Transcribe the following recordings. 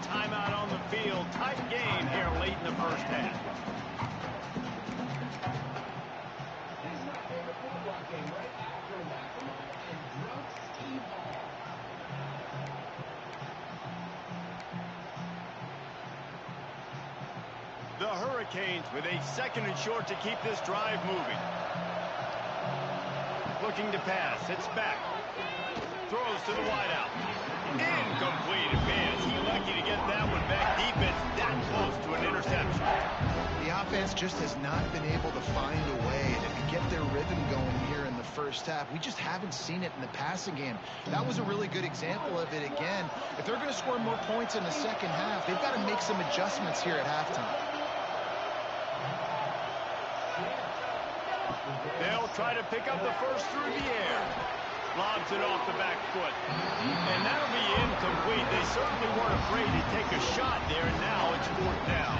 timeout on the field. Tight game here late in the first half. The Hurricanes with a 2nd and short to keep this drive moving. Looking to pass. It's back. Throws to the wideout. Incomplete pass. He lucky to get that one back. Defense that close to an interception. The offense just has not been able to find a way to get their rhythm going here in the first half. We just haven't seen it in the passing game. That was a really good example of it again. If they're going to score more points in the second half, they've got to make some adjustments here at halftime. They'll try to pick up the first through the air. Lobs it off the back foot. And that'll be incomplete. They certainly weren't afraid to take a shot there, and now it's 4th down.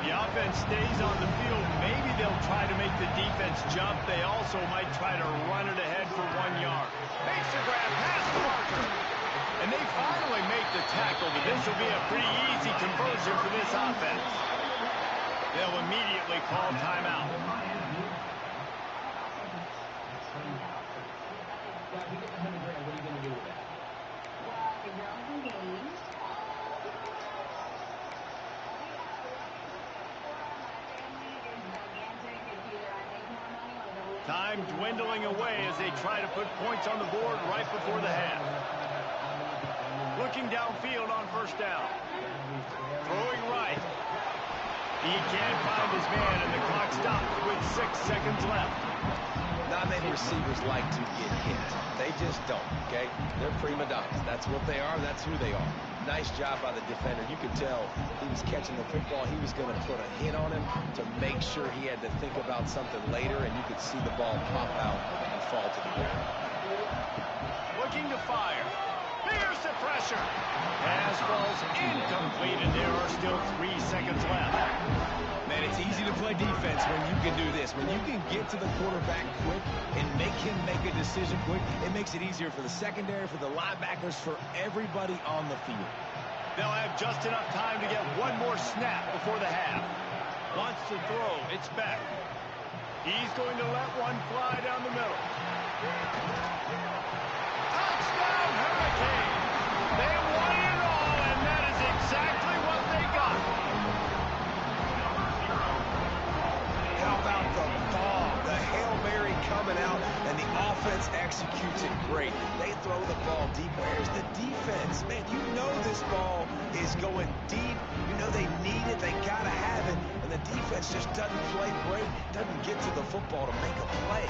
The offense stays on the field. Maybe they'll try to make the defense jump. They also might try to run it ahead for 1 yard. Makes the grab past the marker. And they finally make the tackle, but this will be a pretty easy conversion for this offense. They'll immediately call timeout. Time dwindling away as they try to put points on the board right before the half. Looking downfield on 1st down. Throwing right. He can't find his man, and the clock stops with 6 seconds left. Not many receivers like to get hit. They just don't, okay? They're prima donnas. That's what they are. That's who they are. Nice job by the defender. You could tell he was catching the football. He was going to put a hit on him to make sure he had to think about something later, and you could see the ball pop out and fall to the ground. Looking to fire. There's the pressure. Pass falls incomplete, and there are still 3 seconds left. Man, it's easy to play defense when you can do this. When you can get to the quarterback quick and make him make a decision quick, it makes it easier for the secondary, for the linebackers, for everybody on the field. They'll have just enough time to get one more snap before the half. Wants to throw. It's back. He's going to let one fly down the middle. Touchdown, Hurricane! They won it all, and that is exactly what they got. How about the ball? The Hail Mary coming out, and the offense executes it great. They throw the ball deep. Where's the defense? Man, you know this ball is going deep. You know they need it. They got to have it. And the defense just doesn't play great, doesn't get to the football to make a play.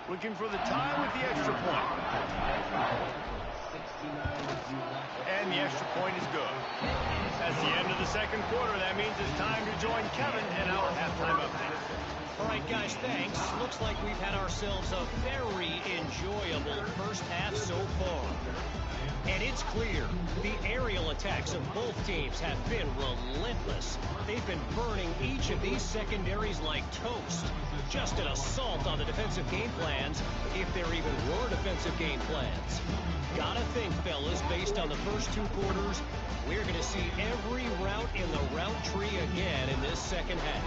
Looking for the tie with the extra point. And the extra point is good. That's the end of the second quarter. That means it's time to join Kevin and our halftime update. All right, guys, thanks. Looks like we've had ourselves a very enjoyable first half so far. And it's clear the aerial attacks of both teams have been relentless. They've been burning each of these secondaries like toast. Just an assault on the defensive game plans, if there even were defensive game plans. Gotta think, fellas, based on the first 2 quarters, we're going to see every route in the route tree again in this second half.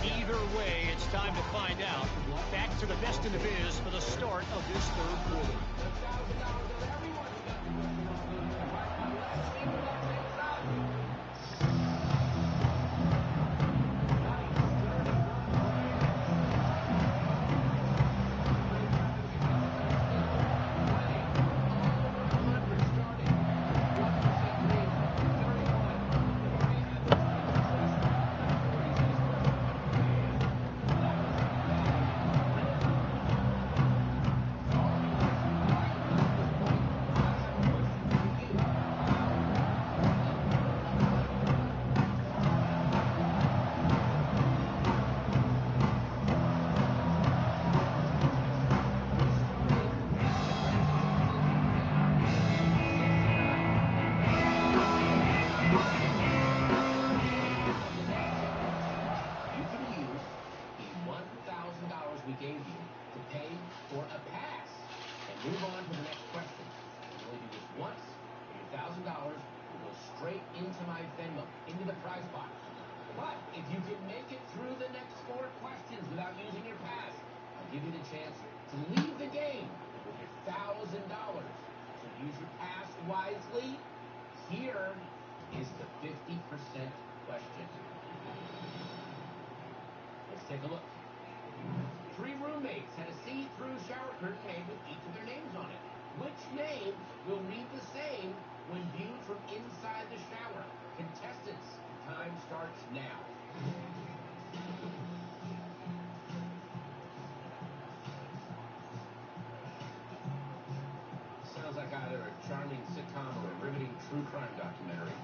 Either way, it's time to find out. Back to the best in the biz for the start of this third quarter. gave you to pay for a pass and move on to the next question. You only do this once, and your $1,000 will go straight into my Venmo, into the prize box. But if you can make it through the next 4 questions without using your pass, I'll give you the chance to leave the game with your $1,000. So use your pass wisely. Here is the 50% question. Let's take a look. 3 roommates had a see-through shower curtain made with each of their names on it. Which name will read the same when viewed from inside the shower? Contestants, time starts now. Sounds like either a charming sitcom or a riveting true crime documentary.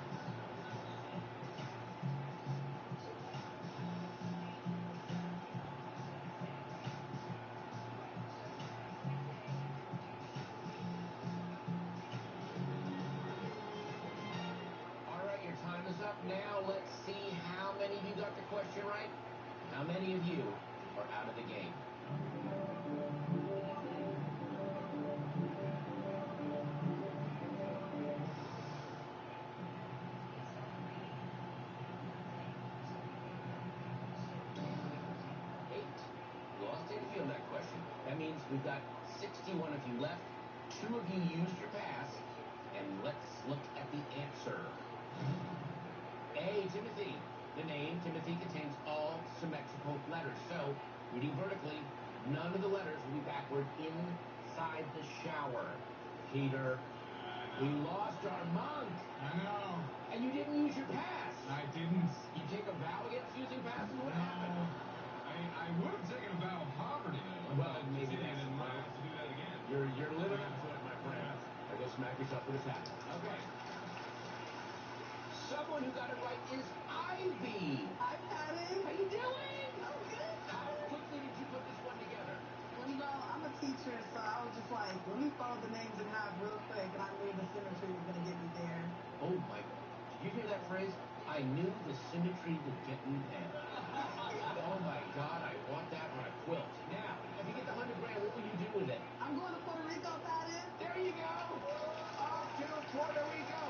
Time is up now. Let's see how many of you got the question right. How many of you are out of the game? You lost 8 of you on that question. That means we've got 61 of you left. 2 of you used your pass. And let's look at the answer. A, Timothy. The name Timothy contains all symmetrical letters. So, reading vertically, none of the letters will be backward inside the shower. Peter, we lost our monk. I know. And you didn't use your pass. I didn't. You take a vow against using passes? What happened? I would have taken a vow of poverty, though. Well, maybe that's and the might problem. have to do that again. You're living up to it, my friend. I go smack yourself with a tap. Okay. Someone who got it right is Ivy. Hi, Patty. How you doing? Oh, good. How quickly did you put this one together? Well, you know, I'm a teacher, so I was just like, let me fold the names in half real quick, and I knew the symmetry was going to get me there. Oh, my. Did you hear that phrase? I knew the symmetry would get me there. Oh, my God. I want that on a quilt. Now, if you get the $100 grand, what will you do with it? I'm going to Puerto Rico, Patty. There you go. Off to Puerto Rico.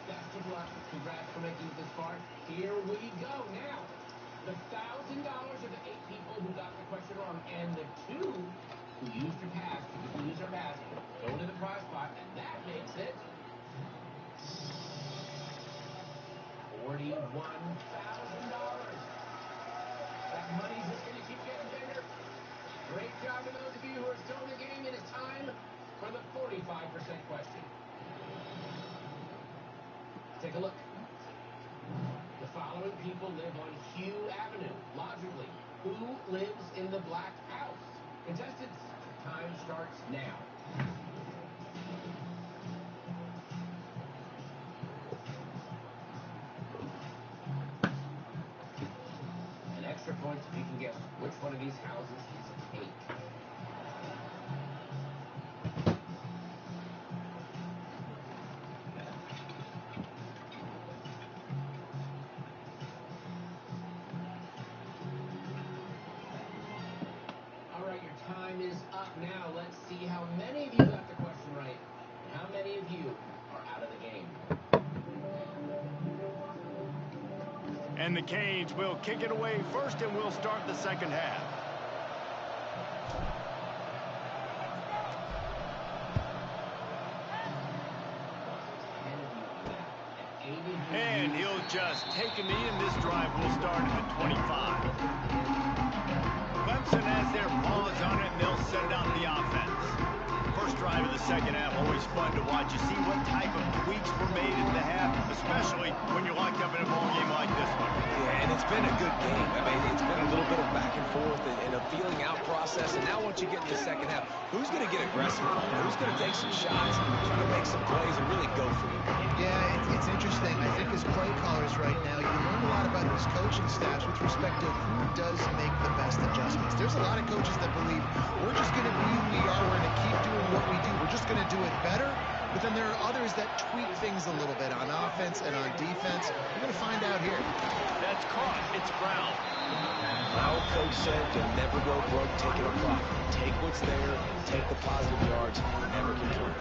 Best of luck. Congrats for making it this far. Here we go. Now, the $1,000 of the 8 people who got the question wrong, and the 2 who used your pass, because we use our pass, go into the prize pot, and that makes it $41,000. That money's just going to keep getting bigger. Great job to those of you who are still in the game. It is time for the 45% question. Take a look. The following people live on Hugh Avenue. Logically, who lives in the black house? Contestants, time starts now. An extra point if you can guess which one of these houses is a cake. Time is up now. Let's see how many of you got the question right. And how many of you are out of the game. And the Canes will kick it away first, and we'll start the second half. And he'll just take a knee, and this drive will start at the 25. Clemson has their paws on it, and they'll send out the offense. First drive of the second half, always fun to watch. You see what type of tweaks were made in the half, especially when you're locked up in a ball game like this one. Yeah, and it's been a good game. I mean, it's been a little bit of back and forth and a feeling out process. And now once you get in the second half, who's going to get aggressive? Who's going to take some shots, try to make some plays, and really go for it? Yeah, it's interesting. I think as play callers right now, you learn a lot about these coaching staffs with respect to who does make the best adjustments. There's a lot of coaches that believe we're just going to be who we are. We're going to keep doing what we do. We're just going to do it better. but then there are others that tweak things a little bit on offense and on defense. We're going to find out here. That's caught. It's Brown. My old coach said you'll never go broke taking a profit. Take what's there, take the positive yards, never complain.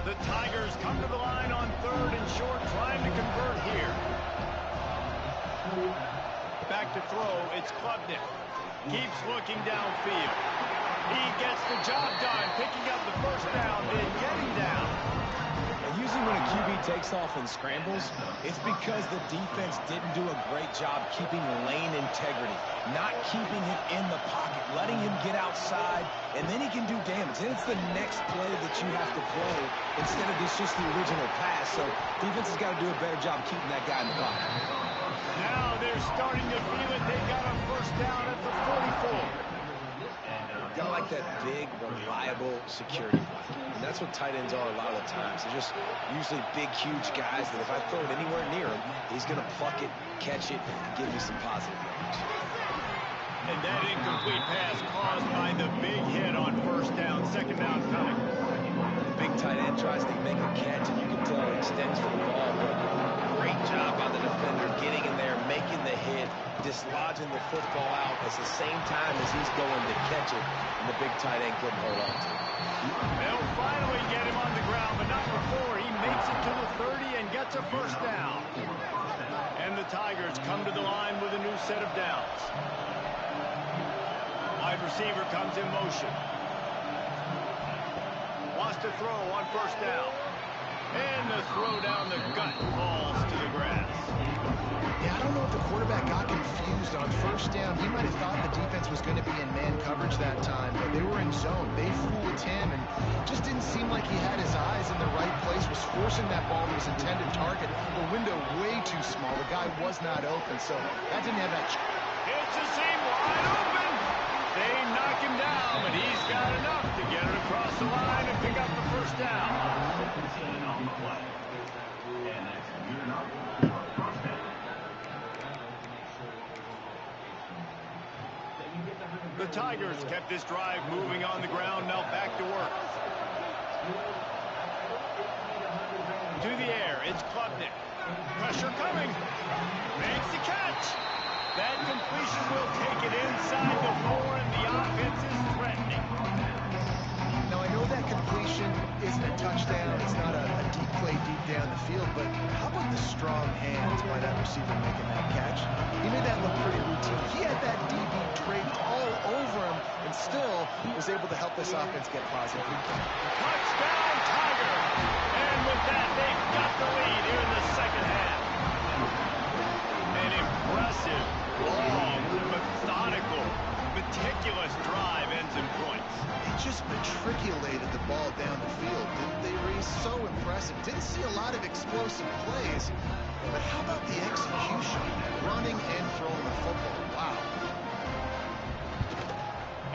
The Tigers come to the line on 3rd and short, trying to convert here. Back to throw, it's Klubnik. Keeps looking downfield. He gets the job done, picking up the first down, then getting down. And usually when a QB takes off and scrambles, it's because the defense didn't do a great job keeping lane integrity, not keeping him in the pocket, letting him get outside, and then he can do damage. Then it's the next play that you have to play instead of just the original pass. So defense has got to do a better job keeping that guy in the pocket. Now they're starting to feel it. They got a first down at the 44. Got like that big, reliable security blanket. And that's what tight ends are a lot of the times. They're just usually big, huge guys that if I throw it anywhere near him, he's going to pluck it, catch it, and give me some positive yards. And that incomplete pass caused by the big hit on first down. Second down coming. The big tight end tries to make a catch, and you can tell he extends for the ball, but great job by the defender getting in there, making the hit, dislodging the football out at the same time as he's going to catch it, and the big tight end couldn't hold on to it. They'll finally get him on the ground, but not before. He makes it to the 30 and gets a first down. And the Tigers come to the line with a new set of downs. Wide receiver comes in motion. Wants to throw on first down. And the throw down the gut falls to the grass. Yeah, I don't know if the quarterback got confused on first down. He might have thought the defense was going to be in man coverage that time, but they were in zone. They fooled him and just didn't seem like he had his eyes in the right place, was forcing that ball to his intended target. The window way too small. The guy was not open, so that didn't have that. It's a seam wide open. They knock him down, but he's got enough to get it across the line and pick up the first down. The Tigers kept this drive moving on the ground, now back to work. To the air, it's Klubnik. Pressure coming. Makes the catch. That completion will take it inside the 4, and the offense is threatening. Now, I know that completion isn't a touchdown. It's not a deep play deep down the field, but how about the strong hands by that receiver making that catch? He made that look pretty routine. He had that DB draped all over him and still was able to help this offense get positive. Touchdown, Tiger! And with that, they've got the lead here in the second half. An impressive, long, methodical, meticulous drive ends in points. They just matriculated the ball down the field, didn't they, Reese? So impressive. Didn't see a lot of explosive plays, but how about the execution? Running and throwing the football. Wow.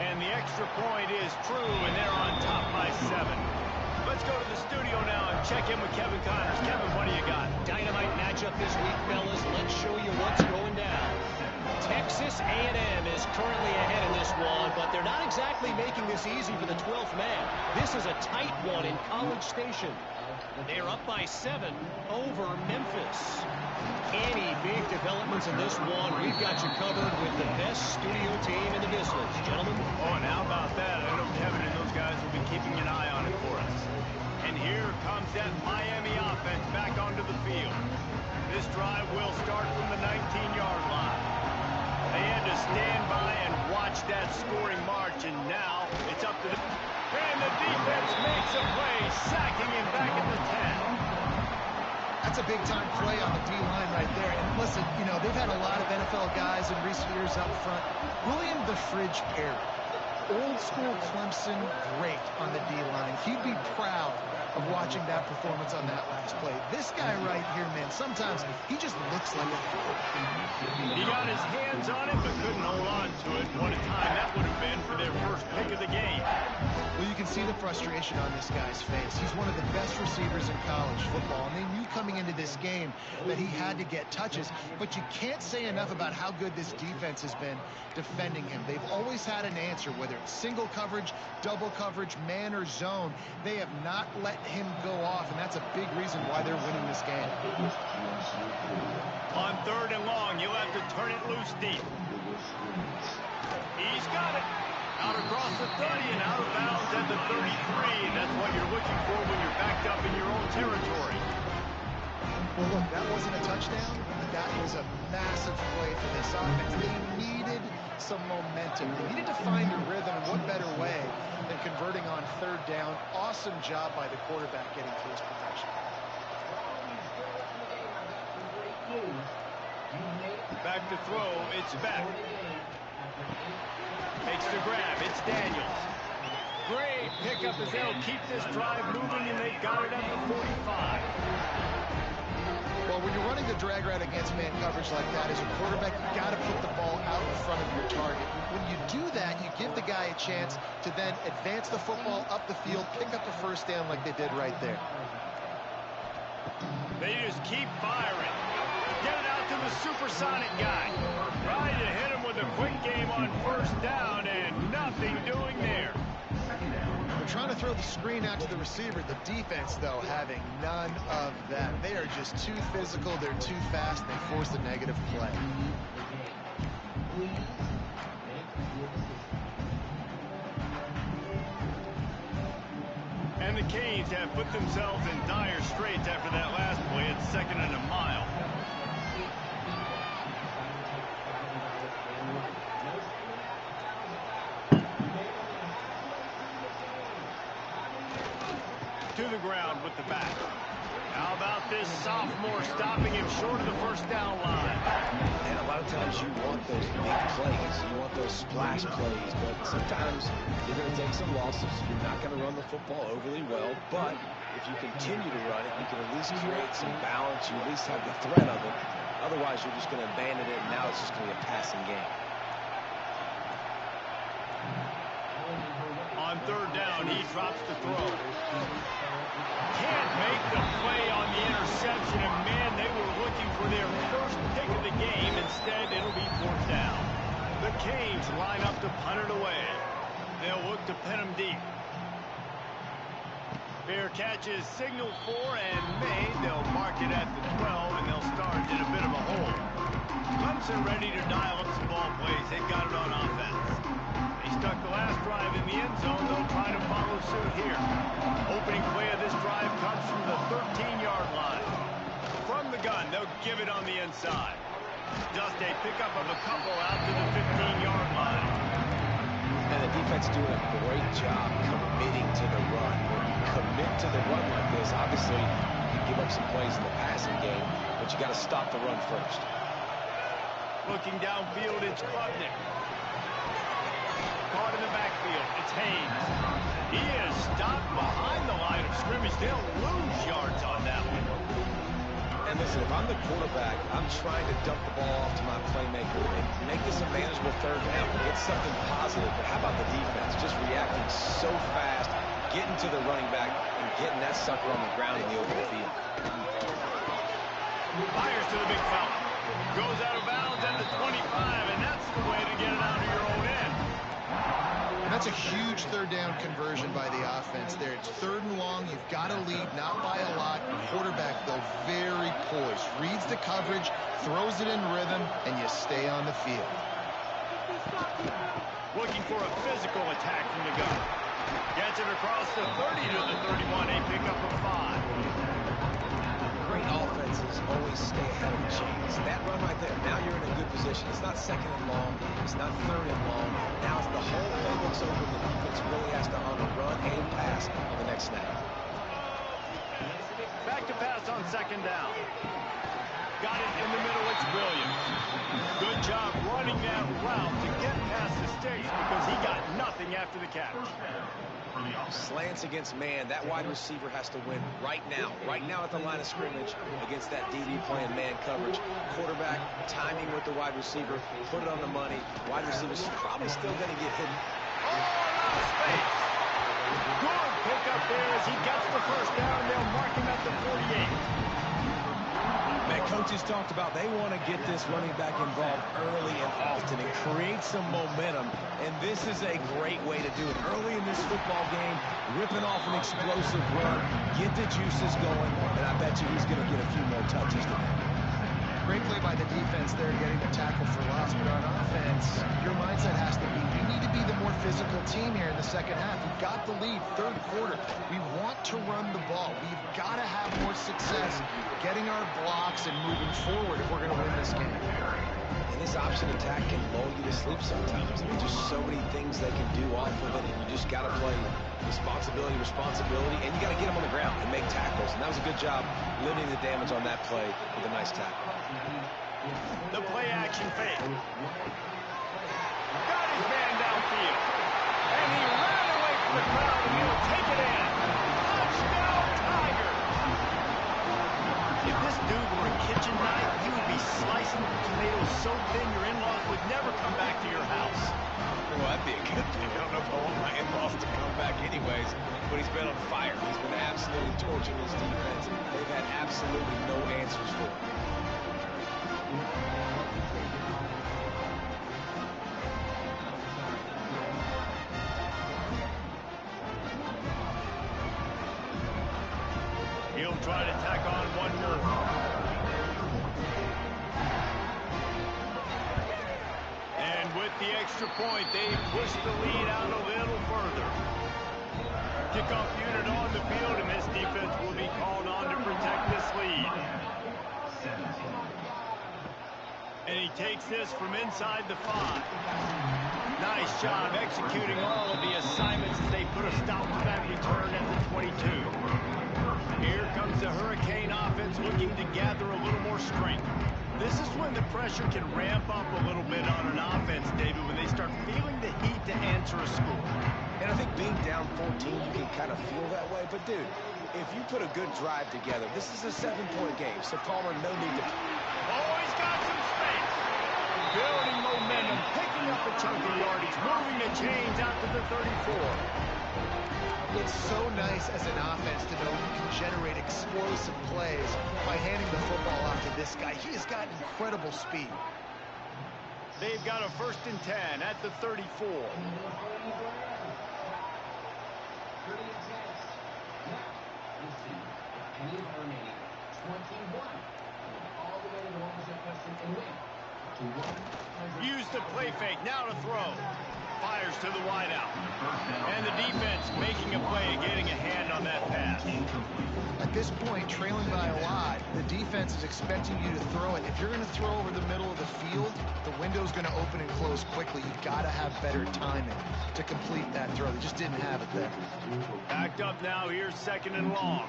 And the extra point is true, and they're on top by 7. Let's go to the studio now and check in with Kevin Connors. Kevin, what do you got? Dynamite matchup this week, fellas. Let's show you what's going down. Texas A&M is currently ahead in this one, but they're not exactly making this easy for the 12th man. This is a tight one in College Station. They're up by 7 over Memphis. Any big developments in this one, we've got you covered with the best studio team in the business, gentlemen. Oh, and how about that? I know Kevin and those guys will be keeping an eye on it for us. And here comes that Miami offense back onto the field. This drive will start from the 19-yard line. They had to stand by and watch that scoring march, and now it's up to the... And the defense makes a play, sacking him back at the 10. That's a big-time play on the D-line right there. And listen, you know, they've had a lot of NFL guys in recent years up front. William the Fridge Perry, old-school Clemson, great on the D-line. He'd be proud of watching that performance on that last play. This guy right here, man, sometimes he just looks like a... He got his hands on it, but couldn't hold on to it. What a time that would have been for their first pick of the game. Well, you can see the frustration on this guy's face. He's one of the best receivers in college football, and they knew coming into this game that he had to get touches, but you can't say enough about how good this defense has been defending him. They've always had an answer, whether it's single coverage, double coverage, man or zone. They have not let him go off, and that's a big reason why they're winning this game. On 3rd and long, you'll have to turn it loose deep. He's got it. Out across the 30 and out of bounds at the 33. And that's what you're looking for when you're backed up in your own territory. Well, look, that wasn't a touchdown, but that was a massive play for this offense. They needed some momentum. They needed to find a rhythm, and what better way than converting on 3rd down. Awesome job by the quarterback getting to his protection. Back to throw, it's back. Makes the grab, it's Daniels. Great pickup as they'll keep this drive moving, and they've got it at the 45. Well, when you're running the drag route against man coverage like that, as a quarterback, you got to put the ball out in front of your target. When you do that, you give the guy a chance to then advance the football up the field, pick up a 1st down like they did right there. They just keep firing. Get it out to the supersonic guy. Trying to hit him with a quick game on 1st down, and nothing doing there. They're trying to throw the screen out to the receiver. The defense, though, having none of that. They are just too physical. They're too fast. And they force a negative play. And the Canes have put themselves in dire straits after that last play at 2nd and a mile. To the ground with the back. How about this sophomore stopping him short of the 1st down line? And a lot of times you want those big plays. You want those splash plays. But sometimes you're going to take some losses. You're not going to run the football overly well. But if you continue to run it, you can at least create some balance. You at least have the threat of it. Otherwise, you're just going to abandon it, and now it's just going to be a passing game. On 3rd down, he drops the throw. Can't make the play on the interception, and man, they were looking for their first pick of the game. Instead, it'll be 4th down. The Canes line up to punt it away. They'll look to pin him deep. Fair catch is signaled for and made. They'll mark it at the 12, and they'll start in a bit of a hole. Clemson ready to dial up some ball plays. They've got it on offense. They stuck the last drive in the end zone. They'll try to follow suit here. Opening play of this drive comes from the 13-yard line. From the gun, they'll give it on the inside. Just a pickup of a couple out to the 15-yard line. And the defense doing a great job committing to the run. When you commit to the run like this, obviously you can give up some plays in the passing game, but you got to stop the run first. Looking downfield, it's Klubnik. Caught in the backfield, it's Haynes. He is stopped behind the line of scrimmage. They'll lose yards on that one. And listen, if I'm the quarterback, I'm trying to dump the ball off to my playmaker and make this a manageable 3rd down. Get something positive. But how about the defense? Just reacting so fast, getting to the running back, and getting that sucker on the ground in the open field. Fires to the big fella. Goes out of bounds at the 25, and that's the way to get it out of your own end. And that's a huge 3rd down conversion by the offense there. It's 3rd and long. You've got to lead, not by a lot. The quarterback, though, very poised. Reads the coverage, throws it in rhythm, and you stay on the field. Looking for a physical attack from the gun. Gets it across the 30 to the 31. A pickup of 5. Great offenses always stay ahead of the chains. That run right there, now you're in a good position. It's not 2nd and long. It's not 3rd and long. Now it's the whole playbook's open. The defense really has to honor run and pass on the next snap. Back to pass on 2nd down. Got it in the middle. It's Williams. Good job running that route to get past the sticks because he got nothing after the catch. Slants against man. That wide receiver has to win right now at the line of scrimmage against that DB playing man coverage. Quarterback timing with the wide receiver, put it on the money. Wide receiver's probably still going to get hidden. Oh, out of space. Good pickup there as he gets the 1st down. They'll mark him at the 48. Man, coaches talked about they want to get this running back involved early and often and create some momentum. And this is a great way to do it. Early in this football game, ripping off an explosive run, get the juices going, and I bet you he's going to get a few more touches today. Great play by the defense there, getting the tackle for loss. But on offense, your mindset has to be, we need to be the more physical team here in the second half. We've got the lead, third quarter. We want to run the ball. We've got to have more success getting our blocks and moving forward if we're going to win this game. And this option attack can lull you to sleep sometimes. I mean, just so many things they can do off of it, and you just got to play responsibility, and you got to get them on the ground and make tackles. And that was a good job limiting the damage on that play with a nice tackle. The play action fake. Got his man downfield. And he ran away from the crowd, and he'll take it in. Touchdown, Tiger. If this dude were a kitchen knife, he would be slicing tomatoes so thin your in-laws would never come back to your house. Well, that'd be a good thing. I don't know if I want my in-laws to come back anyways, but he's been on fire. He's been absolutely torching this defense. They've had absolutely no answers for him. He'll try to tack on one more. And with the extra point, they push the lead out a little further. Kickoff unit on the field, and this defense will be called on to protect this lead. And he takes this from inside the 5. Nice job executing all of the assignments as they put a stop to that return at the 22. Here comes the Hurricane offense looking to gather a little more strength. This is when the pressure can ramp up a little bit on an offense, David, when they start feeling the heat to answer a score. And I think being down 14, you can kind of feel that way. But, dude, if you put a good drive together, this is a 7-point game. So, Palmer, no need to... Oh, he's got some space. Building momentum, picking up a chunk of yardage, moving the chains out to the 34. It's so nice as an offense to know you can generate explosive plays by handing the football off to this guy. He has got incredible speed. They've got a 1st and 10 at the 34. Use the play fake, now to throw. Fires to the wideout. And the defense making a play and getting a hand on that pass. At this point, trailing by a lot, the defense is expecting you to throw it. If you're going to throw over the middle of the field, the window's going to open and close quickly. You've got to have better timing to complete that throw. They just didn't have it there. Backed up now, here's 2nd and long.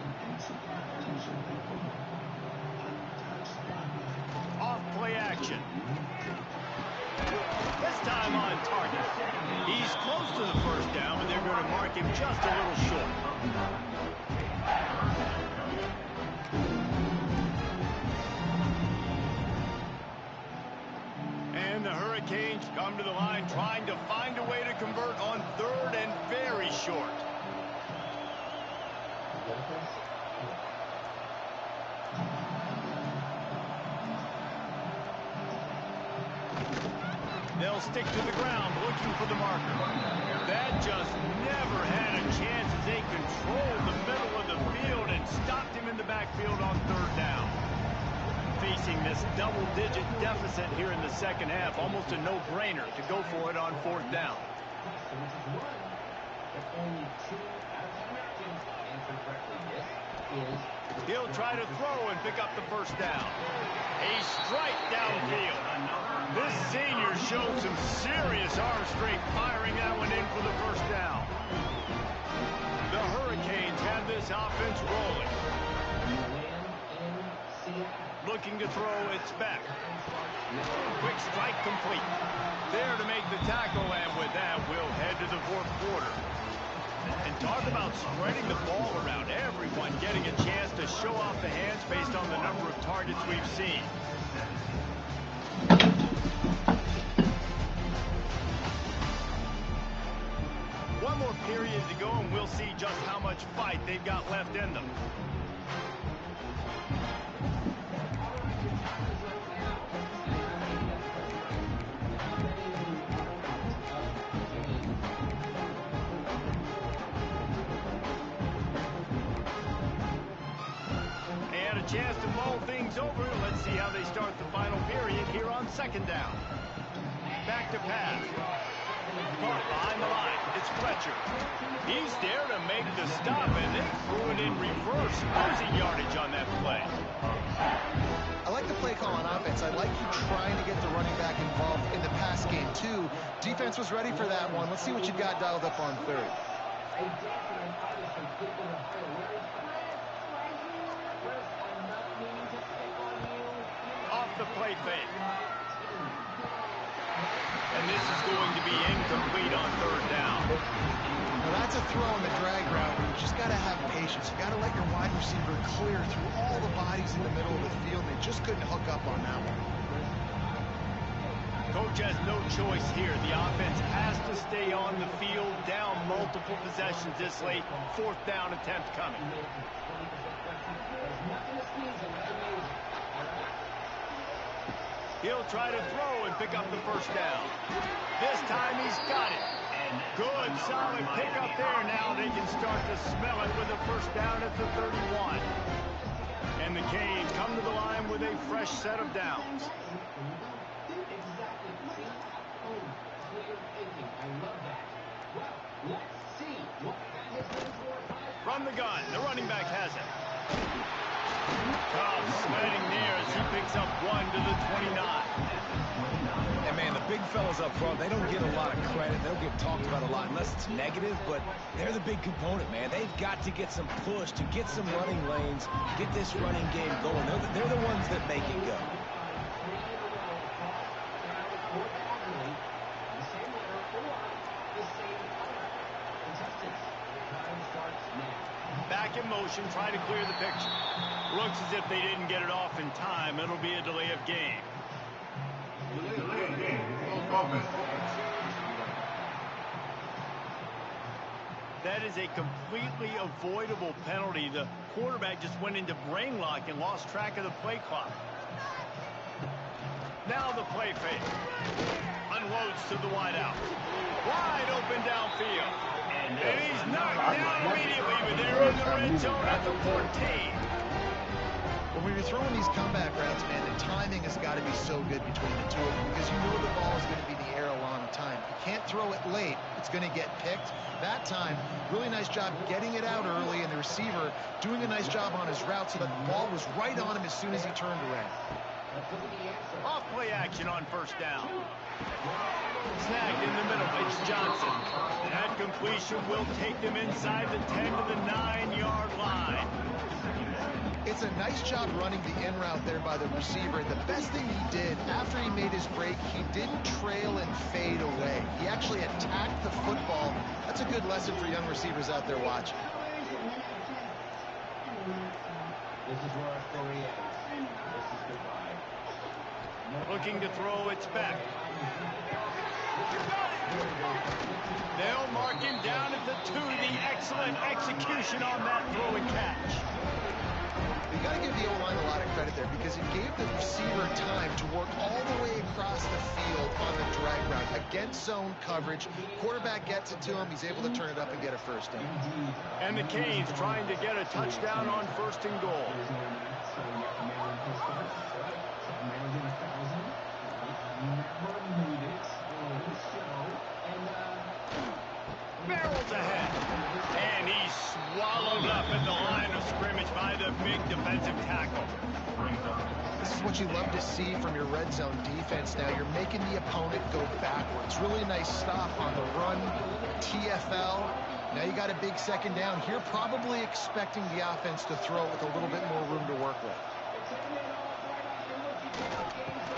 Off play action. This time on target. He's close to the 1st down, but they're going to mark him just a little short. And the Hurricanes come to the line trying to find a way to convert on 3rd and very short. They'll stick to the ground looking for the marker. That just never had a chance as they controlled the middle of the field and stopped him in the backfield on 3rd down. Facing this double-digit deficit here in the second half, almost a no-brainer to go for it on 4th down. He'll try to throw and pick up the 1st down. A strike downfield. This senior showed some serious arm strength firing that one in for the 1st down. The Hurricanes have this offense rolling. Looking to throw, it's back. Quick strike complete. There to make the tackle, and with that, we'll head to the 4th quarter. And talk about spreading the ball around. Everyone getting a chance to show off the hands based on the number of targets we've seen. One more period to go, and we'll see just how much fight they've got left in them. chance to mull things over. Let's see how they start the final period here on second down. Back to pass. Punt behind the line. It's Fletcher. He's there to make the stop, and they threw it in reverse. Losing yardage on that play. I like the play call on offense. I like you trying to get the running back involved in the pass game, too. Defense was ready for that one. Let's see what you got dialed up on third. Off the play fake. And this is going to be incomplete on third down. Now that's a throw in the drag route. You just got to have patience. You got to let your wide receiver clear through all the bodies in the middle of the field. They just couldn't hook up on that one. Coach has no choice here. The offense has to stay on the field, down multiple possessions this late. Fourth down attempt coming. He'll try to throw and pick up the first down. This time he's got it. Good, solid pickup there. Now they can start to smell it with a first down at the 31. And the Canes come to the line with a fresh set of downs. From the gun, the running back has it. Cobb sliding there as he picks up one to the 29. And man, the big fellas up front, they don't get a lot of credit. They don't get talked about a lot unless it's negative, but they're the big component, man. They've got to get some push, to get some running lanes, get this running game going. They're the ones that make it go. Back in motion, trying to clear the picture. Looks as if they didn't get it off in time. It'll be a delay of game. That is a completely avoidable penalty. The quarterback just went into brain lock and lost track of the play clock. Now the play fake. Unloads to the wideout. Wide open downfield. And he's knocked down immediately, but they're in the red zone at the 14. When you're throwing these comeback routes, man, the timing has got to be so good between the two of them because you know the ball is going to be in the air a long time. You can't throw it late. It's going to get picked. That time, really nice job getting it out early, and the receiver doing a nice job on his route so that the ball was right on him as soon as he turned around. Off play action on first down. Snagged in the middle. It's Johnson. That completion will take them inside the 10 to the 9-yard line. It's a nice job running the in route there by the receiver. And the best thing he did after he made his break, he didn't trail and fade away. He actually attacked the football. That's a good lesson for young receivers out there watching. This is where our story ends. This is goodbye. Looking to throw, it's back. They'll mark him down at the 2. The excellent execution on that throw and catch. You got to give the O-line a lot of credit there because it gave the receiver time to work all the way across the field on the drag route against zone coverage. Quarterback gets it to him. He's able to turn it up and get a first down. And the Canes trying to get a touchdown on first and goal. Barrels ahead. And he's swallowed up at the line of scrimmage by the big defensive tackle. This is what you love to see from your red zone defense now. You're making the opponent go backwards. Really nice stop on the run, TFL. Now you got a big second down here, probably expecting the offense to throw with a little bit more room to work with.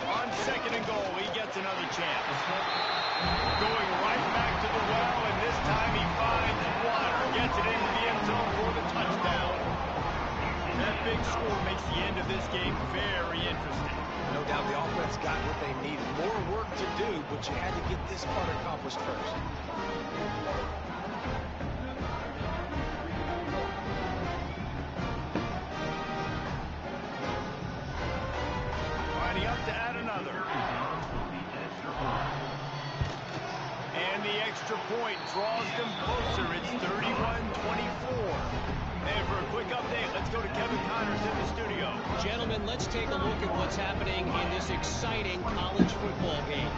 On second and goal, he gets another chance. Going right back to the well, and this time he finds water. Gets it into the end zone for the touchdown. That big score makes the end of this game very interesting. No doubt the offense got what they needed. More work to do, but you had to get this part accomplished first. Lining up to add another. And the extra point draws them closer. It's 31-24. And for a quick update, let's go to Kevin Connors in the studio. Gentlemen, let's take a look at what's happening in this exciting college football game.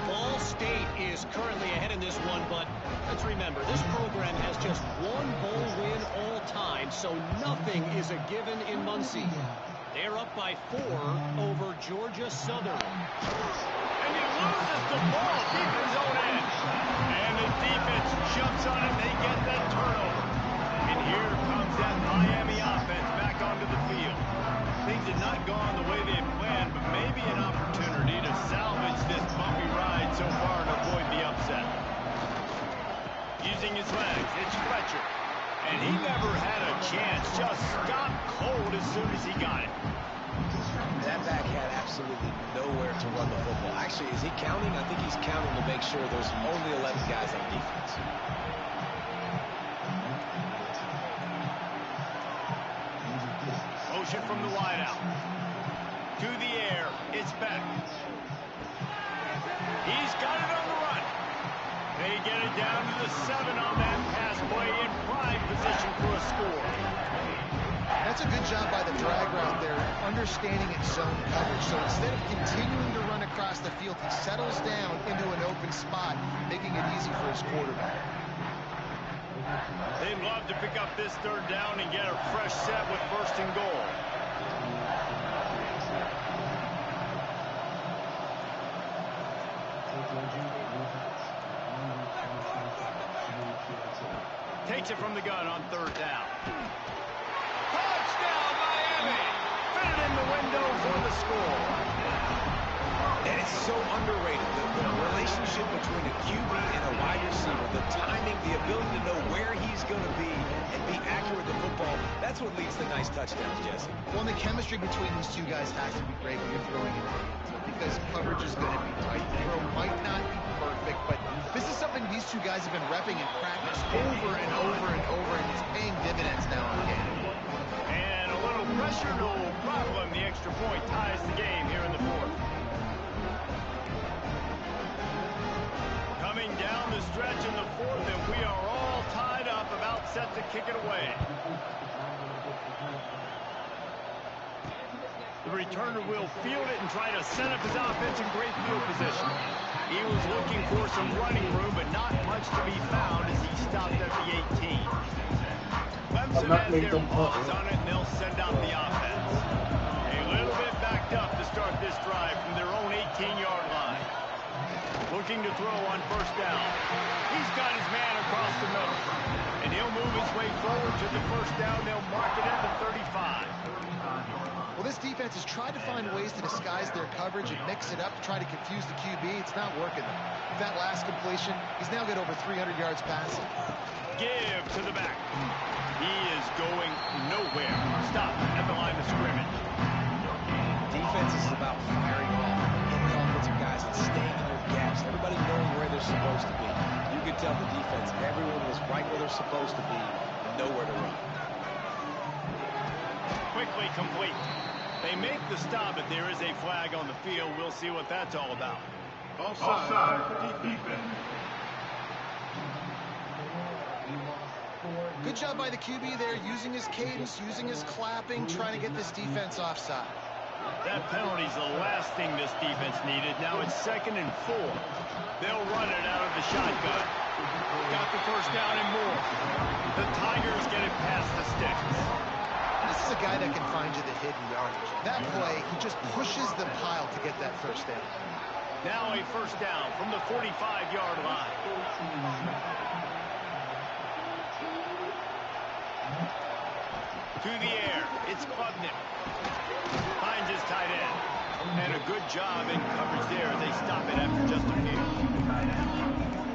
Ball State is currently ahead in this one, but let's remember, this program has just one bowl win all time, so nothing is a given in Muncie. They're up by 4 over Georgia Southern. And he loses the ball deep in his own end. And the defense jumps on it. They get that turnover. And here comes that Miami offense back onto the field. Things had not gone the way they had planned, but maybe an opportunity to salvage this bumpy ride so far and avoid the upset. Using his legs, it's Fletcher. And he never had a chance. Just stopped cold as soon as he got it. That back had absolutely nowhere to run the football. Actually, is he counting? I think he's counting to make sure there's only 11 guys on defense. Motion from the wideout. To the air. It's back. He's got it on the run. They get it down to the 7 on that pass play in prime position for a score. That's a good job by the drag route there, understanding its zone coverage. So instead of continuing to run across the field, he settles down into an open spot, making it easy for his quarterback. They'd love to pick up this 3rd down and get a fresh set with 1st and goal. Takes it from the gun on 3rd down. Touchdown, Miami! Fit it in the window for the score. And it's so underrated. The relationship between a QB and a wide receiver, the timing, the ability to know where he's going to be and be accurate with the football, that's what leads to nice touchdowns, Jesse. Well, the chemistry between these two guys has to be great when you're throwing it because coverage is going to be tight. The throw might not be perfect, but this is something these two guys have been repping in practice over and over and over, and it's paying dividends now in game. And a little pressure, no problem. The extra point ties the game here in the 4th. Coming down the stretch in the 4th, and we are all tied up, about set to kick it away. The returner will field it and try to set up his offense in great field position. He was looking for some running room, but not much to be found as he stopped at the 18. Clemson has their paws on it, and they'll send out the offense. A little bit backed up to start this drive from their own 18-yard line. Looking to throw on 1st down. He's got his man across the middle. And he'll move his way forward to the 1st down. They'll mark it at the 35. Well, this defense has tried to find ways to disguise their coverage and mix it up to try to confuse the QB. It's not working. With that last completion, he's now got over 300 yards passing. Give to the back. He is going nowhere. Stop at the line of scrimmage. Defense is about firing off in the offensive guys and staying in their gaps. Everybody knowing where they're supposed to be. You could tell the defense, everyone was right where they're supposed to be, nowhere to run. Quickly complete. They make the stop, but there is a flag on the field. We'll see what that's all about. Offside defense. Good job by the QB there, using his cadence, using his clapping, trying to get this defense offside. That penalty's the last thing this defense needed. Now it's 2nd and 4. They'll run it out of the shotgun. Got the 1st down and more. The Tigers get it past the sticks. This is a guy that can find you the hidden yardage. That play, he just pushes the pile to get that 1st down. Now a 1st down from the 45-yard line. To the air, it's Klubnik. Finds his tight end. And a good job in coverage there. They stop it after just a few.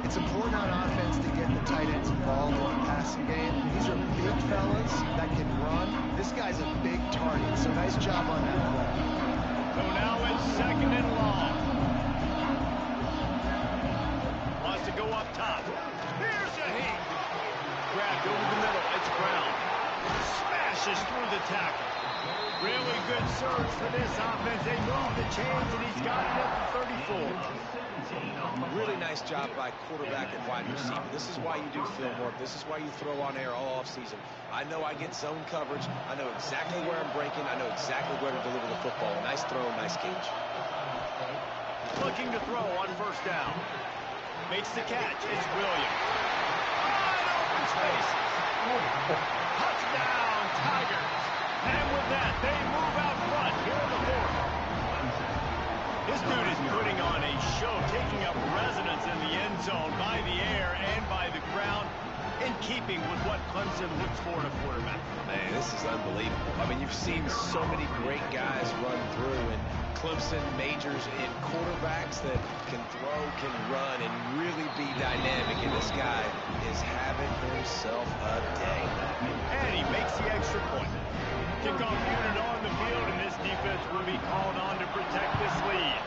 It's important on offense to get the tight ends involved in the passing game. These are big fellas that can run. This guy's a big target, so nice job on that play. So now it's 2nd and long. Wants to go up top. Here's a heat. Grabbed over the middle. It's Brown. Smashes through the tackle. Really good surge for this offense. They move the chains, and he's got it at the 34. Really nice job by quarterback and wide receiver. This is why you do film work. This is why you throw on air all offseason. I know I get zone coverage. I know exactly where I'm breaking. I know exactly where to deliver the football. Nice throw, nice catch. Looking to throw on first down. Makes the catch. It's Williams. Wide open spaces. Touchdown, Tigers. And with that, they move out front here in the fourth. This dude is putting on a show, taking up residence in the end zone by the air and by the ground, in keeping with what Clemson looks for in a quarterback. Man, this is unbelievable. I mean, you've seen so many great guys run through, and Clemson majors in quarterbacks that can throw, can run, and really be dynamic. And this guy is having himself a day. And he makes the extra point. Kickoff unit on the field, and this defense will be called on to protect this lead.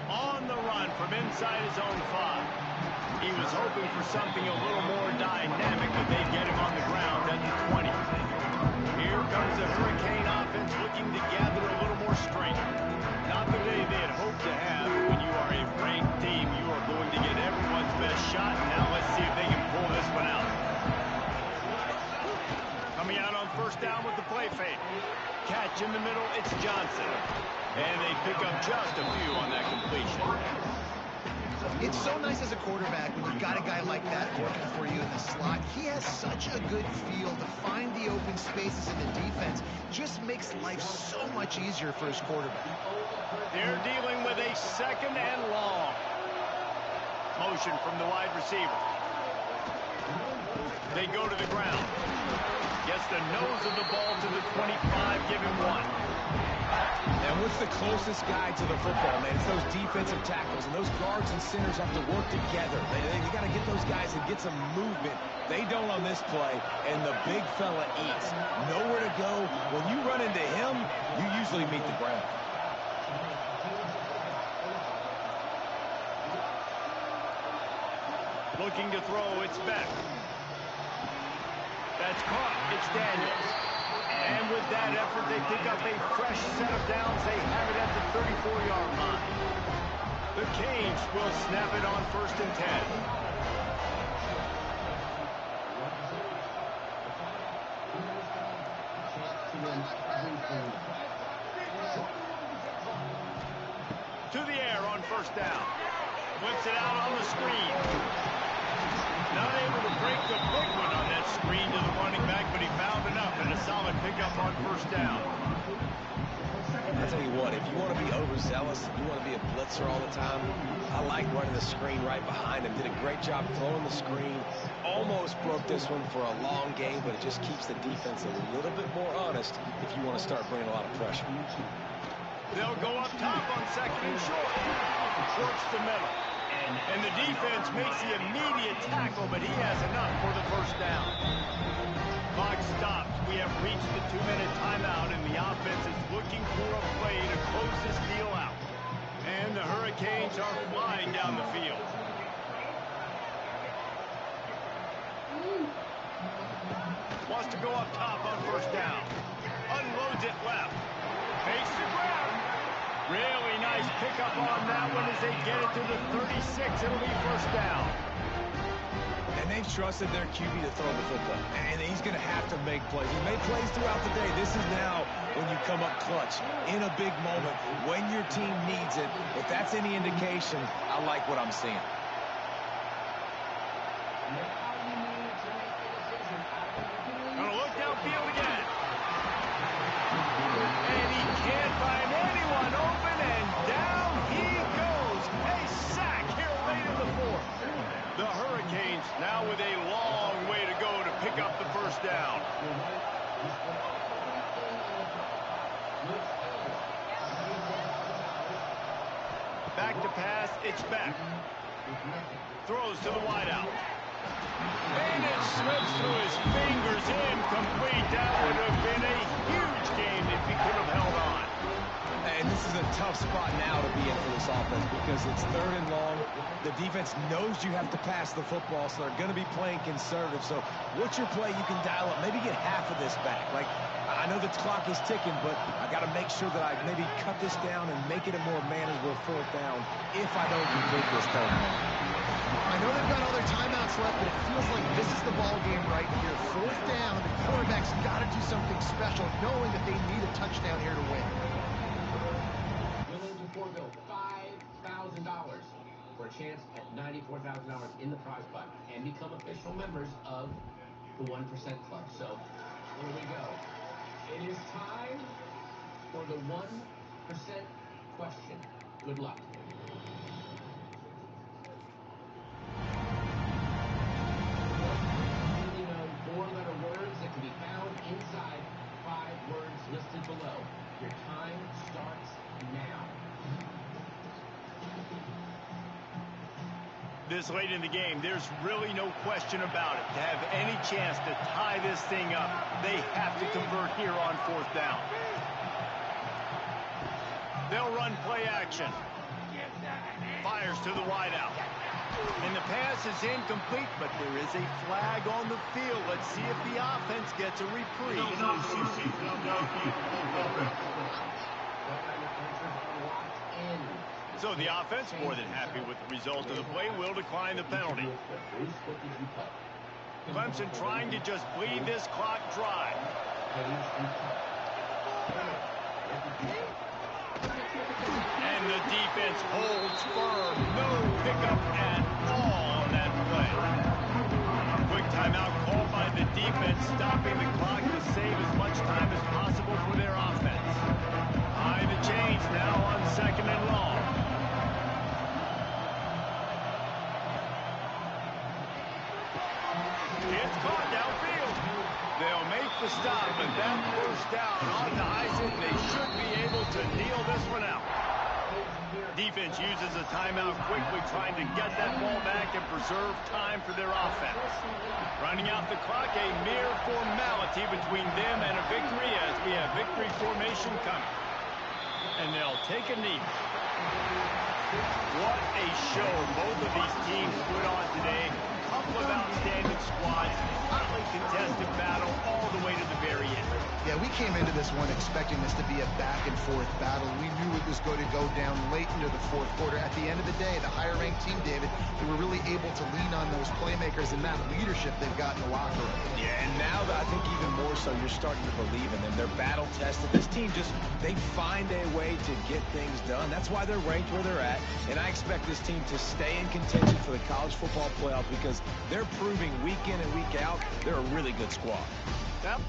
On the run from inside his own 5. He was hoping for something a little more dynamic, but they get him on the ground at the 20. Here comes the Hurricane offense looking to gather a little more strength. Not the day they had hoped to have. When you are a ranked team, you are going to get everyone's best shot. Now let's see if they can pull this one out. Coming out on first down with the play fake. Catch in the middle, it's Johnson. And they pick up just a few on that completion. It's so nice as a quarterback when you've got a guy like that working for you in the slot. He has such a good feel to find the open spaces in the defense. Just makes life so much easier for his quarterback. They're dealing with a second and long. Motion from the wide receiver. They go to the ground. Gets the nose of the ball to the 25, give him 1. And what's the closest guy to the football, man? It's those defensive tackles, and those guards and centers have to work together. You got to get those guys and get some movement. They don't on this play, and the big fella eats. Nowhere to go. When you run into him, you usually meet the ground. Looking to throw, it's Beck. That's caught. It's Daniels. And with that effort, they pick up a fresh set of downs. They have it at the 34-yard line. The Canes will snap it on 1st and 10. To the air on first down. Flips it out on the screen. Not able to break the big one on that screen to the running back, but he found enough and a solid pickup on first down. I'll tell you what, if you want to be overzealous, you want to be a blitzer all the time, I like running the screen right behind him. Did a great job throwing the screen. Almost broke this one for a long game, but it just keeps the defense a little bit more honest if you want to start bringing a lot of pressure. They'll go up top on second and short. Works the middle. And the defense makes the immediate tackle, but he has enough for the first down. Clock stops. We have reached the 2-minute timeout, and the offense is looking for a play to close this deal out. And the Hurricanes are flying down the field. Wants to go up top on first down. Unloads it left. Fakes the ground. Really nice pickup on that one as they get it to the 36. It'll be first down. And they've trusted their QB to throw the football. And he's going to have to make plays. He's made plays throughout the day. This is now when you come up clutch in a big moment when your team needs it. If that's any indication, I like what I'm seeing. Gonna look downfield again. And he can't find anyone open, and down he goes. A sack here late in the fourth. The Hurricanes now with a long way to go to pick up the first down. Back to pass, it's Beck. Throws to the wideout. And it slips through his fingers, incomplete. That would have been a huge game if he could have held on. And this is a tough spot now to be in for this offense because it's 3rd and long. The defense knows you have to pass the football, so they're going to be playing conservative. So what's your play you can dial up? Maybe get half of this back. Like, I know the clock is ticking, but I got to make sure that I maybe cut this down and make it a more manageable fourth down if I don't complete this third down. I know they've got other timeouts left, but it feels like this is the ball game right here. Fourth down, the quarterback's got to do something special, knowing that they need a touchdown here to win. Willing to forego $5,000 for a chance at $94,000 in the prize pot and become official members of the 1% Club. So here we go. It is time for the 1% question. Good luck. Four-letter words that can be found inside 5 words listed below. Your time starts now. This late in the game, there's really no question about it. To have any chance to tie this thing up, they have to convert here on fourth down. They'll run play action. Fires to the wideout. And the pass is incomplete, but there is a flag on the field. Let's see if the offense gets a reprieve. So the offense, more than happy with the result of the play, will decline the penalty. Clemson trying to just bleed this clock dry. And the defense holds firm. No pickup at all on that play. Quick timeout called by the defense, stopping the clock to save as much time as possible for their offense. High the chains now on 2nd and long. It's caught downfield. They'll make the stop, but that first down on the Eisen, they should be able to kneel this one out. Defense uses a timeout quickly, trying to get that ball back and preserve time for their offense. Running out the clock, a mere formality between them and a victory as we have victory formation coming. And they'll take a knee. What a show both of these teams put on today. Couple of outstanding squads, hotly contested battle all the way to the very end. Yeah, we came into this one expecting this to be a back-and-forth battle. We knew it was going to go down late into the fourth quarter. At the end of the day, the higher-ranked team, David, they were really able to lean on those playmakers and that leadership they've got in the locker room. Yeah, and now I think even more so, you're starting to believe in them. They're battle-tested. This team just, they find a way to get things done. That's why they're ranked where they're at, and I expect this team to stay in contention for the college football playoff because they're proving week in and week out they're a really good squad. Yep.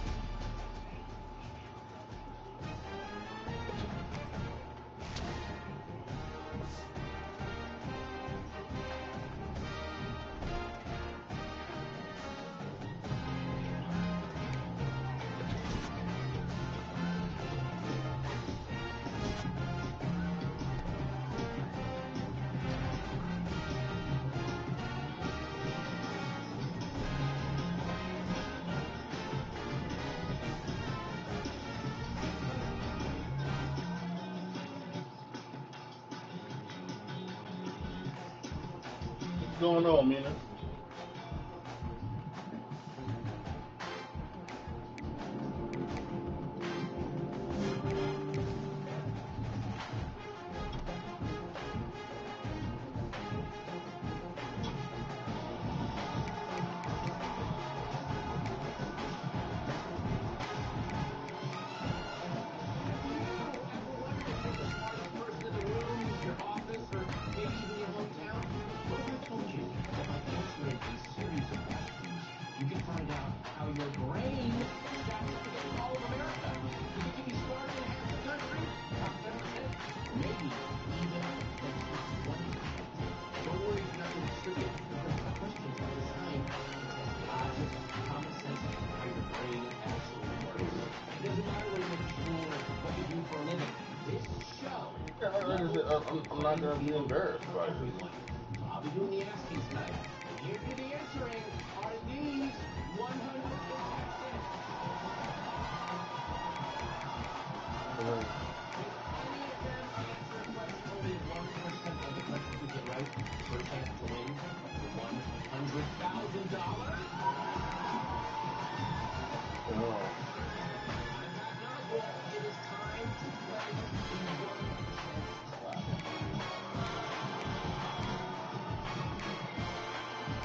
What's going on, Mina? I'm not going to be embarrassed by it. I'll be doing the asking tonight. Here to the answering are these 100 contestants. Right. If any of them answer a question, only 1% of the questions you get right. for a chance to win up to $100,000. Oh. It is time to play the 1% Club.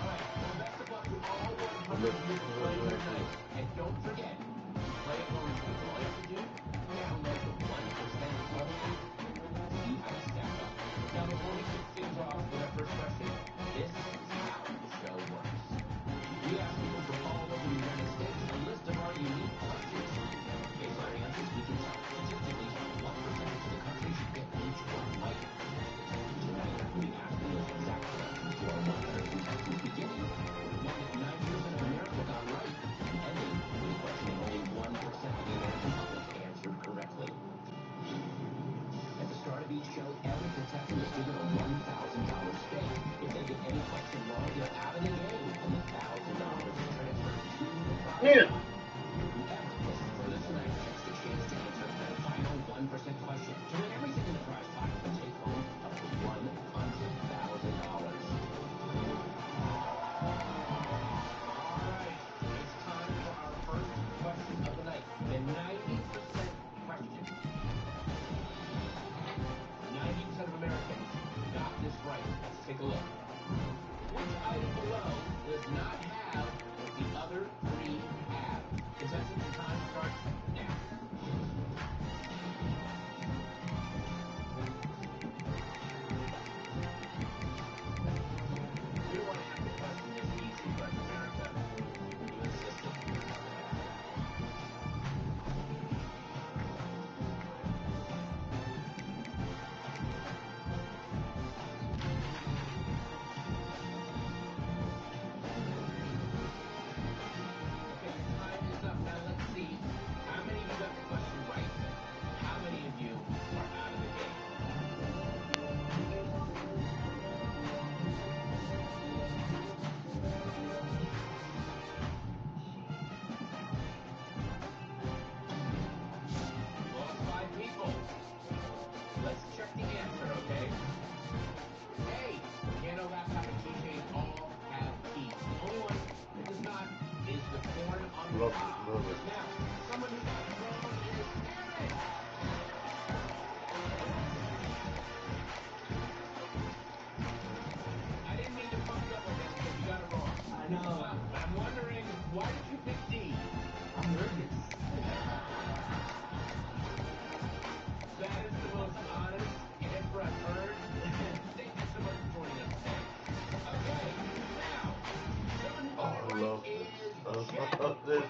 All right, well, best of luck to all 100 of you playing tonight. And don't forget, play at home. All you have to do, download the 1% Club app. See how to stack up. Now, before we kick things off with our first question, this is how the show works. We ask people from all over the United States a list of our unique questions. Based on our answers, we can tell statistically what percentage of the country should get each one right. Tonight, we ask you those exact questions to our 100 contestants, beginning with one that 90% of America got right, and ending with a question that only 1% of the American public answered correctly. At the start of each show, every contestant is given a $1,000 stake. If they get any question wrong, they're out of the game, and the $1,000 is transferred to the prize. Whoever gets furthest tonight gets the chance to answer the final 1% question. To win everything in the prize pot and take home up to $100,000. All right, it's time for our first question of the night. The 90% question. 90% of Americans got this right. Let's take a look. Which item below does not have what the other three have? Contestants, your time starts now. We don't want to have the question this easy, but America, you insisted. Okay, your time is up. Now let's see. How many of you got the question right? How many of you are out of the game? Lost 5 people. Let's check the answer, okay? A, piano, laptop, and keychain all have keys. The only one that does not is the corn on the Love cob. it, love it. Now, someone who got it wrong is Aaron. I didn't mean to fuck you up on this, but you got it wrong. I know. I'm wondering, why did you pick D? I'm nervous. That is the most honest answer I've heard. Thank you so much for joining us today. Okay, now, someone who got I it love right this. is This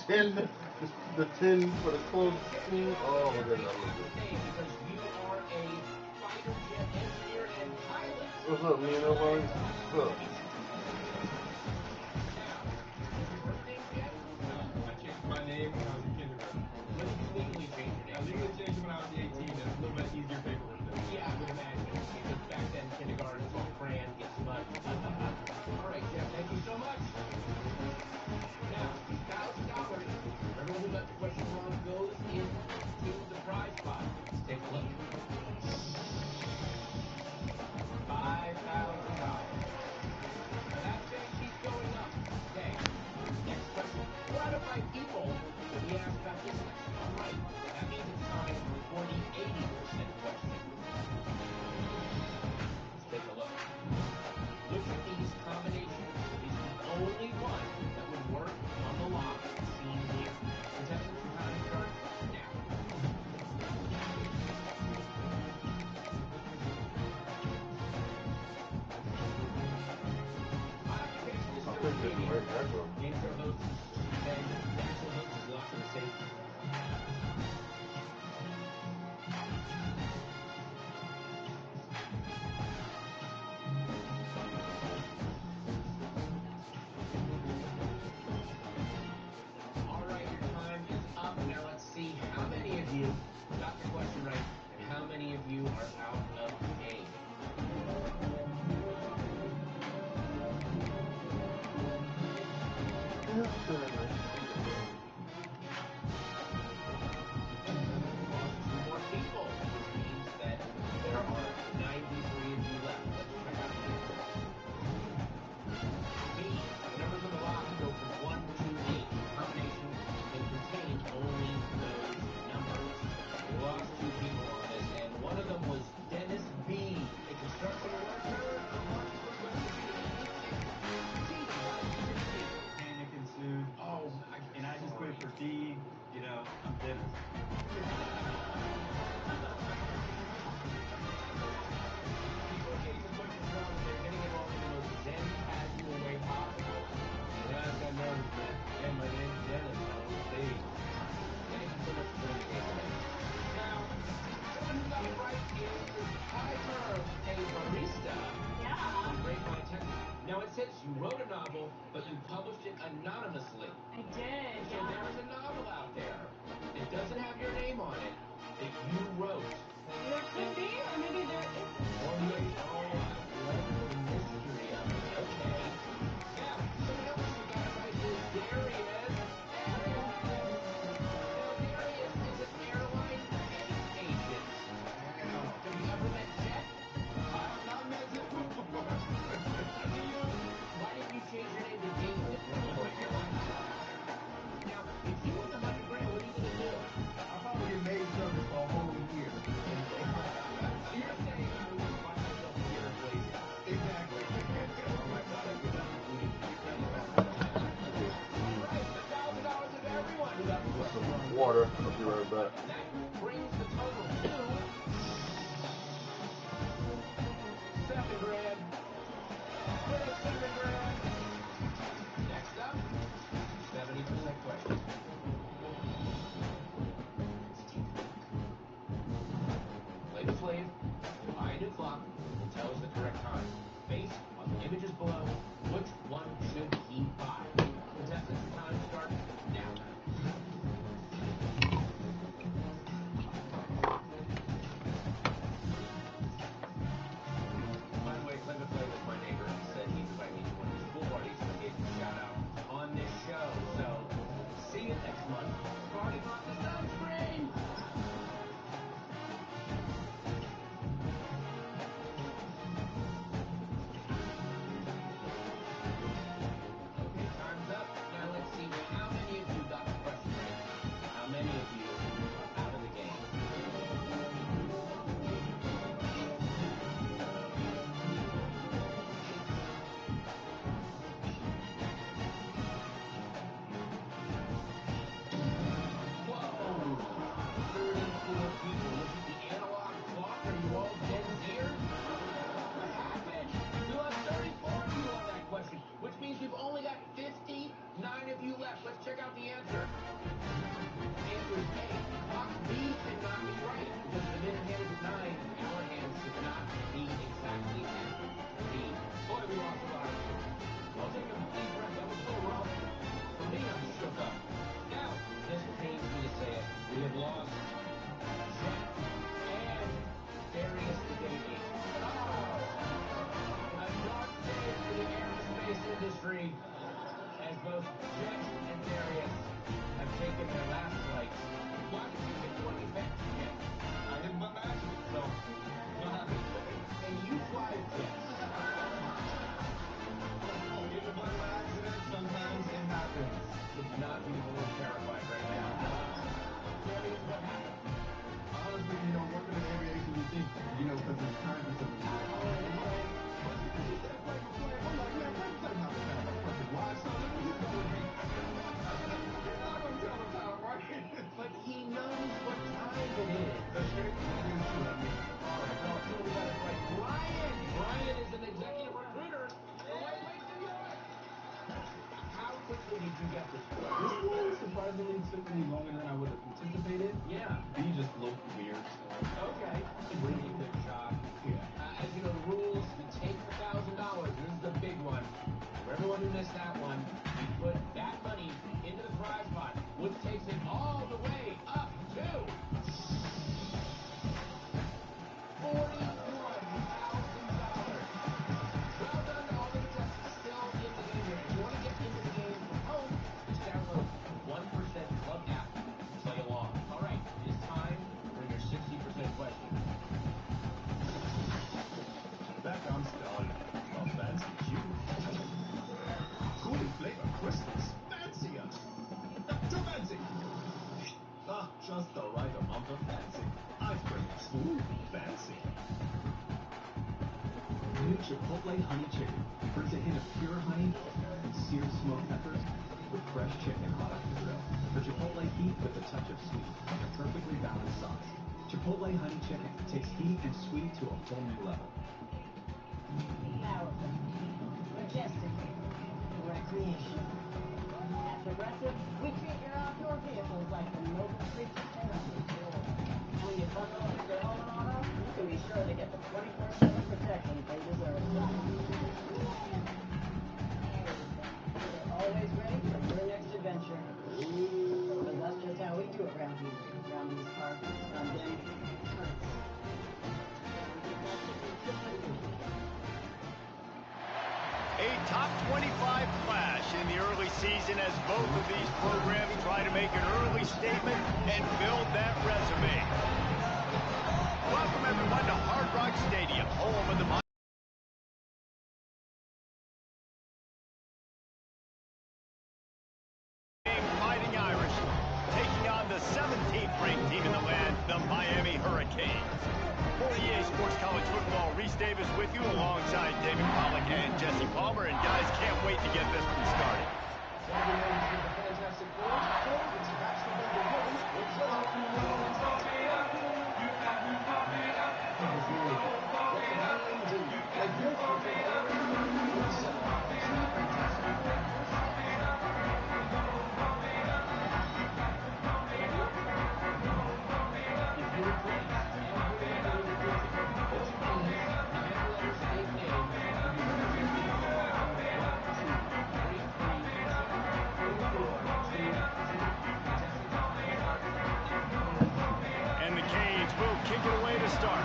10, the 10 for the close team. Oh my goodness, I love this. because you are a fighter jet engineer and pilot. What's up, man? Nobody? What's up? Now, is your first name Jet? I changed my name when I was in kindergarten. When did you legally change your I name? legally changed it when I was 18. It's a little bit easier paperwork then. Yeah, I would imagine. Because back then, kindergarten, it's all crayon, gets mud. All right, Jeff, thank you so much. Now, $1,000. Everyone who got the question wrong goes into the prize pot. Let's take a look. $5,000. Now that thing keeps going up. Okay, next question. 4 out of 5 people that we asked about this question are right. That means it's time for the 80% question. Let's take a look. Which of these combinations is the only one that would work on the lock seen here? Contestants, your time starts now. Occupation is I'll still take this remaining. right back up. Game show host and national host is locked in the safe. All right, your time is up. Now let's see how many of you got the question right and how many of you are out of the game. post it anonymously. I did, So yeah. there is a novel out there. It doesn't have your name on it that you wrote. There could be, or maybe there isn't. Or maybe, oh, I love the mystery of it. Okay. Now, someone else who got it right is Darius. Now, Darius is an airline ticket agent. Have you ever met Jet? I've not met Jet before. Why didn't you change your name to David at one point in your life? Now, if you win $100 grand, what are you going to do? I'll probably get maid service for a whole year. So you're saying I would buy myself a year of lazy. Exactly. Oh my God, I could not believe you. All right, $1,000 of everyone who got the Get question. some water. I'll be right back. That brings the total to $7 grand. Put up $7 grand. Next up, 70% question. Play the slave, buy a new clock, and tell us the correct time. Based on the images below, which one should he buy? Contestants, time starts now. By the way, play with my neighbor. He said he'd invite me to one of his pool parties, so I gave him a shout out on this show. So, see you next month. Party on the sunscreen! Okay, time's up. Now let's see how many of you got the question right. How many of you are out of the game? Whoa! 34 people. Look at the analog clock. Are you all dead ears? What happened? We lost 34 of you on that question, which means we've only got 59 of you left. Let's check out the answer. The answer is A. Clock B cannot be right because the minute hand is at 9. Our hand should not be exactly at B. Boy, we lost a lot of you. I'll take a deep breath. That was so rough. For me, I'm shook up. Now, this pains me to say it. We have lost Jet and Darius the Daily. A dark day for the aerospace industry as both Jet and Darius have taken their last flights. Why did you get 20 bets again? I hit my match, so what happened? And you fly jets. Even by accident, sometimes it happens. Would not be more terrified right now. Darius, what happened? Honestly, working in aviation, you think, because it's time to I'm like, man, that doesn't have to have a perfect life, so let me just go with me. You're not going to tell the time, right? But he knows what time it is. That's great. All right, well, so we got it right. Brian is an executive recruiter. Wait, how quickly did you get this one? This one surprisingly took me longer than I would have anticipated. Yeah. B just looked weird, so. Okay. Really good job. Yeah. As you know, the rules, you take the $1,000. This is the big one. For everyone who missed that one, we put that money into the prize pot, which takes it all the way up to $41,000. Well done to all the contestants still in the game here. If you want to get into the game from home, just download 1% Club app and play along. All right, it is time for your 60% question. That comes done. A fancy cube. Cool flavor crystals. Fancier. Too fancy. Just the right amount of fancy. Ice cream. Smooth. Fancy. New Chipotle honey chicken brings a hint of pure honey and seared smoked peppers with fresh chicken hot off the grill. The Chipotle heat with a touch of sweet and a perfectly balanced sauce. Chipotle honey chicken takes heat and sweet to a whole new level. Powerful, majestic, recreational. At Progressive, we treat your outdoor vehicles like the noble creatures they are. When you bundle up your home and auto, you can be sure to get the 24/7 protection they deserve. You're always top 25 clash in the early season as both of these programs try to make an early statement and build that resume. Welcome, everyone, to Hard Rock Stadium, home of the Fighting Irish, taking on the 17th ranked team in the land, the Miami Hurricanes. For EA Sports College Football, Reese Davis with you alongside David Pollack and Jesse Palmer. And guys, can't wait to get this one started. And the Canes will kick it away to start.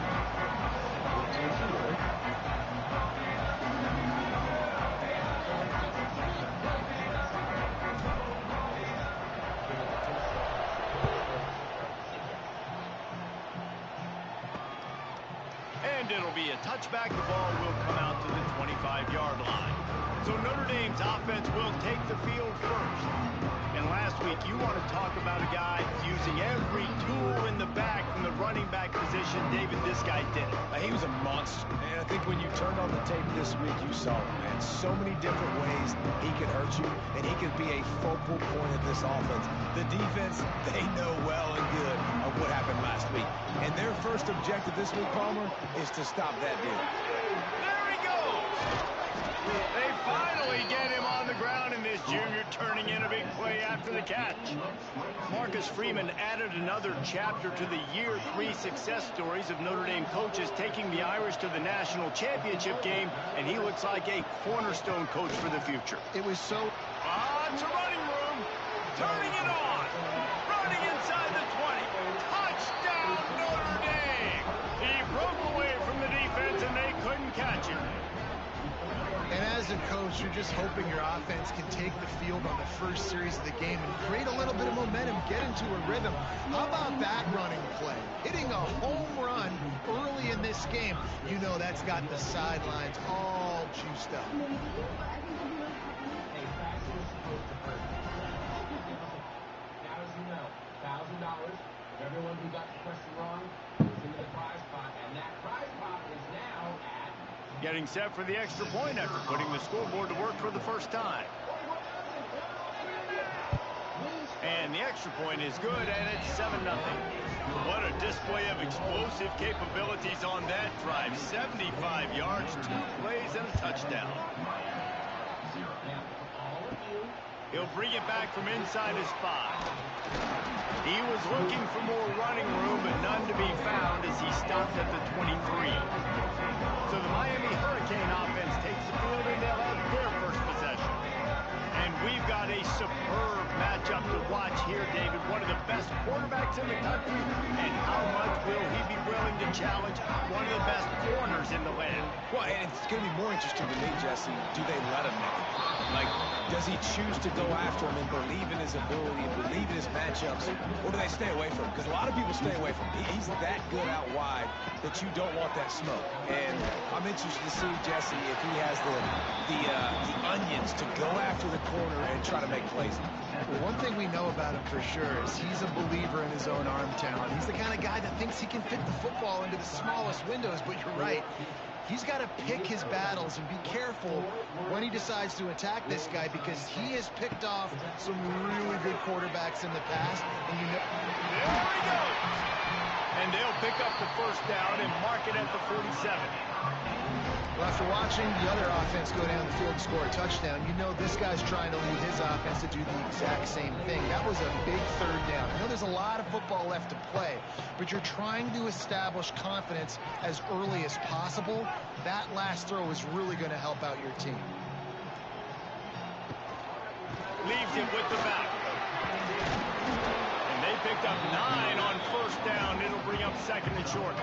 And it'll be a touchback. The ball will come out to the 25-yard line. So Notre Dame's offense will take the field first. And last week, you want to talk about a guy using every tool in the back from the running back position. David, this guy did it. He was a monster. And I think when you turned on the tape this week, you saw it, man. So many different ways he could hurt you, and he could be a focal point of this offense. The defense, they know well and good of what happened last week. And their first objective this week, Palmer, is to stop that dude. There he goes! They finally get him on the ground, and this junior turning in a big play after the catch. Marcus Freeman added another chapter to the year 3 success stories of Notre Dame coaches taking the Irish to the national championship game, and he looks like a cornerstone coach for the future. It was so... It's a running room. Turning it on. Running inside the 20. Touchdown, Notre Dame. He broke away from the defense, and they couldn't catch him. And as a coach, you're just hoping your offense can take the field on the first series of the game and create a little bit of momentum, get into a rhythm. How about that running play? Hitting a home run early in this game. You know that's got the sidelines all juiced up. Now, as you know, $1,000 for everyone who got the question wrong goes into the prize pot, and that prize pot is now at... Getting set for the extra point after putting the scoreboard to work for the first time. And the extra point is good, and it's 7-0. What a display of explosive capabilities on that drive. 75 yards, 2 plays, and a touchdown. He'll bring it back from inside his 5. He was looking for more running room, but none to be found as he stopped at the 23. So the Miami Hurricane offense takes the field, and they'll have their first possession. And we've got a superb matchup to watch here, David. One of the best quarterbacks in the country, and how much will he be willing to challenge one of the best corners in the land? Well, and it's going to be more interesting to me, Jesse. Do they let him make it? Like, does he choose to go after him and believe in his ability and believe in his matchups, or do they stay away from him? Because a lot of people stay away from him. He's that good out wide that you don't want that smoke. And I'm interested to see, Jesse, if he has the onions to go after the corner and try to make plays. Well, one thing we know about him for sure is he's a believer in his own arm talent. He's the kind of guy that thinks he can fit the football into the smallest windows, but you're right. He's got to pick his battles and be careful when he decides to attack this guy, because he has picked off some really good quarterbacks in the past. And you know, there he goes. And they'll pick up the first down and mark it at the 47. Well, after watching the other offense go down the field and score a touchdown, you know this guy's trying to lead his offense to do the exact same thing. That was a big third down. I know there's a lot of football left to play, but you're trying to establish confidence as early as possible. That last throw is really going to help out your team. Leaves it with the back. And they picked up 9 on first down. It'll bring up second and short.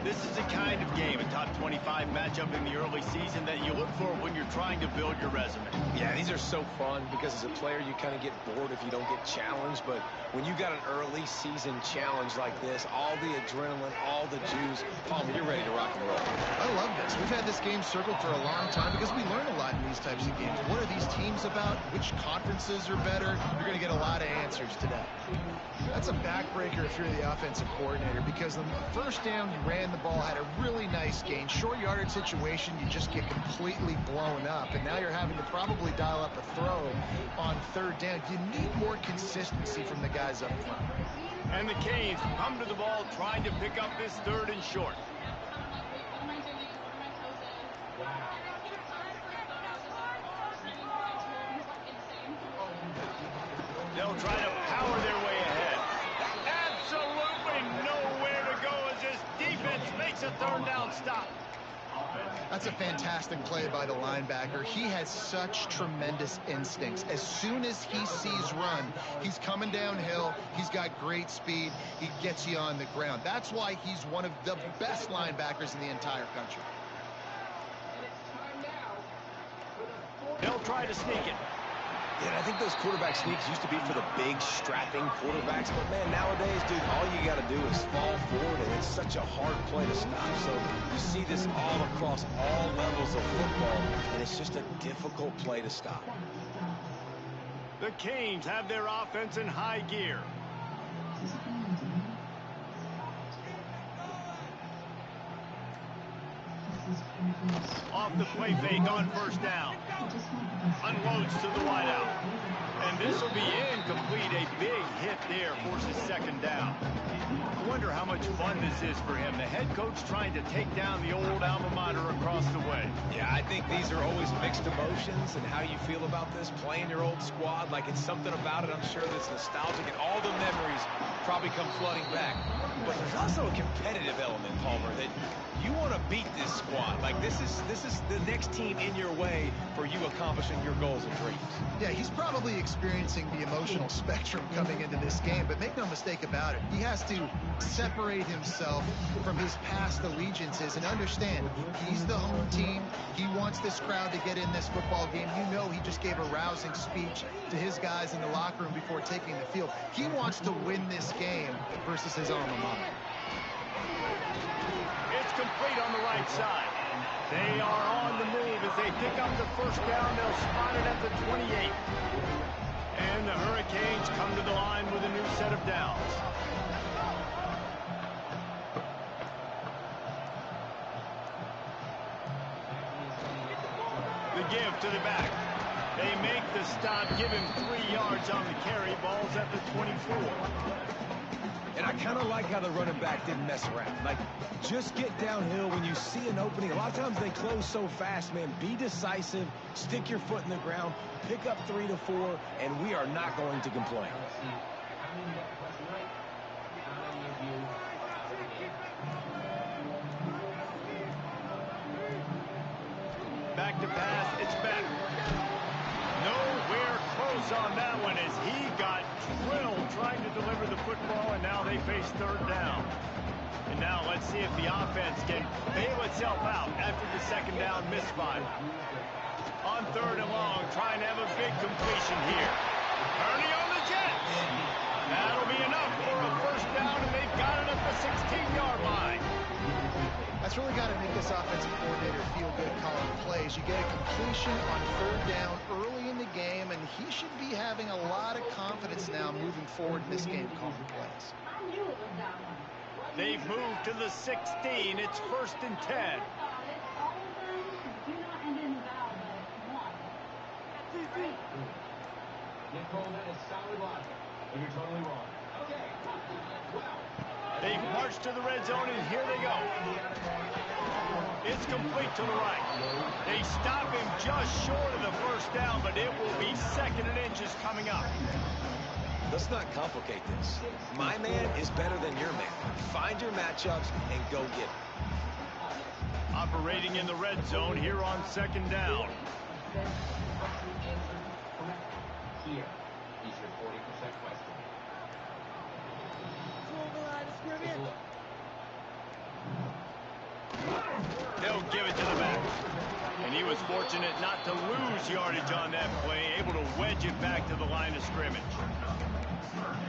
This is the kind of game, a top 25 matchup in the early season, that you look for when you're trying to build your resume. Yeah, these are so fun because as a player, you kind of get bored if you don't get challenged. But when you got an early season challenge like this, all the adrenaline, all the juice, Palmer, you're ready to rock and roll. I love this. We've had this game circled for a long time because we learn a lot in these types of games. What are these teams about? Which conferences are better? You're going to get a lot of answers today. That's a backbreaker if you're the offensive coordinator, because the first down you ran the ball, had a really nice gain. Short yardage situation, you just get completely blown up, and now you're having to probably dial up a throw on third down. You need more consistency from the guys up front. And the Canes come to the ball trying to pick up this third and short. They'll try to power their way ahead. Absolutely nowhere to go as this defense makes a third down stop. That's a fantastic play by the linebacker. He has such tremendous instincts. As soon as he sees run, he's coming downhill. He's got great speed. He gets you on the ground. That's why he's one of the best linebackers in the entire country. They'll try to sneak it. Yeah, and I think those quarterback sneaks used to be for the big, strapping quarterbacks. But, man, nowadays, dude, all you got to do is fall forward, and it's such a hard play to stop. So you see this all across all levels of football, and it's just a difficult play to stop. The Canes have their offense in high gear. Off the play fake on first down. Unloads to the wideout. And this will be incomplete. A big hit there forces second down. I wonder how much fun this is for him. The head coach trying to take down the old alma mater across the way. Yeah, I think these are always mixed emotions, and how you feel about this, playing your old squad. Like, it's something about it, I'm sure, that's nostalgic, and all the memories probably come flooding back. But there's also a competitive element, Palmer, that you want to beat this squad. Like, this is the next team in your way for you accomplishing your goals and dreams. Yeah, he's probably experiencing the emotional spectrum coming into this game, but make no mistake about it, he has to separate himself from his past allegiances and understand he's the home team. He wants this crowd to get in this football game. You know, he just gave a rousing speech to his guys in the locker room before taking the field. He wants to win this game versus his alma mater. It's complete on the right side. They are on the move as they pick up the first down. They'll spot it at the 28. And the Hurricanes come to the line with a new set of downs. The give to the back. They make the stop, give him 3 yards on the carry. Ball's at the 24. And I kind of like how the running back didn't mess around. Like, just get downhill when you see an opening. A lot of times they close so fast, man. Be decisive, stick your foot in the ground, pick up 3 to 4, and we are not going to complain. Back to pass, it's back. Nowhere close on that one as he got drilled trying to deliver the football, and now they face third down. And now let's see if the offense can bail itself out after the second down misfire. On third and long, trying to have a big completion here. Purdy on the jet. That'll be enough for a first down, and they've got it at the 16-yard line. That's really got to make this offensive coordinator feel good calling plays. You get a completion on third down early in the game, and he should be having a lot of confidence now moving forward in this game calling plays. They've moved to the 16. It's first and 10. Nick Cole, that is solid logic, but you're totally wrong. Okay. Wow. They've marched to the red zone, and here they go. It's complete to the right. They stop him just short of the first down, but it will be second and inches coming up. Let's not complicate this. My man is better than your man. Find your matchups and go get it. Operating in the red zone here on second down. Here is your 40% question. Take a look. give it to the back. And he was fortunate not to lose yardage on that play, able to wedge it back to the line of scrimmage.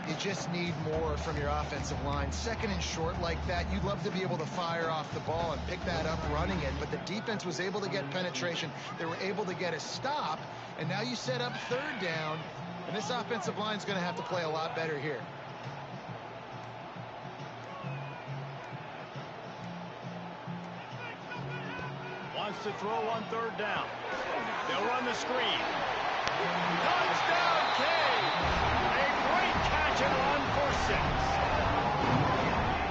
You just need more from your offensive line. Second and short like that, you'd love to be able to fire off the ball and pick that up running it, but the defense was able to get penetration. They were able to get a stop, and now you set up third down, and this offensive line is going to have to play a lot better here. Wants to throw on third down. They'll run the screen. Touchdown, King! A great catch and run for 6.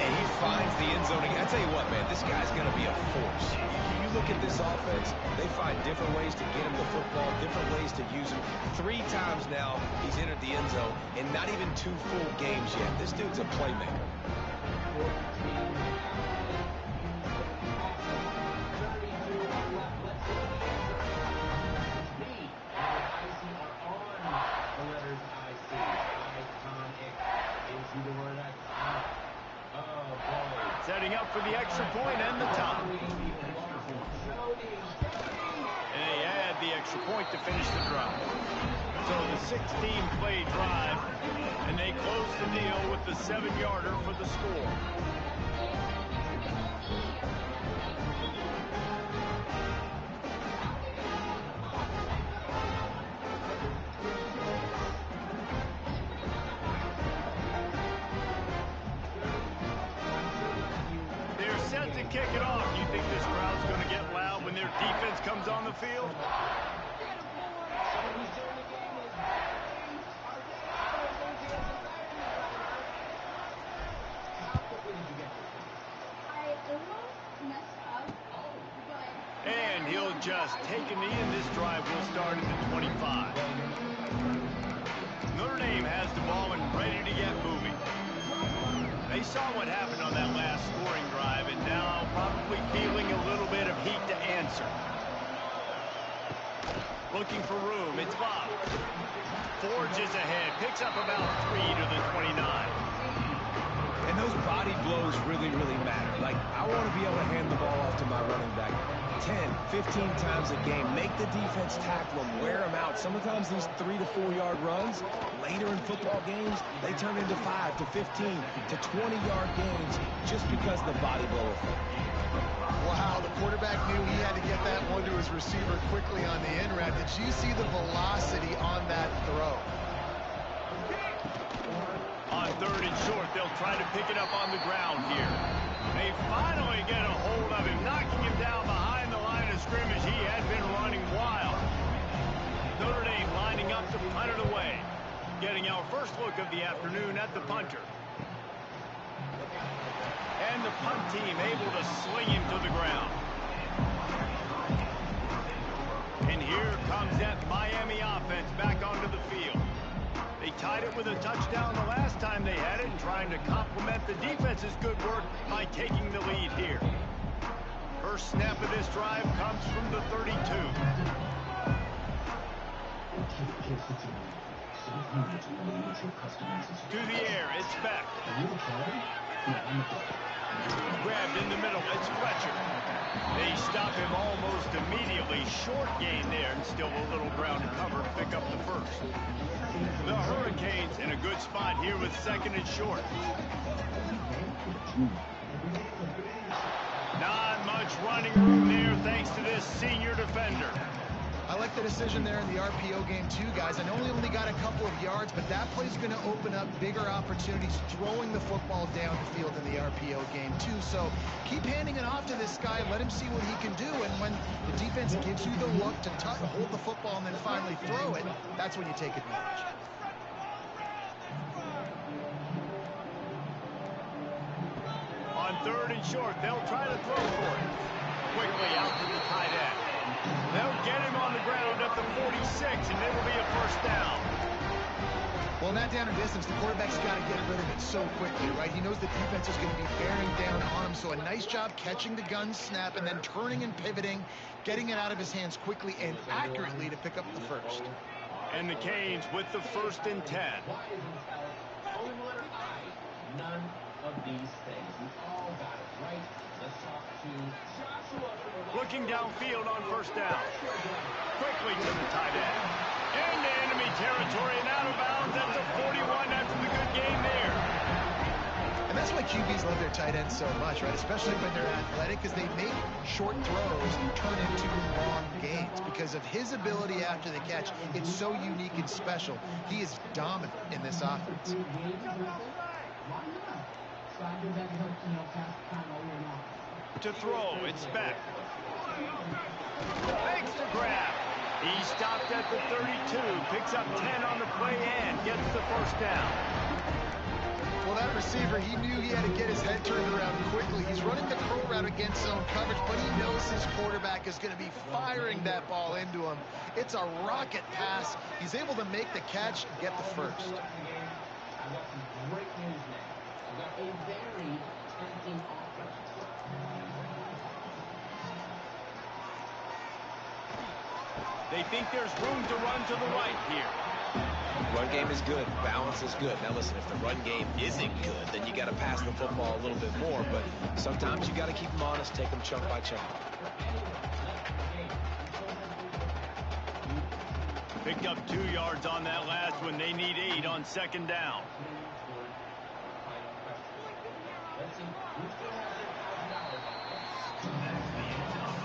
And he finds the end zone again. I tell you what, man, this guy's going to be a force. You look at this offense, they find different ways to get him the football, different ways to use him. 3 times now he's entered the end zone, and not even 2 full games yet. This dude's a playmaker. Setting up for the extra point and the top. And they add the extra point to finish the drive. So the 16-play drive, and they close the deal with the 7-yarder for the score. To kick it off. You think this crowd's going to get loud when their defense comes on the field? And he'll just take a knee, and this drive will start at the 25. Notre Dame has the ball and ready to get moving. They saw what happened on that last scoring drive, and now probably feeling a little bit of heat to answer. Looking for room. It's Bob. Forges ahead. Picks up about 3 to the 29. And those body blows really, really matter. Like, I want to be able to hand the ball off to my running back 10, 15 times a game. Make the defense tackle them, wear them out. Sometimes these 3 to 4 yard runs, later in football games, they turn into 5 to 15 to 20-yard gains just because of the body blow effect. Wow, the quarterback knew he had to get that one to his receiver quickly on the in route. Did you see the velocity on that throw? On third and short, they'll try to pick it up on the ground here. They finally get a hold of him, knocking him down behind the line of scrimmage. He had been running wild. Notre Dame lining up to punt it away. Getting our first look of the afternoon at the punter. And the punt team able to sling him to the ground. And here comes that Miami offense back onto the field. They tied it with a touchdown the last time they had it, and trying to complement the defense's good work by taking the lead here. First snap of this drive comes from the 32. To the air, it's back. Grabbed in the middle, it's Fletcher. They stop him almost immediately. Short gain there, and still a little ground to cover to pick up the first. The Hurricanes in a good spot here with second and short. Not much running room there thanks to this senior defender. I like the decision there in the RPO game too, guys. I know he only got a couple of yards, but that play's going to open up bigger opportunities throwing the football down the field in the RPO game too. So keep handing it off to this guy. Let him see what he can do. And when the defense gives you the look to hold the football and then finally throw it, that's when you take advantage. On third and short, they'll try to throw for it. Quickly out to the tight end. They'll get him on the ground at the 46, and it'll be a first down. Well, in that down and distance, the quarterback's got to get rid of it so quickly, right? He knows the defense is going to be bearing down on him, so a nice job catching the gun snap and then turning and pivoting, getting it out of his hands quickly and accurately to pick up the first. And the Canes with the 1st and 10. Only the letter I. None of these things. We all got it right. Let's talk to Joshua. looking downfield on first down. Quickly to the tight end. Into enemy territory and out of bounds. That's a 41 after the good game there. And that's why QBs love their tight ends so much, right? Especially when they're athletic, because they make short throws turn into long gains. Because of his ability after the catch, it's so unique and special. He is dominant in this offense. To throw, it's back. Makes the grab. He stopped at the 32, picks up 10 on the play and gets the first down. Well, that receiver, he knew he had to get his head turned around quickly. He's running the curl route against zone coverage, but he knows his quarterback is going to be firing that ball into him. It's a rocket pass. He's able to make the catch and get the first. I've got some great news now. I've got a very tempting offer. They think there's room to run to the right here. Run game is good. Balance is good. Now listen, if the run game isn't good, then you got to pass the football a little bit more. But sometimes you got to keep them honest, take them chunk by chunk. Picked up 2 yards on that last one. They need 8 on second down.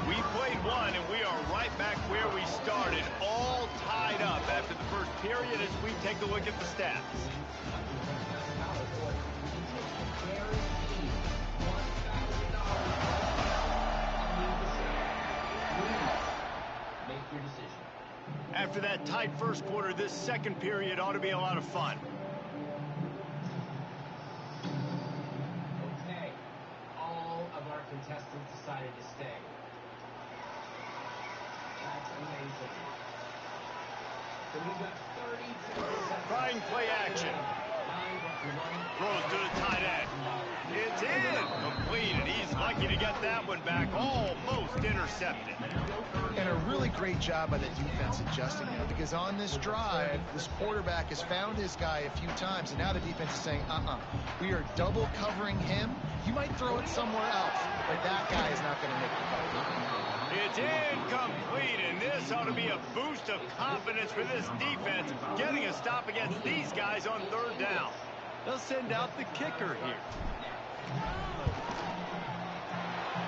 We played one, and we are right back where we started, all tied up after the first period as we take a look at the stats. Make your decision. After that tight first quarter, this second period ought to be a lot of fun. Okay, all of our contestants decided to stay. That's amazing. So we've got 32 seconds. Trying play action. Throws to the tight end. It's in. Completed. He's lucky to get that one back. Almost intercepted. And a really great job by the defense adjusting now, because on this drive, this quarterback has found his guy a few times, and now the defense is saying, we are double covering him. You might throw it somewhere else, but that guy is not going to make the cut. It's incomplete, and this ought to be a boost of confidence for this defense, getting a stop against these guys on third down. They'll send out the kicker here.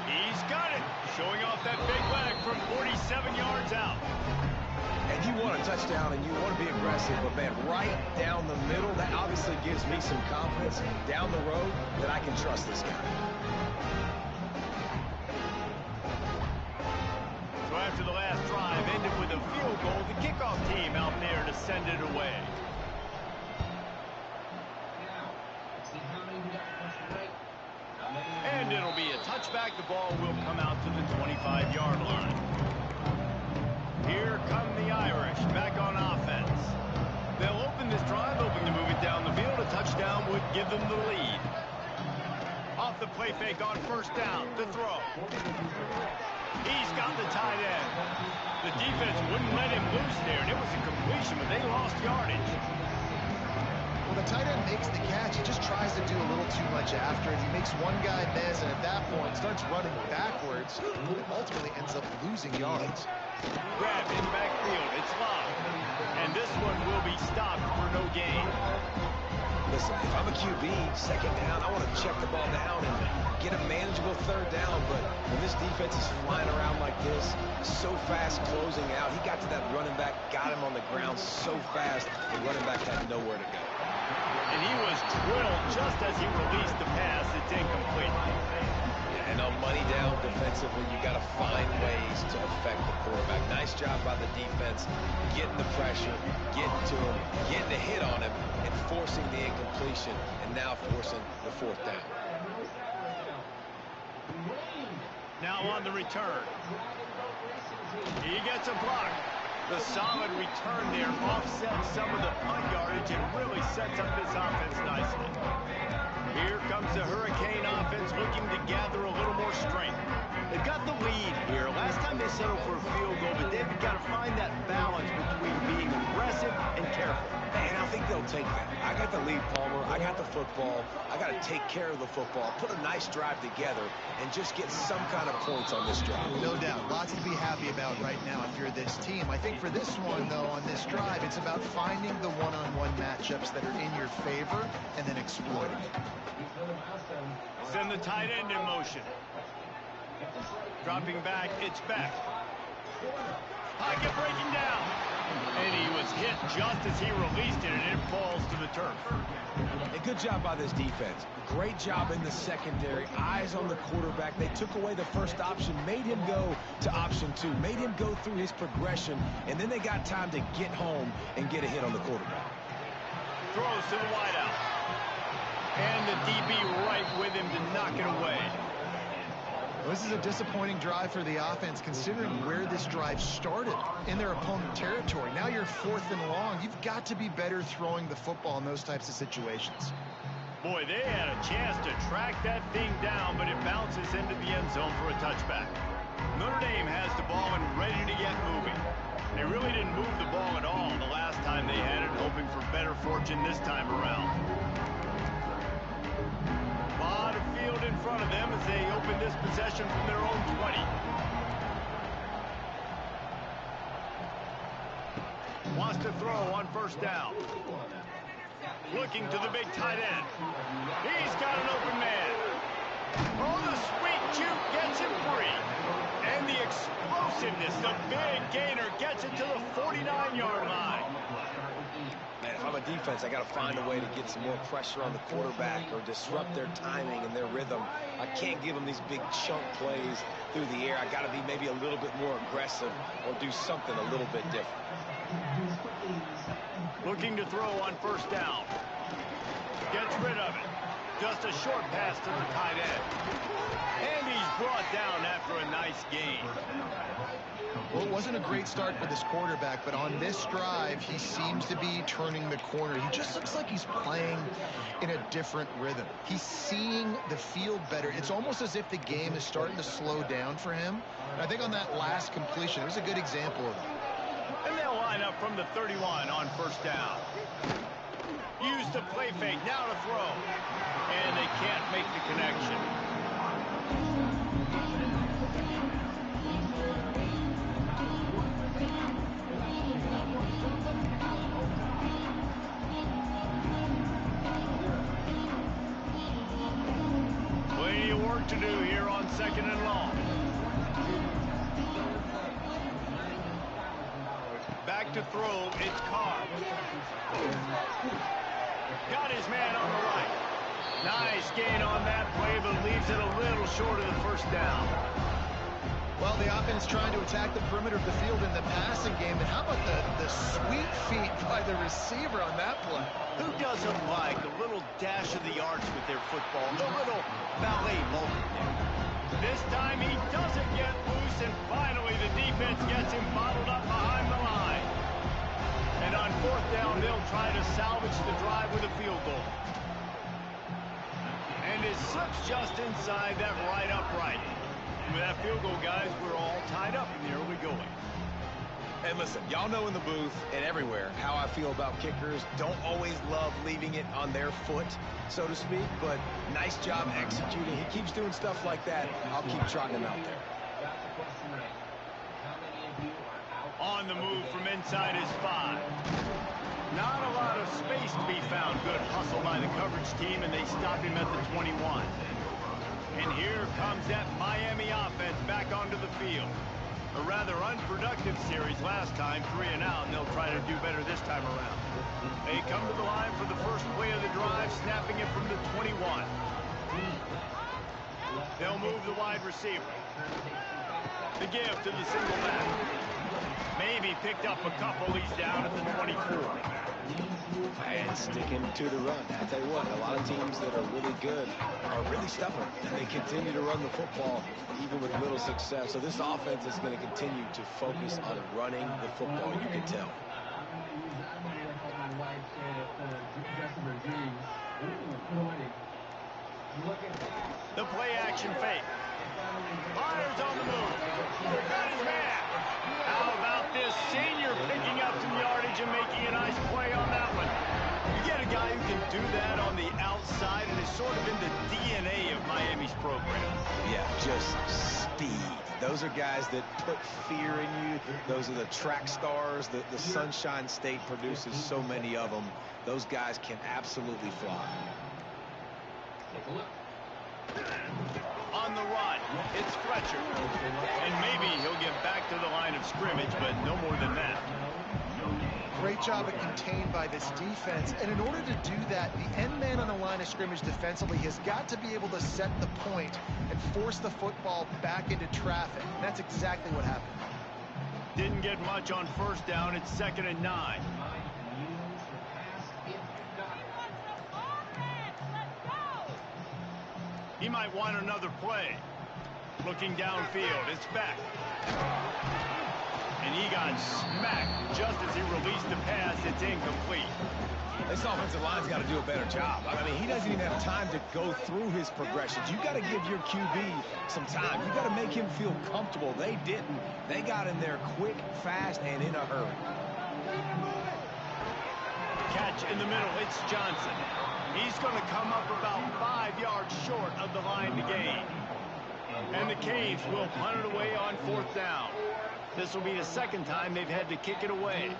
He's got it, showing off that big leg from 47 yards out. And you want a touchdown and you want to be aggressive, but man, right down the middle, that obviously gives me some confidence down the road that I can trust this guy. So after the last drive ended with a field goal, the kickoff team out there to send it away. Now, let's see how many we got first break. And it'll be a touchback. The ball will come out to the 25-yard line. Here come the Irish back on offense. They'll open this drive, hoping to move it down the field. A touchdown would give them the lead. Off the play fake on first down to throw. He's got the tight end. The defense wouldn't let him loose there, and it was a completion, but they lost yardage. Well, the tight end makes the catch. He just tries to do a little too much after it. He makes one guy miss, and at that point starts running backwards. Ultimately ends up losing yards. Grab in the backfield. It's locked. And this one will be stopped for no gain. Listen, if I'm a QB, second down, I want to check the ball down and get a manageable third down. But when this defense is flying around like this, so fast closing out, he got to that running back, got him on the ground so fast, the running back had nowhere to go. And he was drilled just as he released the pass. It's incomplete. And on money down defensively, you got to find ways to affect the quarterback. Nice job by the defense, getting the pressure, getting to him, getting a hit on him, and forcing the incompletion, and now forcing the fourth down. Now on the return. He gets a block. The solid return there offsets some of the punt yardage and really sets up this offense nicely. Here comes the Hurricane offense looking to gather a little more strength. They've got the lead here. Last time they settled for a field goal, but they've got to find that balance between being aggressive and careful. And I think they'll take that. I got the lead, Palmer. I got the football. I got to take care of the football, put a nice drive together, and just get some kind of points on this drive. No doubt. Lots to be happy about right now if you're this team. I think for this one, though, on this drive, it's about finding the one-on-one matchups that are in your favor and then exploiting it. Send the tight end in motion. Dropping back, it's back. Pocket breaking down. And he was hit just as he released it, and it falls to the turf. A good job by this defense. Great job in the secondary. Eyes on the quarterback. They took away the first option, made him go to option 2, made him go through his progression, and then they got time to get home and get a hit on the quarterback. Throws to the wideout. And the DB right with him to knock it away. This is a disappointing drive for the offense, considering where this drive started in their opponent territory. Now you're 4th and long. You've got to be better throwing the football in those types of situations. Boy, they had a chance to track that thing down, but it bounces into the end zone for a touchback. Notre Dame has the ball and ready to get moving. They really didn't move the ball at all the last time they had it, hoping for better fortune this time around. A lot of field in front of them as they open this possession from their own 20. Wants to throw on first down. Looking to the big tight end. He's got an open man. Oh, the sweet juke gets him free. And the explosiveness, the big gainer gets it to the 49-yard line. Man, if I'm a defense, I got to find a way to get some more pressure on the quarterback or disrupt their timing and their rhythm. I can't give them these big chunk plays through the air. I got to be maybe a little bit more aggressive or do something a little bit different. Looking to throw on first down. Gets rid of it. Just a short pass to the tight end. And he's brought down after a nice gain. Well, it wasn't a great start for this quarterback, but on this drive, he seems to be turning the corner. He just looks like he's playing in a different rhythm. He's seeing the field better. It's almost as if the game is starting to slow down for him. And I think on that last completion, it was a good example of that. And they'll line up from the 31 on first down. Use the play fake, now to throw. And they can't make the connection. Plenty of work to do here on 2nd and long. Back to throw, it's Carr. Got his man on the right. Nice gain on that play, but leaves it a little short of the first down. Well, the offense trying to attack the perimeter of the field in the passing game. And how about the sweet feet by the receiver on that play? Who doesn't like a little dash of the arts with their football? The little ballet moment there. This time he doesn't get loose, and finally the defense gets him bottled up behind the line. And on 4th down, they'll try to salvage the drive with a field goal. And it slips just inside that right upright. And with that field goal, guys, we're all tied up in the early going. And listen, y'all know in the booth and everywhere how I feel about kickers. Don't always love leaving it on their foot, so to speak, but nice job executing. He keeps doing stuff like that. I'll keep trotting him out there. On the move from inside his 5. Not a lot of space to be found. Good hustle by the coverage team, and they stop him at the 21. And here comes that Miami offense back onto the field. A rather unproductive series last time, 3 and out, and they'll try to do better this time around. They come to the line for the first play of the drive, snapping it from the 21. They'll move the wide receiver. The give to the single back. Maybe picked up a couple. He's down at the 24. And sticking to the run. I'll tell you what, a lot of teams that are really good are really stubborn, and they continue to run the football even with little success. So this offense is going to continue to focus on running the football. You can tell. The play action fake. Myers on the move. Got his man. How about this senior picking up some yardage coverage and making a nice play on that one. You get a guy who can do that on the outside, and it's sort of in the DNA of Miami's program. Yeah, just speed. Those are guys that put fear in you. Those are the track stars. The Sunshine State produces so many of them. Those guys can absolutely fly. Take a look. On the run, it's Fletcher. And maybe he'll get back to the line of scrimmage, but no more than that. Great job at contained by this defense. And in order to do that, the end man on the line of scrimmage defensively has got to be able to set the point and force the football back into traffic. And that's exactly what happened. Didn't get much on first down. It's 2nd and 9. He might want another play. Looking downfield, it's back. And he got smacked just as he released the pass. It's incomplete. This offensive line's got to do a better job. I mean, he doesn't even have time to go through his progressions. You got to give your QB some time. You got to make him feel comfortable. They didn't. They got in there quick, fast, and in a hurry. Catch in the middle. It's Johnson. He's going to come up about 5 yards short of the line to gain. And the Canes will punt it away on 4th down. This will be the 2nd time they've had to kick it away.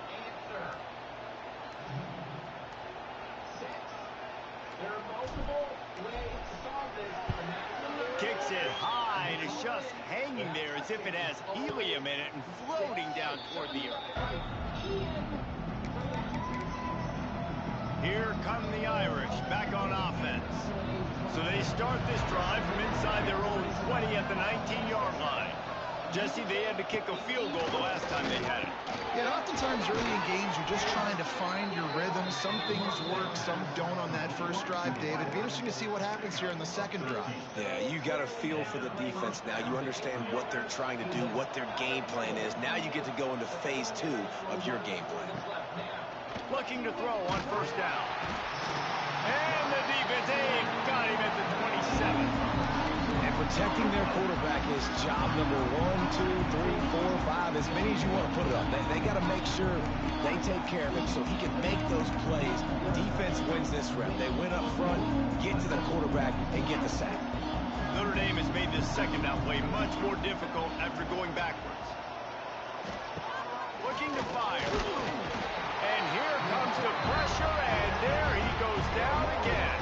Kicks it high, and it's just hanging there as if it has helium in it and floating down toward the earth. Here come the Irish back on offense. So they start this drive from inside their own 20 at the 19-yard line. Jesse, they had to kick a field goal the last time they had it. Yeah, oftentimes early in games, you're just trying to find your rhythm. Some things work, some don't on that first drive, David. It'd be interesting to see what happens here in the 2nd drive. Yeah, you got a feel for the defense now. You understand what they're trying to do, what their game plan is. Now you get to go into phase 2 of your game plan. Looking to throw on 1st down. And the defense, got him at the 27. And protecting their quarterback is job number 1, 2, 3, 4, 5, as many as you want to put it on. They got to make sure they take care of him so he can make those plays. Defense wins this rep. They win up front, get to the quarterback, and get the sack. Notre Dame has made this 2nd down play much more difficult after going backwards. Looking to fire. And here comes the pressure, and there he goes down again.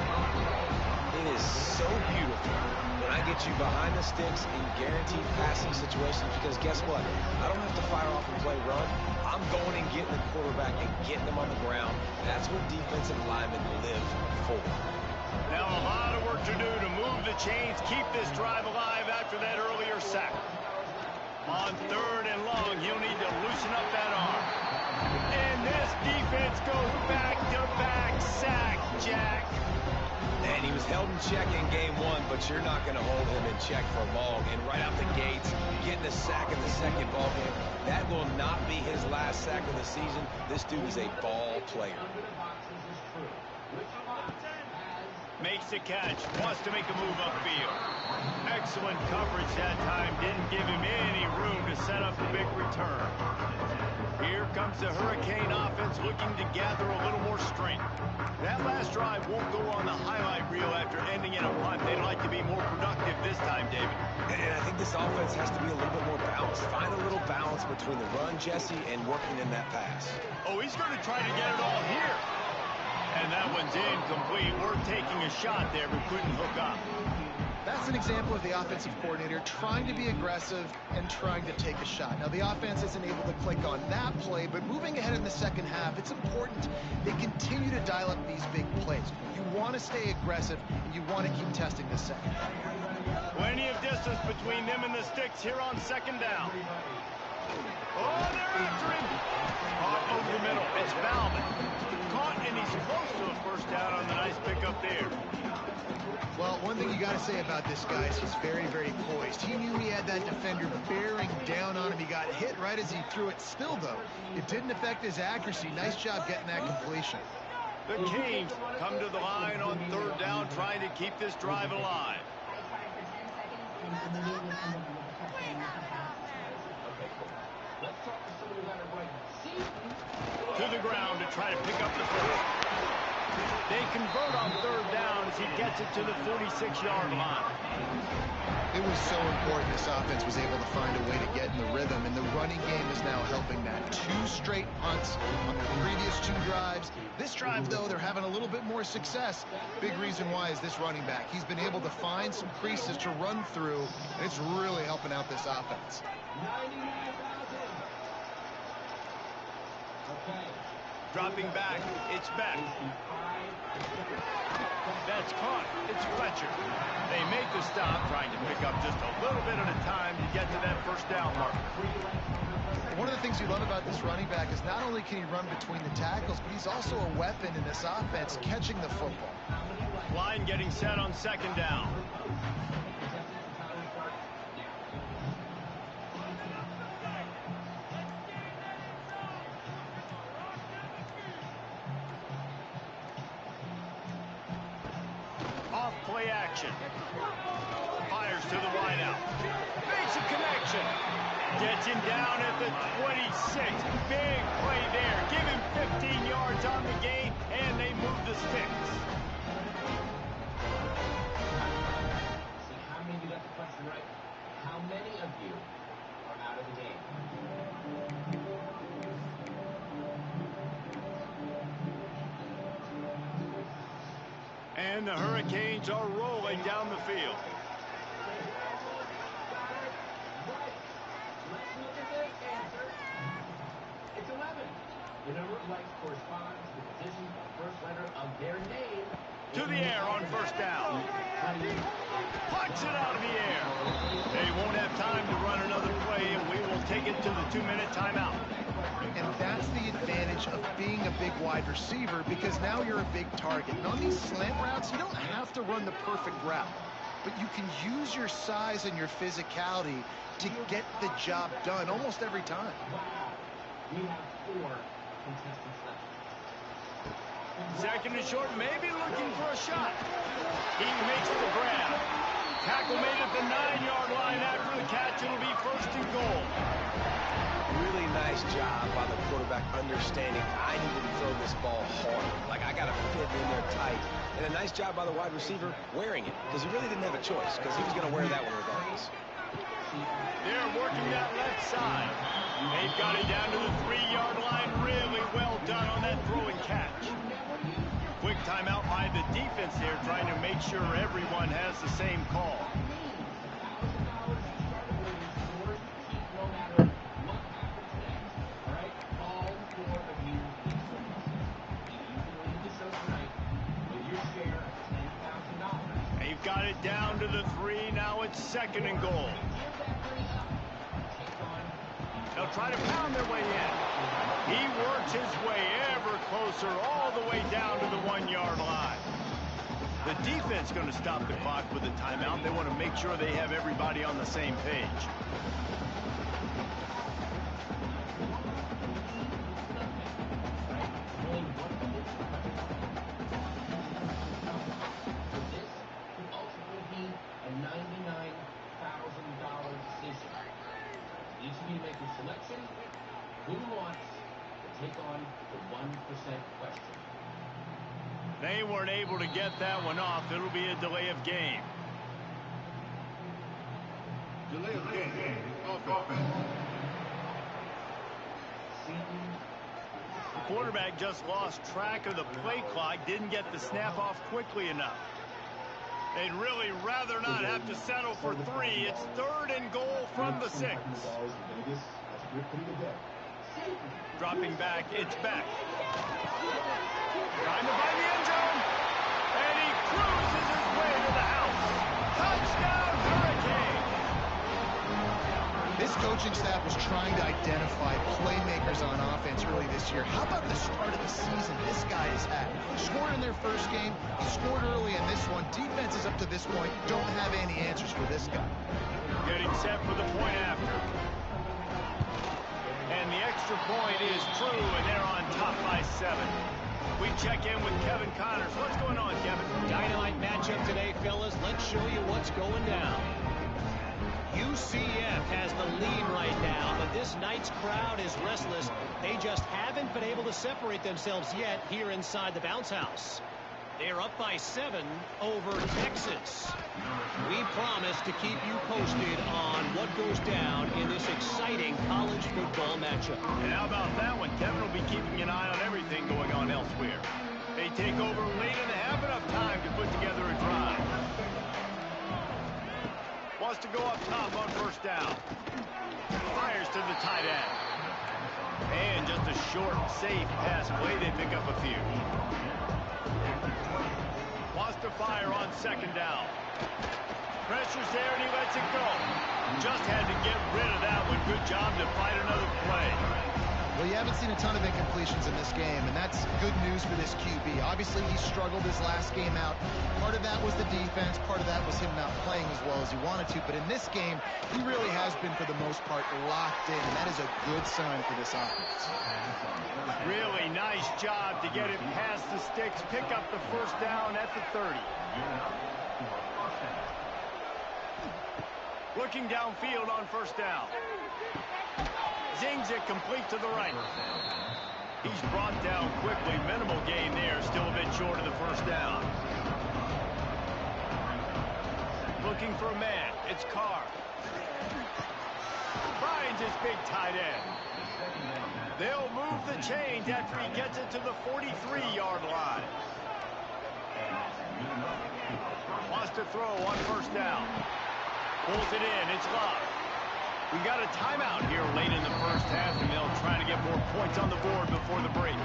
It is so beautiful when I get you behind the sticks in guaranteed passing situations, because guess what? I don't have to fire off and play run. I'm going and getting the quarterback and getting him on the ground. That's what defensive linemen live for. Now a lot of work to do to move the chains, keep this drive alive after that earlier sack. On 3rd and long, he'll need to loosen up that arm. And this defense goes back-to-back sack, Jack. And he was held in check in game 1, but you're not going to hold him in check for long. And right out the gates, getting a sack in the 2nd ball game, that will not be his last sack of the season. This dude is a ball player. Makes a catch, wants to make a move upfield. Excellent coverage that time, didn't give him any room to set up a big return. Here comes the Hurricane offense looking to gather a little more strength. That last drive won't go on the highlight reel after ending in a punt. They'd like to be more productive this time, David. And I think this offense has to be a little bit more balanced. Find a little balance between the run, Jesse, and working in that pass. Oh, he's going to try to get it all here. And that one's incomplete. We're taking a shot there, but couldn't hook up. That's an example of the offensive coordinator trying to be aggressive and trying to take a shot. Now, the offense isn't able to click on that play, but moving ahead in the 2nd half, it's important they continue to dial up these big plays. You want to stay aggressive, and you want to keep testing the 2nd half. Plenty of distance between them and the sticks here on 2nd down. Oh, they're after him. Caught over the middle. It's Balvin. Caught, and he's close to a 1st down on the nice pickup there. Well, one thing you got to say about this guy is he's very, very poised. He knew he had that defender bearing down on him. He got hit right as he threw it. Still, though, it didn't affect his accuracy. Nice job getting that completion. The Canes come to the line on 3rd down, trying to keep this drive alive. Let's talk to someone who got it right. To the ground to try to pick up the first. They convert on third down as he gets it to the 46-yard line. It was so important this offense was able to find a way to get in the rhythm, and the running game is now helping that. 2 straight punts on their previous 2 drives. This drive, though, they're having a little bit more success. Big reason why is this running back. He's been able to find some creases to run through, and it's really helping out this offense. 99,000. Okay. Dropping back, it's back. That's caught. It's Fletcher. They make the stop, trying to pick up just a little bit at a time to get to that first down marker. One of the things you love about this running back is not only can he run between the tackles, but he's also a weapon in this offense, catching the football. Line getting set on second down. Off play action. Fires to the wideout. Makes a connection. Gets him down at the 26. Big play there. Give him 15 yards on the game, and they move the sticks. See how many of you got the question right? How many of you are out of the game? And the Hurricanes are rolling down the field. Let's look at this answer. It's 11. The number of likes corresponds to the addition of the first letter of their name. To the air on first down. Pucks it out of the air. They won't have time to run another play, and we will take it to the 2-minute timeout. And that's the advantage of being a big wide receiver, because now you're a big target. And on these slant routes, you don't have to run the perfect route, but you can use your size and your physicality to get the job done almost every time. We have 4 contestants left. Second and short, maybe looking for a shot. He makes the grab. Tackle made at the 9-yard line after the catch. It'll be first and goal. Really nice job by the quarterback understanding I needed to throw this ball hard. Like, I got to fit in there tight. And a nice job by the wide receiver wearing it, because he really didn't have a choice, because he was going to wear that one regardless. They're working that left side. They've got it down to the 3-yard line. Really well done on that throw and catch. Quick timeout by the defense there, trying to make sure everyone has the same call. They've got it down to the 3. Now it's second and goal. They'll try to pound their way in. He works his way ever closer all the way down to the 1-yard line. The defense going to stop the clock with a timeout. They want to make sure they have everybody on the same page. Each of you make your selection. Who wants to take on the 1% question? They weren't able to get that one off. It'll be a delay of game. Delay of game. Offense. The quarterback just lost track of the play clock. Didn't get the snap off quickly enough. They'd really rather not have to settle for 3. It's third and goal from the 6. Dropping back, it's back. Trying to find the end zone. And he cruises his way to the house. Touchdown, Hurricane. This coaching staff was trying to identify playmakers on offense early this year. How about the start of the season this guy has had? Scored in their first game, he scored early in this one. Defenses up to this point don't have any answers for this guy. Getting set for the point after. And the extra point is true, and they're on top by 7. We check in with Kevin Connors. What's going on, Kevin? Dynamite matchup today, fellas. Let's show you what's going down. UCF has the lead right now, but this night's crowd is restless. They just haven't been able to separate themselves yet here inside the bounce house. They're up by 7 over Texas. We promise to keep you posted on what goes down in this exciting college football matchup. And how about that one? Kevin will be keeping an eye on everything going on elsewhere. They take over late in the half, enough time to put together a drive. Wants to go up top on first down. Fires to the tight end. And just a short, safe pass play. They pick up a few. Wants to fire on second down. Pressure's there and he lets it go. Just had to get rid of that one. Good job to fight another play. Well, you haven't seen a ton of incompletions in this game, and that's good news for this QB. Obviously, he struggled his last game out. Part of that was the defense. Part of that was him not playing as well as he wanted to. But in this game, he really has been, for the most part, locked in, and that is a good sign for this offense. Really nice job to get it past the sticks, pick up the first down at the 30. Looking downfield on first down. Zings it complete to the right. He's brought down quickly. Minimal gain there. Still a bit short of the first down. Looking for a man. It's Carr. Finds his big tight end. They'll move the chains after he gets it to the 43-yard line. Wants to throw on first down. Pulls it in. It's locked. We got a timeout here late in the first half, and they'll try to get more points on the board before the break.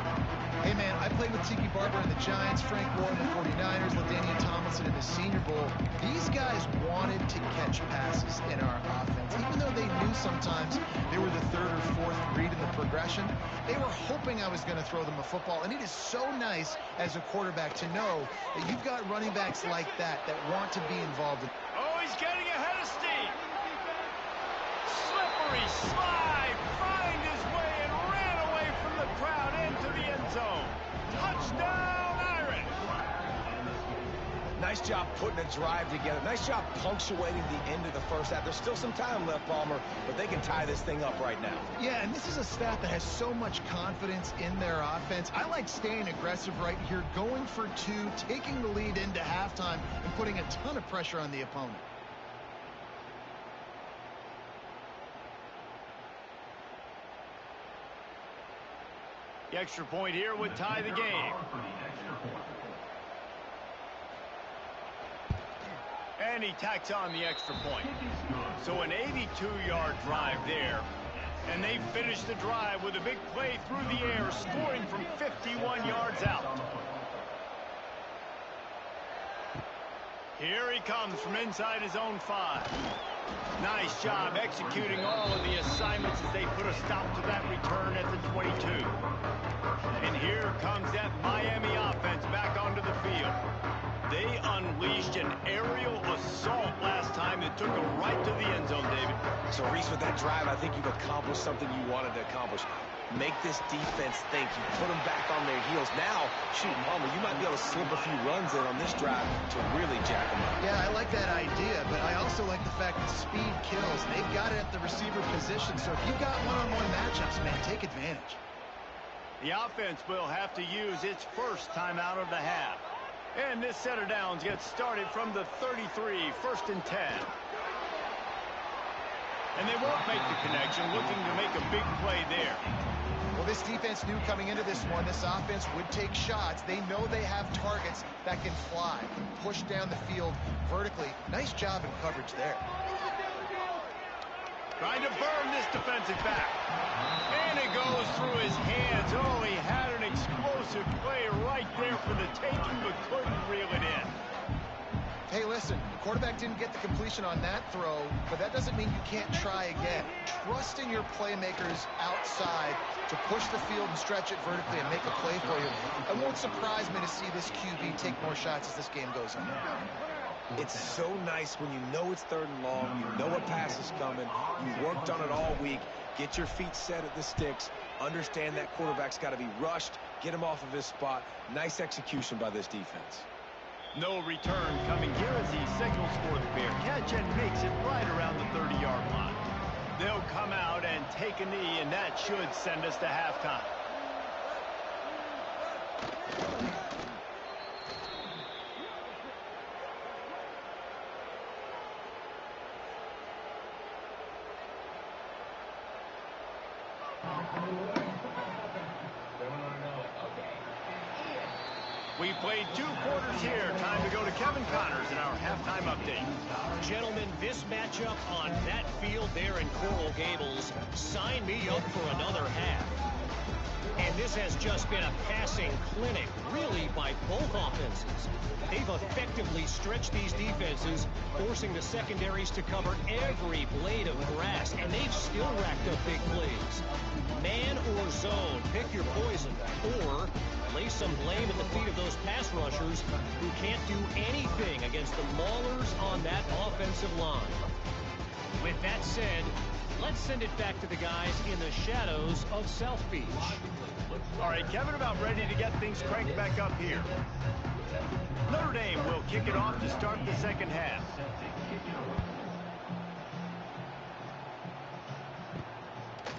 Hey, man, I played with Tiki Barber and the Giants, Frank Gore and the 49ers, LaDainian Tomlinson in the Senior Bowl. These guys wanted to catch passes in our offense. Even though they knew sometimes they were the third or fourth read in the progression, they were hoping I was going to throw them a football. And it is so nice as a quarterback to know that you've got running backs like that want to be involved in. Oh, he's getting ahead of steam. Slippery slide, find his way and ran away from the crowd into the end zone. Touchdown, Irish! Nice job putting a drive together. Nice job punctuating the end of the first half. There's still some time left, Palmer, but they can tie this thing up right now. Yeah, and this is a staff that has so much confidence in their offense. I like staying aggressive right here, going for two, taking the lead into halftime, and putting a ton of pressure on the opponent. The extra point here would tie the game. And he tacks on the extra point. So an 82-yard drive there. And they finish the drive with a big play through the air, scoring from 51 yards out. Here he comes from inside his own 5. Nice job executing all of the assignments as they put a stop to that return at the 22. And here comes that Miami offense back onto the field. They unleashed an aerial assault last time that took them right to the end zone, David. So, Reese, with that drive, I think you've accomplished something you wanted to accomplish. Make this defense think. You put them back on their heels. Now, shoot, Palmer, you might be able to slip a few runs in on this drive to really jack them up. Yeah, I like that idea, but I also like the fact that speed kills. They've got it at the receiver position, so if you've got one-on-one matchups, man, take advantage. The offense will have to use its first timeout of the half. And this set of downs gets started from the 33, 1st and 10. And they won't make the connection, looking to make a big play there. Well, this defense knew coming into this one, this offense would take shots. They know they have targets that can fly, can push down the field vertically. Nice job in coverage there. Trying to burn this defensive back. And it goes through his hands. Oh, he had an explosive play right there for the taking, but couldn't reel it in. Hey, listen, the quarterback didn't get the completion on that throw, but that doesn't mean you can't try again. Trust in your playmakers outside to push the field and stretch it vertically and make a play for you. It won't surprise me to see this QB take more shots as this game goes on. It's so nice when you know it's 3rd and long, you know a pass is coming, you worked on it all week, get your feet set at the sticks, understand that quarterback's got to be rushed, get him off of his spot. Nice execution by this defense. No return coming here as he signals for the fair catch and makes it right around the 30-yard line. They'll come out and take a knee, and that should send us to halftime. We played 2 quarters here. Time to go to Kevin Connors in our halftime update. Gentlemen, this matchup on that field there in Coral Gables, sign me up for another half. And this has just been a passing clinic, really, by both offenses. They've effectively stretched these defenses, forcing the secondaries to cover every blade of grass, and they've still racked up big plays. Man or zone, pick your poison, or lay some blame at the feet of those pass rushers who can't do anything against the maulers on that offensive line. With that said, let's send it back to the guys in the shadows of South Beach. All right, Kevin, about ready to get things cranked back up here. Notre Dame will kick it off to start the second half.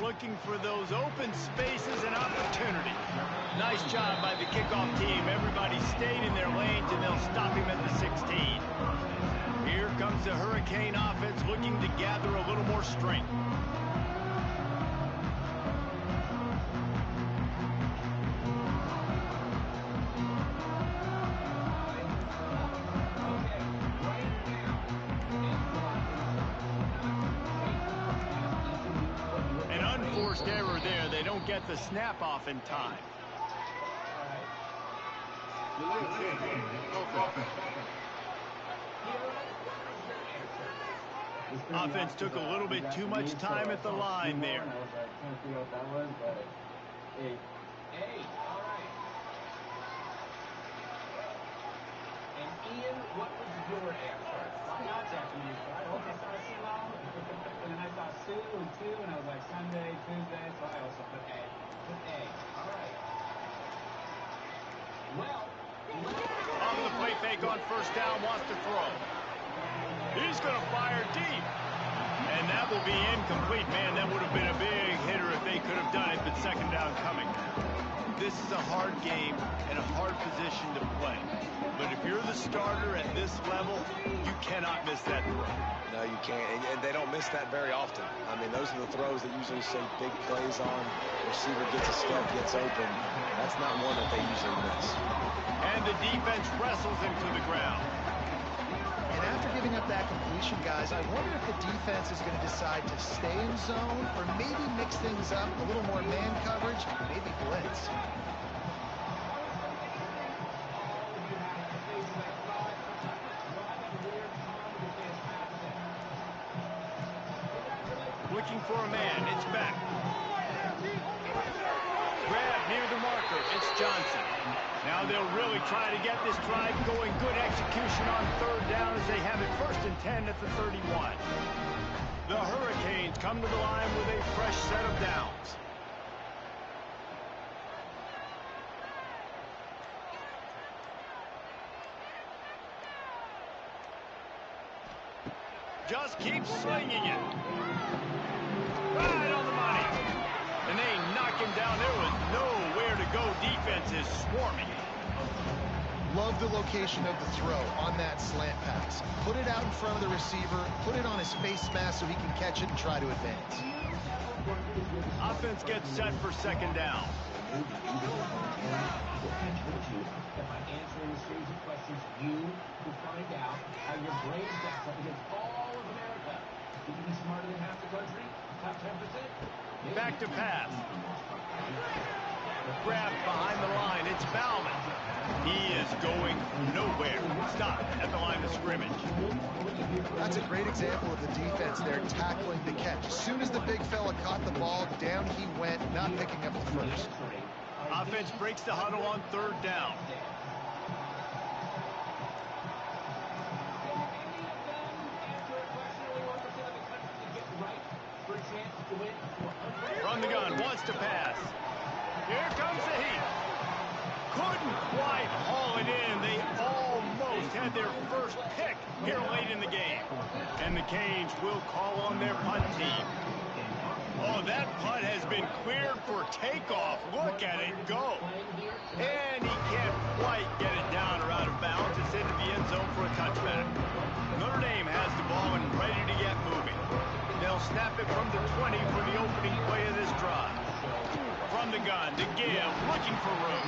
Looking for those open spaces and opportunity. Nice job by the kickoff team. Everybody stayed in their lanes, and they'll stop him at the 16. Here comes the Hurricane offense looking to gather a little more strength. An unforced error there. They don't get the snap off in time. Offense took a little bit too much time at the line there. And Ian, what was your answer? Contact me. I saw Simone, and then I saw Sue and 2, and I was like Sunday, Tuesday, so I also put A. Put A. All right. Well, On the play fake on first down, wants to throw. He's going to fire deep. And that will be incomplete. Man, that would have been a big hitter if they could have done it, but second down coming. This is a hard game and a hard position to play. But if you're the starter at this level, you cannot miss that throw. No, you can't. And they don't miss that very often. I mean, those are the throws that usually say big plays on. Receiver gets a step, gets open. That's not one that they usually miss. And the defense wrestles him to the ground. And after giving up that completion, guys, I wonder if the defense is going to decide to stay in zone or maybe mix things up, a little more man coverage, maybe blitz. Looking for a man. It's back. Grab near the marker. It's Johnson. Now they'll really try to get this drive going. Good execution on third down as they have it 1st and 10 at the 31. The Hurricanes come to the line with a fresh set of downs. Just keep slinging it. Right on the money. And they knock him down. There was nowhere to go. Defense is swarming. Love the location of the throw on that slant pass. Put it out in front of the receiver, put it on his face mask so he can catch it and try to advance. Offense gets set for second down. That by answering a series of questions, you will find out how your brain stacks up against all of America. You can be smarter than half the country, top 10%. Back to pass. Grabbed behind the line. It's Bauman. He is going nowhere. Stopped at the line of scrimmage. That's a great example of the defense there tackling the catch. As soon as the big fella caught the ball, down he went, not picking up the first. Offense breaks the huddle on third down. From the gun, wants to pass. Here comes the heat. couldn't quite haul it in. They almost had their first pick here late in the game. And the Canes will call on their punt team. Oh, that punt has been cleared for takeoff. Look at it go. And he can't quite get it down or out of bounds. It's into the end zone for a touchback. Notre Dame has the ball and ready to get moving. They'll snap it from the 20 for the opening play of this drive. From the gun, to give, looking for room.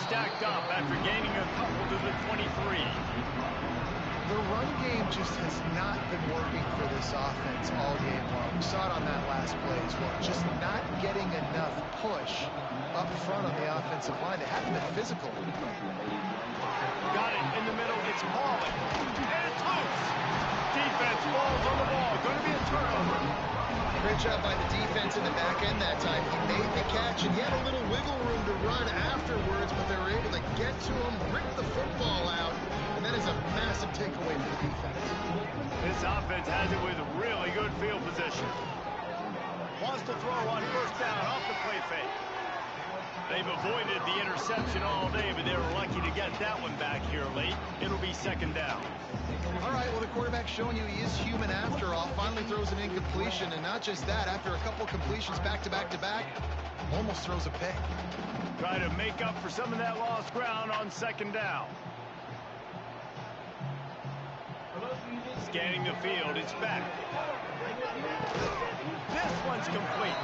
Stacked up after gaining a couple to the 23. The run game just has not been working for this offense all game long. We saw it on that last play as well. Just not getting enough push up front on the offensive line. They haven't been physical. Got it in the middle. It's Pauling. And it's loose. Defense falls on the ball. Going to be a turnover. Great job by the defense in the back end that time. He made the catch, and he had a little wiggle room to run afterwards, but they were able to get to him, rip the football out, and that is a massive takeaway for the defense. This offense has it with really good field position. Wants to throw on first down off the play fake. They've avoided the interception all day, but they were lucky to get that one back here late. It'll be second down. All right, well, the quarterback's showing you he is human after all. Finally throws an incompletion, and not just that, after a couple completions back-to-back-to-back, almost throws a pick. Try to make up for some of that lost ground on second down. Scanning the field, it's back. This one's complete.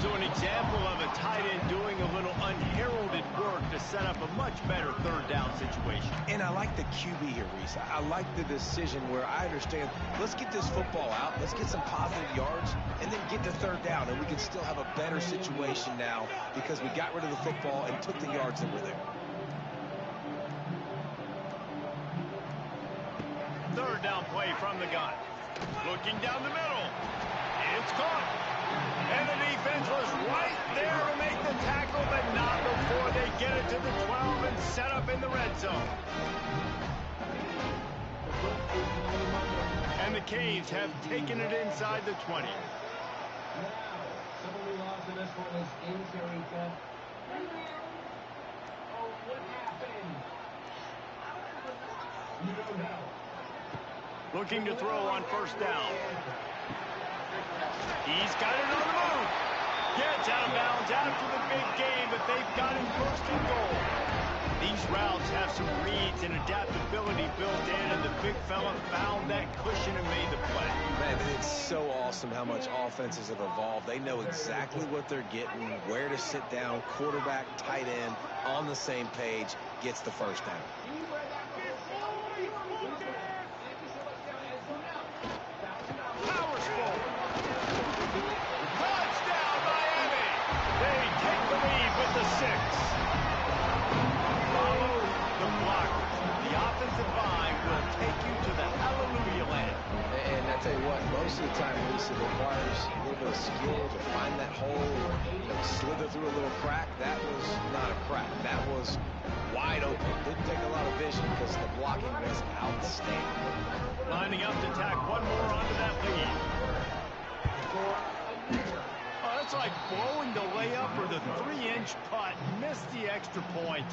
So an example of a tight end doing a little unheralded work to set up a much better third down situation. And I like the QB here, Reese. I like the decision where I understand, let's get this football out, let's get some positive yards, and then get to third down, and we can still have a better situation now because we got rid of the football and took the yards that were there. Third down play from the gun. Looking down the middle. It's caught. And the defense was right there to make the tackle, but not before they get it to the 12 and set up in the red zone. And the Canes have taken it inside the 20. Now, someone we lost in this one is in Eureka. Oh, what happened? You don't know. Looking to throw on first down. He's got it on the move. Gets out of bounds after the big game, but they've got him first and goal. These routes have some reads and adaptability built in, and the big fella found that cushion and made the play. Man, it's so awesome how much offenses have evolved. They know exactly what they're getting, where to sit down, quarterback, tight end, on the same page, gets the first down. Powers forward. Touchdown, Miami. They take the lead with the 6. Follow the blockers. The offensive line will take you to the hallelujah land. And I tell you what, most of the time, Lisa, it requires a little bit of skill to find that hole, slither through a little crack. That was not a crack. That was wide open. Didn't take a lot of vision because the blocking was outstanding. Lining up to tack one more onto that lead. Oh, that's like blowing the layup or the 3-inch putt. Missed the extra point.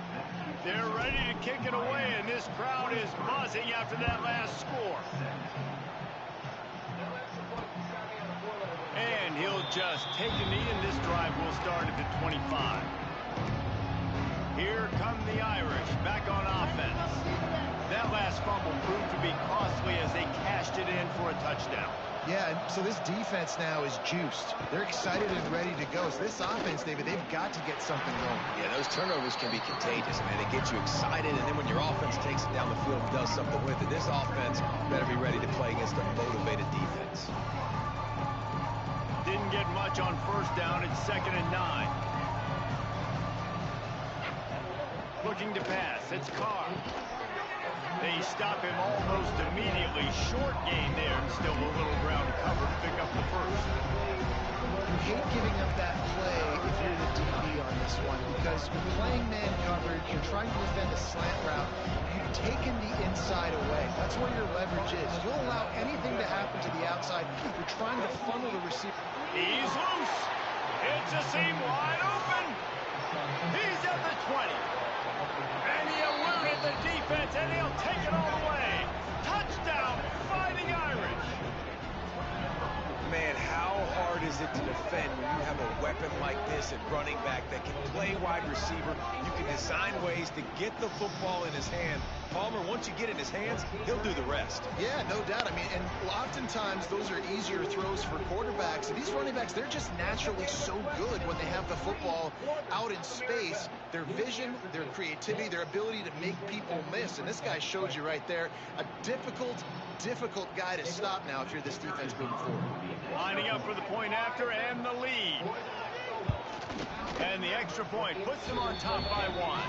They're ready to kick it away, and this crowd is buzzing after that last score. And he'll just take a knee, and this drive will start at the 25. Here come the Irish back on offense. That last fumble proved to be costly as they cashed it in for a touchdown. Yeah, so this defense now is juiced. They're excited and ready to go. So this offense, David, they've got to get something going. Yeah, those turnovers can be contagious, man. They get you excited, and then when your offense takes it down the field and does something with it, this offense better be ready to play against a motivated defense. Didn't get much on first down. It's 2nd and 9. Looking to pass. It's Carr. They stop him almost immediately. Short gain there, and still a little ground cover to pick up the first. You hate giving up that play if you're the DB on this one because you're playing man coverage, you're trying to defend a slant route, you've taken the inside away. That's where your leverage is. You'll allow anything to happen to the outside. You're trying to funnel the receiver. He's loose. It's a seam wide open. He's at the 20. And he eluded the defense, and he'll take it all the way. Touchdown, Fighting Irish. Man, how hard is it to defend when you have a weapon like this at running back that can play wide receiver? You can design ways to get the football in his hand. Palmer, once you get it in his hands, he'll do the rest. Yeah, no doubt. I mean, and oftentimes those are easier throws for quarterbacks. And these running backs, they're just naturally so good when they have the football out in space. Their vision, their creativity, their ability to make people miss. And this guy showed you right there, a difficult guy to stop now if you're this defense moving forward. Lining up for the point after and the lead. And the extra point puts them on top by 1.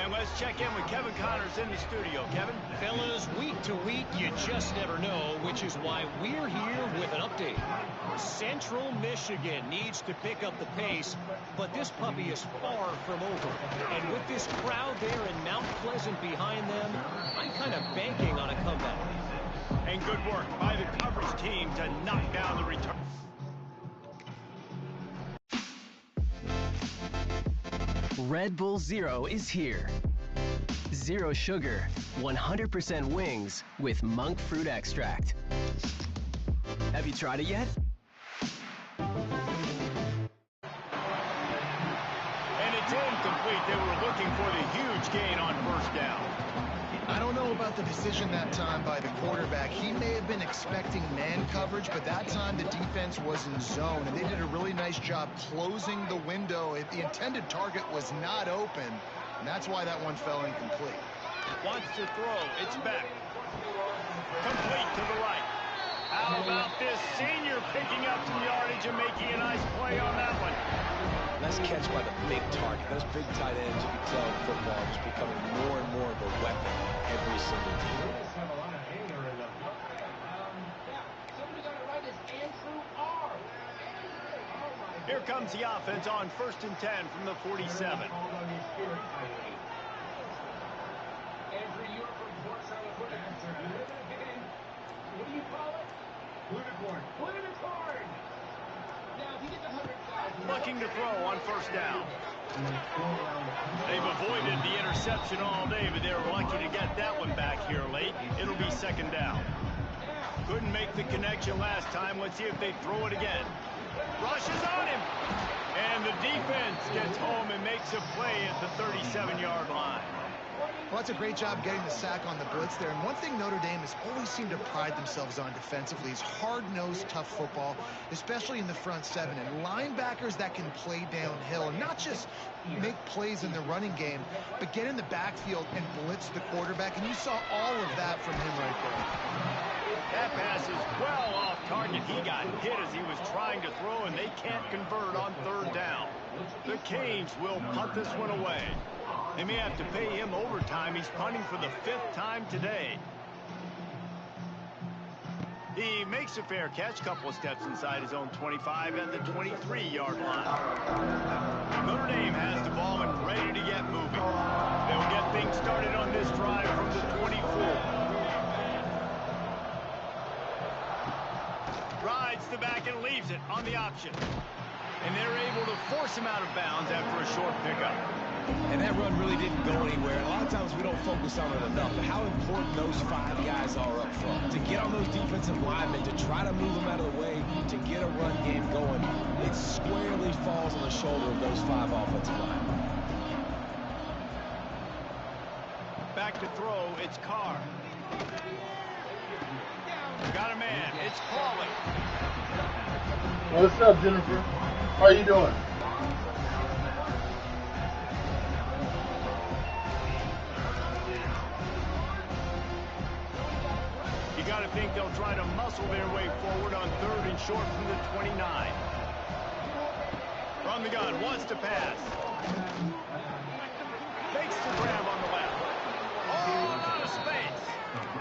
And let's check in with Kevin Connors in the studio. Kevin? Fellas, week to week, you just never know, which is why we're here with an update. Central Michigan needs to pick up the pace, but this puppy is far from over. And with this crowd there in Mount Pleasant behind them, I'm kind of banking on a comeback. And good work by the coverage team to knock down the return. Red Bull Zero is here. Zero sugar, 100% wings with monk fruit extract. Have you tried it yet? And it's incomplete. They were looking for the huge gain on first down. I don't know about the decision that time by the quarterback. He may have been expecting man coverage, but that time the defense was in zone, and they did a really nice job closing the window. The intended target was not open, and that's why that one fell incomplete. Wants to throw. It's back. Complete to the right. How about this senior picking up some yardage and making a nice play on that one? Nice catch by the big target. Those big tight ends, you can tell in football, are just becoming more and more of a weapon every single game. Here comes the offense on 1st and 10 from the 47. What do you call it? Unicorn. Unicorn! Now, if you get the 100,000... Looking to throw on first down. They've avoided the interception all day, but they were lucky to get that one back here late. It'll be second down. Couldn't make the connection last time. Let's see if they throw it again. Rushes on him. And the defense gets home and makes a play at the 37-yard line. Well, that's a great job getting the sack on the blitz there. And one thing Notre Dame has always seemed to pride themselves on defensively is hard-nosed, tough football, especially in the front seven. And linebackers that can play downhill and not just make plays in the running game, but get in the backfield and blitz the quarterback. And you saw all of that from him right there. That pass is well off target. He got hit as he was trying to throw, and they can't convert on third down. The Canes will punt this one away. They may have to pay him overtime. He's punting for the 5th time today. He makes a fair catch, couple of steps inside his own 25 at the 23-yard line. Notre Dame has the ball and ready to get moving. They'll get things started on this drive from the 24. Rides the back and leaves it on the option. And they're able to force him out of bounds after a short pickup. And that run really didn't go anywhere. And a lot of times we don't focus on it enough, but how important those 5 guys are up front. To get on those defensive linemen, to try to move them out of the way, to get a run game going, it squarely falls on the shoulder of those 5 offensive linemen. Back to throw, it's Carr. Got a man, it's Crawley. What's up, Jennifer? How you doing? You got to think they'll try to muscle their way forward on 3rd and short from the 29. From the gun, wants to pass. Makes the grab on the left. Oh, out of space.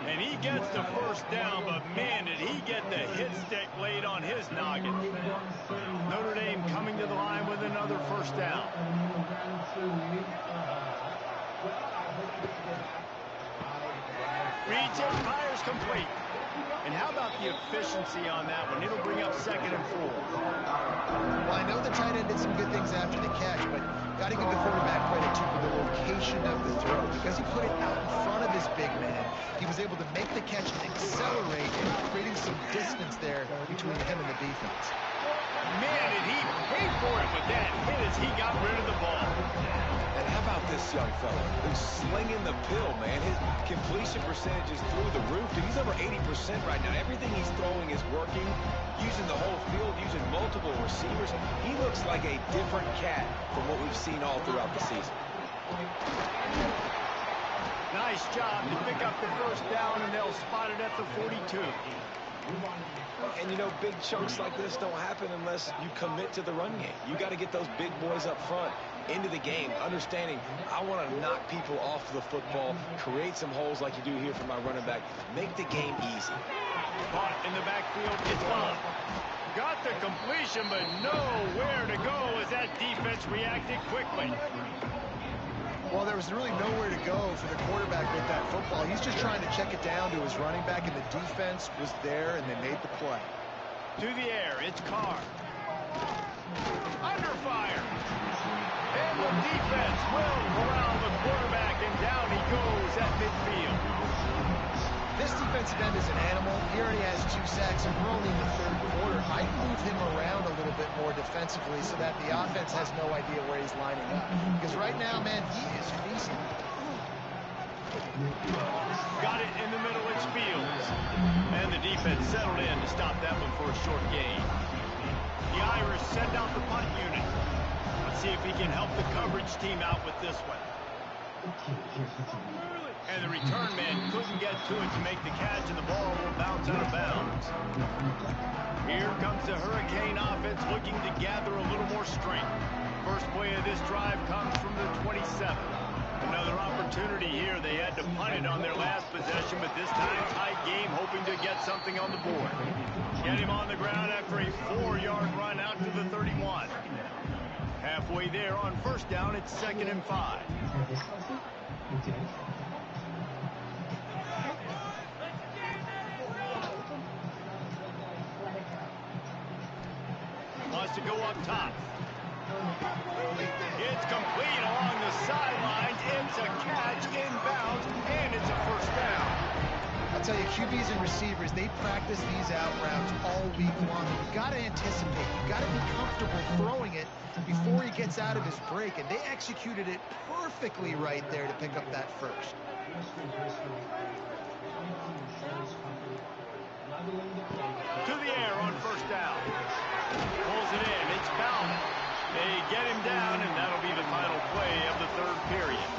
And he gets the first down, but man, did he get the hit stick laid on his noggin. Notre Dame coming to the line with another first down. Reads it, fires complete. And how about the efficiency on that one? It'll bring up 2nd and 4. Well, I know the tight end did some good things after the catch, but got to give the quarterback credit, too, for the location of the throw. Because he put it out in front of his big man, he was able to make the catch and accelerate, creating some distance there between him and the defense. Man, did he pay for it with that hit as he got rid of the ball. And how about this young fella who's slinging the pill, man? His completion percentage is through the roof. Dude, he's over 80% right now. Everything he's throwing is working, using the whole field, using multiple receivers. He looks like a different cat from what we've seen all throughout the season. Nice job to pick up the first down, and they'll spot it at the 42. And, you know, big chunks like this don't happen unless you commit to the run game. You got to get those big boys up front into the game, understanding I want to knock people off the football, create some holes like you do here for my running back, make the game easy. Caught in the backfield, it's Bob. Got the completion, but nowhere to go as that defense reacted quickly. Well, there was really nowhere to go for the quarterback with that football. He's just trying to check it down to his running back, and the defense was there, and they made the play. To the air, it's Carr. Under fire. And the defense will corral the quarterback, and down he goes at midfield. This defensive end is an animal. He already has 2 sacks, and we're only in the 3rd quarter. I'd move him around a little bit more defensively so that the offense has no idea where he's lining up. Because right now, man, he is feasting. Got it in the middle, it's Fields. And the defense settled in to stop that one for a short gain. The Irish send out the punt unit. Let's see if he can help the coverage team out with this one. And the return man couldn't get to it to make the catch, and the ball will bounce out of bounds. Here comes the Hurricane offense looking to gather a little more strength. First play of this drive comes from the 27. Another opportunity here. They had to punt it on their last possession, but this time tight game, hoping to get something on the board. Get him on the ground after a 4-yard run out to the 31. Halfway there on first down, it's 2nd and 5. Wants to go up top. It's complete along the sidelines. It's a catch inbounds, and it's a first down. I'll tell you, QBs and receivers, they practice these out routes all week long. You've got to anticipate. You've got to be comfortable throwing it before he gets out of his break, and they executed it perfectly right there to pick up that first. To the air on first down. Pulls it in. It's Bowman. They get him down, and that'll be the final play of the 3rd period.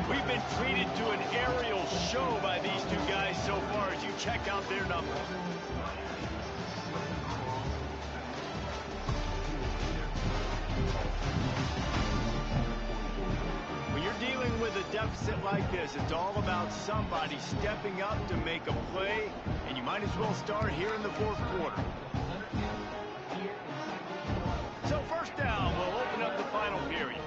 We've been treated to an aerial show by these two guys so far as you check out their numbers. When you're dealing with a deficit like this, it's all about somebody stepping up to make a play, and you might as well start here in the 4th quarter. So first down will open up the final period.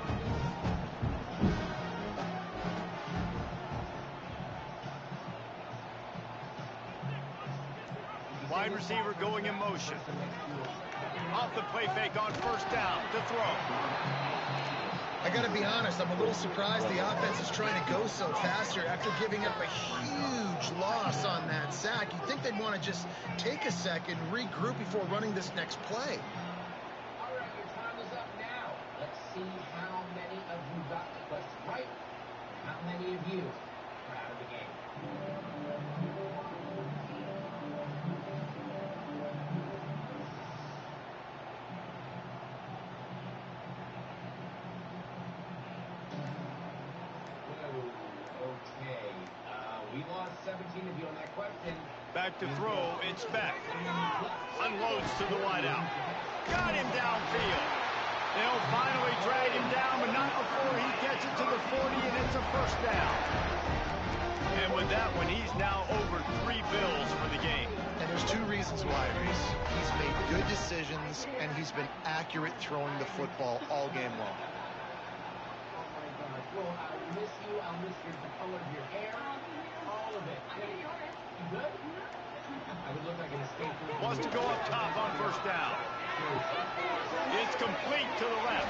Wide receiver going in motion. Off the play fake on first down to throw. I got to be honest, I'm a little surprised the offense is trying to go so fast here after giving up a huge loss on that sack. You'd think they'd want to just take a second, regroup before running this next play. All right, your time is up now. Let's see how many of you got the question right. How many of you are out of the game? Okay. We lost 17 of you on that question. Back to throw, it's back. Unloads to the wideout. Got him downfield. They'll finally drag him down, but not before he gets it to the 40, and it's a first down. And with that one, he's now over 3 bills for the game. And there's 2 reasons why, Reese. He's made good decisions, and he's been accurate throwing the football all game long. Well, I'll miss you. I'll miss the color of your hair. All of it. You good? Wants to go up top on first down. It's complete to the left.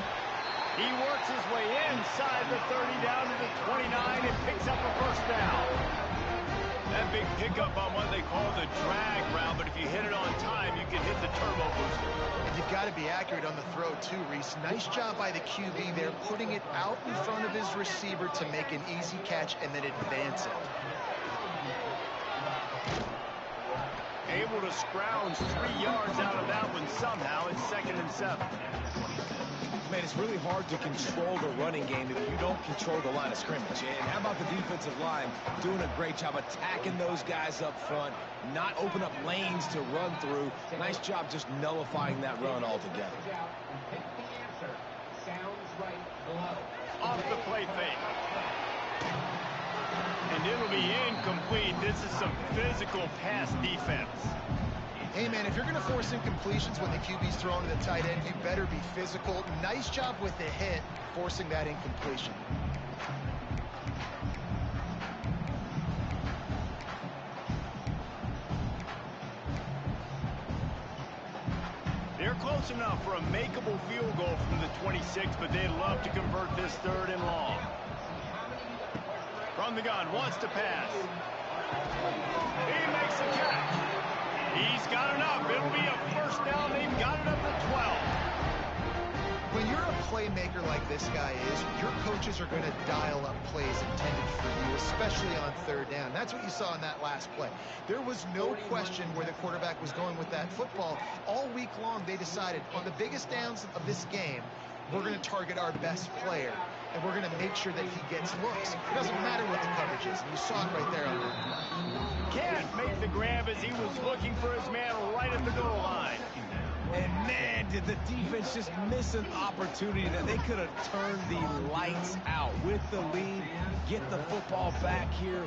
He works his way inside the 30 down to the 29 and picks up a first down. That big pickup on what they call the drag route, but if you hit it on time, you can hit the turbo booster. And you've got to be accurate on the throw too, Reese. Nice job by the QB there, putting it out in front of his receiver to make an easy catch and then advance it. Able to scrounge 3 yards out of that one somehow. It's 2nd and 7. Man, it's really hard to control the running game if you don't control the line of scrimmage. And how about the defensive line doing a great job attacking those guys up front, not open up lanes to run through. Nice job just nullifying that run altogether. Off the play fake. And it'll be incomplete. This is some physical pass defense. Hey, man, if you're going to force incompletions when the QB's throwing to the tight end, you better be physical. Nice job with the hit, forcing that incompletion. They're close enough for a makeable field goal from the 26, but they'd love to convert this 3rd and long. From the gun, wants to pass. He makes the catch. He's got enough. It'll be a first down. They've got it up to 12. When you're a playmaker like this guy is, your coaches are going to dial up plays intended for you, especially on 3rd down. That's what you saw in that last play. There was no question where the quarterback was going with that football. All week long, they decided on the biggest downs of this game, we're going to target our best player, and we're going to make sure that he gets looks. It doesn't matter what the coverage is, and you saw it right there on that play. Can't make the grab as he was looking for his man right at the goal line. And man, did the defense just miss an opportunity that they could have turned the lights out with the lead, get the football back here,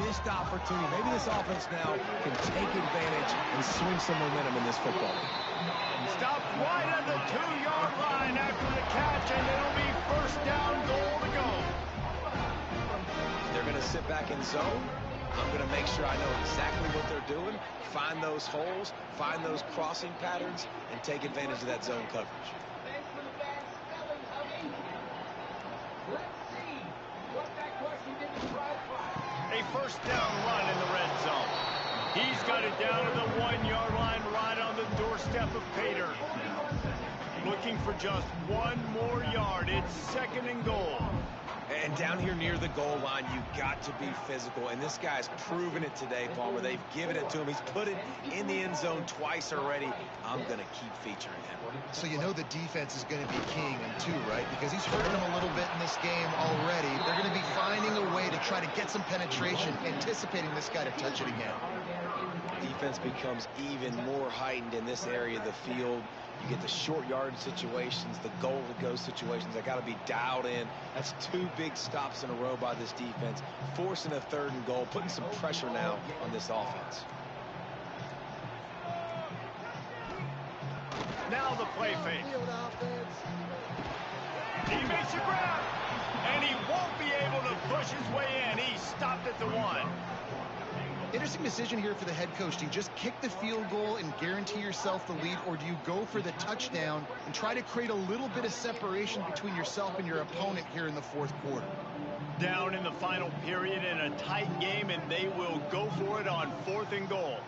missed opportunity. Maybe this offense now can take advantage and swing some momentum in this football. Stopped right at the 2-yard line after the catch, and it'll be first down, goal to go. They're going to sit back in zone. I'm going to make sure I know exactly what they're doing, find those holes, find those crossing patterns, and take advantage of that zone coverage. Thanks for the bad spelling, Hubby. Let's see what that question did to prize fight. A first down run in the red zone. He's got it down to the 1-yard line right on the doorstep of Pater. Looking for just 1 more yard. It's 2nd and goal. And down here near the goal line, you got to be physical. And this guy's proven it today, Palmer. They've given it to him. He's put it in the end zone twice already. I'm going to keep featuring him. So you know the defense is going to be keying him too, right? Because he's hurting them a little bit in this game already. They're going to be finding a way to try to get some penetration, anticipating this guy to touch it again. Defense becomes even more heightened in this area of the field. You get the short yardage situations, the goal to go situations. They got to be dialed in. That's 2 big stops in a row by this defense, forcing a 3rd and goal, putting some pressure now on this offense. Now the play fake. He makes a grab, and he won't be able to push his way in. He stopped at the 1. Interesting decision here for the head coach. Do you just kick the field goal and guarantee yourself the lead, or do you go for the touchdown and try to create a little bit of separation between yourself and your opponent here in the 4th quarter? Down in the final period in a tight game, and they will go for it on 4th and goal.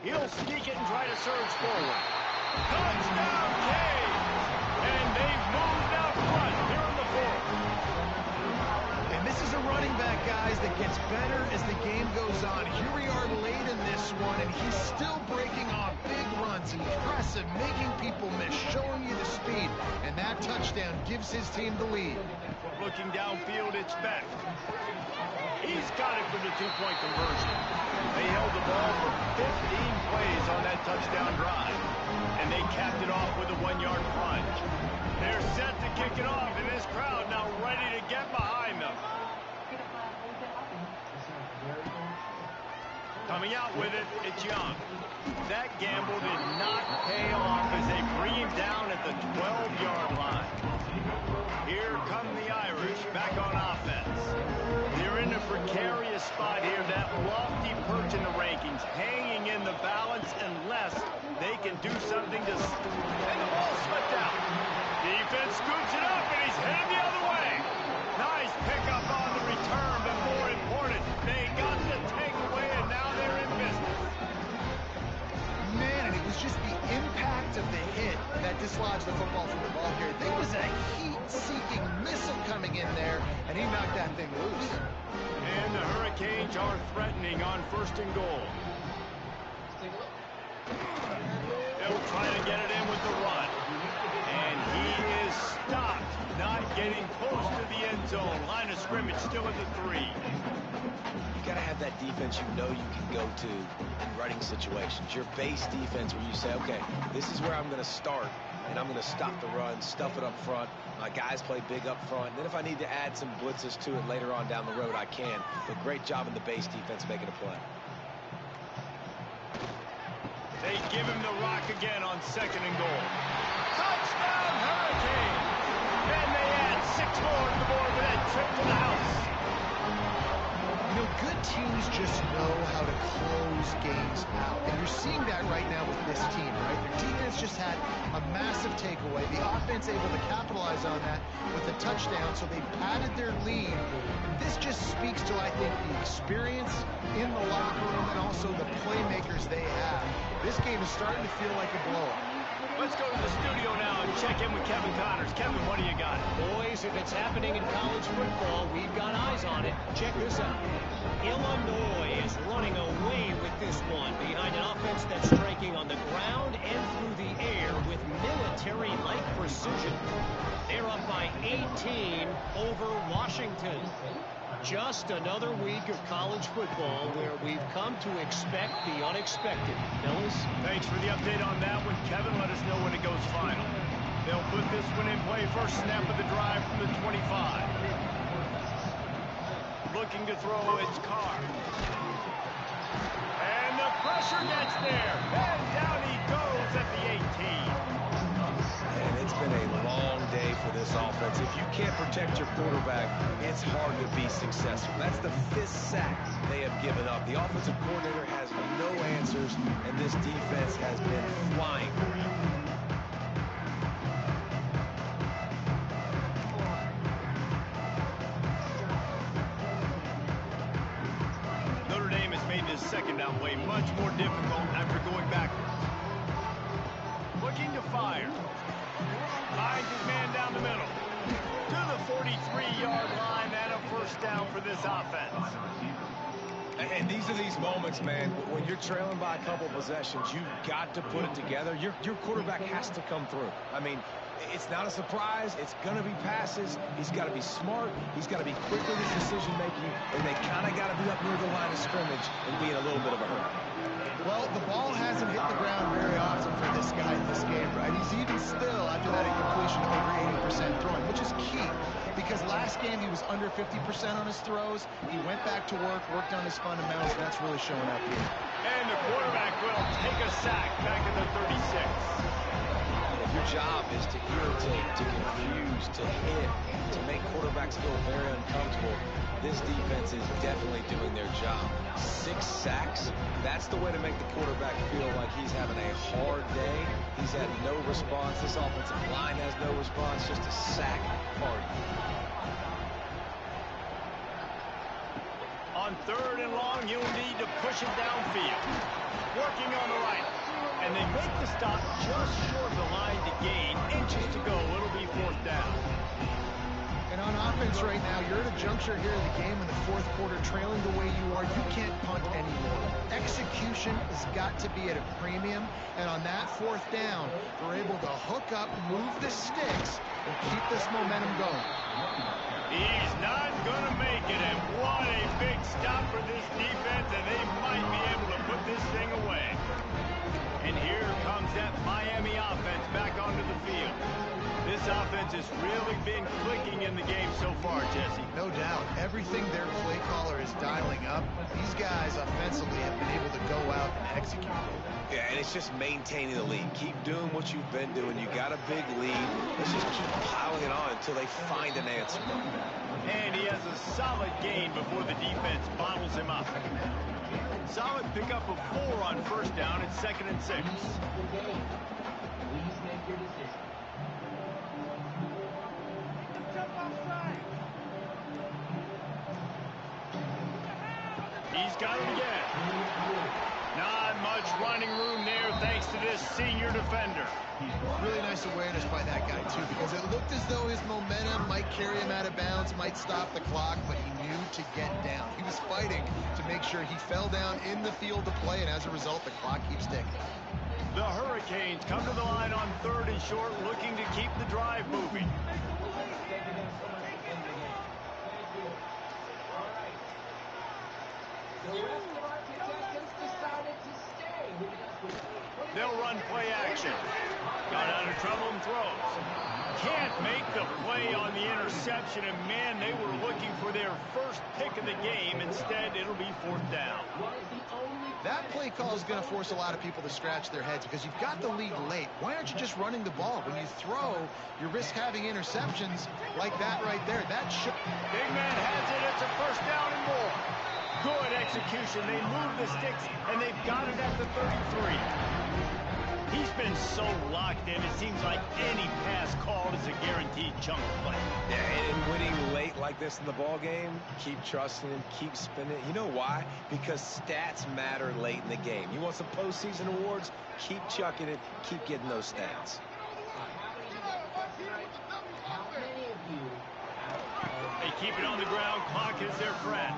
He'll sneak it and try to surge forward. Touchdown, Cade! And they've moved out front here in the 4th. And this is a running back, guys, that gets better as the game goes on. Here we are late in this one, and he's still breaking off big runs. Impressive, making people miss, showing you the speed. And that touchdown gives his team the lead. Looking downfield, it's Beck. He's got it for the 2-point conversion. They held the ball for 15 plays on that touchdown drive, and they capped it off with a 1-yard plunge. They're set to kick it off, and this crowd now ready to get behind them. Coming out with it, it's Young. That gamble did not pay off as they bring him down at the 12-yard line. Here come the Irish back on offense. They're in a precarious spot here, that lofty perch in the rankings, hanging in the balance unless they can do something to... And the ball slipped out. Defense scoops it up, and he's headed the other way. Nice pickup on the return, but more important, they got the takeaway, and now they're in business. Man, and it was just the impact of the hit that dislodged the football from the ball carrier. There was a heat-seeking missile coming in there, and he knocked that thing loose. And the Hurricanes are threatening on 1st and goal. They'll try to get it in with the run. And he is stopped, not getting close to the end zone. Line of scrimmage still at the 3. You got to have that defense you know you can go to in running situations. Your base defense where you say, okay, this is where I'm going to start, and I'm going to stop the run, stuff it up front. My guys play big up front. And then if I need to add some blitzes to it later on down the road, I can. But great job in the base defense making a play. They give him the rock again on 2nd and goal. Touchdown, Hurricane! And they add 6 more to the board with that trip to the house. You know, good teams just know how to close games out. And you're seeing that right now with this team, right? Their defense just had a massive takeaway. The offense able to capitalize on that with a touchdown, so they padded their lead. This just speaks to, I think, the experience in the locker room and also the playmakers they have. This game is starting to feel like a blowout. Let's go to the studio now and check in with Kevin Connors. Kevin, what do you got? Boys, if it's happening in college football, we've got eyes on it. Check this out. Illinois is running away with this one behind an offense that's striking on the ground and through the air with military-like precision. They're up by 18 over Washington. Just another week of college football where we've come to expect the unexpected. Fellas? Thanks for the update on that one, Kevin. Let us know when it goes final. They'll put this one in play. First snap of the drive from the 25. Looking to throw, it's Carr. And the pressure gets there. And down he goes at the 18. And it's been a long day for this offense. If you can't protect your quarterback, it's hard to be successful. That's the 5th sack they have given up. The offensive coordinator has no answers, and this defense has been flying around. Notre Dame has made this 2nd down play much more difficult after going backwards. Looking to fire. Finds his man down the middle. To the 43-yard line and a 1st down for this offense. And these are these moments, man, when you're trailing by a couple possessions, you've got to put it together. Your quarterback has to come through. I mean, it's not a surprise. It's going to be passes. He's got to be smart. He's got to be quick with his decision-making, and they kind of got to be up near the line of scrimmage and be in a little bit of a hurry. Well, the ball hasn't hit the ground very often for this guy in this game, right? He's even still, after that incompletion, over 80% throwing, which is key. Because last game he was under 50% on his throws. He went back to work, worked on his fundamentals, and that's really showing up here. And the quarterback will take a sack back in the 36. If your job is to irritate, to confuse, to hit, to make quarterbacks feel very uncomfortable, this defense is definitely doing their job. 6 sacks, that's the way to make the quarterback feel like he's having a hard day. He's had no response. This offensive line has no response, just a sack party. On 3rd and long, you'll need to push it downfield. Working on the right. And they make the stop just short of the line to gain. Inches to go. It'll be 4th down. And on offense right now, you're at a juncture here in the game in the 4th quarter, trailing the way you are. You can't punt anymore. Execution has got to be at a premium. And on that 4th down, they're able to hook up, move the sticks, and keep this momentum going. He's not going to make it. And what a big stop for this defense. And they might be able to put this thing away. And here comes that Miami offense back onto the field. This offense has really been clicking in the game so far, Jesse. No doubt. Everything their play caller is dialing up. These guys offensively have been able to go out and execute. Yeah, and it's just maintaining the lead. Keep doing what you've been doing. You got a big lead. Let's just keep piling it on until they find an answer. And he has a solid gain before the defense bottles him up. Solid pickup of 4 on first down. It's 2nd and 6. Please make your decision. He's got it again. Not much running room there thanks to this senior defender. Really nice awareness by that guy, too, because it looked as though his momentum might carry him out of bounds, might stop the clock, but he knew to get down. He was fighting to make sure he fell down in the field to play, and as a result, the clock keeps ticking. The Hurricanes come to the line on 3rd and short, looking to keep the drive moving. They'll run play action. Got out of trouble and throws. Can't make the play on the interception, and man, they were looking for their first pick of the game. Instead, it'll be 4th down. That play call is going to force a lot of people to scratch their heads because you've got the lead late. Why aren't you just running the ball? When you throw, you risk having interceptions like that right there. That should... Big man has it. It's a 1st down and more. Good execution. They move the sticks, and they've got it at the 33. He's been so locked in, it seems like any pass called is a guaranteed chunk play. Yeah, and winning late like this in the ball game, keep trusting him, keep spinning. You know why? Because stats matter late in the game. You want some postseason awards? Keep chucking it, keep getting those stats. They keep it on the ground. Clock is their friend.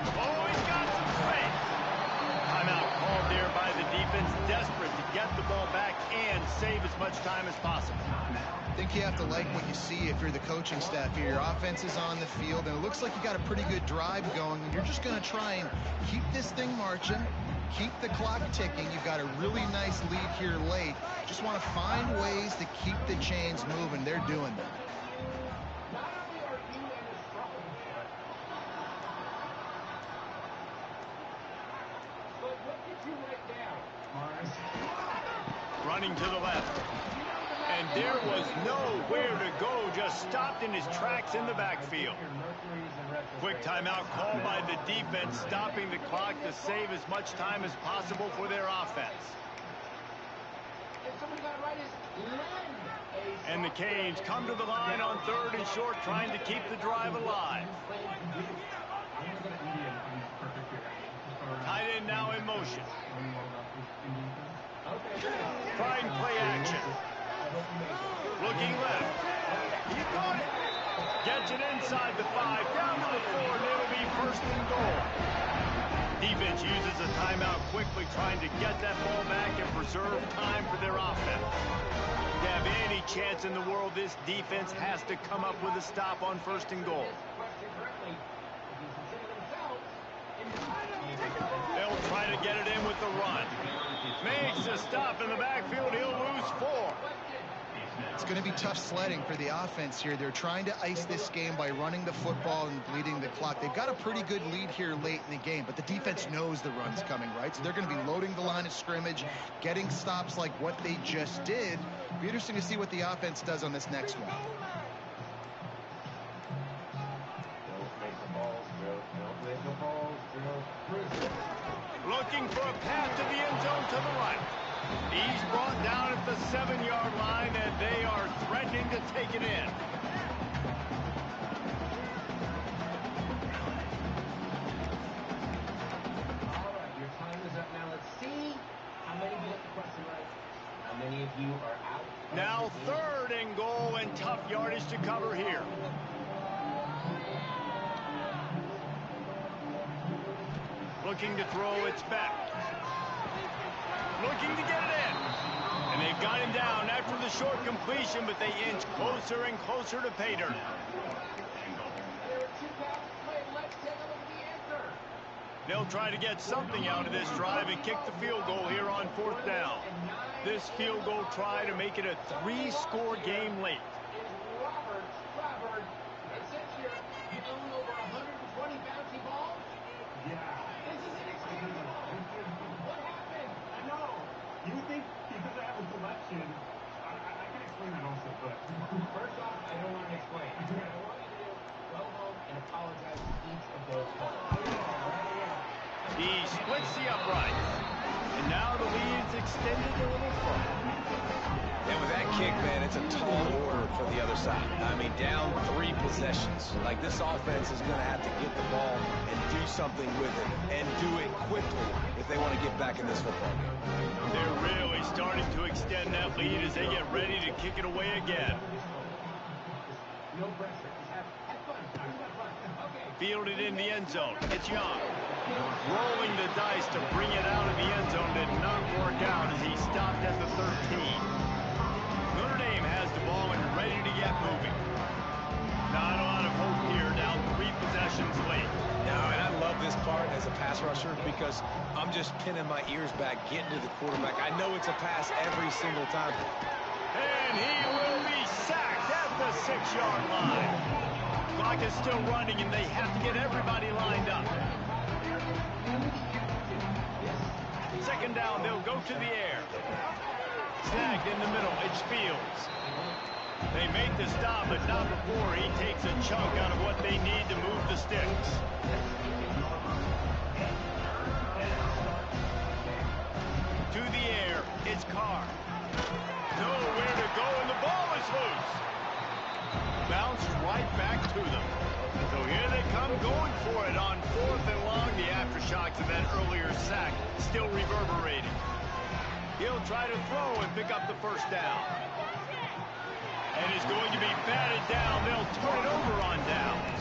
Oh, he's got some space. Timeout called there by the defense, desperate to get the ball back and save as much time as possible. I think you have to like what you see if you're the coaching staff here. Your offense is on the field, and it looks like you got a pretty good drive going, and you're just going to try and keep this thing marching, keep the clock ticking. You've got a really nice lead here late. Just want to find ways to keep the chains moving. They're doing that. Running to the left. And there was nowhere to go, just stopped in his tracks in the backfield. Quick timeout called by the defense, stopping the clock to save as much time as possible for their offense. And the Canes come to the line on 3rd and short, trying to keep the drive alive. Tight end now in motion. Trying play action. Looking left. He caught it. Gets it inside the 5, down to the 4, and it'll be 1st and goal. Defense uses a timeout quickly, trying to get that ball back and preserve time for their offense. To have any chance in the world, this defense has to come up with a stop on 1st and goal. They'll try to get it in with the run. Makes a stop in the backfield. He'll lose 4. It's going to be tough sledding for the offense here. They're trying to ice this game by running the football and bleeding the clock. They've got a pretty good lead here late in the game, but the defense knows the run's coming, right? So they're going to be loading the line of scrimmage, getting stops like what they just did. It'll be interesting to see what the offense does on this next one. Looking for a path to the end zone to the right. He's brought down at the 7-yard line, and they are threatening to take it in. All right, your time is up now. Let's see how many of you got the question right. How many of you are out? Now 3rd and goal, and tough yardage to cover here. Looking to throw, it's back. Looking to get it in. And they've got him down after the short completion, but they inch closer and closer to pay dirt. They'll try to get something out of this drive and kick the field goal here on 4th down. This field goal try to make it a 3-score game late. Robert, it says here you own over 120 bouncy balls. He splits the uprights. And now the lead's extended a little further. And with that kick, man, it's a tall order for the other side. I mean, down 3 possessions. Like, this offense is going to have to get the ball and do something with it, and do it quickly if they want to get back in this football game. They're really starting to extend that lead as they get ready to kick it away again. No pressure. Have fun. Okay. Fielded in the end zone. It's Young. Rolling the dice to bring it out of the end zone did not work out as he stopped at the 13. Notre Dame has the ball and ready to get moving. Not a lot of hope here, down 3 possessions late. No, and I love this part as a pass rusher because I'm just pinning my ears back, getting to the quarterback. I know it's a pass every single time. And he will be sacked at the 6-yard line. Clock is still running, and they have to get everybody lined up. Second down, they'll go to the air. Snagged in the middle, it's Fields. They make the stop, but not before he takes a chunk out of what they need to move the sticks. To the air, it's Carr. Nowhere to go, and the ball is loose. Bounced right back to them. So here they come going for it on 4th and long. The aftershocks of that earlier sack still reverberating. He'll try to throw and pick up the first down. And is going to be batted down. They'll turn it over on downs.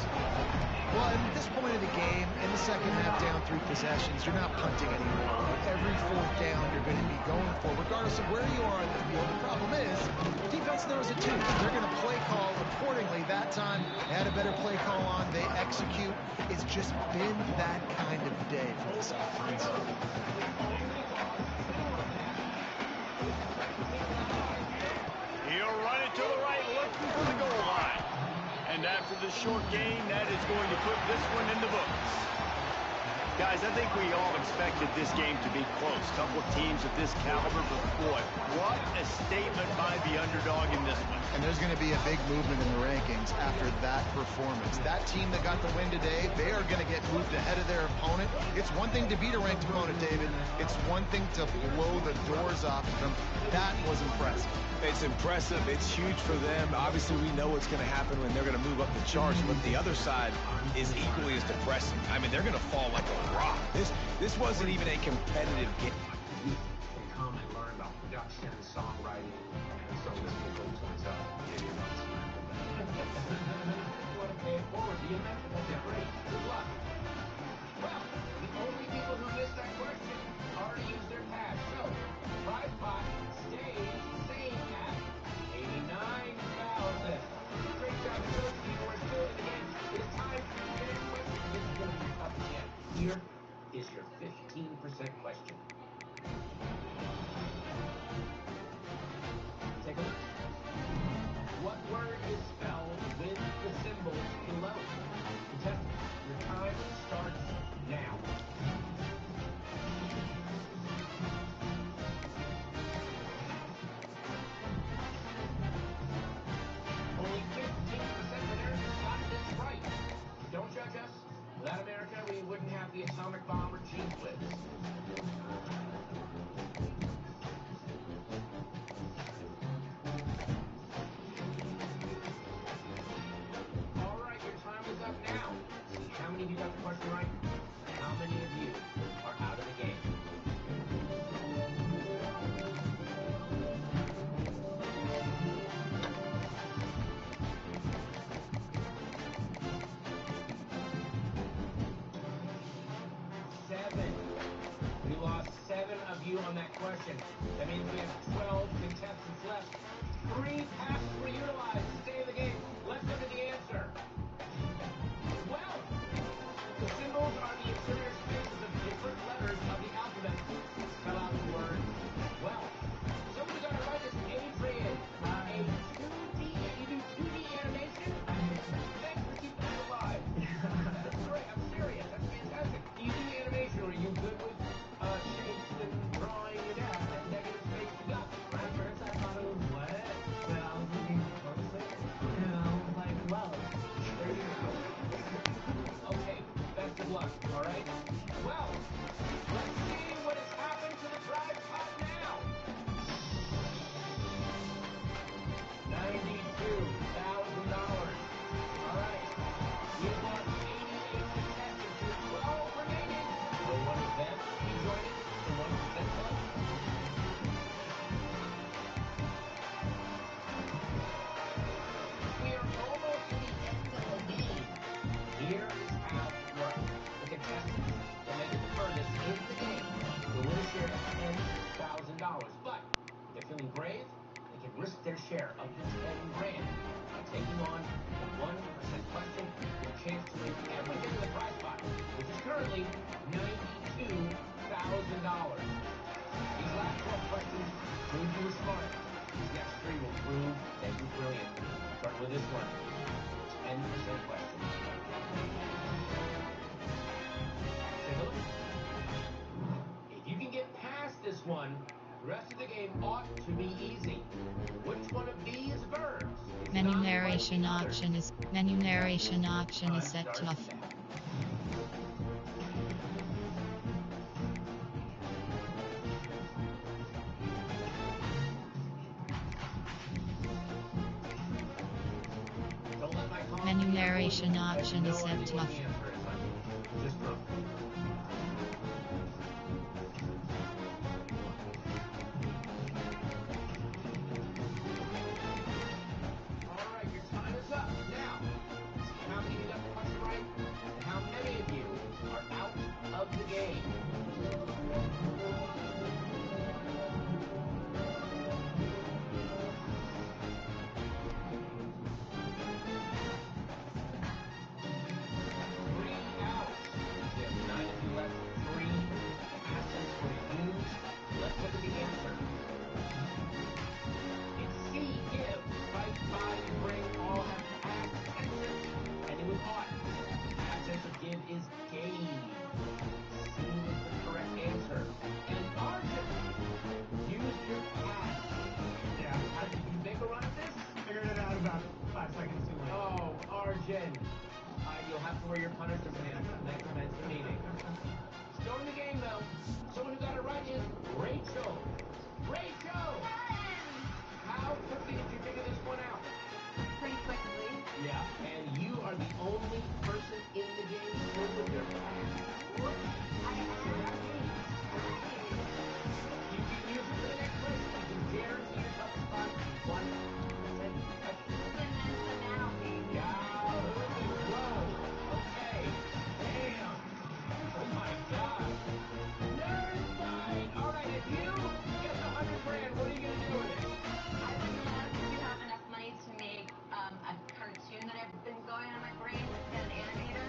Well, at this point of the game, in the second half, down 3 possessions, you're not punting anymore. Every 4th down you're going to be going for, regardless of where you are in the field. The problem is, defense knows it too. They're going to play call accordingly. That time, they had a better play call on. They execute. It's just been that kind of day for this offense. He'll run it to the right, looking for the goal line. And after the short gain, that is going to put this one in the books. Guys, I think we all expected this game to be close. Couple teams of this caliber, but boy, what a statement by the underdog in this one. And there's going to be a big movement in the rankings after that performance. That team that got the win today, they are going to get moved ahead of their opponent. It's one thing to beat a ranked opponent, David. It's one thing to blow the doors off of them. That was impressive. It's impressive. It's huge for them. Obviously, we know what's going to happen when they're going to move up the charts, but the other side is equally as depressing. I mean, they're going to fall like a rock. This wasn't even a competitive game. You can come and learn about production, songwriting, and so this will go towards getting notes. Want to pay it forward, do you, man? Okay, great. Good luck. Well, the only people who missed that question already used their pass. So, prize pot stays the same at $89,000. Great job, Coach. You were still in the game. It's time for your next question. This is going to be tough again. Here is your 15% question. Take a look. What word is spelled with the symbols below? Contestants, your time starts now. Only 15% of Americans got this right. Don't judge us. Without America, we wouldn't have the atomic bomb or gene whiz. All right, your time is up now. See how many of you got the question right, and how many of you are out of the game. We lost 7 of you on that question. That means we have 12 contestants left. 3 passes were utilized to stay in the game. Let's look at the answer. Well, the symbols are the interior spaces of different letters of the alphabet. Spell out the word well. Somebody got it right. It's Adrian. A 2D. You do 2D animation? Thanks for keeping it alive. That's great. I'm serious. That's fantastic. Do you do animation, or are you good with shapes and drawing it out and negative space you got? At first I thought it was what, but I was looking closer, and I was like, luck, all right? Well, let's see what has happened to the prize pot now. $92,000. All right. We've got 88 contestants with 12 remaining. Will one of them be joining the 1% club? We are almost to the end of the game. Here is how it works. The contestants that make it the furthest into the game will win a share of $10,000. But if they're feeling brave, they can risk their share of the $10 grand by taking on the 1% question with a chance to win everything in the prize pot, which is currently $92,000. These last 12 questions prove you were smart. These next 3 will prove that you're brilliant. Starting with this one, 10% question. Take a look. If you can get past this one, the rest of the game ought to be easy. Which one of these verbs is Menu not narration like the option others? is set to off. Menu narration option is set to off. Just look. All right, your time is up. Now, see how many of you got the question right, and how many of you are out of the game. Is game. C is the correct answer. And Arjun used your pass. Yeah. How did you make a run at this? Figured it out about 5 seconds too late. Oh, Arjun. You'll have to wear your punishment pants next time it's a meeting. Still in the game, though. Someone who got it right is Rachel. Rachel! How quickly did you figure this one out? Pretty quickly. Yeah, and you are the only person in the game still with your pass. So that means you can use it for the next question. You can guarantee yourself a spot in 1% question. Yeah, whoa, okay, damn, oh my god, nerd fight. All right, if you get the $100 grand, what are you gonna do with it? I would love to have enough money to make a cartoon that I've been going on my brain with an animator.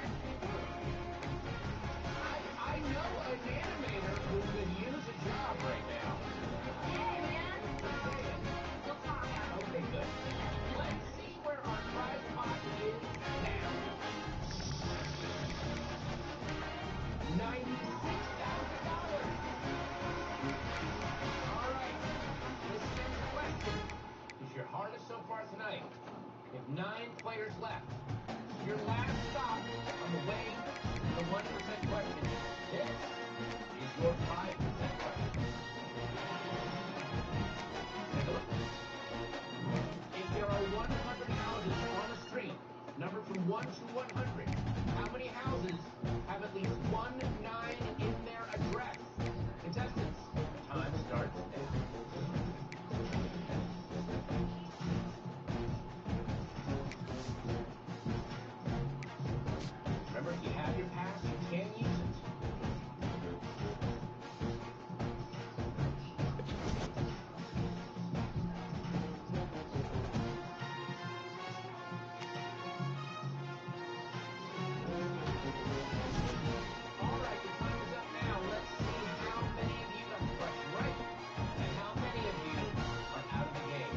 I know an animator who could use a job right now. Hey, man. We'll talk. Okay, good. Let's see where our prize pot is now. $96,000. All right. This next question is your hardest so far tonight. We have 9 players left. Your last stop on the way to the 1% question. This is your 5% question. Take a look. If there are 100 houses on a street, numbered from 1 to 100, how many houses have at least one 9 in their address? Contestants, time starts now. Remember, if you have your pass, you can use it. All right, your time is up now. Let's see how many of you got the question right, and how many of you are out of the game.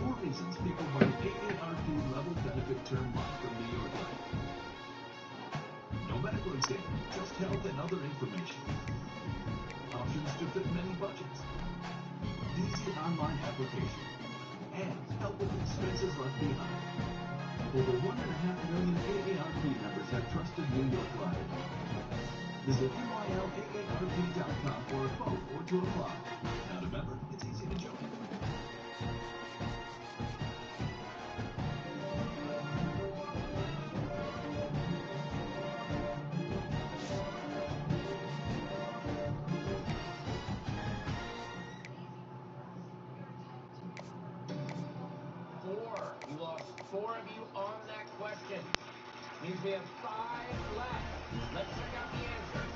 4 reasons people buy AARP level benefit term life from New York Life. No medical exam, just health and other information. Options to fit many budgets. Easy online application. And help with expenses left behind. Over 1.5 million AARP members have trusted Visit BYLAARP.com for a quote or to apply. Now remember, it's easy to join. You lost 4 of you on that question. Means we have 5 left. Let's check out the answers.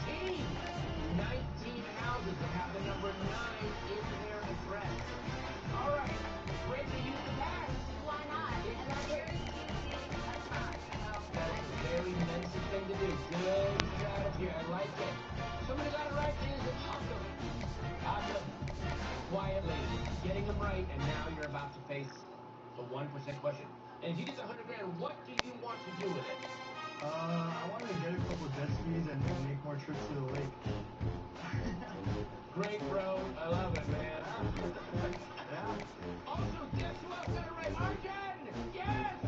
19. 19 houses that have the number 9 in their address. All right. Rachel, use the pass. Why not? It's And I'm very easy as fast. That is a very menacing thing to do. Good strategy. I like it. Somebody got it right. It is awesome. Awesome. Quietly getting them right, and now you're about to face the 1% question. And if you get the 100 grand, what do you want to do with it? I want to get a couple jet skis and make more trips to the lake. Great, bro. I love it, man. Yeah. Also, guess who else got it right? Arjen! Yes!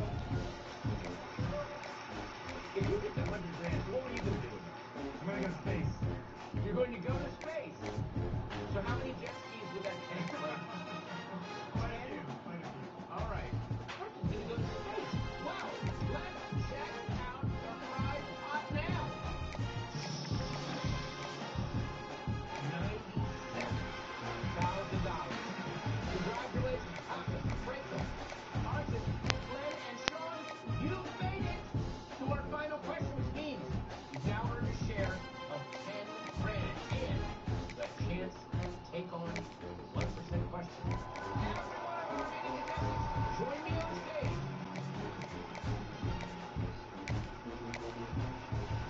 If you get the 100 grand, what were you going to do with it? I'm going to go to space. You're going to go to space. So how many jet skis would that take? Quite a few. All right. Arjen's going to go to space. Wow. Let's check out the prize pot now. $97,000. Congratulations, Thomas, Rachel, Arjen, Glenn, and Sean. You made it to our final question, which means you've now earned a share of 10 grand and the chance to take on the 1% question. Every one of our remaining contestants, join me on stage.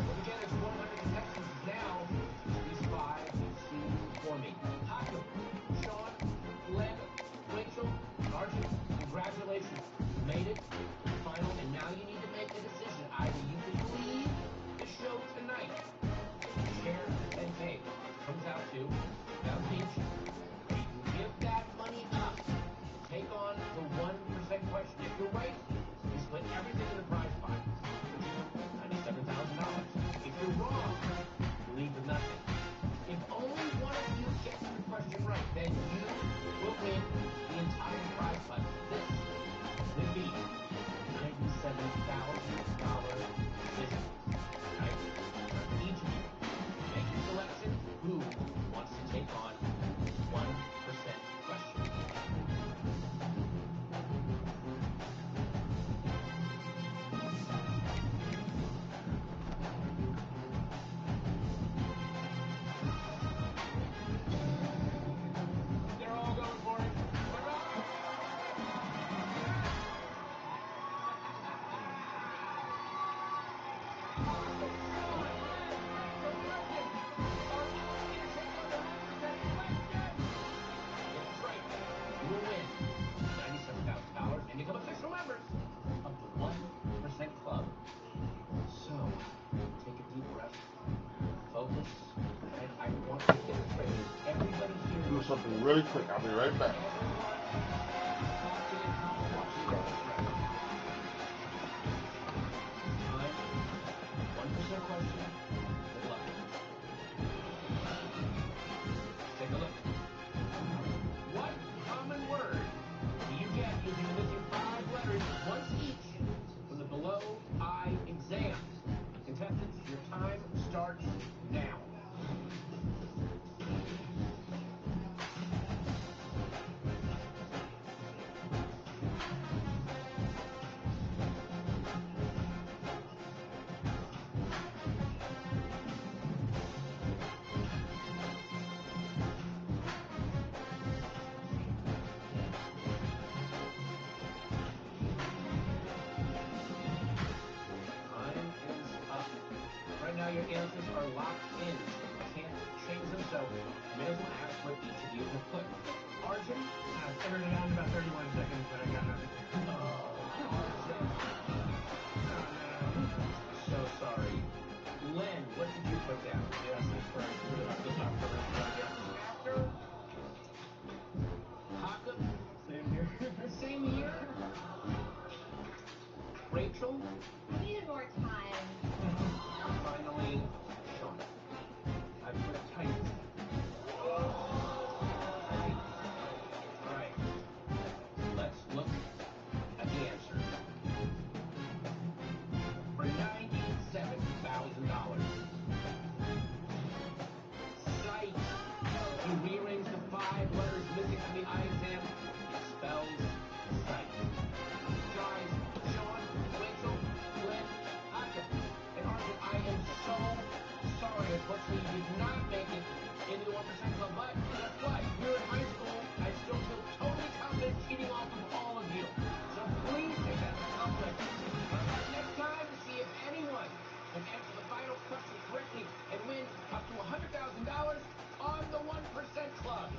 Once again, it's 100 contestants now. These 5 seem for me. Hakim, Sean, Glenn, Rachel, Arjen, congratulations. You made it to the final, and now you need to make a decision. Either you can leave the show tonight, share the 10K comes out to $1,000 each, or you can give that money up, take on the 1% question. If you're right, you split everything in the prize pot, which is $97,000. If you're wrong, you leave with nothing. If only one of you gets the question right, then you will win the entire prize pot. This would be $97,000 decision. Right? Each of you make your selection. Who wants to take on 1% question? They're all going for it. That's right. You will win $97,000 and become official members of the 1% Club. So, take a deep breath. Focus. And I want you to get this straight. Everybody here. Do something really quick. I'll be right back. Question. Good luck. Take a look. What common word do you get using the missing 5 letters once each from the below I exam? Contestants, your time starts now. Your answers are locked in. I can't change them, so I may as well ask what each of you have put. Arjen? I figured it out in about 31 seconds, but I got nothing. Arjen. So sorry. Len, what did you put down? Yes, that's correct. After? Hakim? Same here. Same here? Rachel. We needed more time. Finally, Sean. I put a tight. All right. Let's look at the answer. For $97,000. Sight. You rearrange the 5 letters missing from the eye exam. It spells sight. Guys, Sean, Rachel, Glenn, Aka, and Arthur, I am so sorry. Unfortunately, you did not make it into the 1% club, but guess what? You're in high school. I still feel totally confident cheating off of all of you. So please take that as a compliment. Come back next time to see if anyone can answer the final question correctly and win up to $100,000 on the 1% club.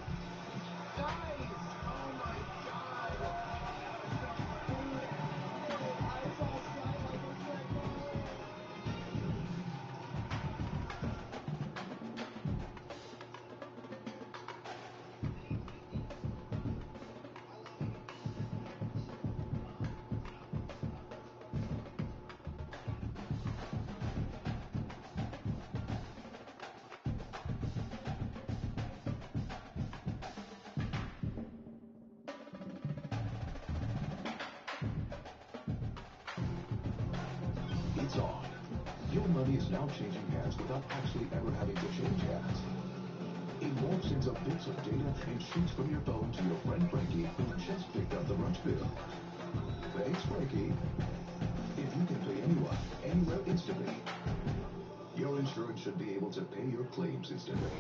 Guys, oh my God. It's on. Your money is now changing hands without actually ever having to change hands. It morphs into bits of data and shoots from your phone to your friend Frankie, who just picked up the lunch bill. Thanks, Frankie. If you can pay anyone, anywhere instantly, your insurance should be able to pay your claims instantly.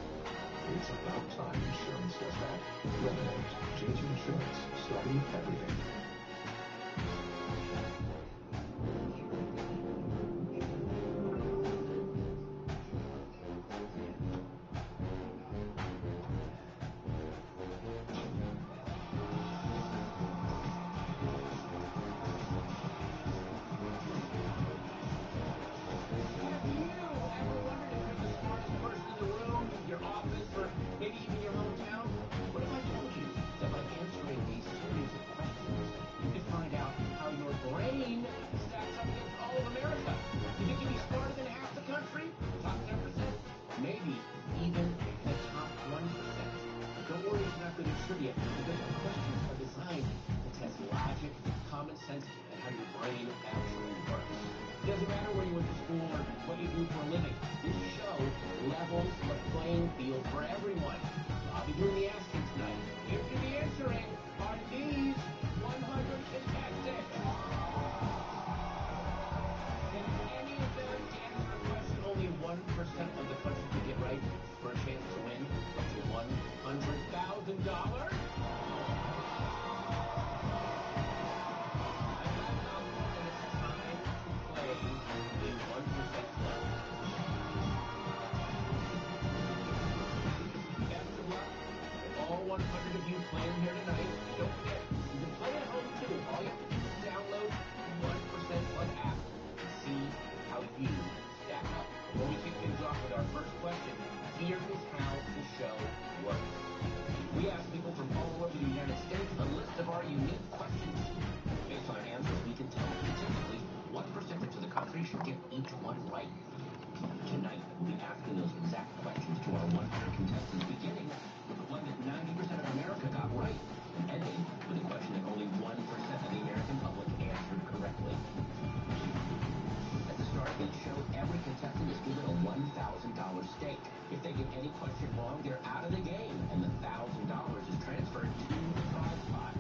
It's about time insurance does that. Lemonade, changing insurance, starting with everything. Maybe even your hometown? What if I told you that by answering a series of questions, you could find out how your brain stacks up against all of America? You think you'd be smarter than half the country? Top 10%? Maybe even the top 1%. Don't worry, it's not good at trivia, because the questions are designed to test logic, common sense, and how your brain actually works. It doesn't matter where you went to school or what you do for a living. This show levels the playing field for everyone. I'll be doing the asking tonight. If you'll be answering on these 100 contestants. In any event, to answer the question, only 1% of the country can get right for a chance to win up to $100,000. All 100 of you playing here tonight, don't forget, you can play at home too. All you have to do is download the 1% Club app and see how you stack up. When we kick things off with our first question, here is how the show works. We ask people from all over the United States a list of our unique questions. Based on our answers, we can tell statistically what percentage of the country should get each one right. Tonight, we'll be asking those exact questions to our 100 contestants, beginning with the one that 90% of America got right, and ending with a question that only 1% of the American public answered correctly. At the start of each show, every contestant is given a $1,000 stake. If they get any question wrong, they're out of the game, and the $1,000 is transferred to the prize pot.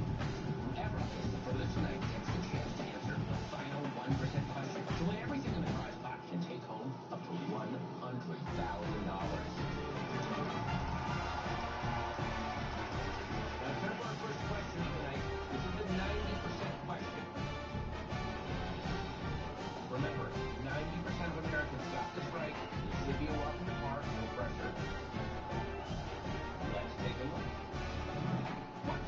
Whoever gets the furthest tonight gets the chance to answer the final 1% question to win everything in the prize pot and take home up to $100,000. Now, our first question of the night. This is the 90% question. Remember, 90% of Americans got this right. This should be a walk in the park, no pressure. Let's take a look. What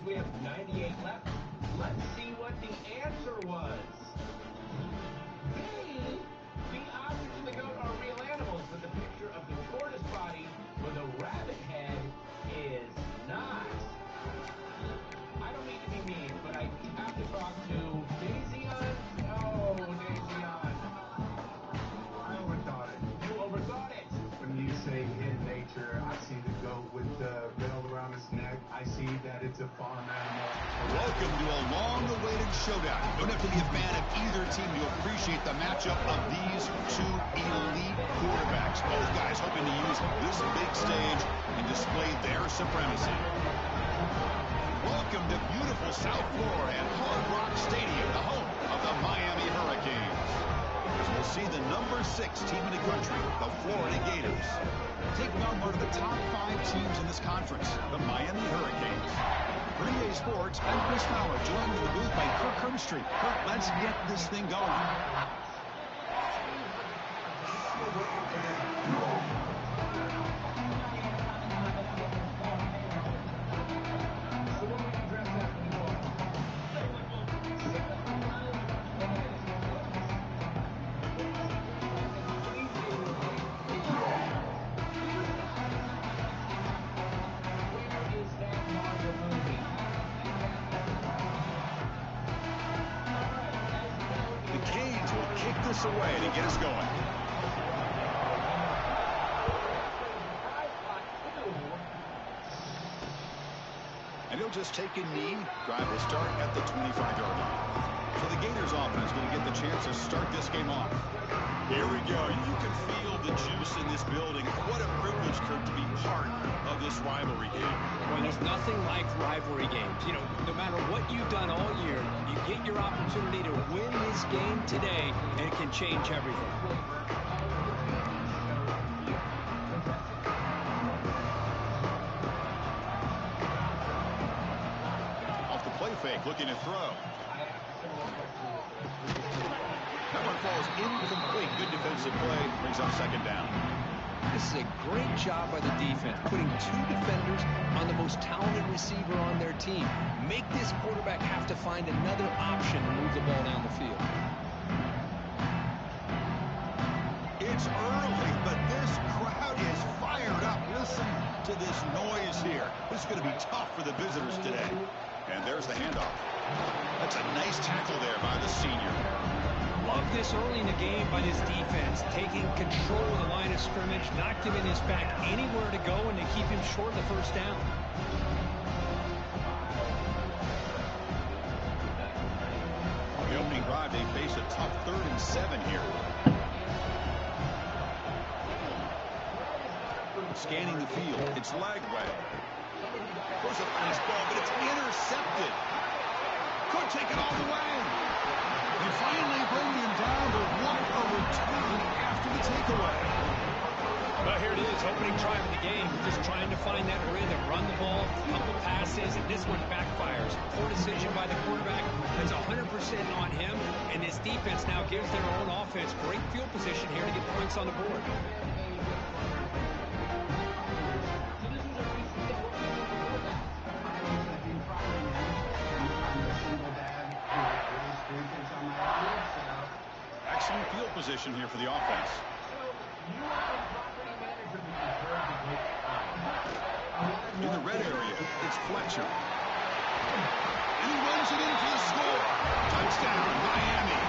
with 98 left. Let's see what the answer was. B, the ostrich and the goat are real animals, but the picture of the tortoise body with a rabbit head is not. I don't mean to be mean, but I have to talk to Daisyon. Oh, Daisyon. I overthought it. You overthought it. When you say in nature, I see the goat with the bell around its neck. I see that it's a farm animal. Welcome to a long-awaited showdown. You don't have to be a fan of either team to appreciate the matchup of these two elite quarterbacks. Both guys hoping to use this big stage and display their supremacy. Welcome to beautiful South Florida and Hard Rock Stadium, the home of the Miami Hurricanes. As we'll see the number 6 team in the country, the Florida Gators, taking on one of the top 5 teams in this conference, the Miami Hurricanes. For EA Sports, I'm Chris Fowler, joined in the booth by Kirk Herbstreit. Kirk, let's get this thing going. Away to get us going. And he'll just take a knee. Drive will start at the 25-yard line. So the Gators offense going to get the chance to start this game off. Here we go. You can feel the juice in this building. What a privilege, Kirk, to be part of this rivalry game. Well, there's nothing like rivalry games. You know, no matter what you've done all year, you get your opportunity to win this game today, and it can change everything. Off the play fake, looking to throw. That one falls incomplete. Good defensive play. Brings up second down. This is a great job by the defense, putting 2 defenders on the most talented receiver on their team. Make this quarterback have to find another option to move the ball down the field. It's early, but this crowd is fired up. Listen to this noise here. This is going to be tough for the visitors today. And there's the handoff. That's a nice tackle there by the senior. Love this early in the game by this defense, taking control of the line of scrimmage, not giving his back anywhere to go, and to keep him short of the first down. On the opening drive, they face a tough 3rd and 7 here. Scanning the field, it's Lagway. Throws a nice ball, but it's intercepted. Could take it all the way. They finally bring him down, but what a return after the takeaway. Well, here it is, opening drive of the game. Just trying to find that rhythm, run the ball, a couple passes, and this one backfires. Poor decision by the quarterback. That's 100% on him, and this defense now gives their own offense great field position here to get points on the board. Excellent field position here for the offense. In the red area, it's Fletcher. And he runs it in for the score. Touchdown, Miami.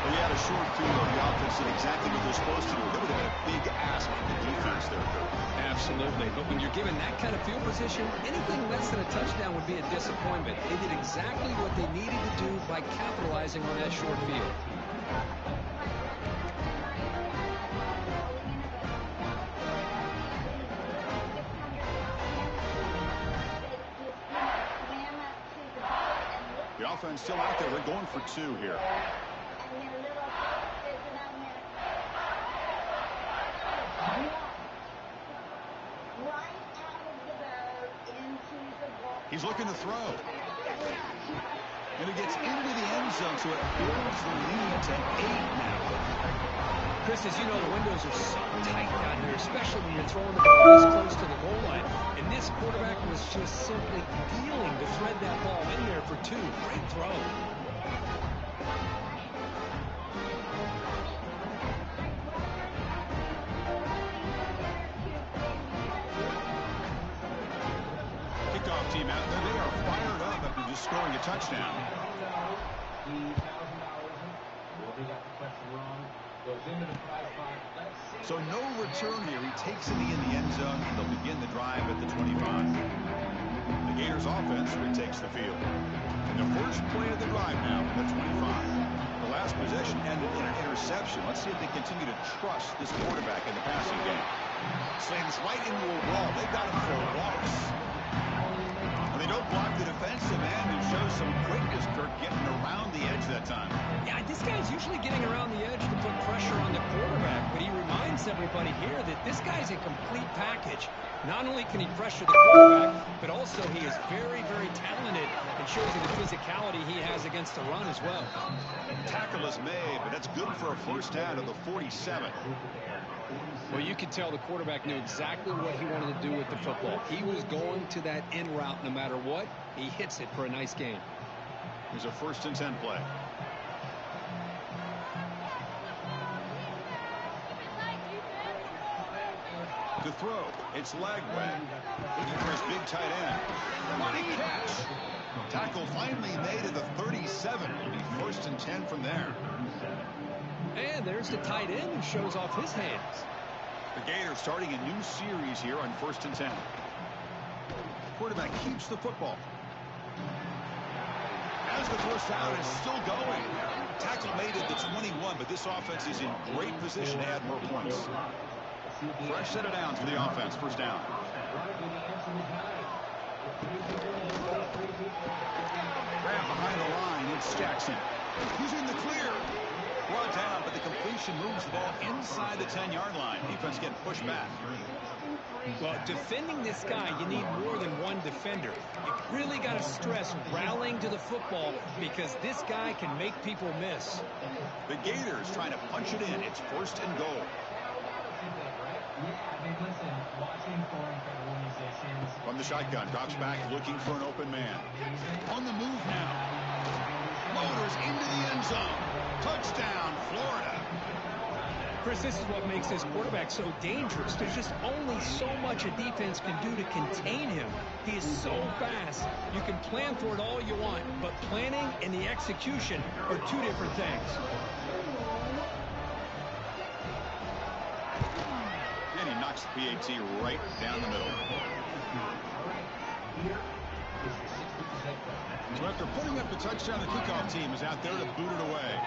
Well, he had a short field. The offense did exactly what they're supposed to do. That would have been a big ask for the defense there. Absolutely. But when you're given that kind of field position, anything less than a touchdown would be a disappointment. They did exactly what they needed to do by capitalizing on that short field. The offense still out there. They're going for 2 here. He's looking to throw. And it gets into the end zone, so it builds the lead to 8 now. Chris, as you know, the windows are so tight down here, especially when you're throwing the ball this close to the goal line. And this quarterback was just simply dealing to thread that ball in there for 2. Great throw. Kickoff team out there. They are fired up after just scoring a touchdown. So no return here. He takes it in the end zone, and they'll begin the drive at the 25. The Gators offense retakes the field. And the first play of the drive now at the 25. The last possession ended in an interception. Let's see if they continue to trust this quarterback in the passing game. Slams right into a wall. They've got him for walks. And they don't block the defensive end, who shows some quickness, Kirk, getting around the edge that time. Yeah, this guy's usually getting around the edge to put pressure on the quarterback, but he reminds everybody here that this guy's a complete package. Not only can he pressure the quarterback, but also he is very, very talented and shows you the physicality he has against the run as well. Tackle is made, but that's good for a first down to the 47. Well, you could tell the quarterback knew exactly what he wanted to do with the football. He was going to that in route no matter what. He hits it for a nice gain. Here's a 1st and 10 play. To throw, it's Lagway. Looking for his big tight end. Money catch. Tackle finally made at the 37. It'll be 1st and 10 from there. And there's the tight end who shows off his hands. The Gators starting a new series here on 1st and 10. Quarterback keeps the football. As the first down is still going. Tackle made at the 21, but this offense is in great position to add more points. Fresh set of downs for the offense. First down. Grab behind the line. It's Jackson. He's in the clear. Brought down, but the completion moves the ball inside the 10-yard line. Defense getting pushed back. Well, defending this guy, you need more than one defender. You really got to stress rallying to the football because this guy can make people miss. The Gators trying to punch it in. It's 1st and goal. From the shotgun, drops back looking for an open man. On the move now. Motors into the end zone. Touchdown, Florida. Chris, this is what makes this quarterback so dangerous. There's just only so much a defense can do to contain him. He is so fast. You can plan for it all you want, but planning and the execution are 2 different things. And he knocks the PAT right down the middle. So after putting up the touchdown, the kickoff team is out there to boot it away.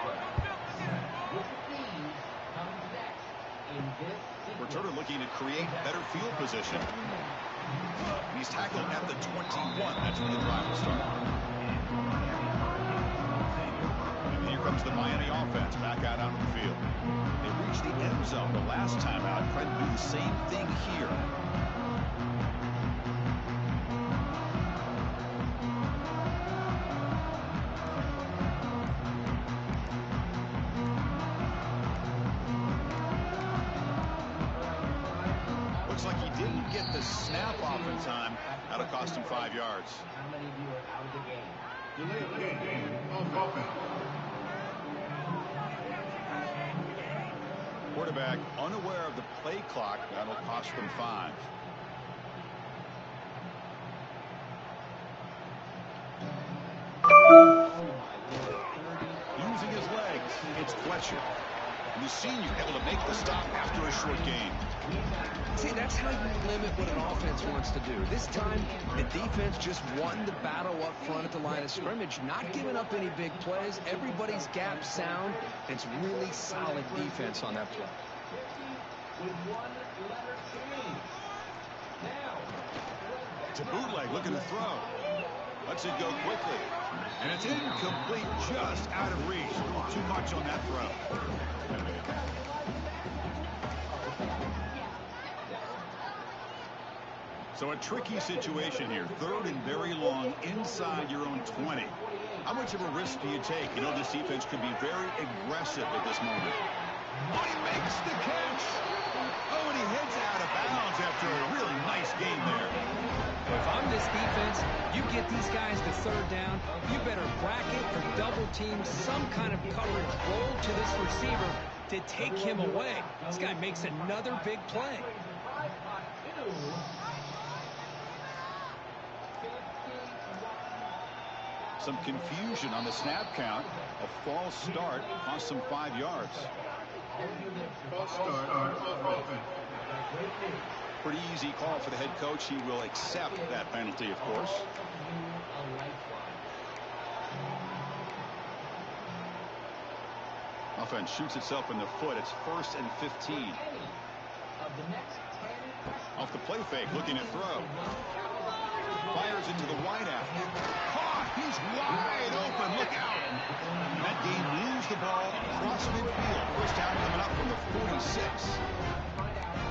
Returner looking to create better field position. He's tackled at the 21. That's where the drive will start. And here comes the Miami offense back out onto the field. They reached the end zone the last time out, trying to do the same thing here. Looks like he didn't get the snap off in time. That'll cost him 5 yards. How many of you are out of the game? Delay of game of offense. Quarterback unaware of the play clock. That'll cost them 5. Using his legs, it's Fletcher. And the senior able to make the stop after a short gain. See, that's how you limit what an offense wants to do. This time, the defense just won the battle up front at the line of scrimmage, not giving up any big plays. Everybody's gap sound. It's really solid defense on that play. With one letter change. Now. It's a bootleg looking to throw. Lets it go quickly. And it's incomplete, just out of reach. A little too much on that throw. So a tricky situation here. 3rd and very long inside your own 20. How much of a risk do you take? You know, this defense could be very aggressive at this moment. Oh, he makes the catch. Oh, and he heads out of bounds after a really nice game there. If I'm this defense, you get these guys to third down, you better bracket or double team some kind of coverage roll to this receiver to take him away. This guy makes another big play. Some confusion on the snap count. A false start cost them 5 yards. False start. Pretty easy call for the head coach. He will accept that penalty, of course. Offense shoots itself in the foot. It's 1st and 15. Off the play fake, looking to throw. Fires into the wideout. Caught! He's wide open. Look out! That game moves the ball across midfield. First down coming up from the 46.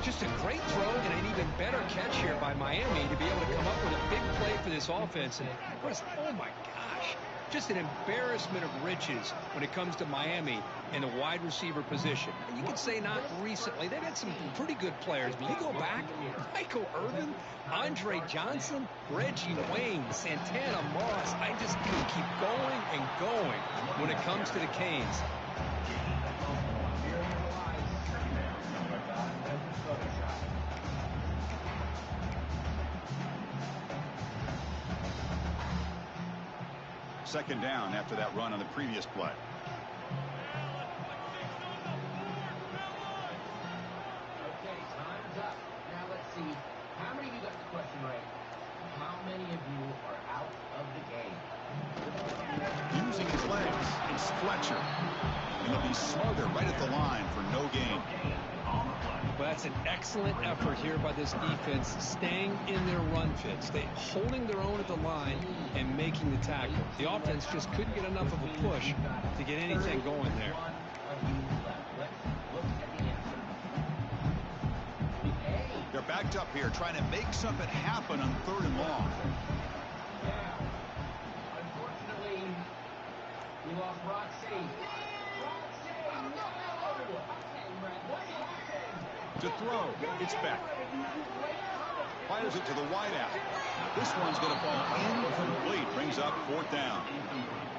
Just a great throw and an even better catch here by Miami to be able to come up with a big play for this offense. And oh my gosh, just an embarrassment of riches when it comes to Miami in the wide receiver position. And you can say not recently. They've had some pretty good players, but you go back, Michael Irvin, Andre Johnson, Reggie Wayne, Santana Moss. I just can keep going and going when it comes to the Canes. Second down after that run on the previous play. Okay, time's up. Now let's see. How many of you got the question right? How many of you are out of the game? Using his legs, it's Fletcher. And he'll be smothered right at the line for no gain. Well, that's an excellent effort here by this defense, staying in their run fits, holding their own at the line and making the tackle. The offense just couldn't get enough of a push to get anything going there. They're backed up here trying to make something happen on 3rd and long. Unfortunately, we lost Roxy. To throw, it's Beck. Fires it to the wideout. This one's going to fall incomplete. Brings up 4th down.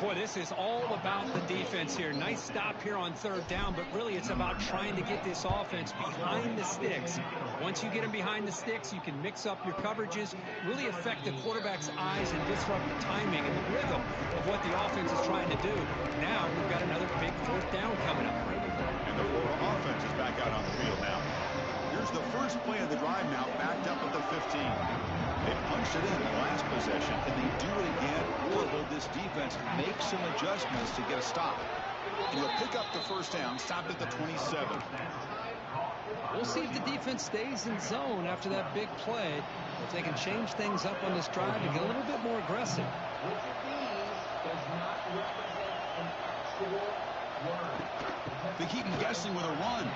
Boy, this is all about the defense here. Nice stop here on 3rd down, but really it's about trying to get this offense behind the sticks. Once you get them behind the sticks, you can mix up your coverages, really affect the quarterback's eyes and disrupt the timing and the rhythm of what the offense is trying to do. Now we've got another big 4th down coming up. And the Florida offense is back out on the field now. Here's the first play of the drive now, backed up at the 15. They punched it in the last possession. Can they do it again, or will this defense make some adjustments to get a stop? And he'll pick up the 1st down, stopped at the 27. We'll see if the defense stays in zone after that big play. If they can change things up on this drive and get a little bit more aggressive. Which of these does not represent an actual word? They keep him guessing with a run.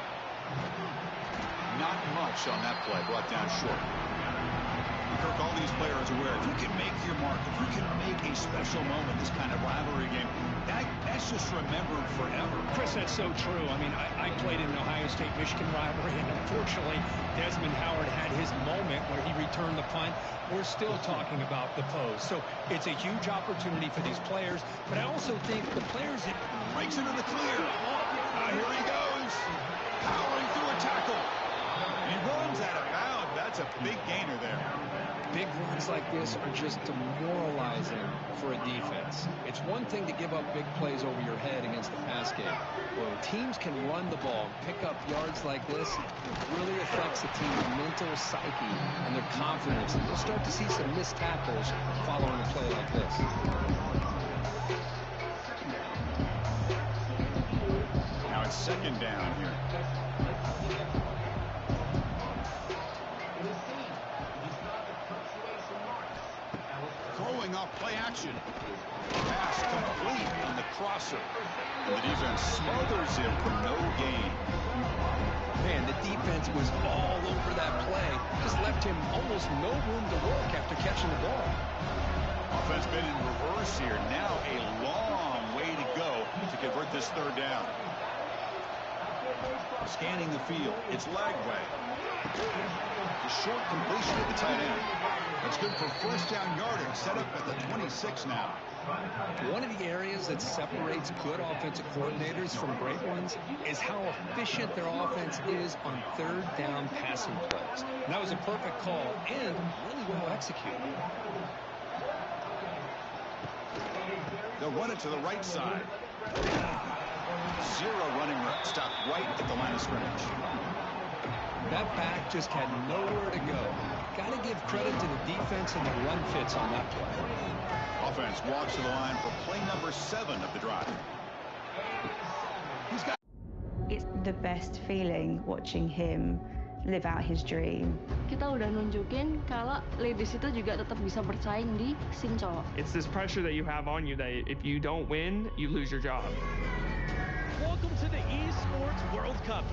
Not much on that play, brought down short. Kirk, all these players aware, if you can make your mark, if you can make a special moment, this kind of rivalry game, that's just remembered forever. Chris, that's so true. I mean, I played in the Ohio State-Michigan rivalry, and unfortunately, Desmond Howard had his moment where he returned the punt. We're still talking about the pose. So it's a huge opportunity for these players, but I also think the players that breaks into the clear. Here he goes, powering through a tackle. He runs out of bounds. That's a big gainer there. Big runs like this are just demoralizing for a defense. It's one thing to give up big plays over your head against the pass game. Well, when teams can run the ball, pick up yards like this, it really affects the team's mental psyche and their confidence. And you'll start to see some missed tackles following a play like this. Now it's 2nd down here. Throwing off play action. Pass complete on the crosser. And the defense smothers him for no gain. Man, the defense was all over that play. Just left him almost no room to work after catching the ball. Offense been in reverse here. Now a long way to go to convert this third down. Scanning the field. It's Lagway. A short completion at the tight end. That's good for first down yardage. Set up at the 26 now. One of the areas that separates good offensive coordinators from great ones is how efficient their offense is on third down passing plays. And that was a perfect call and really well executed. They'll run it to the right side. Zero running room. Stopped right at the line of scrimmage. That back just had nowhere to go. Got to give credit to the defense and the run fits on that play. Offense walks to the line for play number 7 of the drive. It's the best feeling watching him live out his dream. Kita udah nunjukin kalau ladies itu juga tetap bisa bersaing di scene cowok. It's this pressure that you have on you that if you don't win, you lose your job. Welcome to the Esports World Cup.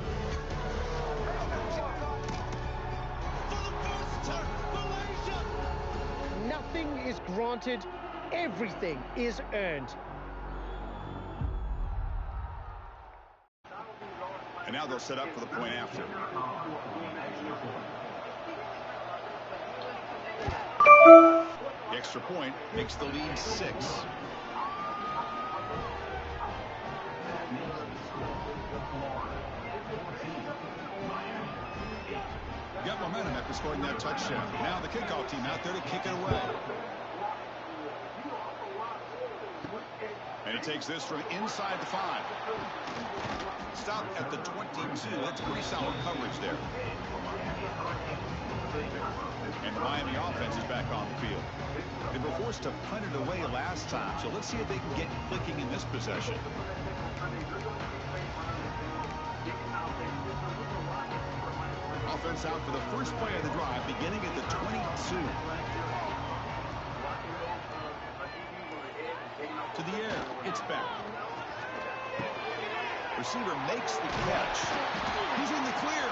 Nothing is granted, everything is earned. And now they'll set up for the point after. The extra point makes the lead 6. Got momentum after scoring that touchdown. Now the kickoff team out there to kick it away. And he takes this from inside the 5. Stop at the 22. That's pretty solid coverage there. And the Miami offense is back on the field. They were forced to punt it away last time, so let's see if they can get clicking in this possession. Offense out for the first play of the drive, beginning at the 22. To the air, it's back. Receiver makes the catch. He's in the clear.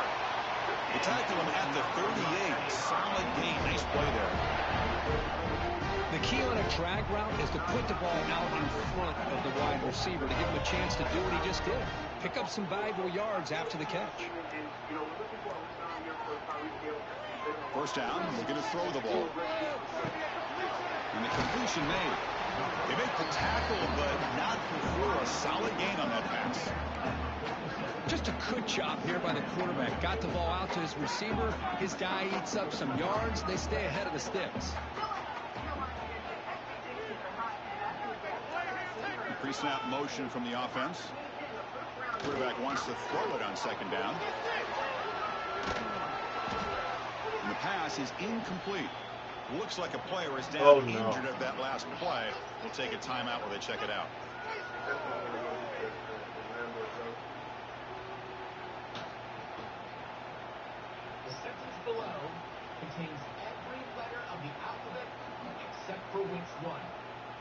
They tackle him at the 38. Solid gain. Nice play there. The key on a drag route is to put the ball out in front of the wide receiver to give him a chance to do what he just did. Pick up some valuable yards after the catch. First down, looking to throw the ball. And the completion made. They make the tackle, but not before a solid gain on that pass. Just a good job here by the quarterback. Got the ball out to his receiver. His guy eats up some yards. They stay ahead of the sticks. Pre-snap motion from the offense. Quarterback wants to throw it on second down. And the pass is incomplete. Looks like a player is down injured at that last play. We'll take a timeout while they check it out. The sentence below contains every letter of the alphabet except for which one.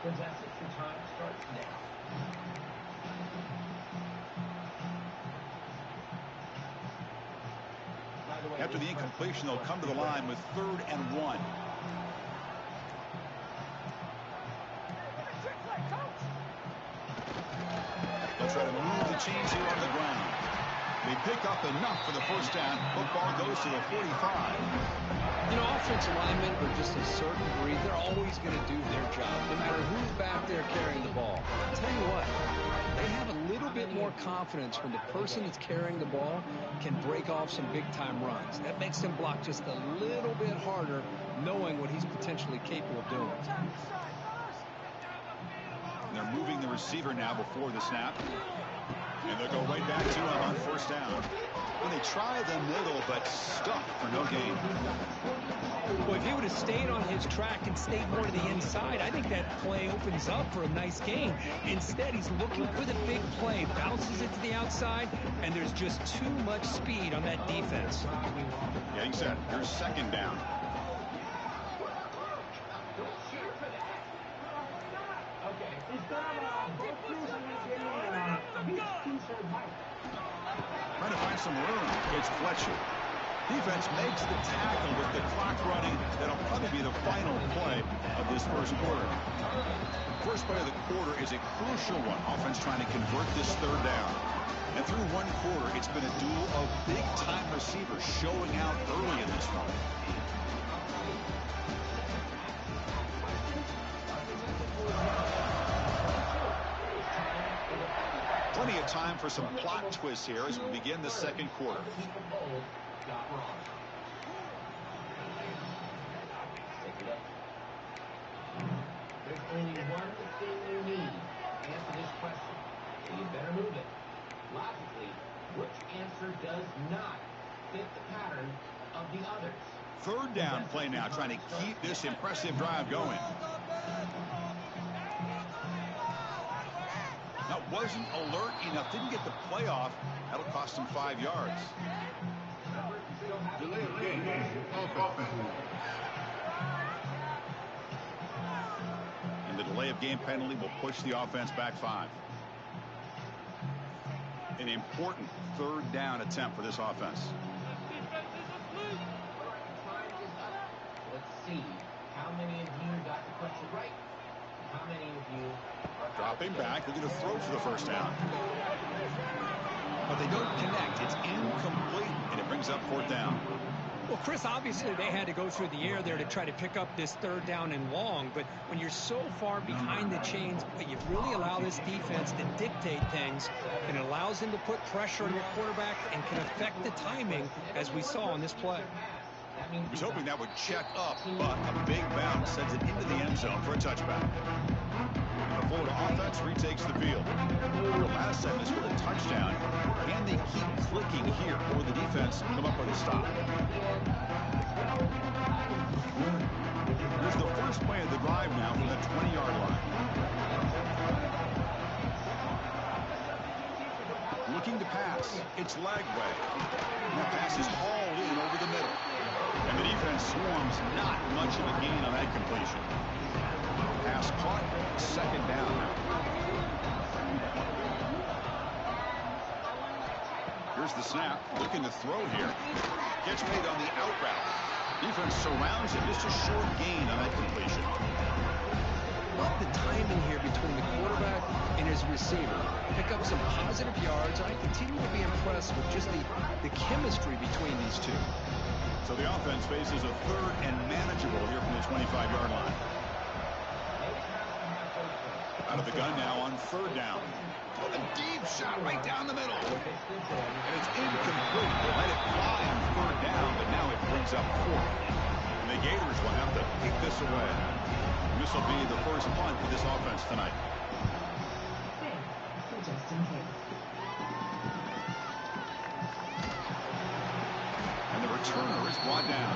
Contestants, your time starts now. After the incompletion, they'll come to the line with 3rd and 1. They'll try to move the chains here on the ground. They pick up enough for the first down. Football goes to the 45. You know, offensive linemen are just a certain breed. They're always going to do their job, no matter who's back there carrying the ball. I'll tell you what, they have a little bit more confidence when the person that's carrying the ball can break off some big-time runs. That makes them block just a little bit harder, knowing what he's potentially capable of doing. And they're moving the receiver now before the snap. And they'll go right back to him on first down. Well, they try the middle, but stuffed for no gain. Well, if he would have stayed on his track and stayed more to the inside, I think that play opens up for a nice gain. Instead, he's looking for the big play, bounces it to the outside, and there's just too much speed on that defense. Getting set. Here's second down. Trying to find some room. It's Fletcher. Defense makes the tackle with the clock running. That'll probably be the final play of this first quarter. First play of the quarter is a crucial one. Offense trying to convert this third down. And through one quarter, it's been a duel of big-time receivers showing out early in this one. Plenty of time for some plot twists here as we begin the second quarter. There's only one thing you need to answer this question. So you better move it. Logically, which answer does not fit the pattern of the others? Third down play now, trying to keep this impressive drive going. That wasn't alert enough, didn't get the play off. That'll cost him 5 yards. Delay of game. Offense. And the delay of game penalty will push the offense back 5. An important third down attempt for this offense. Let's see. How many of you got the question right? How many of you are dropping back, looking to throw for the first down. But they don't connect. It's incomplete, and it brings up fourth down. Well, Chris, obviously they had to go through the air there to try to pick up this third down and long, but when you're so far behind the chains, you really allow this defense to dictate things, and it allows them to put pressure on your quarterback and can affect the timing, as we saw on this play. He was hoping that would check up, but a big bounce sends it into the end zone for a touchback. The Florida offense retakes the field. Last time they scored a touchdown. Can they keep clicking here, or the defense come up with a stop? Here's the first play of the drive now from the 20-yard line. Looking to pass. It's Lagway. And that pass is hauled in over the middle. And the defense swarms, not much of a gain on that completion. Pass caught, second down. Here's the snap, looking to throw here. Gets made on the out route. Defense surrounds him, just a short gain on that completion. Love the timing here between the quarterback and his receiver. Pick up some positive yards, and I continue to be impressed with just the chemistry between these two. So the offense faces a third and manageable here from the 25-yard line. Out of the gun now on third down. Oh, a deep shot right down the middle. And it's incomplete. They let it fly on third down, but now it brings up fourth. And the Gators will have to kick this away. This will be the first punt for this offense tonight. And the returner is brought down.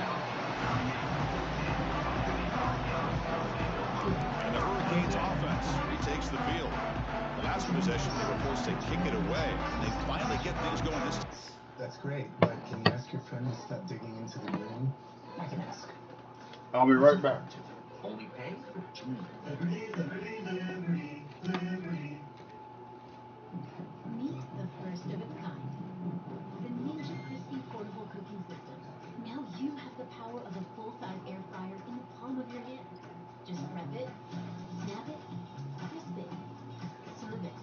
And the Hurricanes offense retakes the field. The last possession they were forced to kick it away. And they finally get things going this time. That's great, but can you ask your friend to stop digging into the room? I can ask. I'll be right back. Only pay for 2 minutes. Meet the first of its kind. The Ninja Crispy Portable Cooking System. Now you have the power of a full-size air fryer in the palm of your hand. Just prep it, snap it, crisp it, serve it,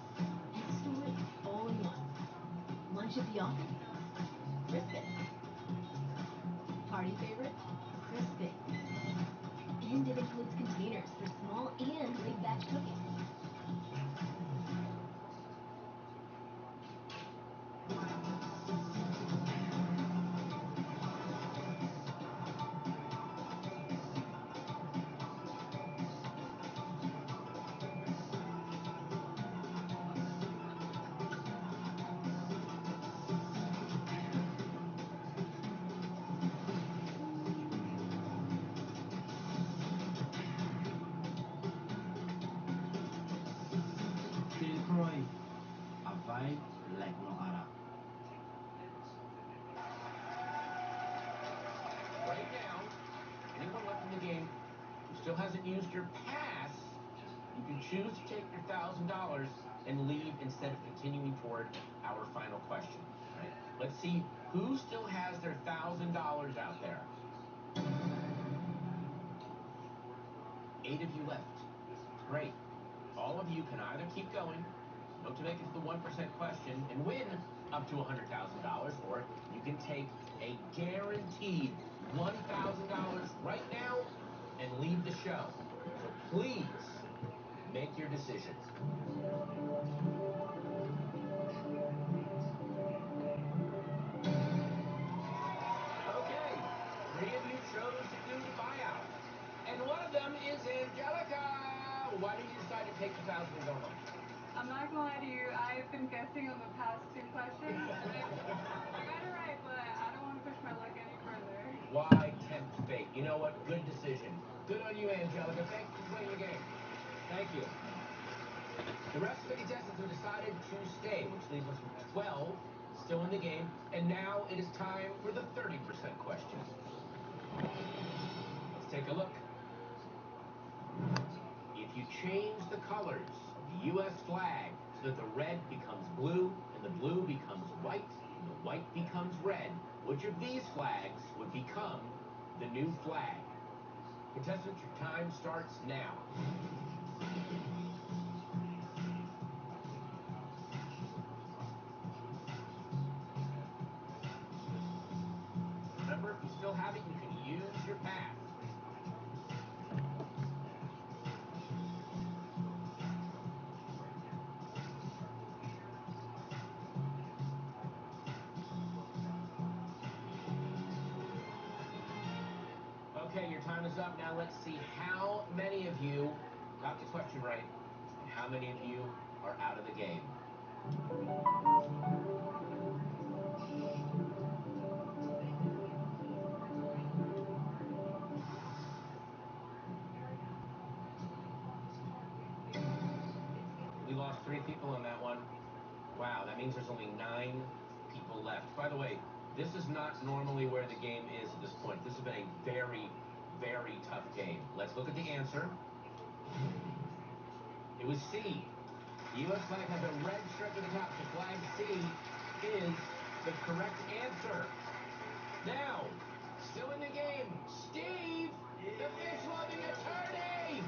and store it all in one. Lunch at the office? Crisp it. Party favorite? Crisp it. And it includes containers for small and big batch cooking. Right now, anyone left in the game who still hasn't used your pass, you can choose to take your $1,000 and leave instead of continuing toward our final question. Right? Let's see who still has their $1,000 out there. 8 of you left. Great. All of you can either keep going, look to make it to the 1% question, and win up to $100,000, or you can take a guaranteed $1,000 right now and leave the show. So please make your decision. Okay, 3 of you chose to do the buyout, and one of them is Angelica. Why did you decide to take the $1,000 and go home? I'm not gonna lie to you, I've been guessing on the past 2 questions. I got it right, but I don't want to push my luck any further. Why tempt fate? You know what? Good decision. Good on you, Angelica. Thank you for playing the game. Thank you. The rest of the contestants have decided to stay, which leaves us with 12 still in the game. And now it is time for the 30% question. Let's take a look. If you change the colors of the U.S. flag so that the red becomes blue and the blue becomes white and the white becomes red, which of these flags would become the new flag? Contestants, your time starts now. Remember, if you still have it, you can use your pass. Okay, your time is up. Now let's see how many of you got the question right and how many of you are out of the game. We lost 3 people on that one. Wow, that means there's only 9 people left. By the way, this is not normally where the game is at this point. This has been a very, very tough game. Let's look at the answer. It was C. The U.S. flag has a red strip at the top, so flag C is the correct answer. Now, still in the game, Steve, the fish-loving attorney.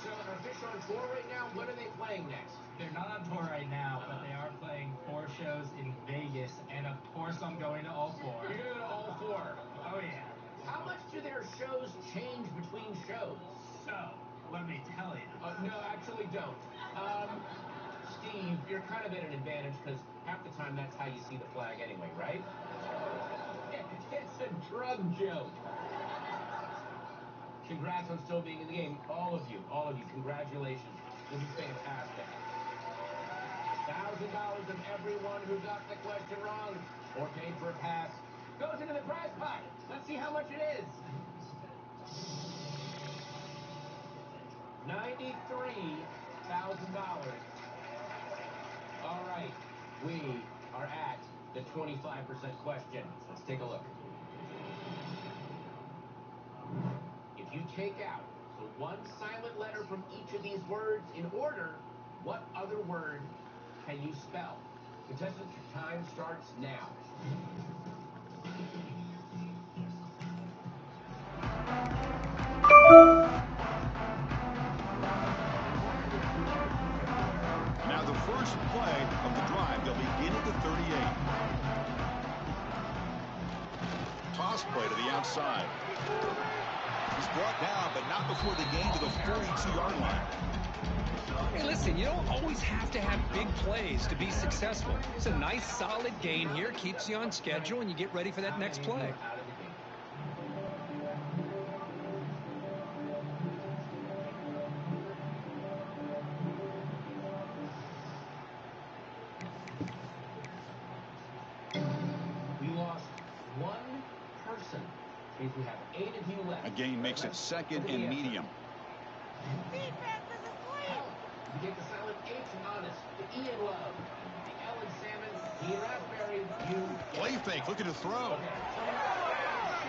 So are fish on tour right now? What are they playing next? They're not on tour right now, but they are playing 4 shows in Vegas, and of course I'm going to all 4. You're going to all 4? Oh yeah. How much do their shows change between shows? So, let me tell you. No, actually don't. Steve, you're kind of at an advantage because half the time that's how you see the flag anyway, right? It's a drug joke. Congrats on still being in the game. All of you, congratulations. This is fantastic. $1,000 of everyone who got the question wrong or paid for a pass goes into the prize pot. Let's see how much it is. $93,000. All right, we are at the 25% question. Let's take a look. If you take out the one silent letter from each of these words in order, what other word can you spell? Contestants, your time starts now. Now the first play of the drive, they'll begin at the 38. Toss play to the outside. He's brought down, but not before the gain to the 42-yard line. Hey, listen, you don't always have to have big plays to be successful. It's a nice, solid gain here, keeps you on schedule, and you get ready for that next play. We lost 1 person. Means we have 8 of you left. A gain makes it second and medium. Defense is asleep. You get the silent H in honest, the E in love, the L in salmon, the E in raspberry, you. Play fake, looking to throw.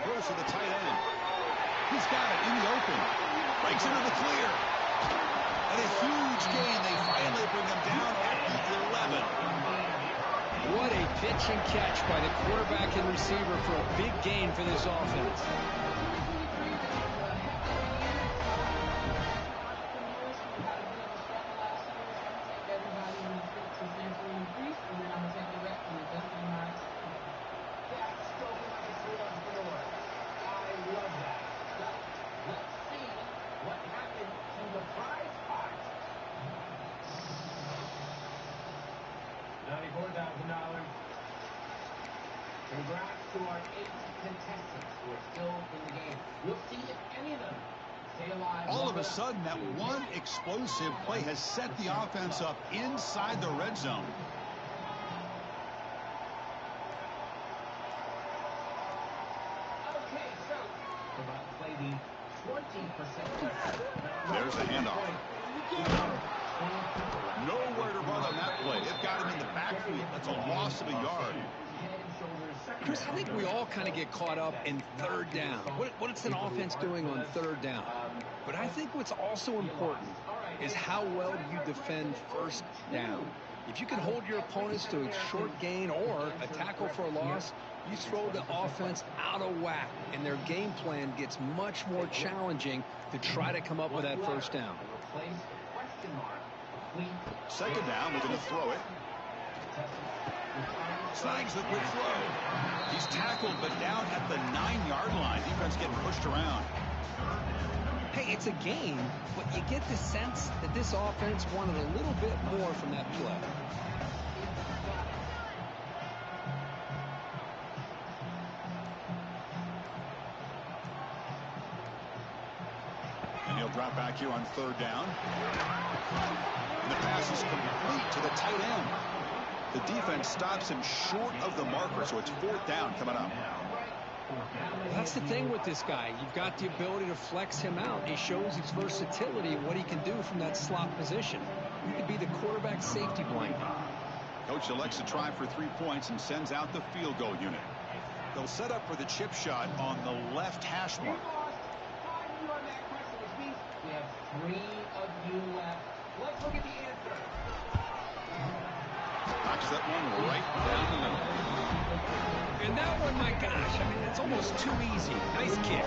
Throws to the tight end. He's got it in the open. Breaks into the clear. And a huge gain. They finally bring him down at the 11. What a pitch and catch by the quarterback and receiver for a big gain for this offense. Congrats to our 8 contestants who are still in the game. We'll see if any of them stay alive. All of a sudden, that one explosive play has set the offense up inside the red zone. Okay, so we're about to play the 20%. There's a handoff. Nowhere to run on that play. It got him in the backfield. That's a loss of a yard. Chris, I think we all kind of get caught up in third down. What's an offense doing on third down? But I think what's also important is how well you defend first down. If you can hold your opponents to a short gain or a tackle for a loss, you throw the offense out of whack, and their game plan gets much more challenging to try to come up with that first down. Second down, we're going to throw it. Snags the quick throw. He's tackled, but down at the 9-yard line. Defense getting pushed around. Hey, it's a game, but you get the sense that this offense wanted a little bit more from that play. And he'll drop back here on third down. And the pass is complete to the tight end. The defense stops him short of the marker, so it's fourth down coming up. That's the thing with this guy. You've got the ability to flex him out. He shows his versatility and what he can do from that slot position. He could be the quarterback safety blanket. Coach elects to try for 3 points and sends out the field goal unit. They'll set up for the chip shot on the left hash mark. We have 3 of you left. Let's look at the answer. Knocks that one right down the middle. And that one, my gosh, I mean, it's almost too easy. Nice kick.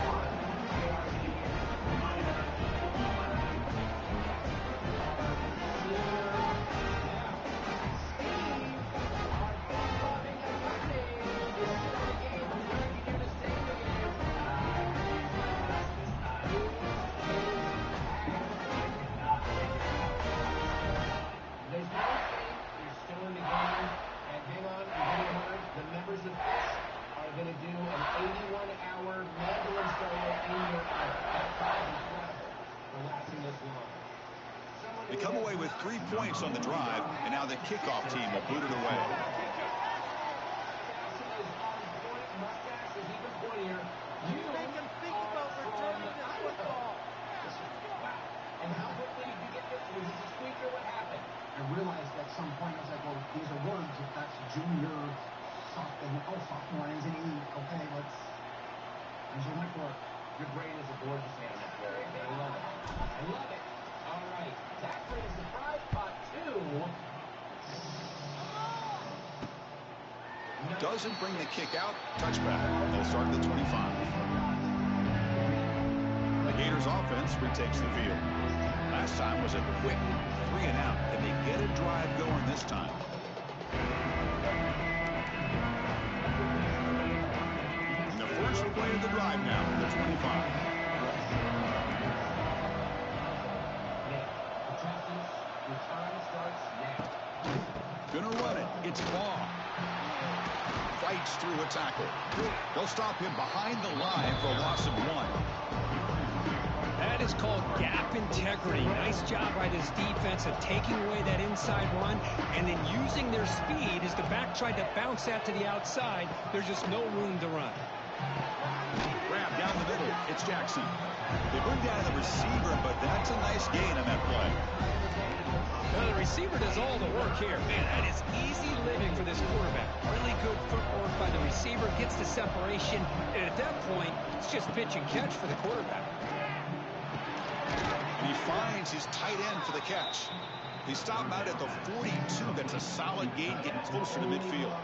They come away with 3 points on the drive, and now the kickoff team will boot it away. And how quickly did you get this? Was this a squeaker? What happened? I realized at some point, I was like, well, these are words. If that's junior, sophomore, NZE, okay, let's. There's your went for it. Your brain is a gorgeous animal, Gary. I love it. I love it. All right. That brings the prize pot to. Doesn't bring the kick out. Touchback. They'll start at the 25. The Gators offense retakes the field. Last time was a quick 3 and out. Can they get a drive going this time? And the first play of the drive now, the 25. Gonna run it. It's Ball. Fights through a tackle. They'll stop him behind the line for a loss of 1. That is called gap integrity. Nice job by this defense of taking away that inside run and then using their speed as the back tried to bounce that to the outside. There's just no room to run. Grab down the middle. It's Jackson. They bring down the receiver, but that's a nice gain on that play. Now the receiver does all the work here. Man, that is easy living for this quarterback. Really good footwork by the receiver, gets the separation, and at that point, it's just pitch and catch for the quarterback. And he finds his tight end for the catch. They stop him out at the 42. That's a solid gain, getting closer to midfield.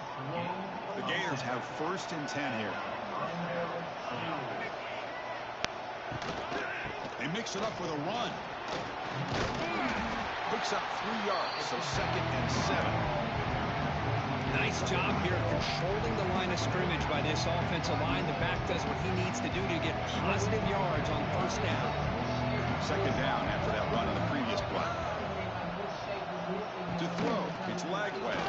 The Gators have 1st and 10 here. They mix it up with a run. Picks up 3 yards, so 2nd and 7. Nice job here controlling the line of scrimmage by this offensive line. The back does what he needs to do to get positive yards on 1st down. 2nd down after that run on the previous play. To throw, it's Lagway.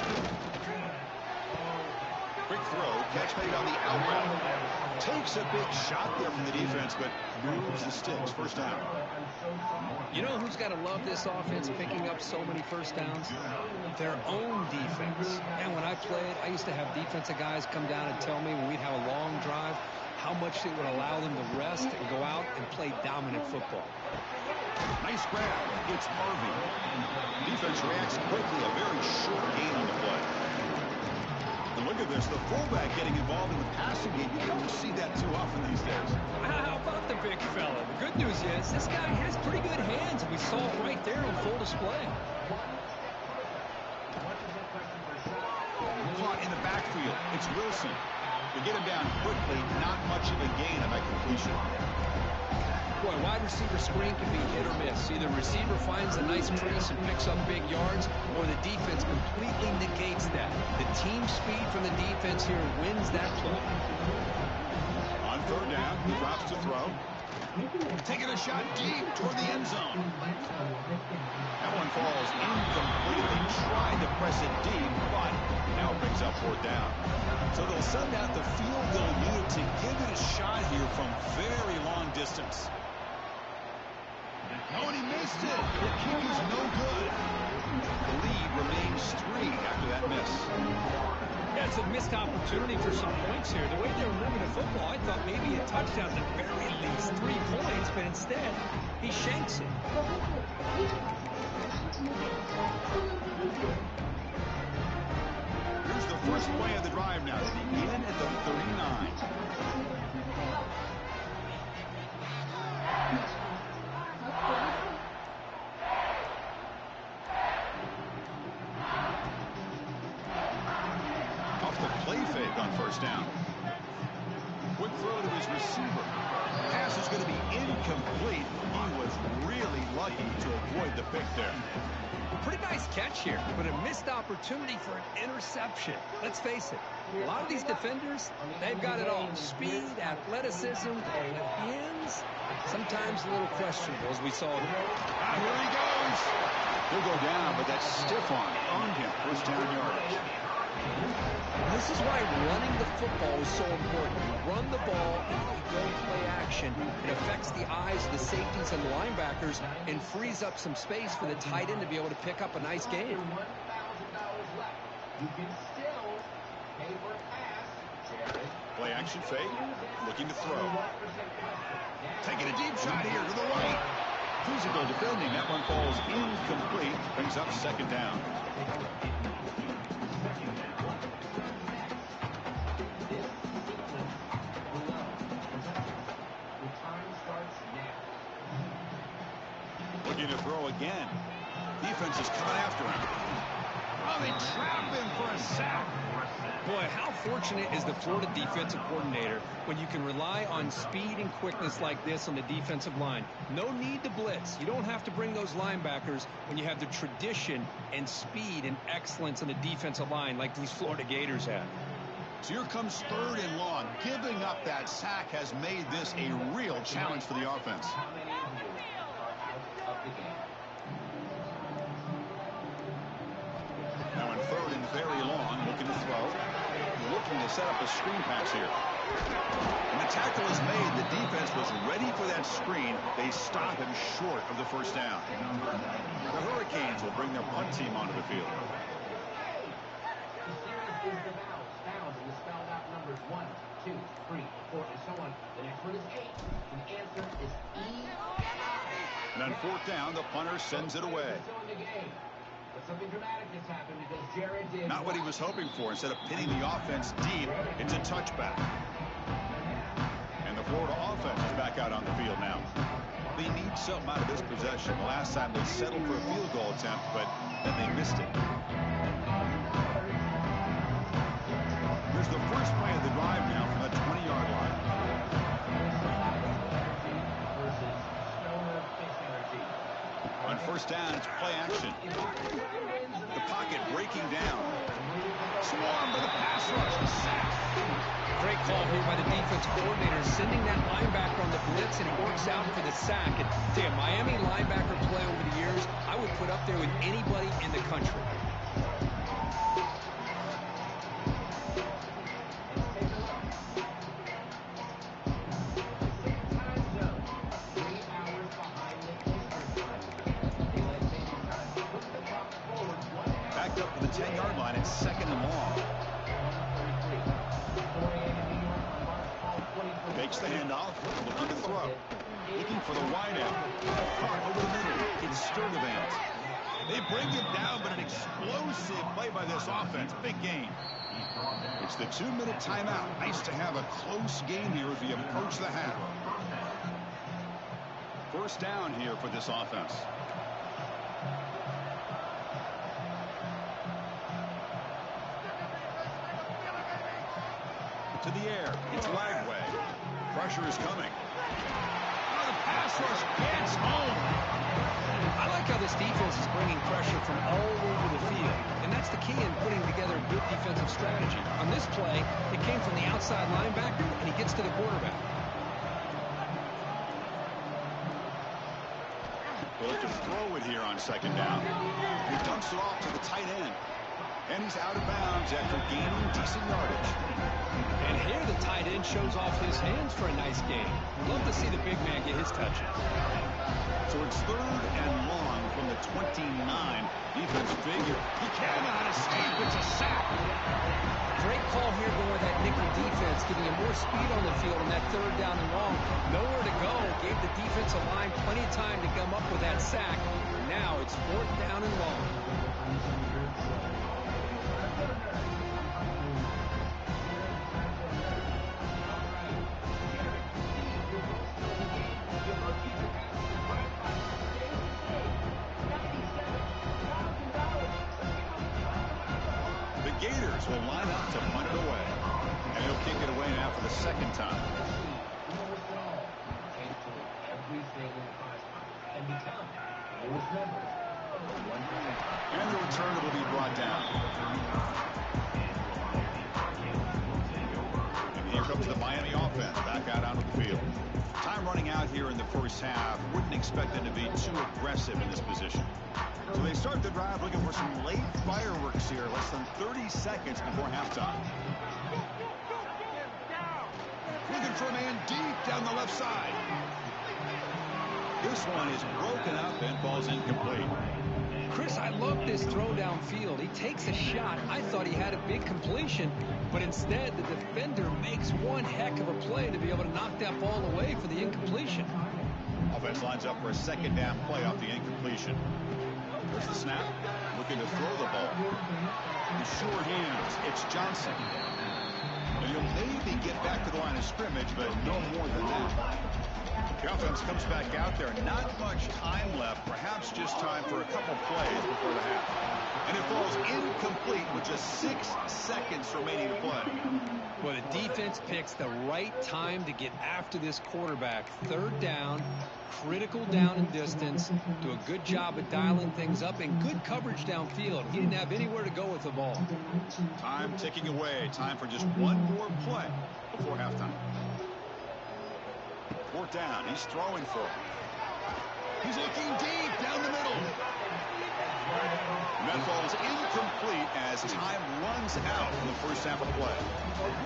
Quick throw, catch made on the out route. Takes a big shot there from the defense, but moves the sticks. 1st down. You know who's got to love this offense picking up so many 1st downs? Their own defense. And when I played, I used to have defensive guys come down and tell me when we'd have a long drive how much it would allow them to rest and go out and play dominant football. Nice grab. It's Harvey. Defense reacts quickly. A very short gain on the play. And look at this. The fullback getting involved in the passing game. You don't see that too often these days. How about the big fella? The good news is this guy has pretty good hands, and we saw it right there on full display. Caught in the backfield. It's Wilson. They get him down quickly. Not much of a gain on that completion. Boy, wide receiver screen can be hit or miss. Either receiver finds a nice crease and picks up big yards, or the defense completely negates that. The team speed from the defense here wins that play. On 3rd down, he drops to throw. Taking a shot deep toward the end zone. That one falls incomplete. They tried to press it deep, but now it picks up 4th down. So they'll send out the field goal unit to give it a shot here from very long distance. Oh, and he missed it. The kick is no good. The lead remains 3 after that miss. Yeah, it's a missed opportunity for some points here. The way they were moving the football, I thought maybe a touchdown at the very least 3 points, but instead, he shanks it. Here's the first play of the drive now. They begin at the 39. Off the play fake on 1st down. Quick throw to his receiver. Pass is going to be incomplete. He was really lucky to avoid the pick there. Pretty nice catch here, but a missed opportunity for an interception. Let's face it, a lot of these defenders, they've got it all. Speed, athleticism, and hands, sometimes a little questionable, as we saw here. Here he goes. He'll go down, but that stiff arm on him. 1st down yardage. This is why running the football is so important. You run the ball, and you go play action. It affects the eyes of the safeties and the linebackers and frees up some space for the tight end to be able to pick up a nice gain. $1,000 left. You can still pay for a pass, Jared. Play action fake. Looking to throw. Taking a deep shot here to the right. Physical defending. That one falls incomplete. Brings up 2nd down. Looking to throw again. Defense is coming after him. Oh, they trap him for a sack. Boy, how fortunate is the Florida defensive coordinator when you can rely on speed and quickness like this on the defensive line. No need to blitz. You don't have to bring those linebackers when you have the tradition and speed and excellence on the defensive line like these Florida Gators have. So here comes 3rd and long. Giving up that sack has made this a real challenge for the offense. Now in 3rd and very long, looking to throw. Looking to set up a screen pass here. And the tackle is made. The defense was ready for that screen. They stop him short of the 1st down. The Hurricanes will bring their punt team onto the field. Pounds and the spelled out numbers 1, 2, 3, 4, and so on. The next one is 8. And the answer is E. And on 4th down, the punter sends it away. Something dramatic has happened because Jared did not what he was hoping for. Instead of pitting the offense deep, it's a touchback. And the Florida offense is back out on the field now. They need something out of this possession. The last time they settled for a field goal attempt, but then they missed it. Here's the first play of the drive now from the 20-yard line. On first down, it's play action. The pocket breaking down. Swarmed by the pass rush. Sack. Great call here by the defense coordinator, sending that linebacker on the blitz, and it works out for the sack. And damn, Miami linebacker play over the years, I would put up there with anybody in the country. Backed up to the 10-yard line. It's second and long. Takes the handoff, looking to throw. Looking for the wide end. Caught over the middle. It's Sturdivant. They bring him down, but an explosive play by this offense. Big gain. It's the 2-minute timeout. Nice to have a close game here as we approach the half. First down here for this offense. To the air. It's Lagway. Pressure is coming. Oh, the pass rush gets home. I like how this defense is bringing pressure from all over the field, and that's the key in putting together a good defensive strategy. On this play, it came from the outside linebacker, and he gets to the quarterback. They'll have to throw it here on second down. He dumps it off to the tight end. And he's out of bounds after gaining decent yardage. And here the tight end shows off his hands for a nice game. Love to see the big man get his touches. So it's third and long from the 29. Defense figure. He cannot escape. It's a sack. Great call here going with that nickel defense, giving him more speed on the field on that third down and long. Nowhere to go. Gave the defensive line plenty of time to come up with that sack. Now it's fourth down and long. The Gators will line up to punt it away. And he'll kick it away now for the second time. And the return will be brought down. And here comes the Miami offense back out onto the field. Time running out here in the first half. Wouldn't expect them to be too aggressive in this position. So they start the drive looking for some late fireworks here, less than 30 seconds before halftime. Looking for a man deep down the left side. This one is broken up and falls incomplete. Chris, I love this throw downfield. He takes a shot. I thought he had a big completion, but instead the defender makes one heck of a play to be able to knock that ball away for the incompletion. Offense lines up for a second down play off the incompletion. There's the snap. Looking to throw the ball. With sure hands, it's Johnson. And he'll maybe get back to the line of scrimmage, but no more than that. The offense comes back out there. Not much time left. Perhaps just time for a couple plays before the half. And it falls incomplete with just 6 seconds remaining to play. Well, the defense picks the right time to get after this quarterback. Third down, critical down and distance. Do a good job of dialing things up and good coverage downfield. He didn't have anywhere to go with the ball. Time ticking away. Time for just one more play before halftime. Fourth down. He's throwing for it. He's looking deep down the middle. And that ball is incomplete as time runs out in the first half of play.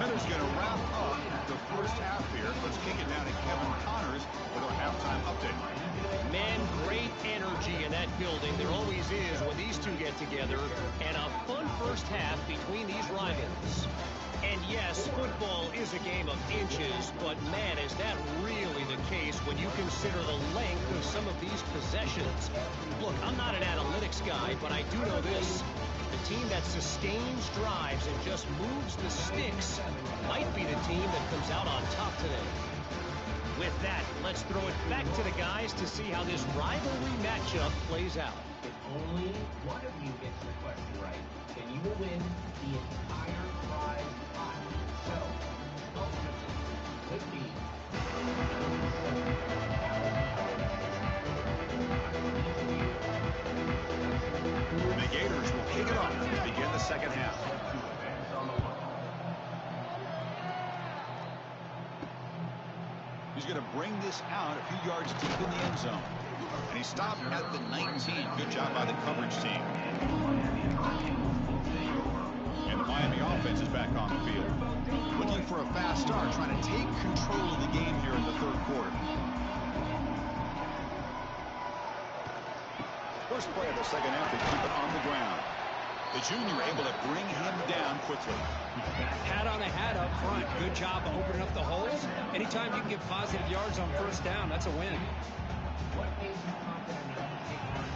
Heather's going to wrap up the first half here. Let's kick it down to Kevin Connors with our halftime update. Man, great energy in that building. There always is when these two get together. And a fun first half between these rivals. And yes, football is a game of inches, but man, is that really the case when you consider the length of some of these possessions. Look, I'm not an analytics guy, but I do know this. The team that sustains drives and just moves the sticks might be the team that comes out on top today. With that, let's throw it back to the guys to see how this rivalry matchup plays out. If only one of you gets the question right, then you will win the entire prize pot. So, ultimately, could be The Gators will kick it off to begin the second half. He's going to bring this out a few yards deep in the end zone. And he stopped at the 19. Good job by the coverage team. And the Miami offense is back on the field. Looking for a fast start, trying to take control of the game here in the third quarter. First play of the second half, they keep it on the ground. The junior able to bring him down quickly. Hat on a hat up front. Good job of opening up the holes. Anytime you can get positive yards on first down, that's a win.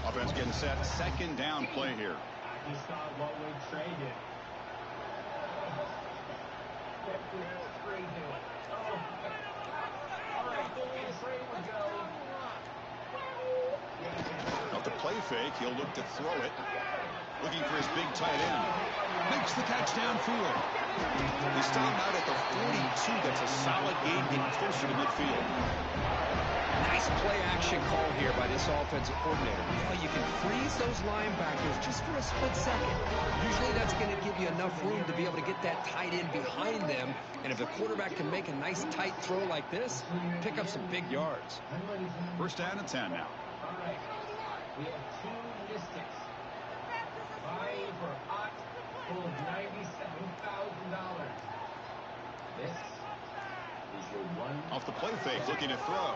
Offense getting set. Second down play here. I just saw what we traded. What did this trade do? Oh. All right, trade we go. Off the play fake, he'll look to throw it. Looking for his big tight end. Makes the catch downfield. He stopped out at the 42. That's a solid gain, getting closer to midfield. Nice play action call here by this offensive coordinator. You can freeze those linebackers just for a split second. Usually that's going to give you enough room to be able to get that tight end behind them. And if the quarterback can make a nice tight throw like this, pick up some big yards. First down and 10 now. All right. We have two mystics vying for a pot full of $97,000. This is your one. Off the play fake, looking to throw.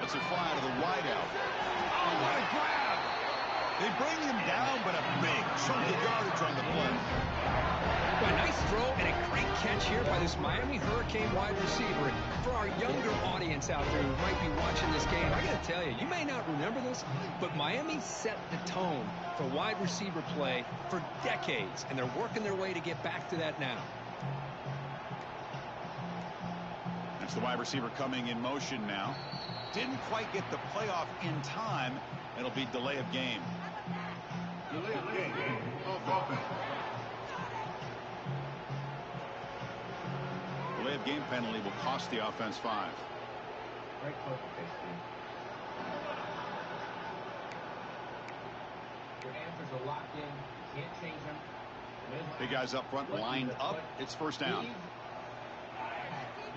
Let's it fly to the wideout. Oh, what a grab! They bring him down, but a big chunk of yardage on the play. Well, a nice throw and a great catch here by this Miami Hurricane wide receiver. And for our younger audience out there who might be watching this game, I got to tell you, you may not remember this, but Miami set the tone for wide receiver play for decades, and they're working their way to get back to that now. That's the wide receiver coming in motion now. Didn't quite get the playoff in time. It'll be delay of game. Delay of game. Off offense. Delay of game penalty will cost the offense 5. Great poker face, team. Your answers are locked in. You can't change them. Big guys up front lined up. It's first down.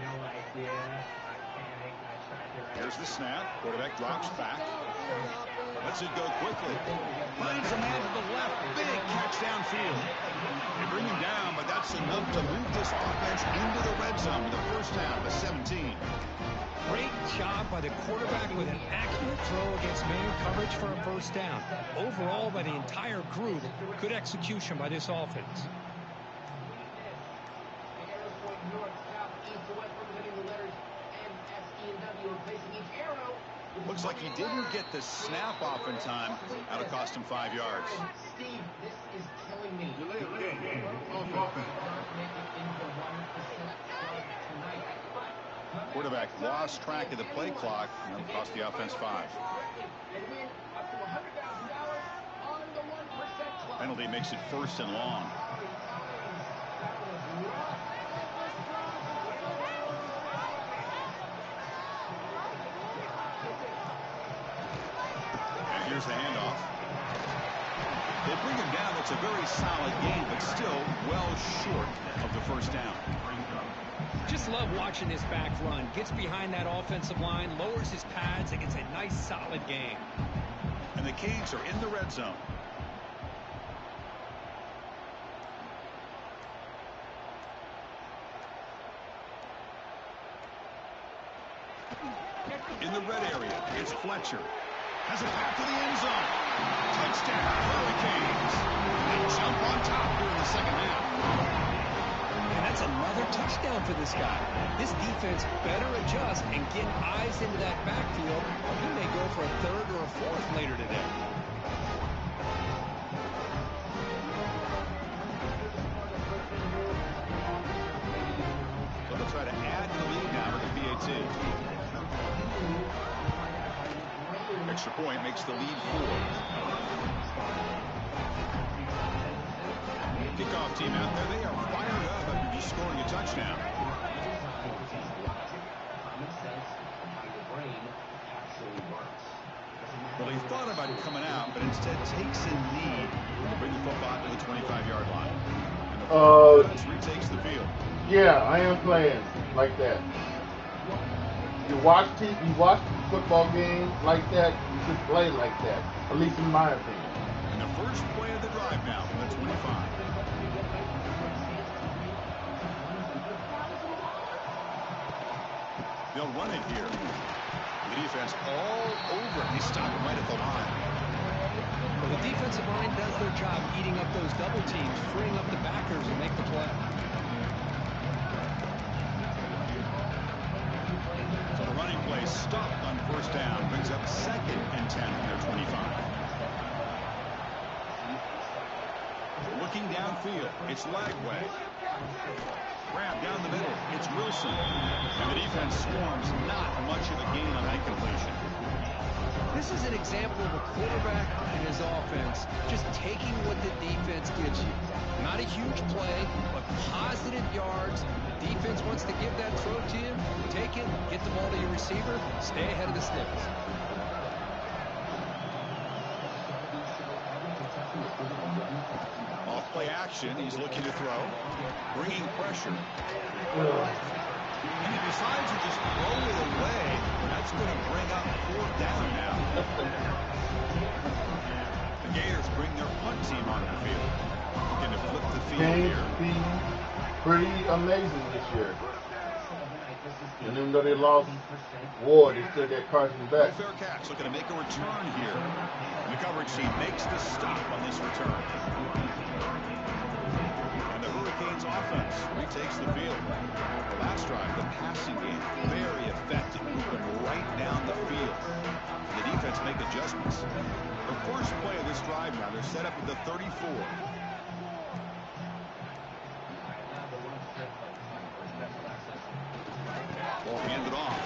No idea. I tried to write. Here's the snap. Quarterback drops back. Lets it go quickly. Finds a man to the left. Big catch downfield. They bring him down, but that's enough to move this offense into the red zone with a first down, the 17. Great job by the quarterback with an accurate throw against man coverage for a first down. Overall, by the entire group, good execution by this offense. Looks like he didn't get the snap off in time. That'll cost him 5 yards. Steve, this is killing me. Delay of game. Off offense. Quarterback lost track of the play clock, and that'll cost the offense 5. Penalty makes it first and long. And here's the handoff. They bring him down. It's a very solid game, but still well short of the first down. Just love watching this back run. Gets behind that offensive line, lowers his pads, and gets a nice solid game. And the Canes are in the red zone. In the red area, it's Fletcher. Has a pass to the end zone. Touchdown, Hurricanes. They jump on top here in the second half. And that's another touchdown for this guy. This defense better adjust and get eyes into that backfield, or he may go for a third or a fourth later today. So they'll try to add to the lead now with the BYTE. Extra point makes the lead 4. Kickoff team out there. They are fired up after just scoring a touchdown. Well, he thought about coming out, but instead takes a knee to bring the football to the 25-yard line. And the defense retakes the field. Yeah, I am playing like that. You watch football games like that, you should play like that, at least in my opinion. And the first play of the drive now from the 25. They'll run it here. The defense all over. They stop him right at the line. Well, the defensive line does their job eating up those double teams, freeing up the backers to make the play. So the running play stopped on first down. Brings up 2nd and 10 from their 25. Looking downfield, it's Lagway. Grab down the middle, it's Wilson. And the defense swarms, not much of a gain on that completion. This is an example of a quarterback and his offense just taking what the defense gives you. Not a huge play, but positive yards. The defense wants to give that throw to you. Take it, get the ball to your receiver, stay ahead of the sticks. Off play action, he's looking to throw, bringing pressure. And he decides to just throw it away. That's going to bring up 4th down now. The Gators bring their punt team onto the field. Looking to flip the field here. Games pretty amazing this year. And even though they lost Ward, they still got Carson back. Fair catch, looking to make a return here. The coverage team makes the stop on this return. And the Hurricanes offense retakes the field. The last drive, the passing game, very effective, moving right down the field. The defense make adjustments. The first play of this drive now, they're set up at the 34. Ball handed off.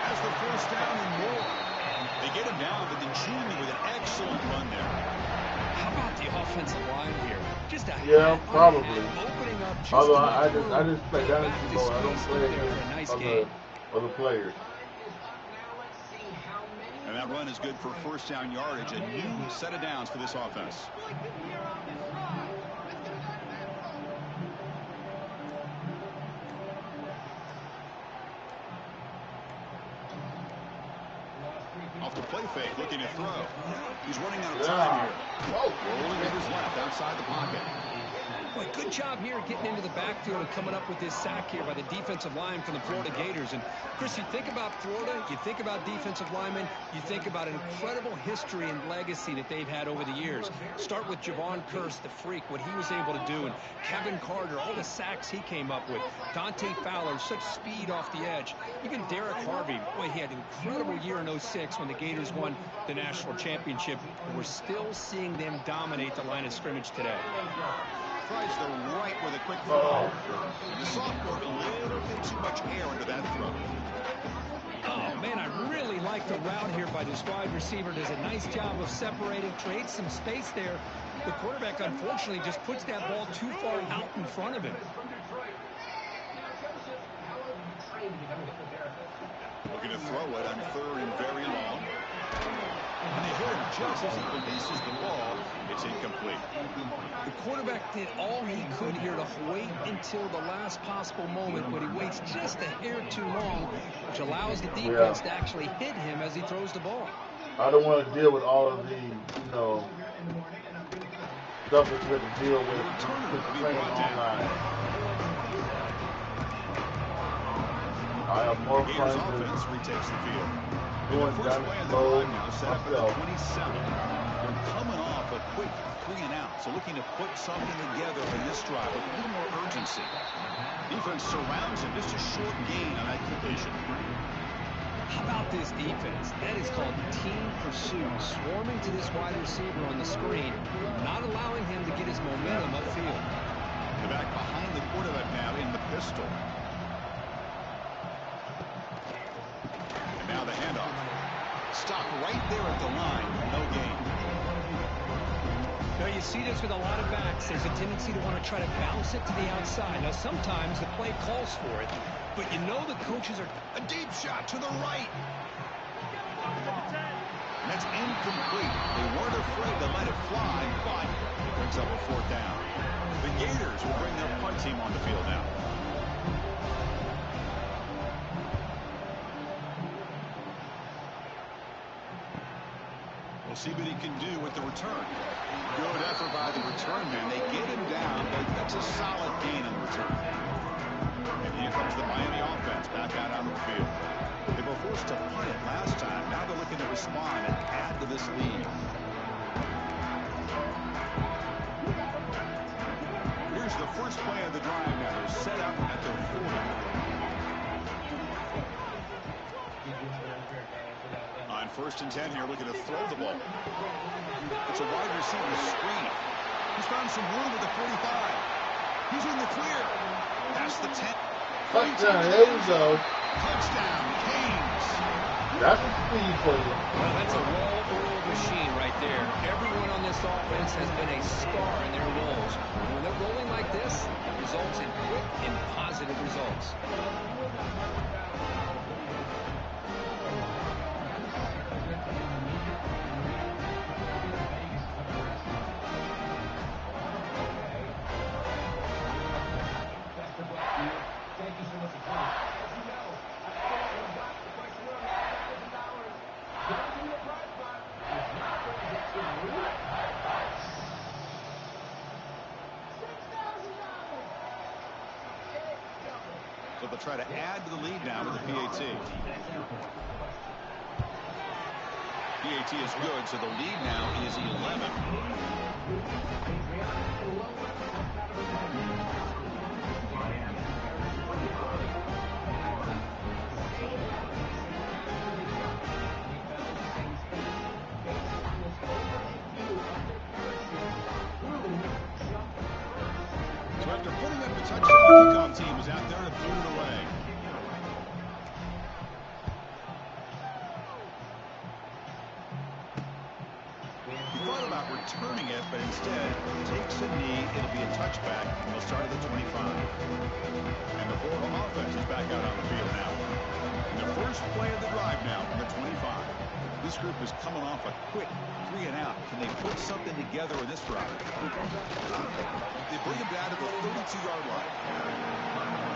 As the first down and more. They get him down, but then Jimmy with an excellent run there. How about the offensive line here? Just a probably. Opening up just although I just play dynasty mode. I don't play other players. And that run is good for first down yardage. A new set of downs for this offense. Off the play fake, looking to throw. He's running out of time here. Rolling to his left, outside the pocket. Boy, good job here getting into the backfield and coming up with this sack here by the defensive line from the Florida Gators. And, Chris, you think about Florida, you think about defensive linemen, you think about an incredible history and legacy that they've had over the years. Start with Javon Curse, the freak, what he was able to do, and Kevin Carter, all the sacks he came up with. Dante Fowler, such speed off the edge. Even Derek Harvey, boy, he had an incredible year in 06 when the Gators won the national championship. And we're still seeing them dominate the line of scrimmage today. Tries the right with a quick throw. The sophomore, a little bit too much air into that throw. Oh, man, I really like the route here by this wide receiver. Does a nice job of separating, creates some space there. The quarterback, unfortunately, just puts that ball too far out in front of him. Looking to throw it on 3rd and very long. And they hit him just as he releases the ball. It's incomplete. The quarterback did all he could here to wait until the last possible moment, but he waits just a hair too long, which allows the defense to actually hit him as he throws the ball. I don't want to deal with all of the, stuff that you have to deal with playing online. I have more fun offense retakes the field. Doing dynasty mode myself. They're coming off a quick 3 and out, so looking to put something together in this drive with a little more urgency. Defense surrounds him, just a short gain on that completion. How about this defense? That is called team pursuit. Swarming to this wide receiver on the screen, not allowing him to get his momentum upfield. The back behind the quarterback now in the pistol. at the line, no gain. Now, you see this with a lot of backs. There's a tendency to want to try to bounce it to the outside. Now, sometimes the play calls for it, but you know the coaches are... A deep shot to the right. And that's incomplete. They weren't afraid to let it fly, but it brings up a 4th down. The Gators will bring their punt team on the field now. We'll see what he can do with the return. Good effort by the return man. They get him down, but that's a solid gain on the return. And here comes the Miami offense back out on the field. They were forced to punt it last time. Now they're looking to respond and add to this lead. Here's the first play of the drive now. They're set up at their 40. On 1st and 10 here, looking to throw the ball. It's a wide receiver screen. He's found some room with the 45. He's in the clear. That's the 10. Touchdown, there you go. Touchdown, Canes. That's the speed for you. Well, that's a well-oiled machine right there. Everyone on this offense has been a star in their roles. When they're rolling like this, it results in quick and positive results. Thank you so much for coming. As you know, I always got the question on $1,000. Going to the prize pot is not going to get you the lead. $6,000. So they'll try to add to the lead now with the PAT. PAT is good, so the lead now is 11. So after putting up the touchdown, the kickoff team was out there and blew it away. He thought about returning it, but instead takes a knee. It'll be a touchback, and they'll start at the 25. And the Florida offense is back out on the field now. And the first play of the drive now from the 25. This group is coming off a quick 3-and-out. Can they put something together in this drive? They bring him down to the 32-yard line.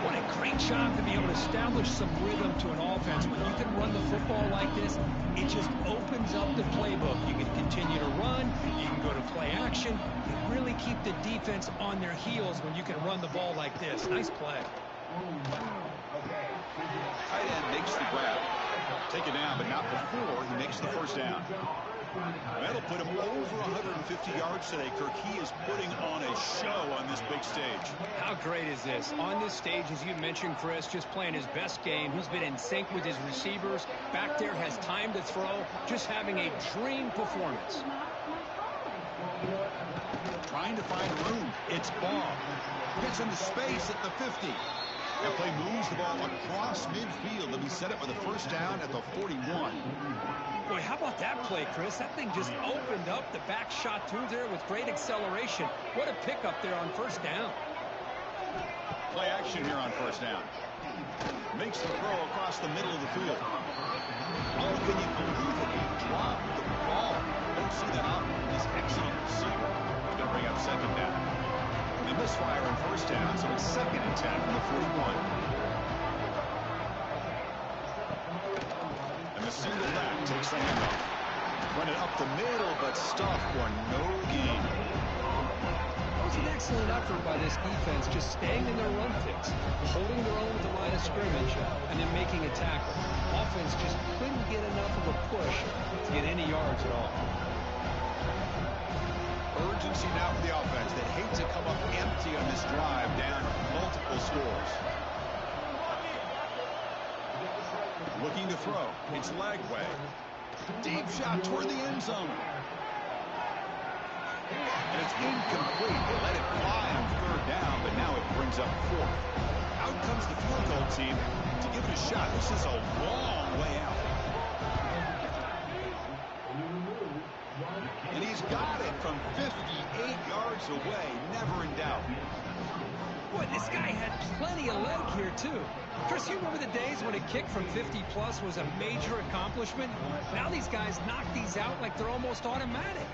What a great job to be able to establish some rhythm to an offense. When you can run the football like this, it just opens up the playbook. You can continue to run. You can go to play action. You really keep the defense on their heels when you can run the ball like this. Nice play. Tight end makes the grab. Take it down, but not before he makes the first down. That'll put him over 150 yards today, Kirk. He is putting on a show on this big stage. How great is this? On this stage, as you mentioned, Chris, just playing his best game. He's been in sync with his receivers. Back there, has time to throw. Just having a dream performance. Trying to find room. It's Ball. Gets into space at the 50. That play moves the ball across midfield. They'll be set up with a first down at the 41. Boy, how about that play, Chris? That thing just opened up the back shot through there with great acceleration. What a pickup there on first down. Play action here on first down. Makes the throw across the middle of the field. Oh, can you believe it? He dropped the ball. Don't see that often. This excellent receiver. He's going to bring up second down. They misfire on first down, so it's 2nd and 10 from the 41. And the single back takes the handoff. Run it up the middle, but stuffed for no gain. That was an excellent effort by this defense, just staying in their run fix, holding their own with the line of scrimmage, and then making a tackle. Offense just couldn't get enough of a push to get any yards at all. Urgency now for the offense. They hate to come up empty on this drive, down multiple scores. Looking to throw. It's Lagway. Deep shot toward the end zone. And it's incomplete. They let it fly on third down, but now it brings up 4th. Out comes the field goal team to give it a shot. This is a long way out. got it from 58 yards away. Never in doubt. Boy, this guy had plenty of leg here, too. Chris, you remember the days when a kick from 50-plus was a major accomplishment? Now these guys knock these out like they're almost automatic.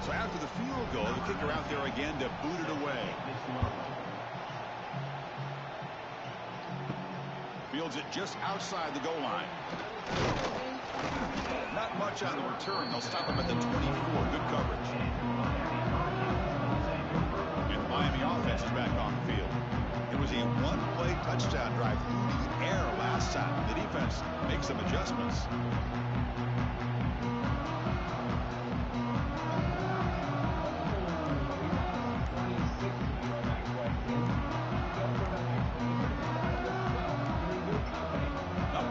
So after the field goal, the kicker out there again to boot it away. Fields it just outside the goal line. Not much on the return. They'll stop him at the 24. Good coverage. And the Miami offense is back on the field. It was a one-play touchdown drive through the air last time. The defense makes some adjustments.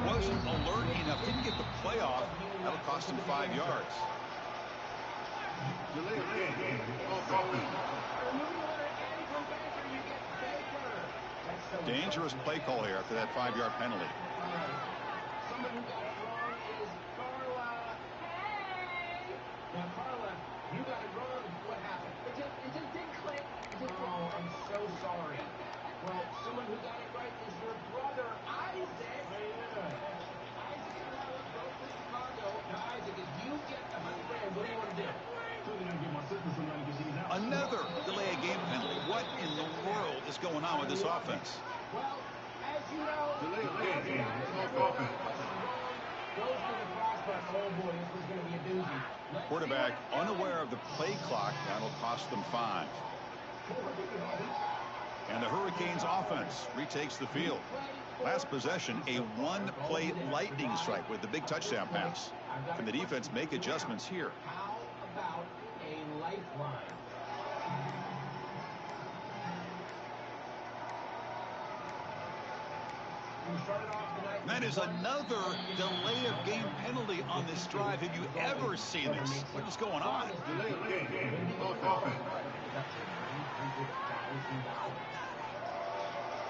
Wasn't alert enough, didn't get the playoff. That'll cost him 5 yards. Dangerous play call here after that 5-yard penalty. Someone who got it wrong is Carla. Hey! Now, Carla, you got it wrong. What happened? It just didn't click. Oh, I'm so sorry. Well, someone who got it right is your brother, Isaac. Isaac and I both to Chicago. Now, Isaac, if you get the $100 grand, what do you want to do? Another delay of game penalty. What in the world is going on with this offense? Well, as you know, goes to the crossbar. Oh boy, this was going to be a doozy. Quarterback unaware of the play clock. That'll cost them 5. And the Hurricanes offense retakes the field. Last possession, a one-play lightning strike with the big touchdown pass. Can the defense make adjustments here? How about a lifeline? That is another delay of game penalty on this drive. Have you ever seen this? What is going on?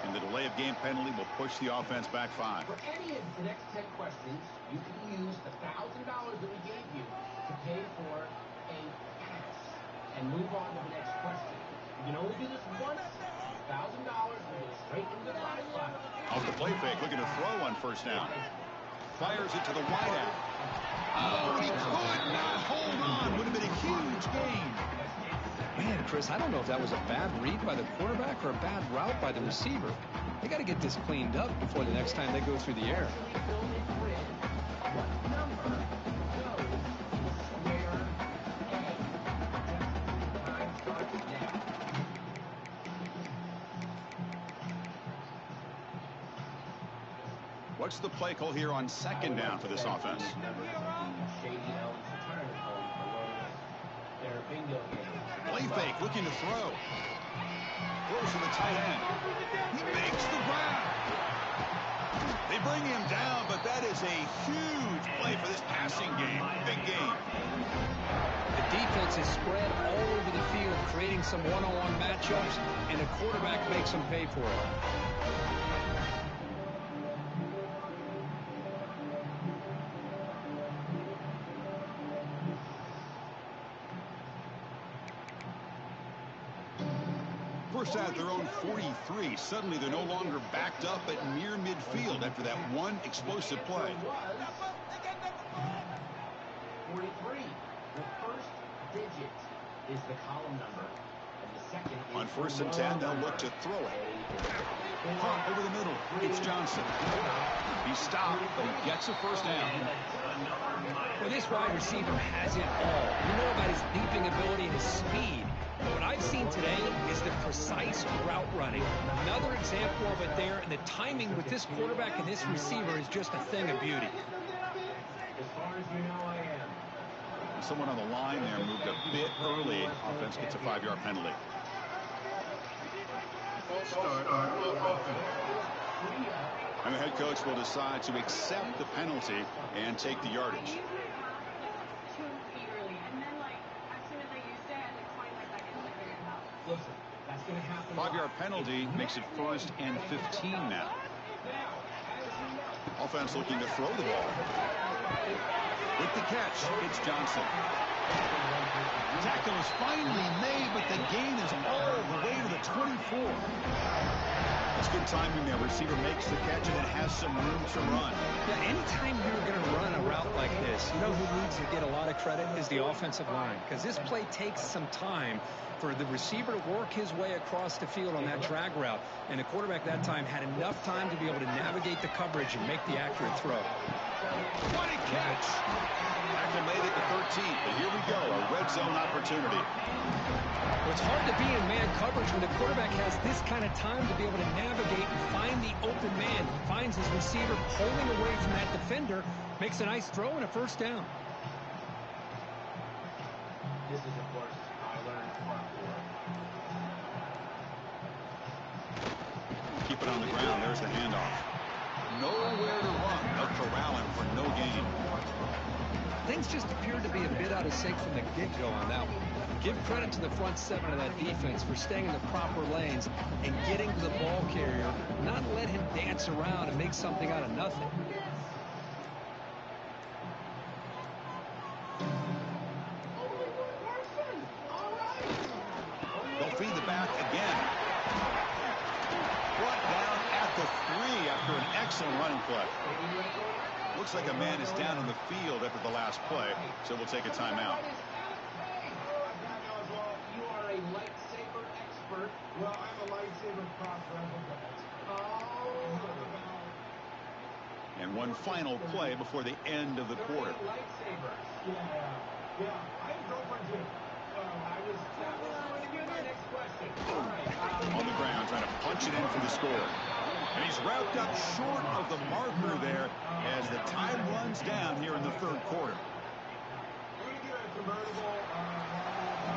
And the delay of game penalty will push the offense back 5. For any of the next 10 questions, you can use the $1,000 that we gave you to pay for a pass and move on to the next question. You can only do this once. $1,000 will go straight into the prize pot. Off the play fake, looking to throw on first down. Fires it to the wideout. Oh, he could not hold on. Would have been a huge gain. Man, Chris, I don't know if that was a bad read by the quarterback or a bad route by the receiver. They got to get this cleaned up before the next time they go through the air. What's the play call here on second down for this offense? Play fake, looking to throw. Throws to the tight end. He makes the grab. They bring him down, but that is a huge play for this passing game. Big game. The defense is spread all over the field, creating some one-on-one matchups, and the quarterback makes them pay for it. First at their own 43. Suddenly they're no longer backed up at near midfield after that one explosive play. 43. The first digit is the column number, and the second is on first and 10, they'll look to throw it. Caught over the middle. It's Johnson. He's stopped, but he gets a first down. Well, this wide receiver has it all. You know about his leaping ability and his speed. But what I've seen today is the precise route running. Another example of it there, and the timing with this quarterback and this receiver is just a thing of beauty. As far as you know, I am. Someone on the line there moved a bit early. Offense gets a 5-yard penalty. And the head coach will decide to accept the penalty and take the yardage. Listen, that's going to happen. 5-yard penalty makes it first and 15 now. Offense looking to throw the ball. With the catch, it's Johnson. Tackle is finally made, but the gain is all the way to the 24. That's good timing there. Receiver makes the catch and it has some room to run. Yeah, anytime you're going to run a route like this, you know who needs to get a lot of credit is the offensive line, because this play takes some time for the receiver to work his way across the field on that drag route, and the quarterback that time had enough time to be able to navigate the coverage and make the accurate throw. What a catch! Tackle made it to 13, but here we go, a red zone opportunity. Well, it's hard to be in man coverage when the quarterback has this kind of time to be able to navigate and find the open man. He finds his receiver pulling away from that defender, makes a nice throw and a first down. This is, of course, I learned parkour. Keep it on the ground. There's the handoff. Nowhere to run. They'll corral him for no gain. Things just appeared to be a bit out of sync from the get-go on that one. Give credit to the front seven of that defense for staying in the proper lanes and getting to the ball carrier, not let him dance around and make something out of nothing. They'll feed the back again. Brought down at the 3 after an excellent running play. Looks like a man is down on the field after the last play, so we'll take a timeout. You are a lightsaber expert. Well, I'm a lightsaber cross replica expert. And one final play before the end of the quarter. Yeah. I have girlfriend too. That was going to be my next question. All right. On the ground, trying to punch it in for the score. And he's wrapped up short of the marker there as the time runs down here in the third quarter.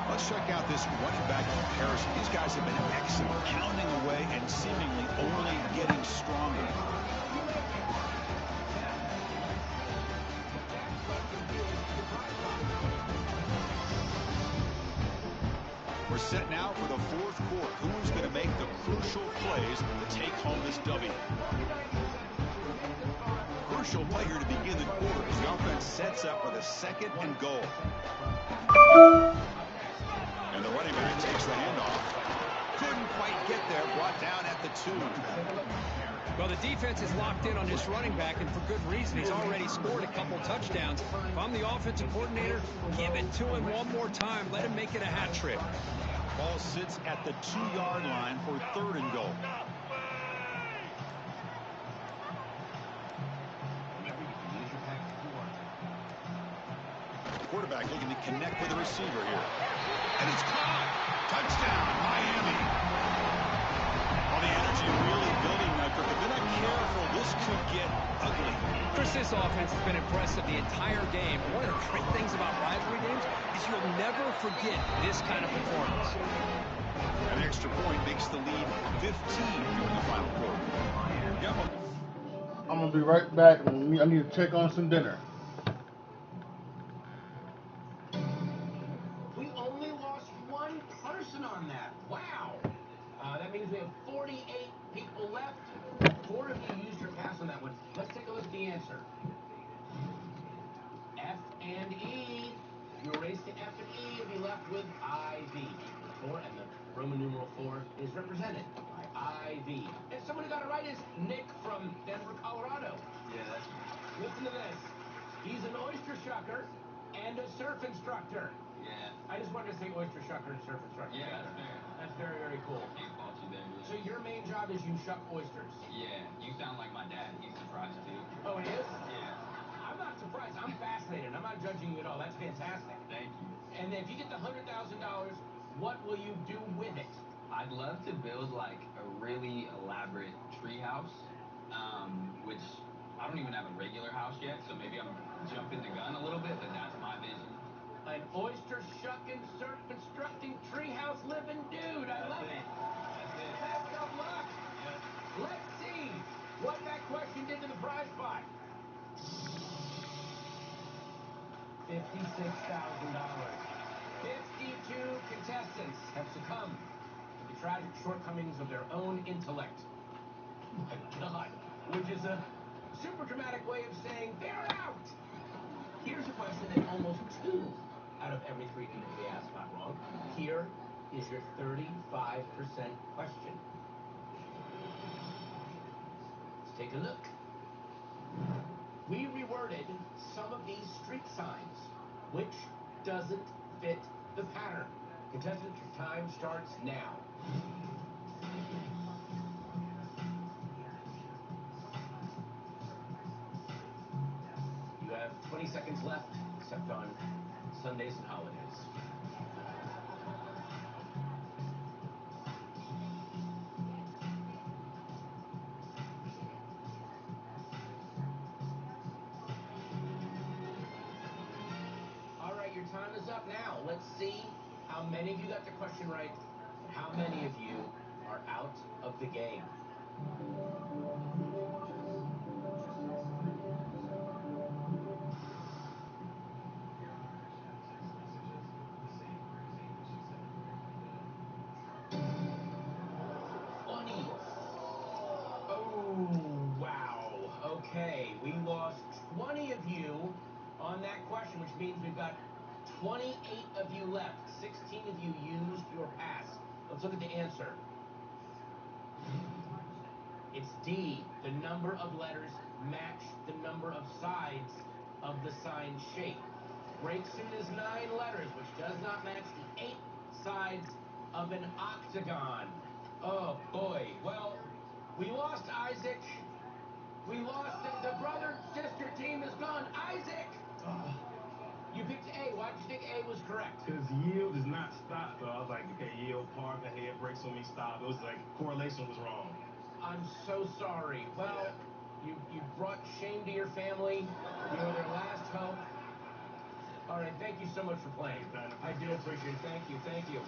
Let's check out this running back comparison. These guys have been excellent, pounding away and seemingly only getting stronger. We're set now for the fourth quarter. Who's going to make the crucial plays to take home this W? Crucial play here to begin the quarter as the offense sets up with a 2nd and goal. And the running back takes the handoff. Couldn't quite get there. Brought down at the 2. Well, the defense is locked in on this running back, and for good reason. He's already scored a couple touchdowns. If I'm the offensive coordinator, give it to him one more time. Let him make it a hat trick. Ball sits at the 2-yard line for 3rd and goal. Quarterback looking to connect with the receiver here. And it's caught. Touchdown, Miami. Well, the energy really building now. If they're not careful, this could get ugly. Chris, this offense has been impressive the entire game. One of the great things about rivalry games is you'll never forget this kind of performance. An extra point makes the lead 15 during the final quarter. Yep. I'm going to be right back. I need to check on some dinner. We only lost one person on that. Wow. That means we have 48 people left. 4 of you used your pass on that one. Let's take a look at the answer. F and E. If you erase the F and E, you'll be left with IV. 4 and the Roman numeral 4 is represented by IV. And someone who got it right is Nick from Denver, Colorado. Yeah, that's right. Listen to this. He's an oyster shucker and a surf instructor. Yeah. I just wanted to say oyster shucker and surf instructor. Yeah, that's fair. That's very, very cool. Can't fault you there, dude. So your main job is you shuck oysters? Yeah, you sound like my dad. He's surprised too. Oh, he is? Yeah. I'm not surprised. I'm fascinated. I'm not judging you at all. That's fantastic. Thank you. And if you get the $100,000, what will you do with it? I'd love to build like a really elaborate tree house, which I don't even have a regular house yet, so maybe I'm jumping the gun a little bit, but that's my vision. An oyster shucking, surf constructing, treehouse living dude. I love it. That's it. Best of luck. Yep. Let's see what that question did to the prize pot. $56,000. 52 contestants have succumbed to the tragic shortcomings of their own intellect. My God, which is a super dramatic way of saying they're out. Here's a question that almost 2 out of every 3 people they ask got wrong. Here is your 35% question. Let's take a look. We reworded some of these street signs. Which doesn't fit the pattern? Contestants, your time starts now. You have 20 seconds left, except on Sundays and holidays. All right, your time is up now. Let's see how many of you got the question right and how many of you are out of the game. Okay, we lost 20 of you on that question, which means we've got 28 of you left. 16 of you used your pass. Let's look at the answer. It's D. The number of letters match the number of sides of the sign shape. Break suit is 9 letters, which does not match the 8 sides of an octagon. Oh, boy. Well, we lost Isaac. We lost the brother-sister team is gone. Isaac! You picked A. Why did you think A was correct? Because yield is not stop, so I was like, okay, yield, park, ahead, brakes on me, stop. It was like, correlation was wrong. I'm so sorry. Well, you brought shame to your family. You were their last hope. All right, thank you so much for playing. I do appreciate it. Thank you.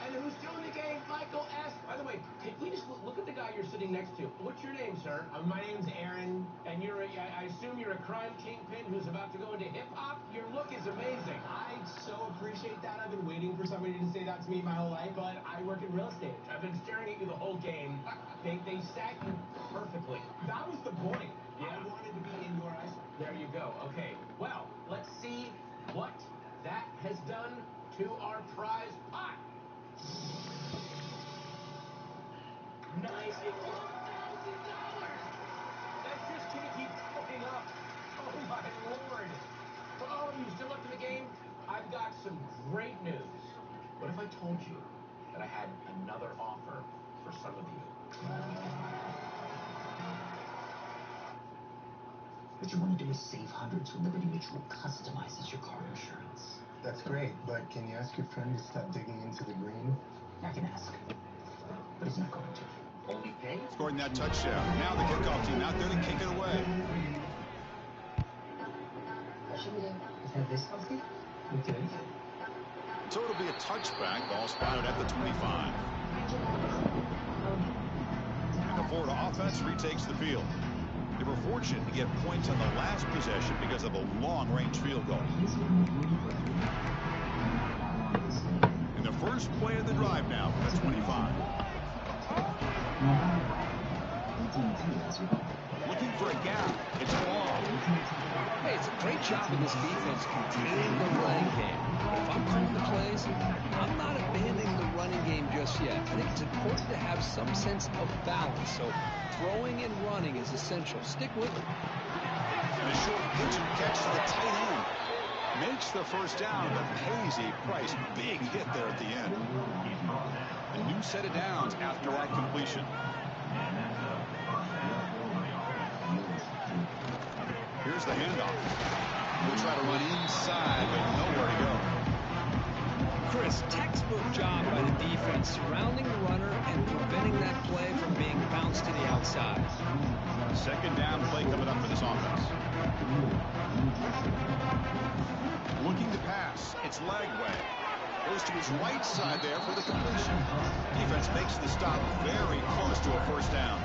And who's still in the game? Michael S. By the way, can we just look at the guy you're sitting next to? What's your name, sir? My name's Aaron. And I assume you're a crime kingpin who's about to go into hip-hop? Your look is amazing. I so appreciate that. I've been waiting for somebody to say that to me my whole life, but I work in real estate. I've been staring at you the whole game. They sat you perfectly. That was the point. Yeah. I wanted to be in your eyesight. There you go. Okay, well, let's see what that has done to our prize pot. $91,000! That's just gonna keep going up. Oh my Lord. For all of you still up to the game, I've got some great news. What if I told you that I had another offer for some of you? What you want to do is save hundreds when Liberty Mutual customizes your car insurance. That's great, but can you ask your friend to stop digging into the green? I can ask, but he's not going to. Only pay. Scoring that touchdown. Now the kickoff team out there to kick it away. Okay. So it'll be a touchback. Ball spotted at the 25. And the Florida offense retakes the field. They were fortunate to get points on the last possession because of a long-range field goal. In the first play of the drive now from the 25. Looking for a gap. It's long. Hey, it's a great job of this defense containing the running game. If I'm calling the plays, I'm not abandoning the running game just yet. I think it's important to have some sense of balance. So throwing and running is essential. Stick with it. And a short pitch and catch to the tight end. Makes the first down, but pays a price. Big hit there at the end. A new set of downs after that completion. Here's the handoff. We'll try to run inside, but nowhere to go. Chris, textbook job by the defense surrounding the runner and preventing that play from being bounced to the outside. Second down play coming up for this offense. Looking to pass. It's Lagway. Goes to his right side there for the completion. Defense makes the stop very close to a first down.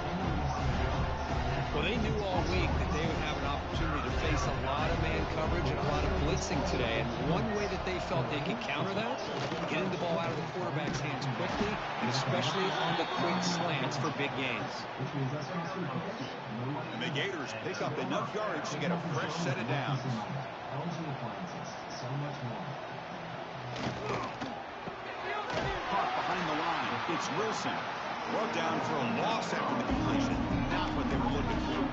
Well, they knew all week that they would have an opportunity to face a lot of man coverage and a lot of blitzing today. And one way that they felt they could counter that, getting the ball out of the quarterback's hands quickly, and especially on the quick slants for big gains. And the Gators pick up enough yards to get a fresh set of downs. LG appliances, so much more. Caught behind the line. It's Wilson. Brought down for a loss after the completion. Not what they were looking for.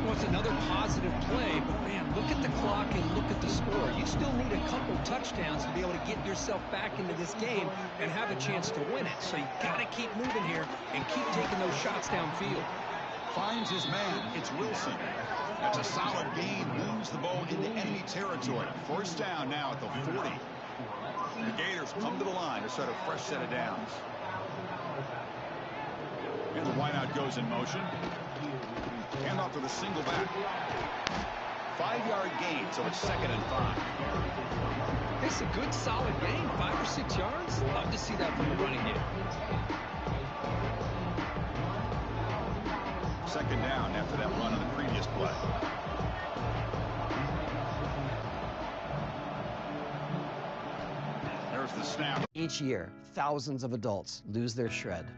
Well, it's another positive play, but man, look at the clock and look at the score. You still need a couple touchdowns to be able to get yourself back into this game and have a chance to win it. So you got to keep moving here and keep taking those shots downfield. Finds his man. It's Wilson. That's a solid gain. Moves the ball into enemy territory. First down now at the 40. The Gators come to the line to start a fresh set of downs. And the wideout goes in motion. Hand off to the single back. 5-yard gain, so it's 2nd and 5. It's a good, solid gain, 5 or 6 yards. Love to see that from the running game. 2nd down after that run on the previous play. There's the snap. Each year, thousands of adults lose their shred.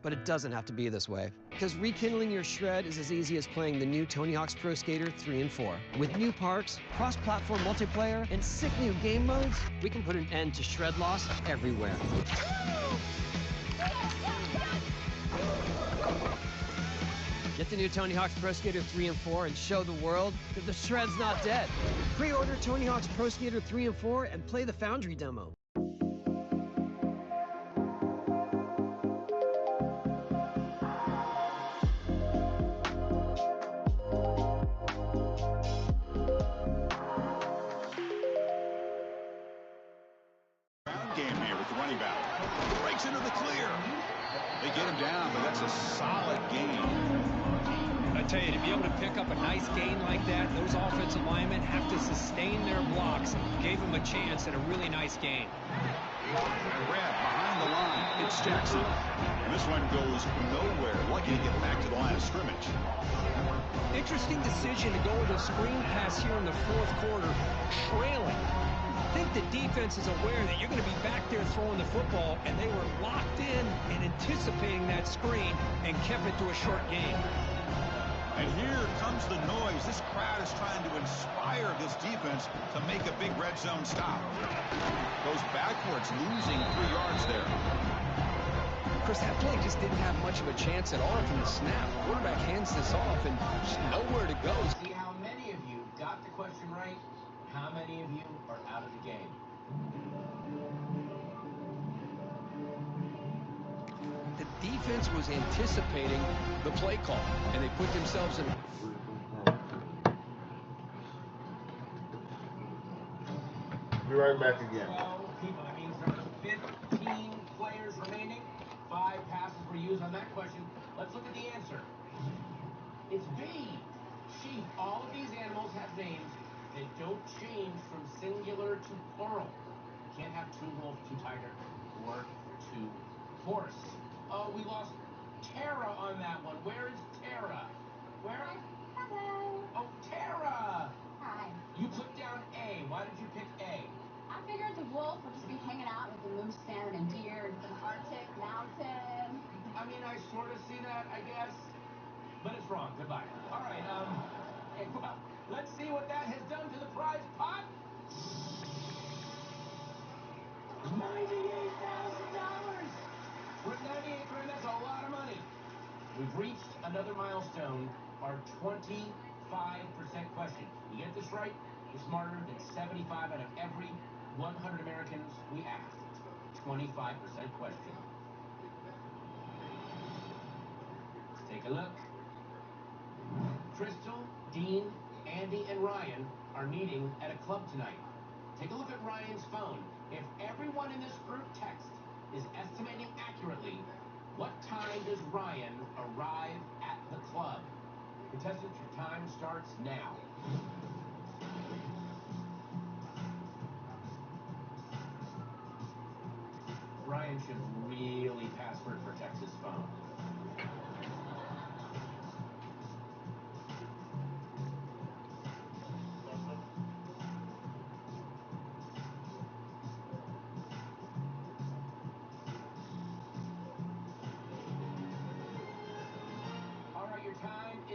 But it doesn't have to be this way, because rekindling your shred is as easy as playing the new Tony Hawk's Pro Skater 3 and 4. With new parks, cross-platform multiplayer, and sick new game modes, we can put an end to shred loss everywhere. Get the new Tony Hawk's Pro Skater 3 and 4 and show the world that the shred's not dead. Pre-order Tony Hawk's Pro Skater 3 and 4 and play the Foundry demo. Game here with the running back. Breaks into the clear. They get him down, but that's a solid gain. I tell you, to be able to pick up a nice gain like that, those offensive linemen have to sustain their blocks. Gave him a chance at a really nice gain. Grab behind the line. It's Jackson. And this one goes nowhere. Lucky to get back to the line of scrimmage. Interesting decision to go with a screen pass here in the 4th quarter, trailing. I think the defense is aware that you're going to be back there throwing the football, and they were locked in and anticipating that screen and kept it to a short gain. And here comes the noise. This crowd is trying to inspire this defense to make a big red zone stop. Goes backwards, losing 3 yards there. Chris, that play just didn't have much of a chance at all from the snap. Quarterback hands this off and just nowhere to go. See how many of you got the question right. How many of you are out of the game? The defense was anticipating the play call, and they put themselves in. Be right back again. 12 people. That means there are 15 players remaining. 5 passes were used on that question. Let's look at the answer. It's B. Sheep. All of these animals have names that don't change from singular to plural. You can't have 2 wolf, 2 tiger, or 2 horse. Oh, we lost Tara on that one. Where is Tara? Where? Hello. Oh, Tara! Hi. You put down A. Why did you pick A? I figured the wolf would just be hanging out with the moose and deer in an Arctic mountain. I mean, I sort of see that, I guess. But it's wrong. Goodbye. All right, well, let's see what that has done to the prize pot. $98,000! We're at 98 grand. That's a lot of money. We've reached another milestone, our 25% question. You get this right, you're smarter than 75 out of every 100 Americans we asked. 25% question. Let's take a look. Crystal, Dean, Andy, and Ryan are meeting at a club tonight. Take a look at Ryan's phone. If everyone in this group text is estimating accurately, what time does Ryan arrive at the club? Contestants, your time starts now. Ryan should really password protect his phone.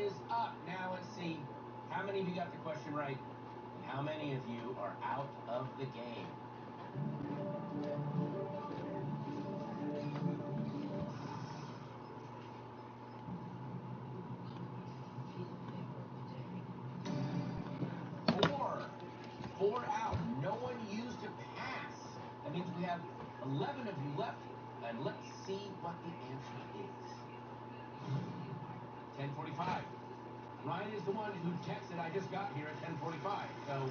is up. Now let's see how many of you got the question right and how many of you are out of the game. Four out. No one used a pass. That means we have 11 of you left, and let's see what the answer is. 10:45. Ryan is the one who texted, I just got here at 10:45. So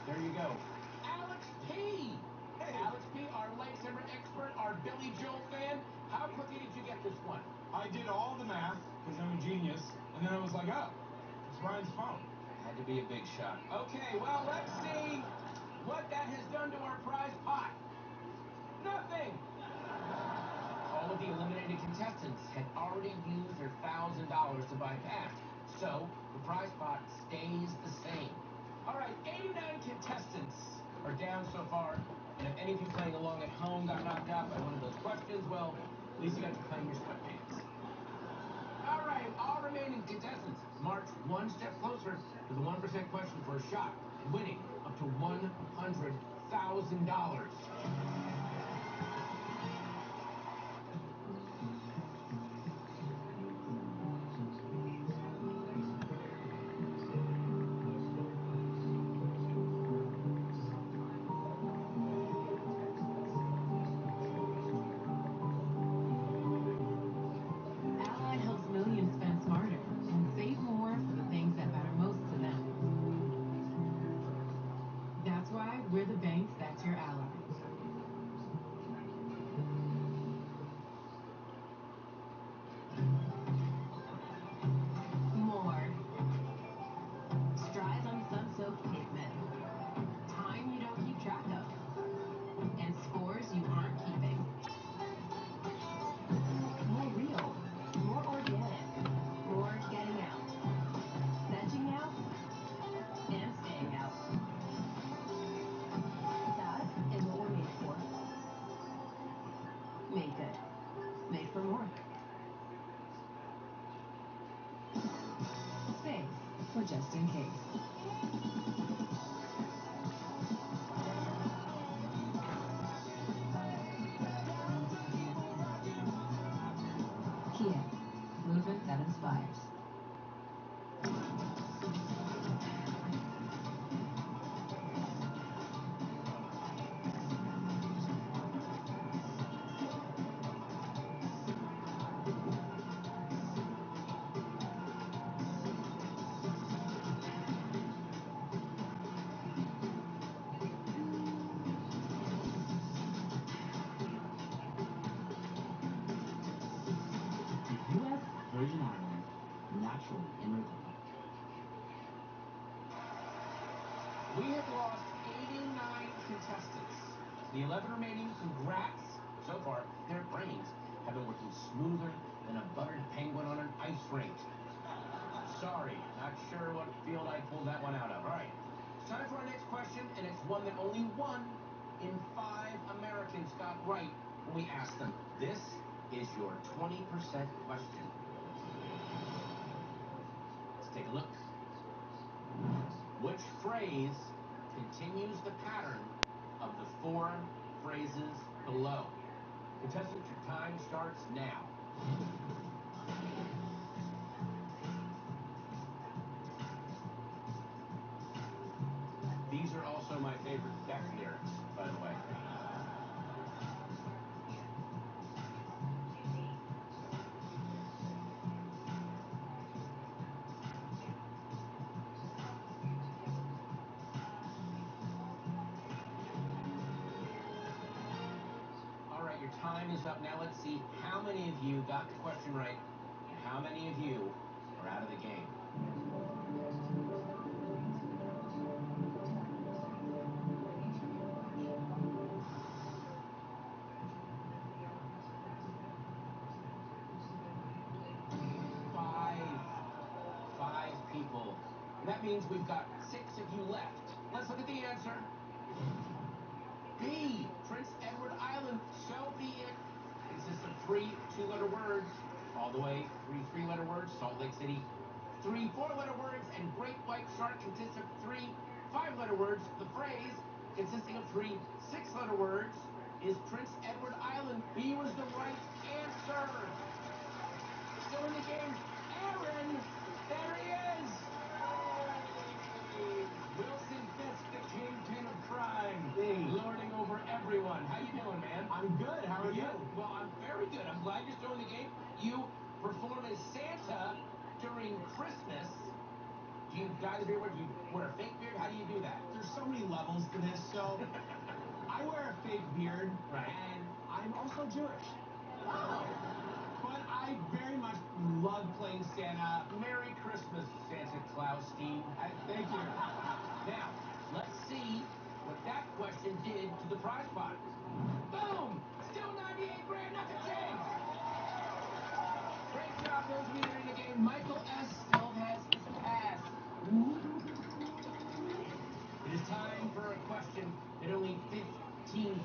there you go. Alex P. Hey, Alex P., our lightsaber expert, our Billy Joel fan. How quickly did you get this one? I did all the math, because I'm a genius, and then I was like, oh, it's Ryan's phone. Had to be a big shot. Okay, well, let's see what that has done to our prize pot. Nothing. All of the eliminated contestants had already used their $1,000 to buy pass, so the prize pot stays the same. All right, 89 contestants are down so far, and if any of you playing along at home got knocked out by one of those questions, well, at least you got to play in your sweatpants. All right, all remaining contestants march one step closer to the 1% question for a shot, winning up to $100,000. Ally helps millions spend smarter and save more for the things that matter most to them. That's why we're the bank that's your ally. More. Strides on sun-soaked pavement. Time you don't keep track of. And scores you aren't keeping. More real. More organic. More getting out. Vegging out. And staying out. That is what we're made for. Made good. Made for more. Space for just in case. Kia. Movement that inspires. U.S. Virgin Islands, natural energy. We have lost 89 contestants. The 11 remaining, congrats. So far, their brains have been working smoother than a buttered penguin on an ice rink. Sorry, not sure what field I pulled that one out of. All right, it's time for our next question, and it's one that only 1 in 5 Americans got right when we asked them. This is your 20% question. Let's take a look. Which phrase continues the pattern of the 4 phrases below? Contestants, your time starts now. These are also my favorite Beck lyrics, by the way. All right, your time is up. Now let's see how many of you got the question right and how many of you are out of the game. Five people. And that means we've got 6 of you left. Let's look at the answer. B, Prince Edward Island, so be it. Consists of 3 two-letter words, all the way 3 three-letter words, Salt Lake City, 3 4-letter words, and great white shark consists of 3 5-letter words. The phrase, consisting of 3 6-letter words, is Prince Edward Island. B was the right answer. Still in the game, Aaron. There he is. Wilson Fisk, the kingpin of crime, lording over everyone. How you doing, man? I'm good. How are you? Well, I'm very good. I'm glad you're still in the game. You perform as Santa during Christmas. Do you dye the beard? Do you wear a fake beard? How do you do that? There's so many levels to this. So I wear a fake beard, right? And I'm also Jewish. But I very much love playing Santa. Merry Christmas, Santa Claus, Steve. Thank you. Now, let's see what that question did to the prize pot. Boom! Still 98 grand, nothing changed. Great job, those of you that are in the game. Michael S. still has his pass. It is time for a question that only 15%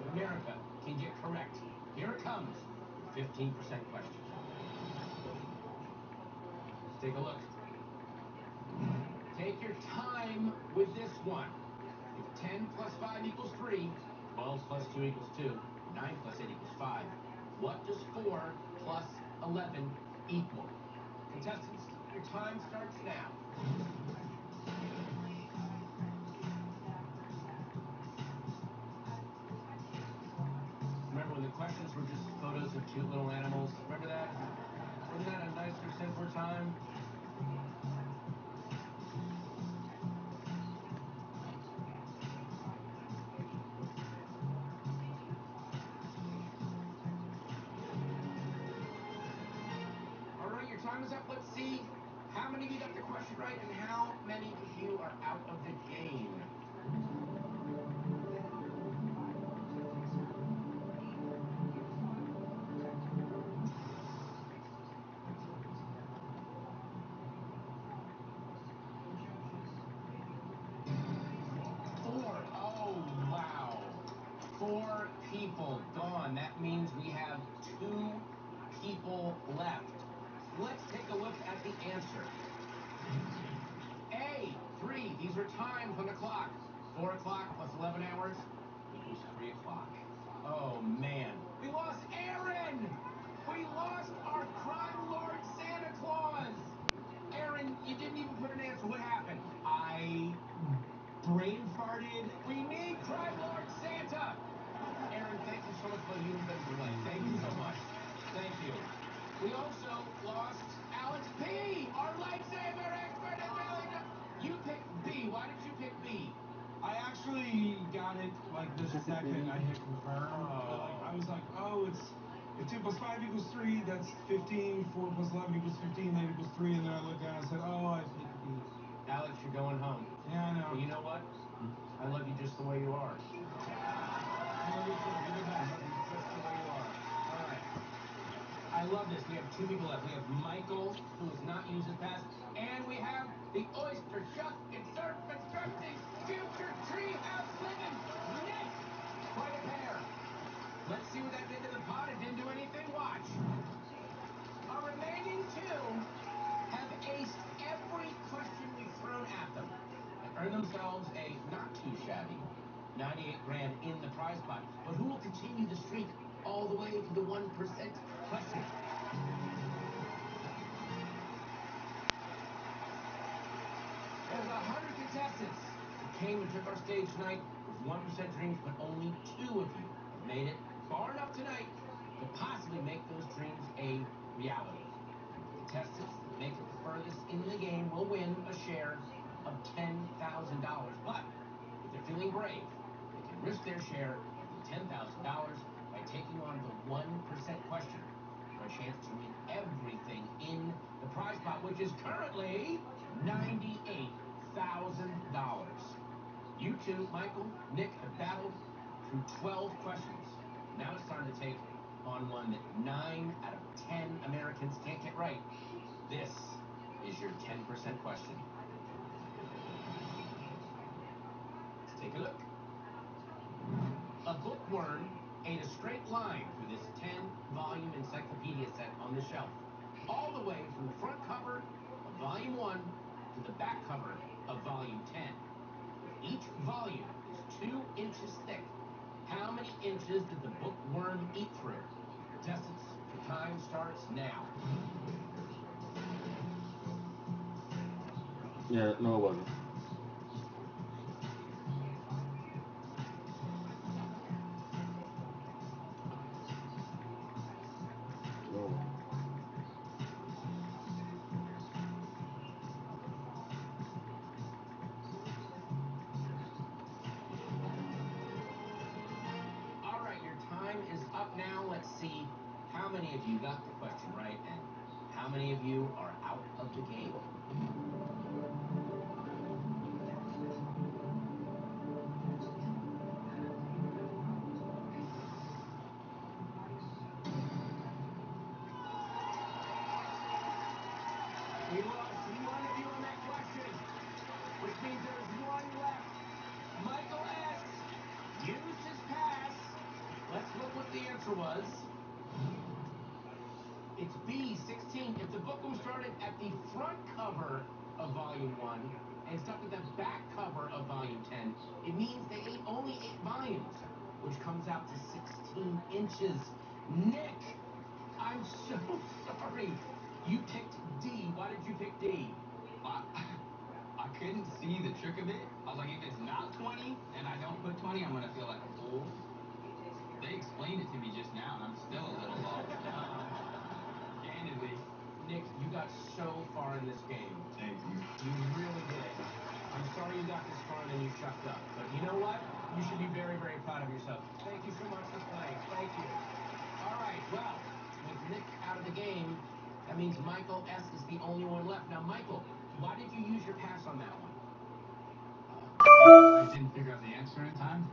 of America can get correct. Here it comes. 15% question. Let's take a look. Take your time with this one. If 10 plus 5 equals 3, 12 plus 2 equals 2, 9 plus 8 equals 5. What does 4 plus 11 equal? Contestants, your time starts now. Remember when the questions were just photos of cute little animals? Remember that? Wasn't that a nicer, simpler time? All right, your time is up. Let's see how many of you got the question right and how many of you are out of the game. Oh, wow. 4 people gone. That means we have 2 people left. Let's take a look at the answer. A, 3. These are times on the clock. 4 o'clock plus 11 hours equals 3 o'clock. Oh, man. We lost Aaron! We lost our crime lord Santa Claus! Aaron, you didn't even put an answer. What happened? I brain farted. We need crime lord Santa! Aaron, thank you so much for the universal delay. Thank you so much. Thank you. We also lost Alex P., our lifesaver expert at Valley. You picked B. Why did you pick B? I actually got it like the second I hit confirm. I was like, oh, if 2 plus 5 equals 3, that's 15. 4 plus 11 equals 15. That equals 3. And then I looked at it and I said, oh, I picked B. Alex, you're going home. Yeah, I know. But you know what? I love you just the way you are. I love you too. You're the best. Just the way you are. All right. I love this. We have 2 people left. We have Michael, who has not used his pass, and we have the oyster shuck and surf constructing future treehouse living. Nick, quite a pair. Let's see what that did to the pot. It didn't do anything. Watch. Our remaining 2 have aced every question we've thrown at them and earned themselves a not too shabby 98 grand in the prize pot. But who will continue the streak all the way to the 1% question? There's 100 contestants who came and took our stage tonight with 1% dreams, but only 2 of you have made it far enough tonight to possibly make those dreams a reality. Contestants that make it the furthest into the game will win a share of $10,000. But if they're feeling brave, they can risk their share of the $10,000 by taking on the 1% question for a chance to win everything in the prize pot, which is currently $98,000. You two, Michael, Nick, have battled through 12 questions. Now it's time to take on one that 9 out of 10 Americans can't get right. This is your 10% question. Let's take a look. A bookworm ate a straight line through this 10-volume encyclopedia set on the shelf, all the way from the front cover of volume 1 to the back cover of volume 10. Each volume is 2 inches thick. How many inches did the bookworm eat through? Contestants, your time starts now. Yeah, no, it wasn't. No. All right, your time is up now. Let's see how many of you got the question right and how many of you are out of the game. We lost one of you on that question, which means there's one left. Michael S. used his pass. Let's look what the answer was. It's B, 16. If the bookworm started at the front cover of volume 1 and stopped at the back cover of volume 10, it means they ate only 8 volumes, which comes out to 16 inches. Nick, I'm so sorry. You picked D. Why did you pick D? I couldn't see the trick of it. I was like, if it's not 20 and I don't put 20, I'm going to feel like a fool. They explained it to me just now, and I'm still a little lost. Candidly. Nick, you got so far in this game. Thank you. You really did. I'm sorry you got this far and then you shucked up. But you know what? You should be very, very proud of yourself. Thank you so much for playing. Thank you. All right, well, with Nick out of the game, that means Michael S. is the only one left. Now, Michael, why did you use your pass on that one? I didn't figure out the answer in time.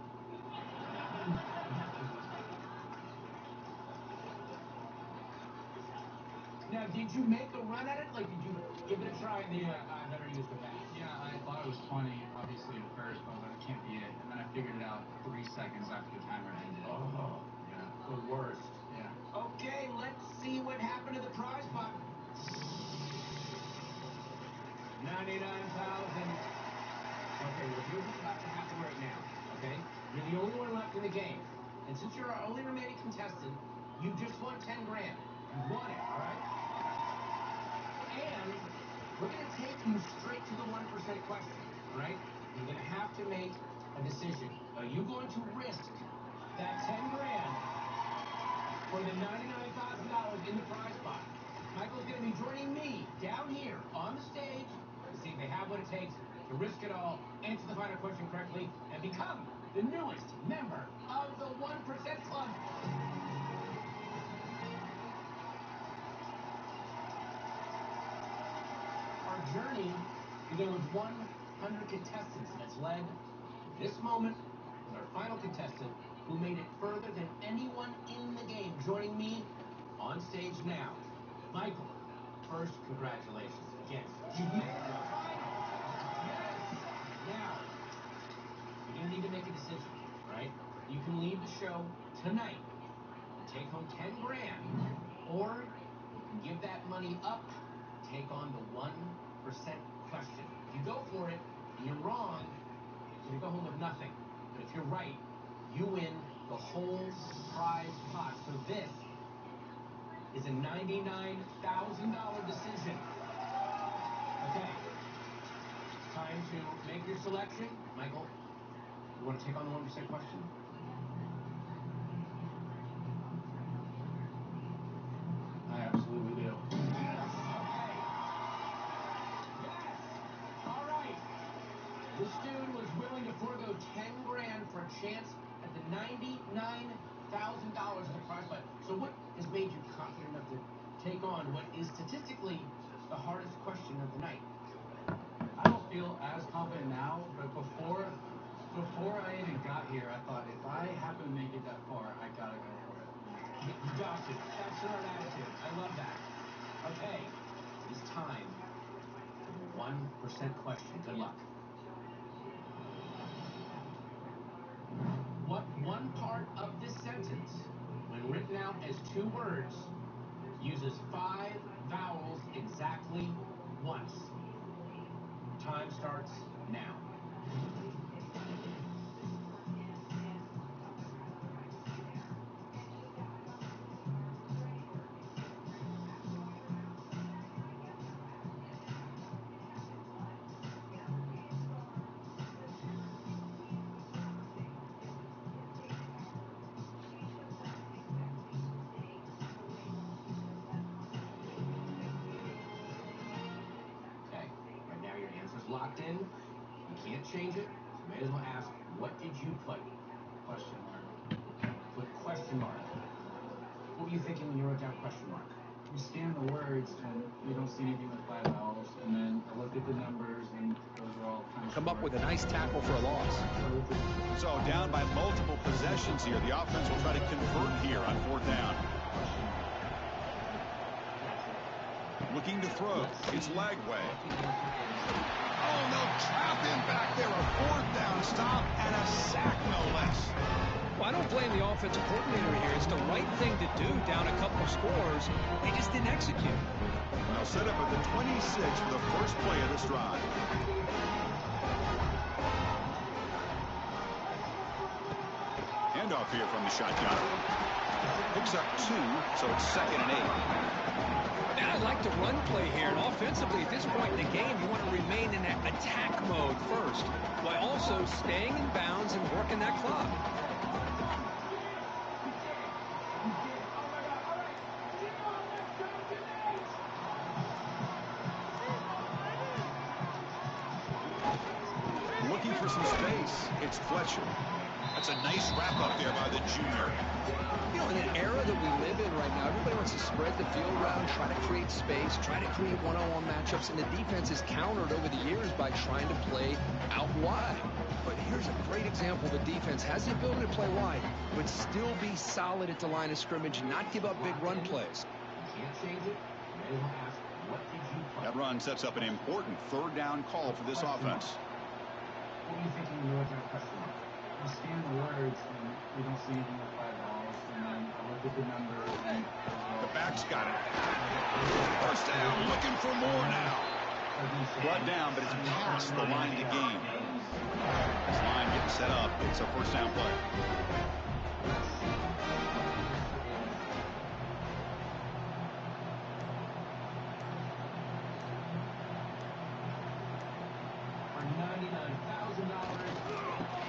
Now, did you make a run at it? Like, did you give it a try and then I better use the pass? Yeah, I thought it was 20, obviously, at first, but I was like, it can't be it. And then I figured it out 3 seconds after the timer ended. Oh, yeah. The worst. Yeah. Okay, let's see what happened to the prize pot. 99,000. Okay, well, here's what's about to happen right now, okay? You're the only one left in the game. And since you're our only remaining contestant, you just won 10 grand. You won it, all right? And we're going to take you straight to the 1% question, all right? You're going to have to make a decision. Are you going to risk that 10 grand for the $99,000 in the prize pot? Michael's going to be joining me down here on the stage to see if they have what it takes to risk it all, answer the final question correctly, and become the newest member of the 1% Club. Our journey began with 100 contestants that's led to this moment with our final contestant who made it further than anyone in the game. Joining me on stage now, Michael. First, congratulations. Yes, you made it to the final. Yes. Now, you're going to need to make a decision, right? You can leave the show tonight and take home 10 grand, or you can give that money up, take on the 1% question. If you go for it and you're wrong, you're going to go home with nothing. But if you're right, you win the whole prize pot. So this is a $99,000 decision. Okay. Time to make your selection. Michael, you want to take on the 1% question? I absolutely do. All right. This dude was willing to forego 10 grand for a chance at the $99,000 in the prize pot. So what has made you confident enough to take on what is statistically the hardest question of the night? I don't feel as confident now, but before I even got here, I thought if I happen to make it that far, I gotta go for it. You got to. That's your attitude. I love that. Okay. It's time for the 1% question. Good luck. What one part of this sentence, when written out as 2 words, uses 5 vowels exactly once. Time starts now. Locked in, you can't change it, so may as well ask, what did you put? Question mark. Put question mark. What were you thinking when you wrote down question mark? You scan the words and you don't see anything with 5 vowels, and then I looked at the numbers and those are all kind of come up with a nice tackle for a loss. So down by multiple possessions here. The offense will try to convert here on 4th down. Looking to throw. It's Lagway. Oh, and they'll trap him back there. A 4th down stop and a sack, no less. Well, I don't blame the offensive coordinator here. It's the right thing to do down a couple scores. They just didn't execute. They'll set up at the 26 for the first play of this drive. Handoff here from the shotgun. Picks up 2, so it's 2nd and 8. And I like the run play here. And offensively, at this point in the game, you want to remain in that attack mode first, while also staying in bounds and working that clock. Looking for some space. It's Fletcher. That's a nice wrap-up there by the junior. You know, in an era that we live in right now, everybody wants to spread the field around, try to create space, try to create one-on-one matchups, and the defense is countered over the years by trying to play out wide. But here's a great example. The defense has the ability to play wide, but still be solid at the line of scrimmage, not give up big run plays. That run sets up an important 3rd down call for this offense. What are you thinking when you wrote down question mark? You scan the words and you don't see anything with 5 vowels, and then I looked at the numbers and the back's got it. 1st down, looking for more now. Brought down, but it's past the line to gain. This line getting set up. It's a 1st down play.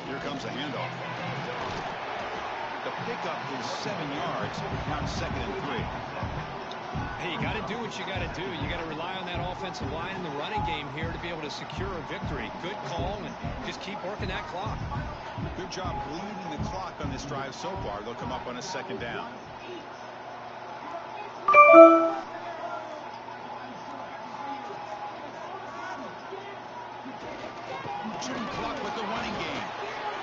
Here comes a handoff. The pickup is 7 yards. Now it's 2nd and 3. Hey, you got to do what you got to do. You got to rely on that offensive line in the running game here to be able to secure a victory. Good call, and just keep working that clock. Good job bleeding the clock on this drive so far. They'll come up on a 2nd down. Shooting clock with the running game.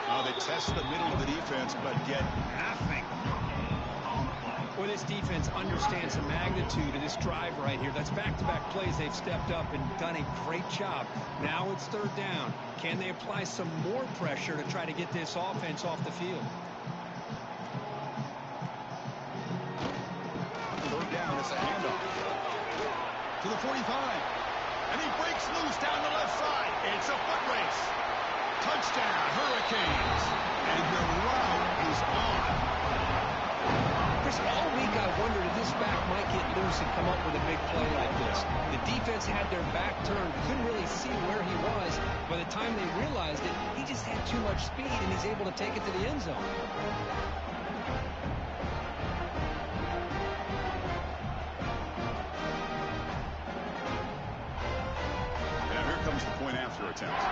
Now they test the middle of the defense, but get nothing. Well, this defense understands the magnitude of this drive right here. That's back-to-back plays. They've stepped up and done a great job. Now it's 3rd down. Can they apply some more pressure to try to get this offense off the field? 3rd down, it's a handoff. To the 45. And he breaks loose down the left side. It's a foot race. Touchdown, Hurricanes. And the route is on. Chris, all week I wondered if this back might get loose and come up with a big play like this. The defense had their back turned, couldn't really see where he was. By the time they realized it, he just had too much speed, and he's able to take it to the end zone. Now here comes the point after attempt.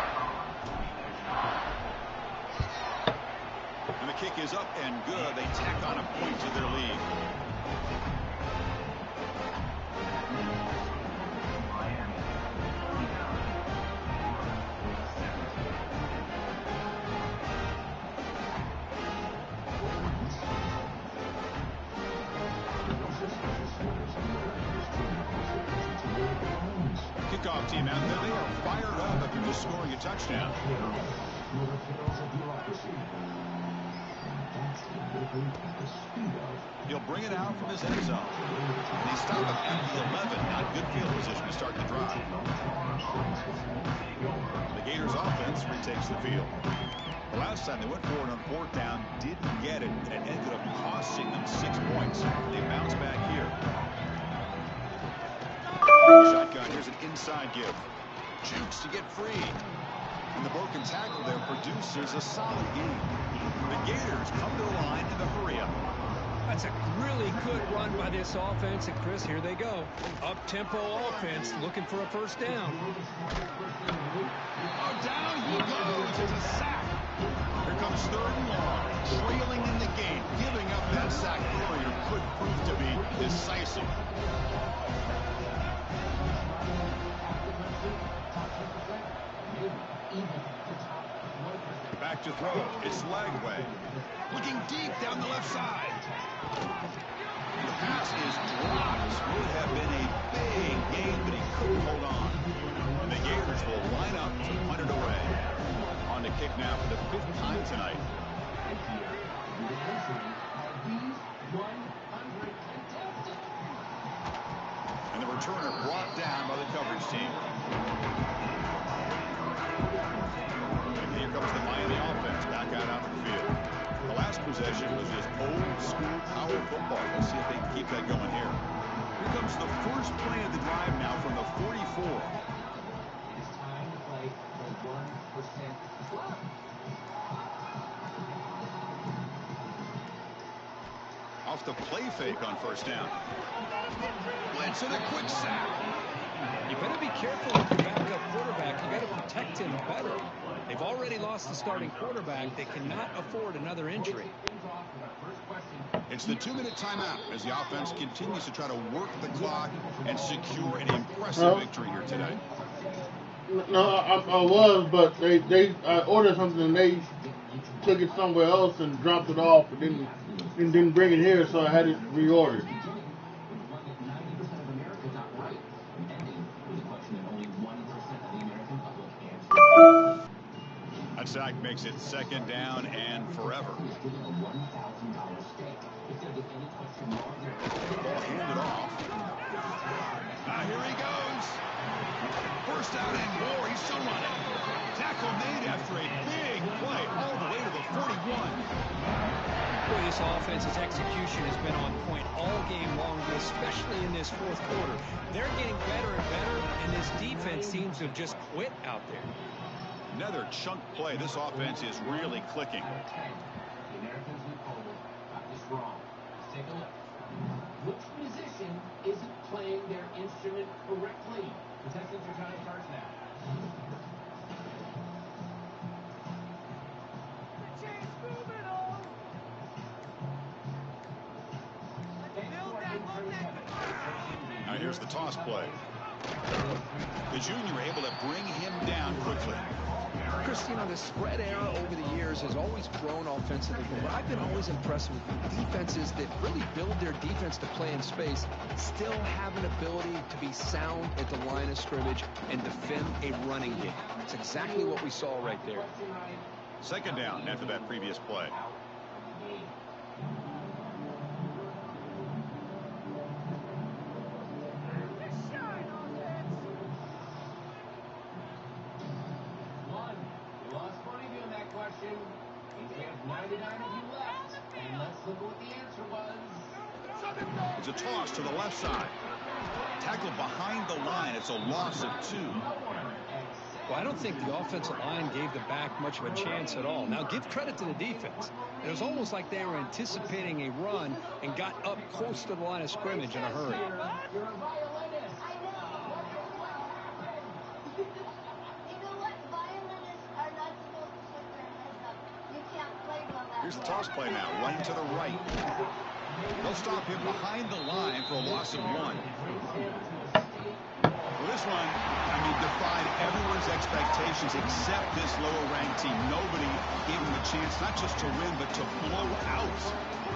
And the kick is up and good. They tack on a point to their lead. Kickoff team out there. They are fired up after just scoring a touchdown. He'll bring it out from his end zone. And he stopped him at the 11. Not good field position to start the drive. The Gators offense retakes the field. The last time they went for it on fourth down, didn't get it, and it ended up costing them 6 points. They bounce back here. Shotgun, here's an inside give. Jukes to get free. And the broken tackle there produces a solid gain. The Gators come to the line in the hurry-up. That's a really good run by this offense. And, Chris, here they go. Up-tempo offense looking for a first down. Oh, down he goes. It's a sack. Here comes third and long. Trailing in the game. Giving up that sack earlier could prove to be decisive. Back to throw. It's Lagway. Looking deep down the left side. The pass is dropped. Would have been a big gain, but he couldn't hold on. And the Gators will line up to punt it away. On to kick now for the 5th time tonight. And the returner brought down by the coverage team. And here comes the Miami offense back out onto the field. The last possession was just old school power football. Let's see if they can keep that going here. Here comes the first play of the drive now from the 44. It's time to play the 1% club. Off the play fake on first down. Blitz and a quick sack. You better be careful with your backup quarterback. You got to protect him better. They've already lost the starting quarterback. They cannot afford another injury. It's the 2-minute timeout as the offense continues to try to work the clock and secure an impressive victory here today. No, I was, but I ordered something and they took it somewhere else and dropped it off and didn't bring it here, so I had it reordered. That sack makes it 2nd down and forever. Ball handed off. Now here he goes. First down and more. He's still running. Tackle made after a big play all the way to the 41. Boy, this offense's execution has been on point all game long, especially in this 4th quarter. They're getting better and better, and this defense seems to have just quit out there. Another chunk play. This offense is really clicking. The Americans in Poland got this wrong. Let's take a look. Which musician isn't playing their instrument correctly? Contestants, your time starts now. Now here's the toss play. The junior able to bring him down quickly. Chris, the spread era over the years has always grown offensively, but I've been always impressed with defenses that really build their defense to play in space, still have an ability to be sound at the line of scrimmage and defend a running game. It's exactly what we saw right there. 2nd down after that previous play. It's a toss to the left side. Tackle behind the line. It's a loss of 2. Well, I don't think the offensive line gave the back much of a chance at all. Now, give credit to the defense. It was almost like they were anticipating a run and got up close to the line of scrimmage in a hurry. Here's the toss play now, running to the right. They'll stop him behind the line for a loss of 1. This one, I mean, defied everyone's expectations except this lower-ranked team. Nobody gave them a chance not just to win, but to blow out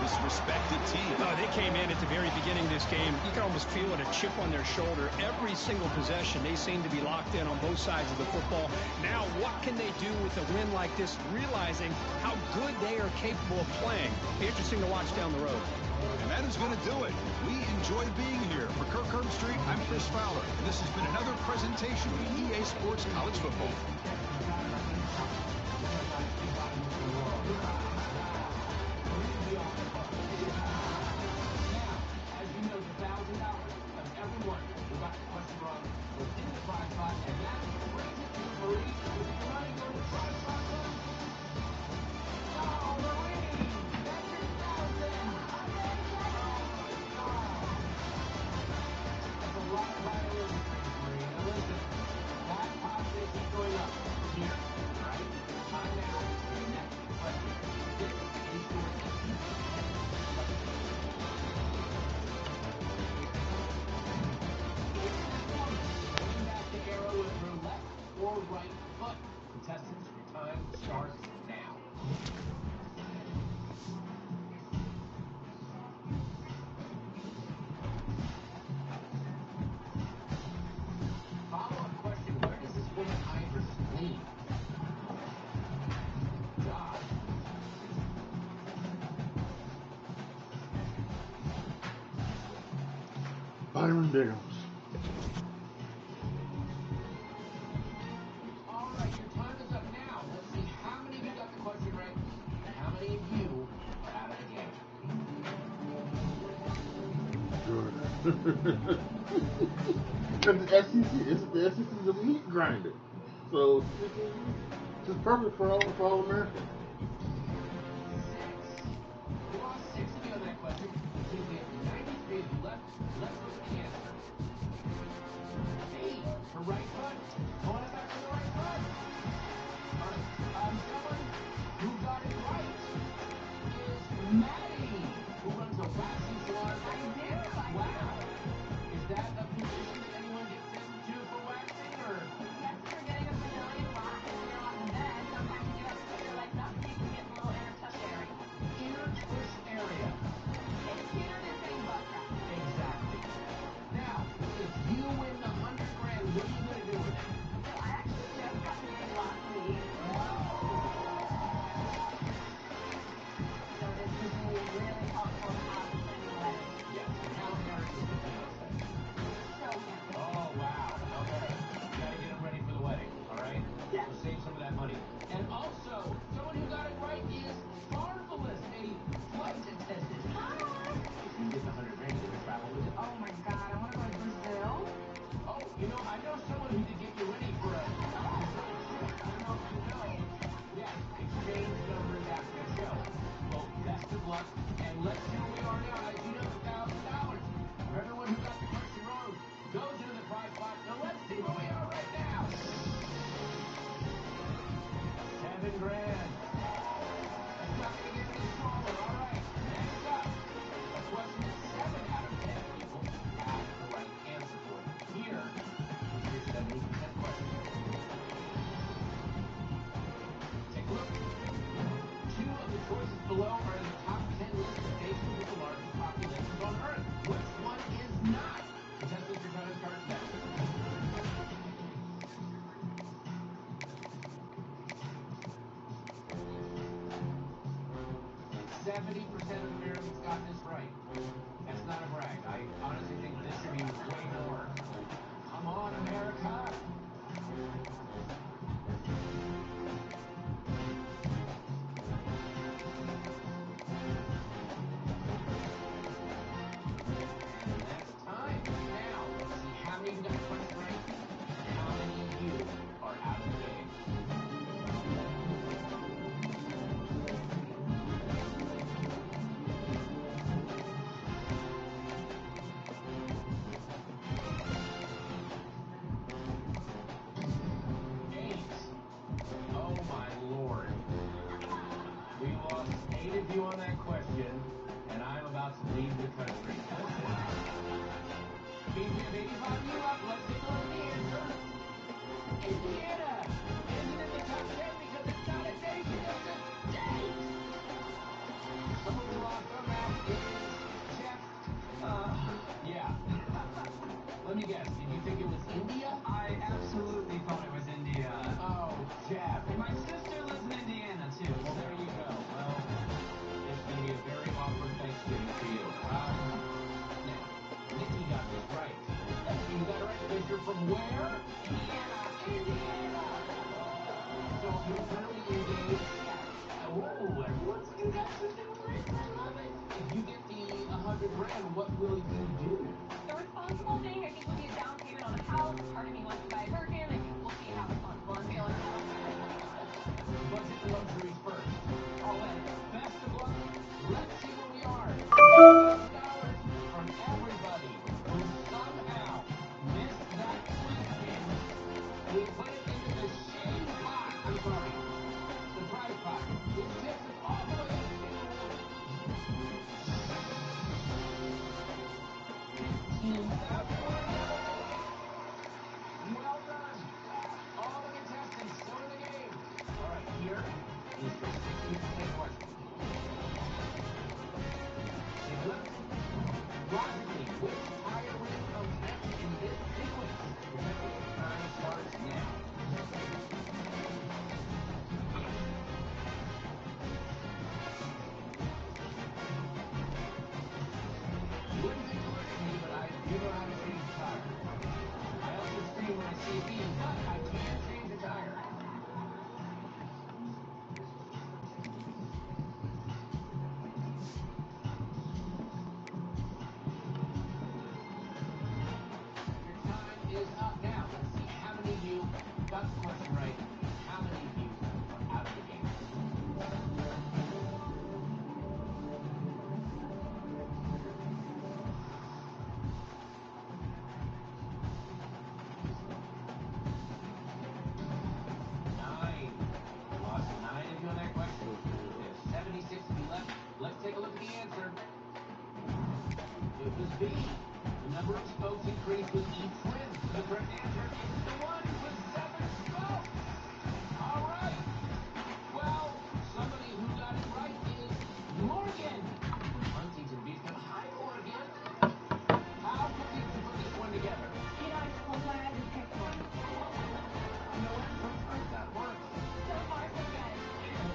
this respected team. No, they came in at the very beginning of this game. You can almost feel it, a chip on their shoulder. Every single possession, they seem to be locked in on both sides of the football. Now, what can they do with a win like this, realizing how good they are capable of playing? Be interesting to watch down the road. And that is going to do it. We enjoy being here. For Kirk Herbstreit, I'm Chris Fowler. And this has been another presentation of EA Sports College Football. Byron Dales. All right, your time is up now. Let's see how many of you got the question right and how many of you are out of the game. Good. Because the SEC is a meat grinder. So it's just perfect for all Americans. We lost 6 of you on that question. We have 93 of you left. Let's look at the answer. B, for right foot. Going back to the right foot. Someone who got it right is Maddie, who runs a waxing salon. I do. Wow. Is that a position that anyone gets into for waxing, or? Yes, you're getting a facility lot and you're on the bed. Sometimes you get up to your legs up so you can get a little inner tush area. Inner tush area. It's cuter than saying butt crack. Exactly. Now, if you win the $100,000, what are you going to do with it? So I actually just got married last week. So this would be really helpful to have in the wedding. Yes. How married is the fiance? So happy. Oh, wow. Okay. You got to get them ready for the wedding, all right? Yes. So save some of that money. And also, someone who got it right is Marvelous, a flight attendant. Hi. If you get the $100,000, you're going to travel with it. Oh my God, I want to go to Brazil. Oh, I know someone who could get you ready for a... I don't know if you know. Yeah, exchange numbers after the show. Well, best of luck, and let's see where we are now. As you know, $1,000. For everyone who got the question wrong, goes into the prize pot. So let's see where we are right now. $7,000. It's not going to get any smaller. All right, next up. A question that 7 out of 10 people have the right answer for. Here is your 70% question. Take a look. 2 of the choices below are in the top 10 list of nations with the largest populations on Earth. Which one is not? Contestants, your time starts now. 70% of Americans got this right. That's not a brag. I honestly think this should be way more. Come on, America! And that's time. Now, let's see how many of you got the question right and how many of you are out of the game. Oh my Lord. We lost 8 of you on that question, and I'm about to leave the country. Baby, bottom you up. Let's take a look at the answer. Indiana ended in the top 10 because it's not a nation, it's a state. Someone we lost on that is Jeff. Yeah. Let me guess. Did you think it was India? I absolutely thought it was India. Oh, Jeff. And my sister lives in Indiana, too. Well, there you go. Well, it's going to be a very awkward Thanksgiving for you. Now, Nikki got this right. You got it right because you're from where? Indiana. Indiana. So you're currently engaged? Yeah. Oh, everyone's congratulations doing great. I love it. If you get the $100,000, what will you do? The responsible thing, I think, would be a down payment on a house. Part of me wants to buy a Birkin. I think we'll see how responsible I'm feeling. Let's hit the luxuries first. All in. Best of luck. Let's see where we are. $1,000 from everybody who somehow missed that weekend. We put it into the shame pot. I'm sorry. The prize pot. Which takes us all the way up to well done. All the contestants still in the game. All right, here is your 60% question. Take a look. Logically, which tire rim comes next in this sequence? Remember, time starts now. You wouldn't think to look at me, but I do know how to change the tire. I also scream when I see a beam, but I can't change the tire. Your time is up now. Let's see how many of you got the question right. How many of you are out of the game? Nine. Lost 9 of you on that question. There's 76 of you left. Let's take a look at the answer. It was B. The number of spokes increased with each rim. The correct answer is the one with 7 spokes. All right. Well, somebody who got it right is Morgan. Huntington Beach. Hi, Morgan. How did you put this one together? You know, I'm so glad I just picked one. You know what? Sometimes that works. So far, so good.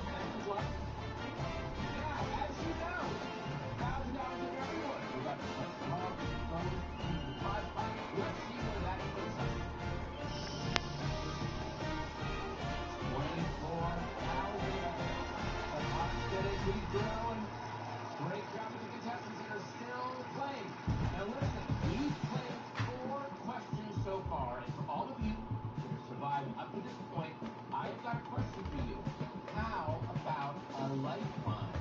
Best of luck. Now, as you know, $1,000 of everyone. We got let's talk, phone, prize pot. Let's see where that puts us. 24,000. The pot's gonna keep growing. Great job with the contestants that are still playing. Now listen, we've played 4 questions so far, and for all of you who have survived up to this point, I've got a question for you. How about a lifeline?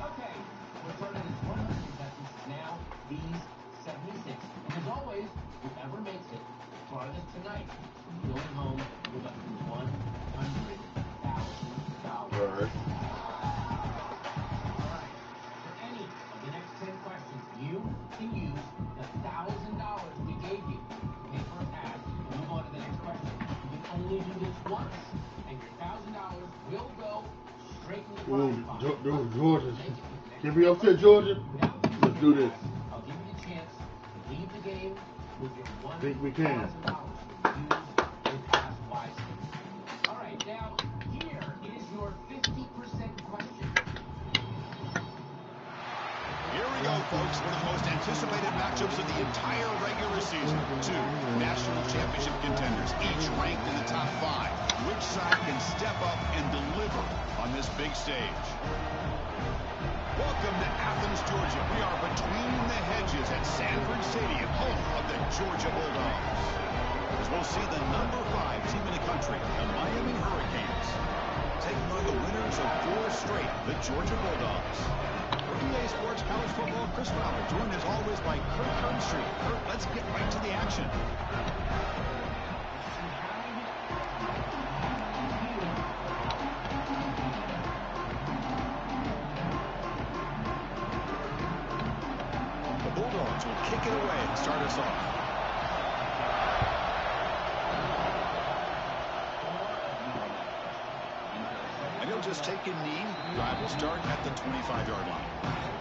Okay, we're starting at 100 contestants. Now these 76. And as always, whoever makes it farthest tonight is going home with up to $100,000. Right. All right. For any of the next 10 questions, you can use the $1,000 we gave you to pay for a pass and move on to the next question. You can only do this once, and your $1,000 will go straight in the prize pot. Georgia. Can we upset Georgia? Let's do this. I'll give you the chance to leave the game with your $1,000. Think we can. Use your pass wisely. All right, now here is your 50% question. Here we go, folks. One of the most anticipated matchups of the entire regular season. 2 national championship contenders, each ranked in the top 5. Which side can step up and deliver on this big stage? Welcome to Athens, Georgia. We are between the hedges at Sanford Stadium, home of the Georgia Bulldogs. As we'll see the number 5 team in the country, the Miami Hurricanes, taking on the winners of 4 straight, the Georgia Bulldogs. For VIA Sports College Football, Chris Fowler, joined as always by Kurt Cumstreet. Kurt, let's get right to the action. kick it away and start us off. And he'll just take a knee. Drive will start at the 25-yard line.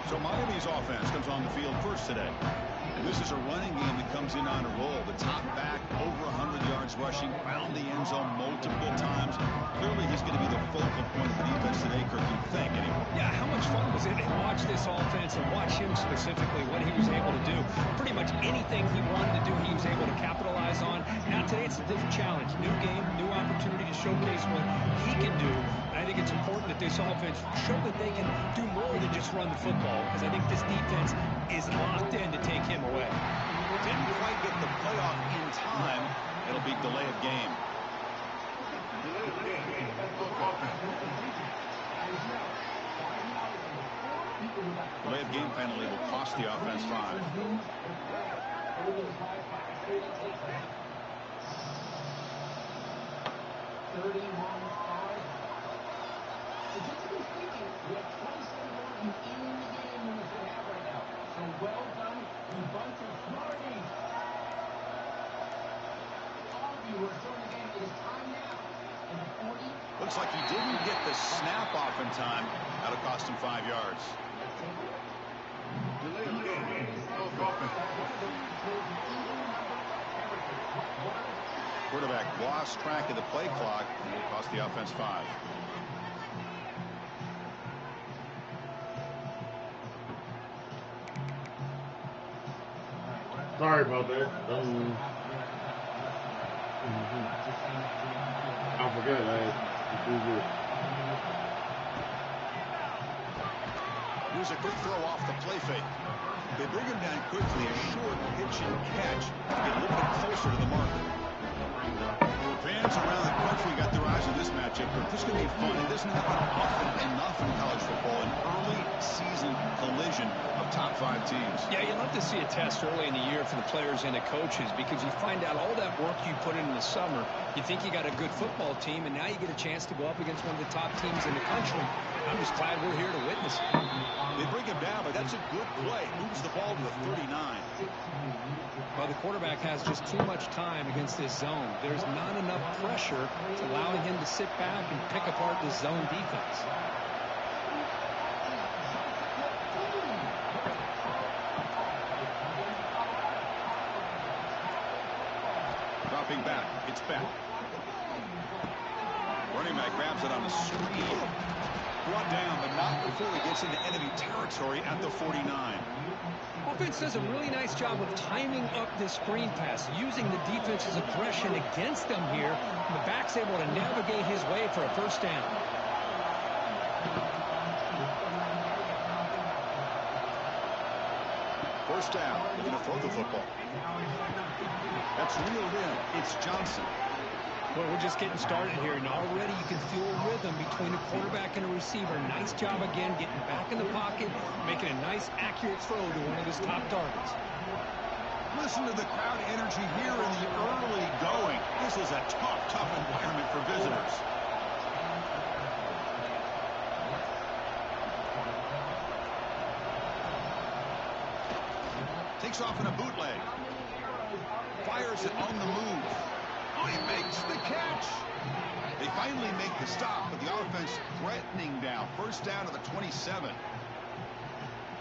So Miami's offense comes on the field first today. And this is a running game that comes in on a roll. The top back, over 100 yards rushing, found the end zone multiple times. Clearly, he's going to be the focal point of the defense today, Kirk, you think, anyway. Yeah, how much fun was it to watch this offense and watch him specifically, what he was able to do. Pretty much anything he wanted to do, he was able to capitalize on. Now today, it's a different challenge. New game, new opportunity to showcase what he can do. And I think it's important that this offense show that they can do more than just run the football, because I think this defense is locked in to take him away. Didn't quite get the playoff in time. It'll be delay of game. Delay of game penalty will cost the offense 5. Statistically speaking, we have 27 more in the game than we should have right now. So well done, you bunch of smarties. All of you who are still in the game, it is time now. And the 40. Looks like he didn't get the snap off in time. That'll cost him 5 yards. Quarterback lost track of the play clock. Cost the offense 5. Sorry about that. I forgot I had to do this. Here's a quick throw off the play fake. They bring him down quickly, a short pitch and catch to get a little bit closer to the marker. Fans around the country got their eyes on this matchup, but this is going to be fun. It doesn't happen often enough in college football, an early season collision of top 5 teams. Yeah, you love to see a test early in the year for the players and the coaches, because you find out all that work you put in the summer. You think you got a good football team, and now you get a chance to go up against one of the top teams in the country. I'm just glad we're here to witness it. They bring him down, but that's a good play. Moves the ball to the 39. Well, the quarterback has just too much time against this zone. There's not enough pressure to allowing him to sit back and pick apart the zone defense. Dropping back. It's back. Running back grabs it on a screen. Brought down, but not before he gets into enemy territory at the 49. Offense does a really nice job of timing up this screen pass, using the defense's aggression against them here. And the back's able to navigate his way for a first down. First down. They're going to throw the football. That's reeled in. It's Johnson. Well, we're just getting started here, and already you can feel a rhythm between a quarterback and a receiver. Nice job again, getting back in the pocket, making a nice, accurate throw to one of his top targets. Listen to the crowd energy here in the early going. This is a tough environment for visitors. Takes off in a bootleg. Fires it on the move. Oh, he makes the catch. They finally make the stop, but the offense threatening down. First down to the 27.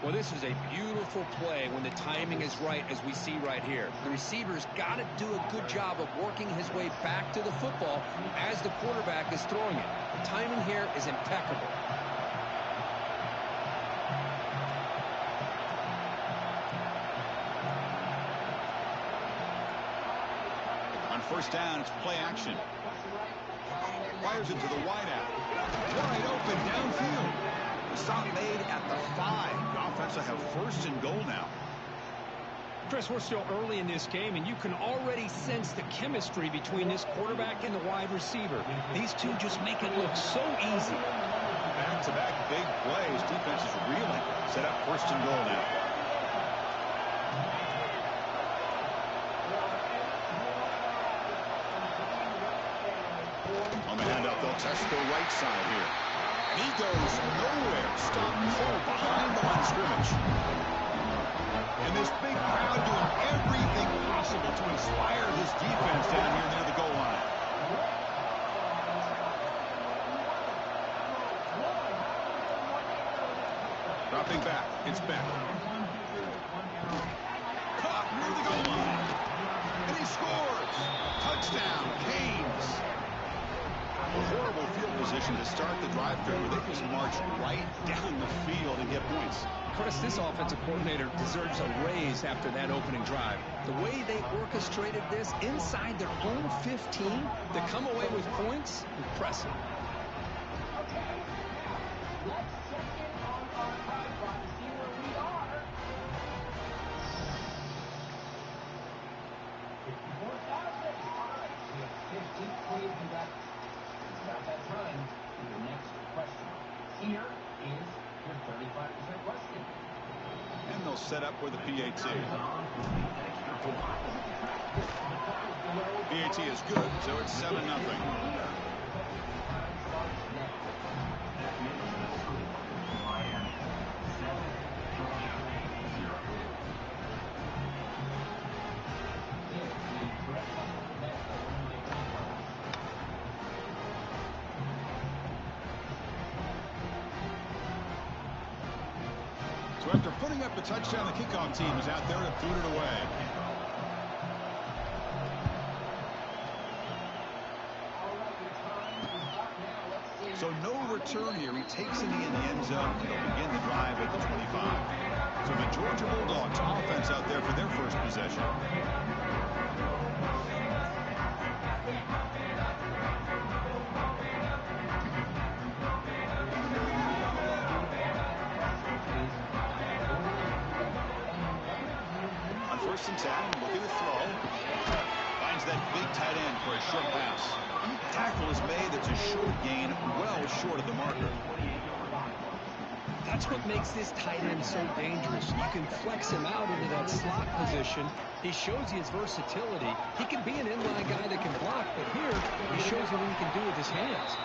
Well, this is a beautiful play when the timing is right, as we see right here. The receiver's got to do a good job of working his way back to the football as the quarterback is throwing it. The timing here is impeccable. First down, it's play action. Fires it to the wideout. Wide open downfield. The stop made at the 5. The offense will have first and goal now. Chris, we're still early in this game, and you can already sense the chemistry between this quarterback and the wide receiver. These two just make it look so easy. Back-to-back big plays. Defense is reeling. Set up first and goal now. On the handoff, they'll test the right side here. And he goes nowhere. Stopped cold behind the line of scrimmage. And this big crowd doing everything possible to inspire this defense down here near the goal line. Dropping back, it's Becker. Caught near the goal line. And he scores. Touchdown, Canes. A horrible field position to start the drive-through where they just march right down the field and get points. Chris, this offensive coordinator deserves a raise after that opening drive. The way they orchestrated this inside their own 15 to come away with points, impressive. Here is your 35% question. And they'll set up for the PAT. PAT is good, so it's 7-0. So after putting up the touchdown, the kickoff team is out there to boot it away. So no return here. He takes it in the end zone. He'll begin the drive at the 25. So the Georgia Bulldogs offense out there for their first possession. First and 10, looking to throw. Finds that big tight end for a short pass. Tackle is made. That's a short gain, well short of the marker. That's what makes this tight end so dangerous. You can flex him out into that slot position. He shows you his versatility. He can be an inline guy that can block, but here he shows you what he can do with his hands.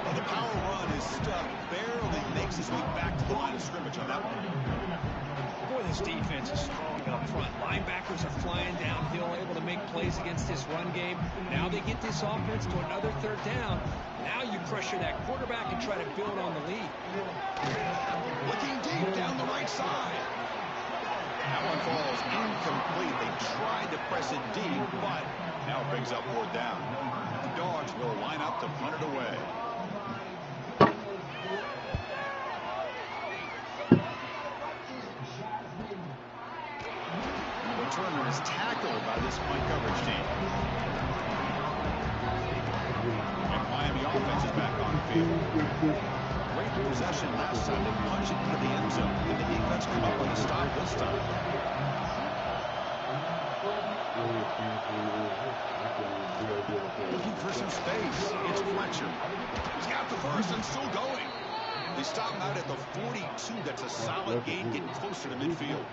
Well, the power run is stuck. Barely makes his way back to the line of scrimmage on that one. Boy, this defense is strong up front. Linebackers are flying downhill, able to make plays against this run game. Now they get this offense to another third down. Now you pressure that quarterback and try to build on the lead. Looking deep down the right side. That one falls incomplete. They tried to press it deep, but now it brings up fourth down. The Dogs will line up to punt it away. Turner is tackled by this point coverage team. And Miami offense is back on the field. Great possession last time. They punch it into the end zone. Did the defense come up with a stop this time? Looking for some space. It's Fletcher. He's got the first and still going. They stop him out at the 42. That's a solid gain, getting closer to midfield.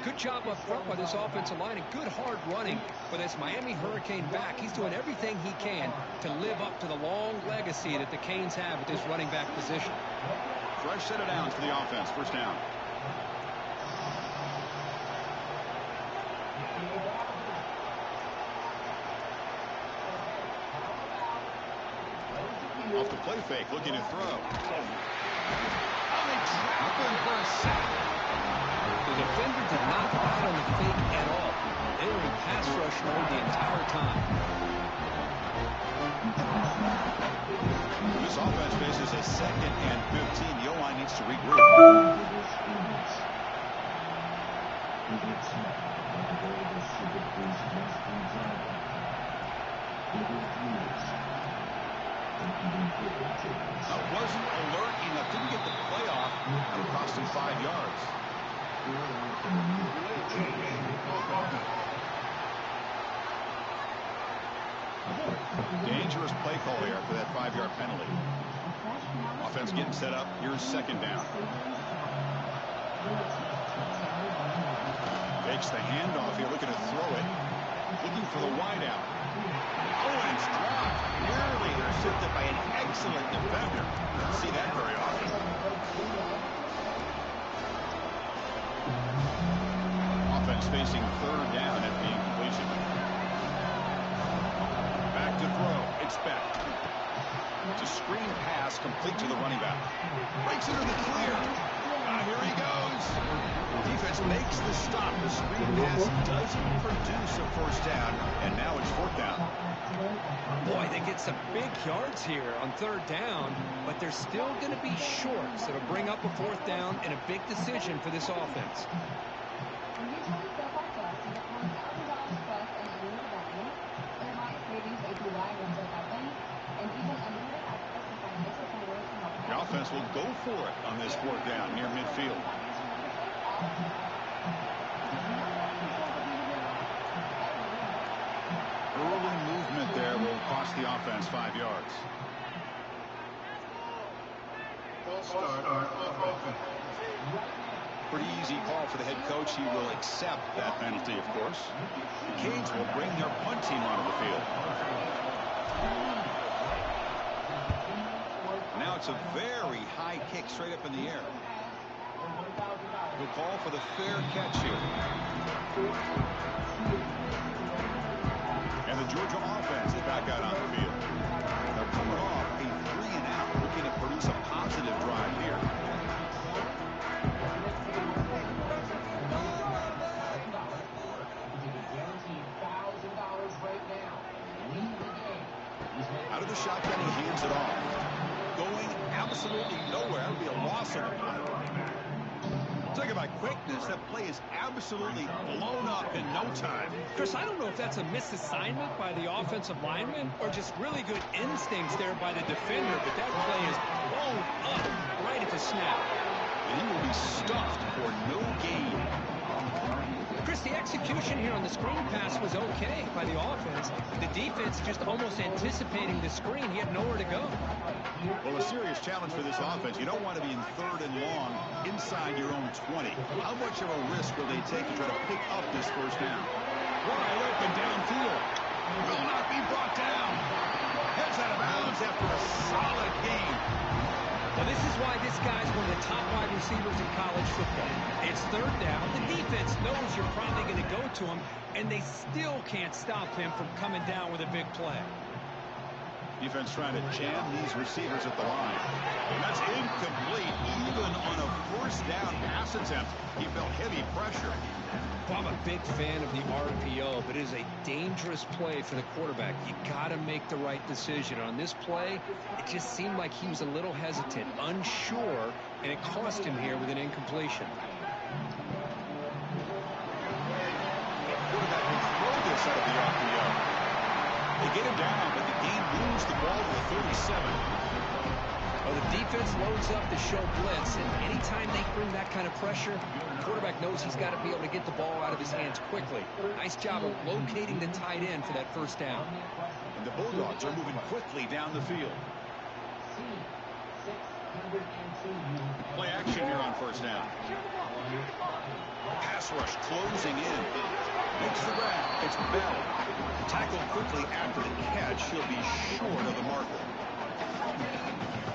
Good job up front by this offensive line and good hard running for this Miami Hurricane back. He's doing everything he can to live up to the long legacy that the Canes have with this running back position. Fresh set of downs for the offense. First down. Off the play fake, looking to throw. Oh, they trap him for a sack. The defender did not ride on the fake at all. They were in pass rush mode the entire time. This offense faces a 2nd and 15. The O-line needs to regroup. That wasn't alert enough. Didn't get the play off. That would cost him 5 yards. Dangerous play call here after that 5-yard penalty. Offense getting set up. Here's second down. Takes the handoff here, looking to throw it. Looking for the wideout. Oh, and it's dropped. Nearly intercepted by an excellent defender. Don't see that very often. Bucks facing third down at the incompletion. Back to throw. It's Beck. It's a screen pass complete to the running back. Breaks into the clear. Here he goes. Defense makes the stop. The screen pass doesn't produce a first down, and now it's fourth down. Boy, they get some big yards here on third down, but they're still going to be short, so it'll bring up a fourth down and a big decision for this offense. The offense will go for it on this fourth down near midfield. Early movement there will cost the offense 5 yards. Pretty easy call for the head coach. He will accept that penalty, of course. The Canes will bring their punt team onto the field. Now it's a very high kick straight up in the air. He'll call for the fair catch here. And the Georgia offense is back out on the field. They're coming off a 3-and-out, looking to produce a positive drive here. Out of the shotgun, he hands it off. Going absolutely nowhere. That would be a loss of the punt. Talking about quickness, that play is absolutely blown up in no time. Chris, I don't know if that's a misassignment by the offensive lineman or just really good instincts there by the defender, but that play is blown up right at the snap. And he will be stuffed for no gain. Chris, the execution here on the screen pass was okay by the offense. The defense just almost anticipating the screen. He had nowhere to go. Well, a serious challenge for this offense. You don't want to be in third and long inside your own 20. How much of a risk will they take to try to pick up this first down? Wide open downfield. Will not be brought down. Heads out of bounds after a solid gain. Well, this is why this guy's one of the top wide receivers in college football. It's third down. The defense knows you're probably going to go to him, and they still can't stop him from coming down with a big play. Defense trying to jam these receivers at the line. And that's incomplete. Even on a first down pass attempt, he felt heavy pressure. Well, I'm a big fan of the RPO, but it is a dangerous play for the quarterback. You got to make the right decision. On this play, it just seemed like he was a little hesitant, unsure, and it cost him here with an incompletion. Quarterback can throw this out of the RPO. They get him down, but the game moves the ball to the 37. Well, the defense loads up to show blitz, and anytime they bring that kind of pressure, the quarterback knows he's got to be able to get the ball out of his hands quickly. Nice job of locating the tight end for that first down. And the Bulldogs are moving quickly down the field. Play action here on first down. Pass rush closing in. Makes the grab. It's Bell. Tackled quickly after the catch. He'll be short of the marker.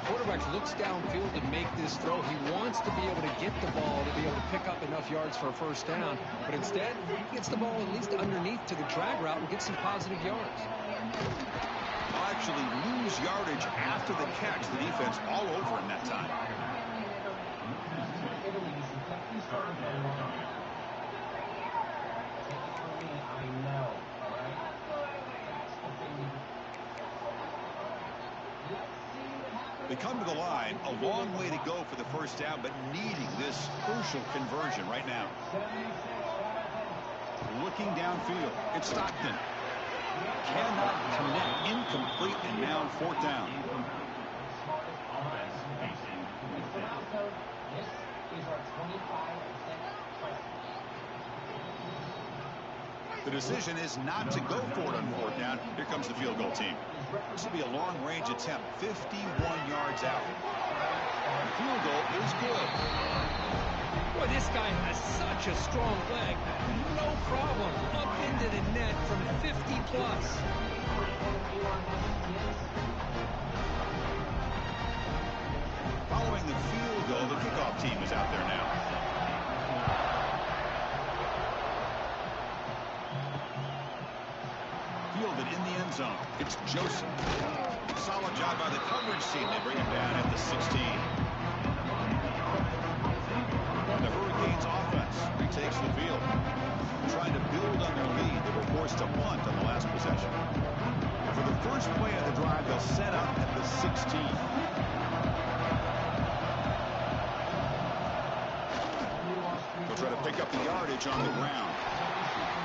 Quarterback looks downfield to make this throw. He wants to be able to get the ball to be able to pick up enough yards for a first down, but instead he gets the ball at least underneath to the drag route and gets some positive yards. I'll actually lose yardage after the catch. The defense all over him that time. They come to the line, a long way to go for the first down, but needing this crucial conversion right now. Looking downfield, it's Stockton. Cannot connect, incomplete, and now fourth down. The decision is not to go for it on fourth down. Here comes the field goal team. This will be a long-range attempt, 51 yards out. The field goal is good. Boy, this guy has such a strong leg. No problem. Up into the net from 50+. Following the field goal, the kickoff team is out there now. end zone. It's Joseph. Solid job by the coverage team. They bring him down at the 16. And the Hurricanes offense retakes the field. Trying to build on their lead. They were forced to punt on the last possession. And for the first play of the drive, they'll set up at the 16. They'll try to pick up the yardage on the ground.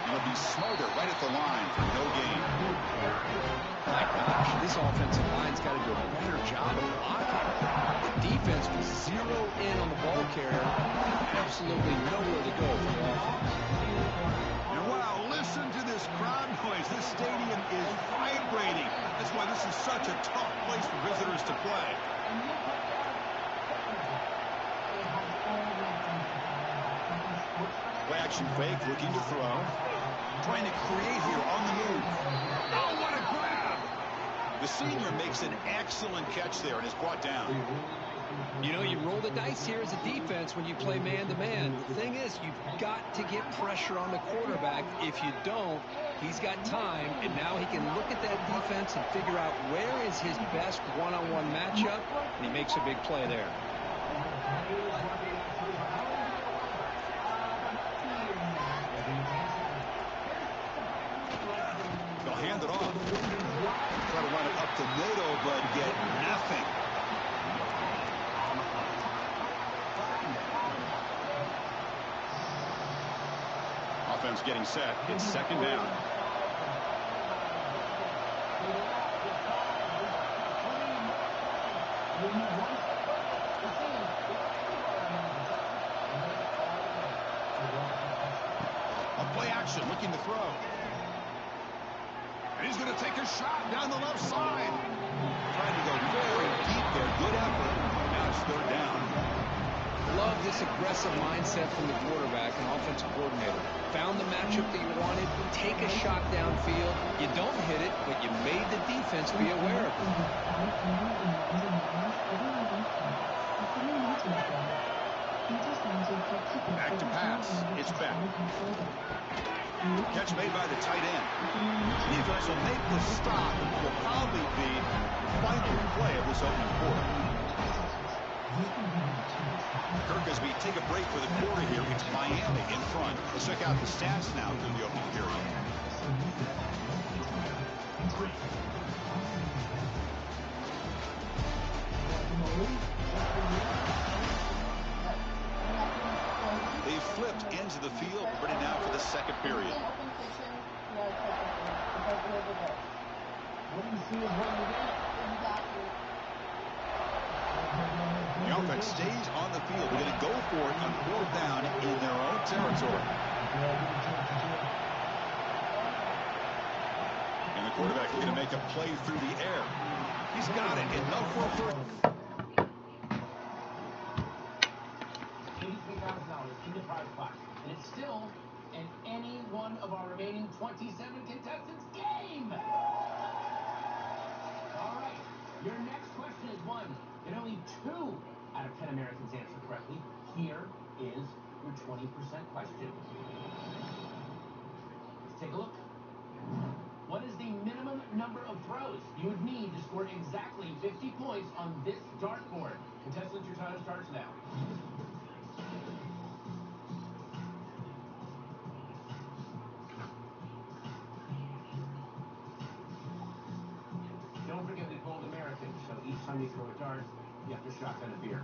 It'll be Smother right at the line for no gain. My gosh, this offensive line's got to do a better job of blocking. The defense was zero in on the ball carrier. Absolutely nowhere to go for the offense. And wow, listen to this crowd noise. This stadium is vibrating. That's why this is such a tough place for visitors to play. Play action fake, looking to throw. Trying to create here on the move. Oh, what a grab! The senior makes an excellent catch there and is brought down. You know, you roll the dice here as a defense when you play man-to-man. The thing is, you've got to get pressure on the quarterback. If you don't, he's got time, and now he can look at that defense and figure out where is his best one-on-one matchup, and he makes a big play there. They'll hand it off. Try to run it up to middle, but get nothing. Offense getting set. It's second down. A play action, looking to throw. And he's going to take a shot down the left side. Trying to go very deep there. Good effort. Now it's third down. Love this aggressive mindset from the quarterback and offensive coordinator. Found the matchup that you wanted. Take a shot downfield. You don't hit it, but you made the defense be aware of it. Back to pass. It's back. Catch made by the tight end. Defense will make the stop, and will probably be the final play of this opening quarter. Kirk, as we take a break for the quarter here, it's Miami in front. Let's check out the stats now through the opening period. They flipped into the field, ready now for the second period. The offense stays on the field. They're going to go for it on fourth down in their own territory. And the quarterback looking to make a play through the air. He's got it. Enough for a third. $83,000 in the prize box. And it's still in any one of our remaining 27 contestants' game. All right. Your next question is one that only 2 out of 10 Americans answer correctly. Here is your 20% question. Let's take a look. What is the minimum number of throws you would need to score exactly 50 points on this dartboard? Contestants, your time starts now. Don't forget we called Americans, so each time you throw a dart, you have to shotgun a beer.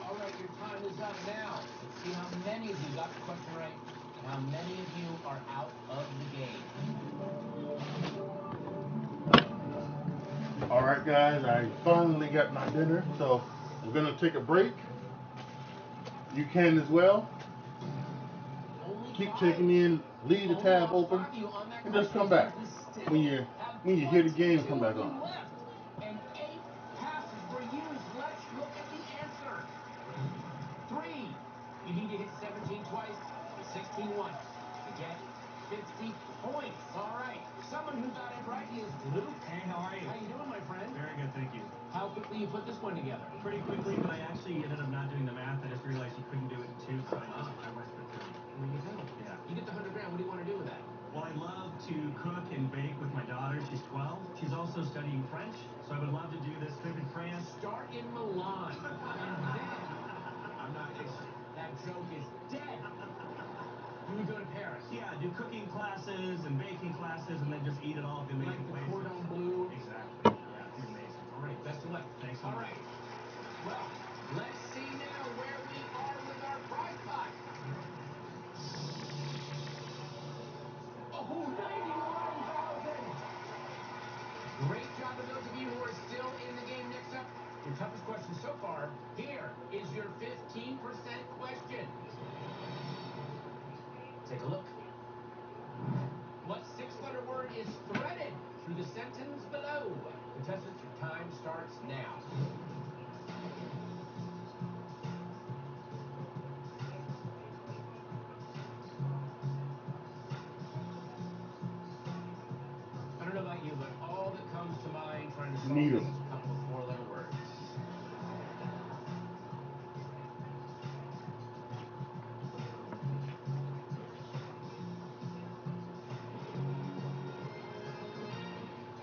All right, your time is up now. Let's see how many of you got the question right and how many of you are out of the game. All right, guys, I finally got my dinner, so I'm going to take a break. You can as well. Keep checking in, leave the tab open, and just come back. When you hear the game, come back on. And 8 passes were used. Let's look at the answer. 3. You need to hit 17 twice, 16 once to get 50 points. All right. Someone who got it right is Luke. Hey, how are you? How you doing, my friend? Very good, thank you. you put this one together? Pretty quickly, but I actually ended up not doing the math. I just realized you couldn't do it in two, so I went for three. There you go. Yeah. You get the 100 grand. What do you want to do with that? Well, I love to cook and bake with my daughter. She's 12. She's also studying French, so I would love to do this trip in France. Start in Milan. And then, I'm not, that joke is dead. You would go to Paris. Yeah, do cooking classes and baking classes, and then just eat it all at the amazing Like the places. cordon bleu. Exactly. Yeah, it's amazing. All right, best of luck. Thanks so All much. right. Well, let's see now where we are with our prize pot. Oh, 91,000. Great job to those of you who are still in the game. Next up, your toughest question so far. Here is your 15% question. Take a look. What six-letter word is threaded through the sentence below? Contestants, your time starts now. I don't know about you, but all that comes to mind trying to solve Needle. this is a couple of four-letter words.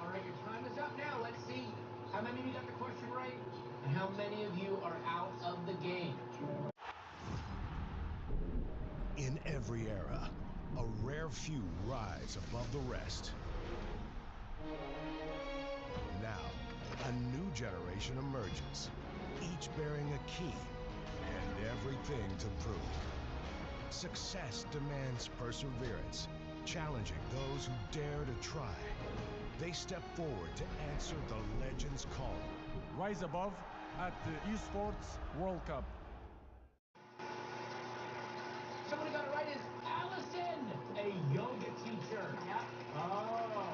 All right, your time is up now. Let's see how many of you got the question right and how many of you are out of the game. In every era, a rare few rise above the rest. Now, a new generation emerges, each bearing a key and everything to prove. Success demands perseverance, challenging those who dare to try. They step forward to answer the legends' call. Rise above at the Esports World Cup. Somebody got it right is Allison, a yoga teacher. Yep. Oh.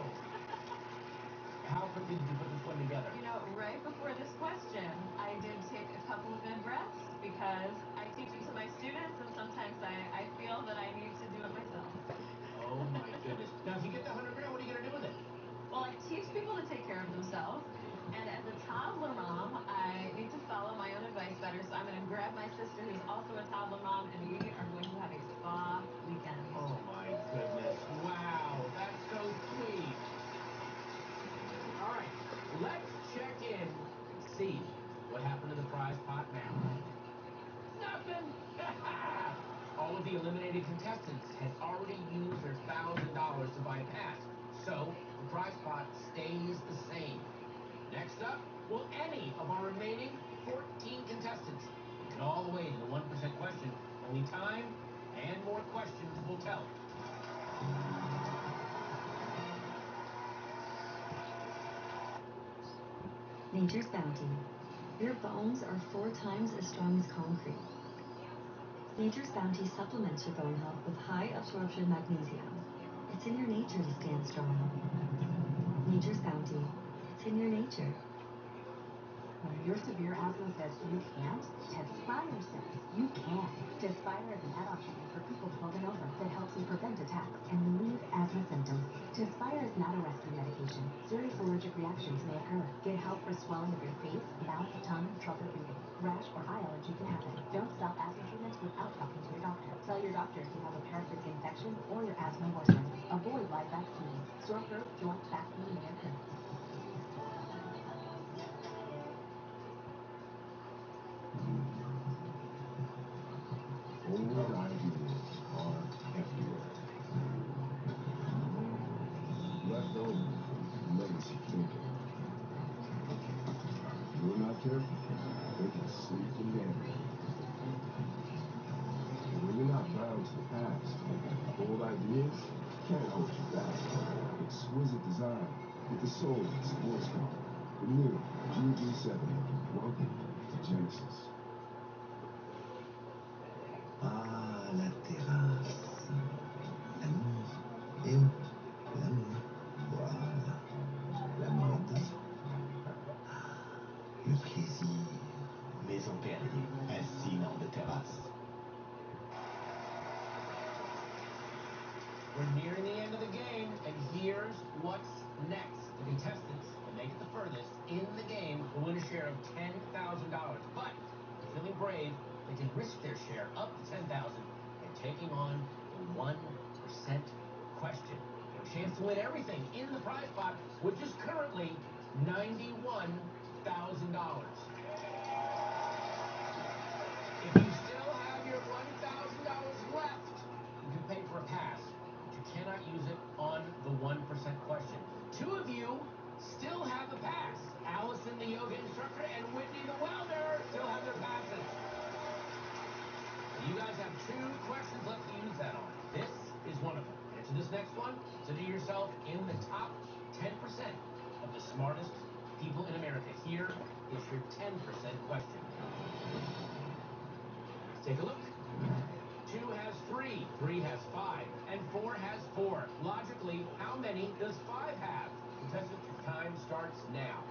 How quickly did you put this one together? You know, right before this question, I did take a couple of good breaths because I teach it to my students, and sometimes I feel that I need to do it myself. Oh my goodness. Now, if you get the 100 grand, what are you going to do with it? Well, I teach people to take care of themselves, and as a toddler mom, I need to follow my own advice better, so I'm going to grab my sister, who's also a toddler mom, and we are going to have a spa weekend. Oh my goodness. Wow, that's so sweet. All right, let's check in and see what happened to the prize pot now. Nothing! All of the eliminated contestants had already used their $1,000 to buy a pass, so the prize pot stays the same. Next up, will any of our remaining 14 contestants make it all the way to the 1% question? Only time and more questions will tell. Nature's Bounty. Your bones are 4 times as strong as concrete. Nature's Bounty supplements your bone health with high absorption magnesium. It's in your nature to stand strong. Nature's Bounty. It's in your nature. When your severe asthma says you can't, Tespire says you can. Tespire is an add-on treatment for people 12 and over that helps you prevent attacks and relieve asthma symptoms. Tespire is not a rescue medication. Serious allergic reactions may occur. Get help for swelling of your face, mouth, tongue, trouble breathing. Rash or eye allergy can happen. Don't stop asthma treatments without talking to your doctor. Tell your doctor if you have a parasitic infection or your asthma worsens. Avoid live vaccines. Sore throat, joint, back pain may occur. Old ideas are everywhere. Left over from legacy thinking. If you're not careful, they can sleep in memory. But when you're not bound to the past, old ideas can't hold you back. Exquisite design with the soul of a sports car. The new GG7. Welcome to Genesis. Ah, la terrasse. L'amour. Eh oui, l'amour. Voilà. La mode. Ah, le plaisir. Maison Perrier, assis dans de terrasse. We're nearing the end of the game, and here's what's next. The contestants, when make it the furthest in the game will win a share of $10,000. But if they're feeling brave, they can risk their share up to $10,000 by taking on the 1% question. They have a chance to win everything in the prize pot, which is currently $91,000. If you still have your $1,000 left, you can pay for a pass, but you cannot use it on the 1% question. Two of you still have a pass. Allison, the yoga instructor, and Whitney, the welder, still have their passes. You guys have 2 questions left to use that on. This is one of them. Answer this next one, consider yourself in the top 10% of the smartest people in America. Here is your 10% question. Let's take a look. 2 has 3, 3 has 5, and 4 has 4. Logically, how many does 5 have? Contestant, your time starts now.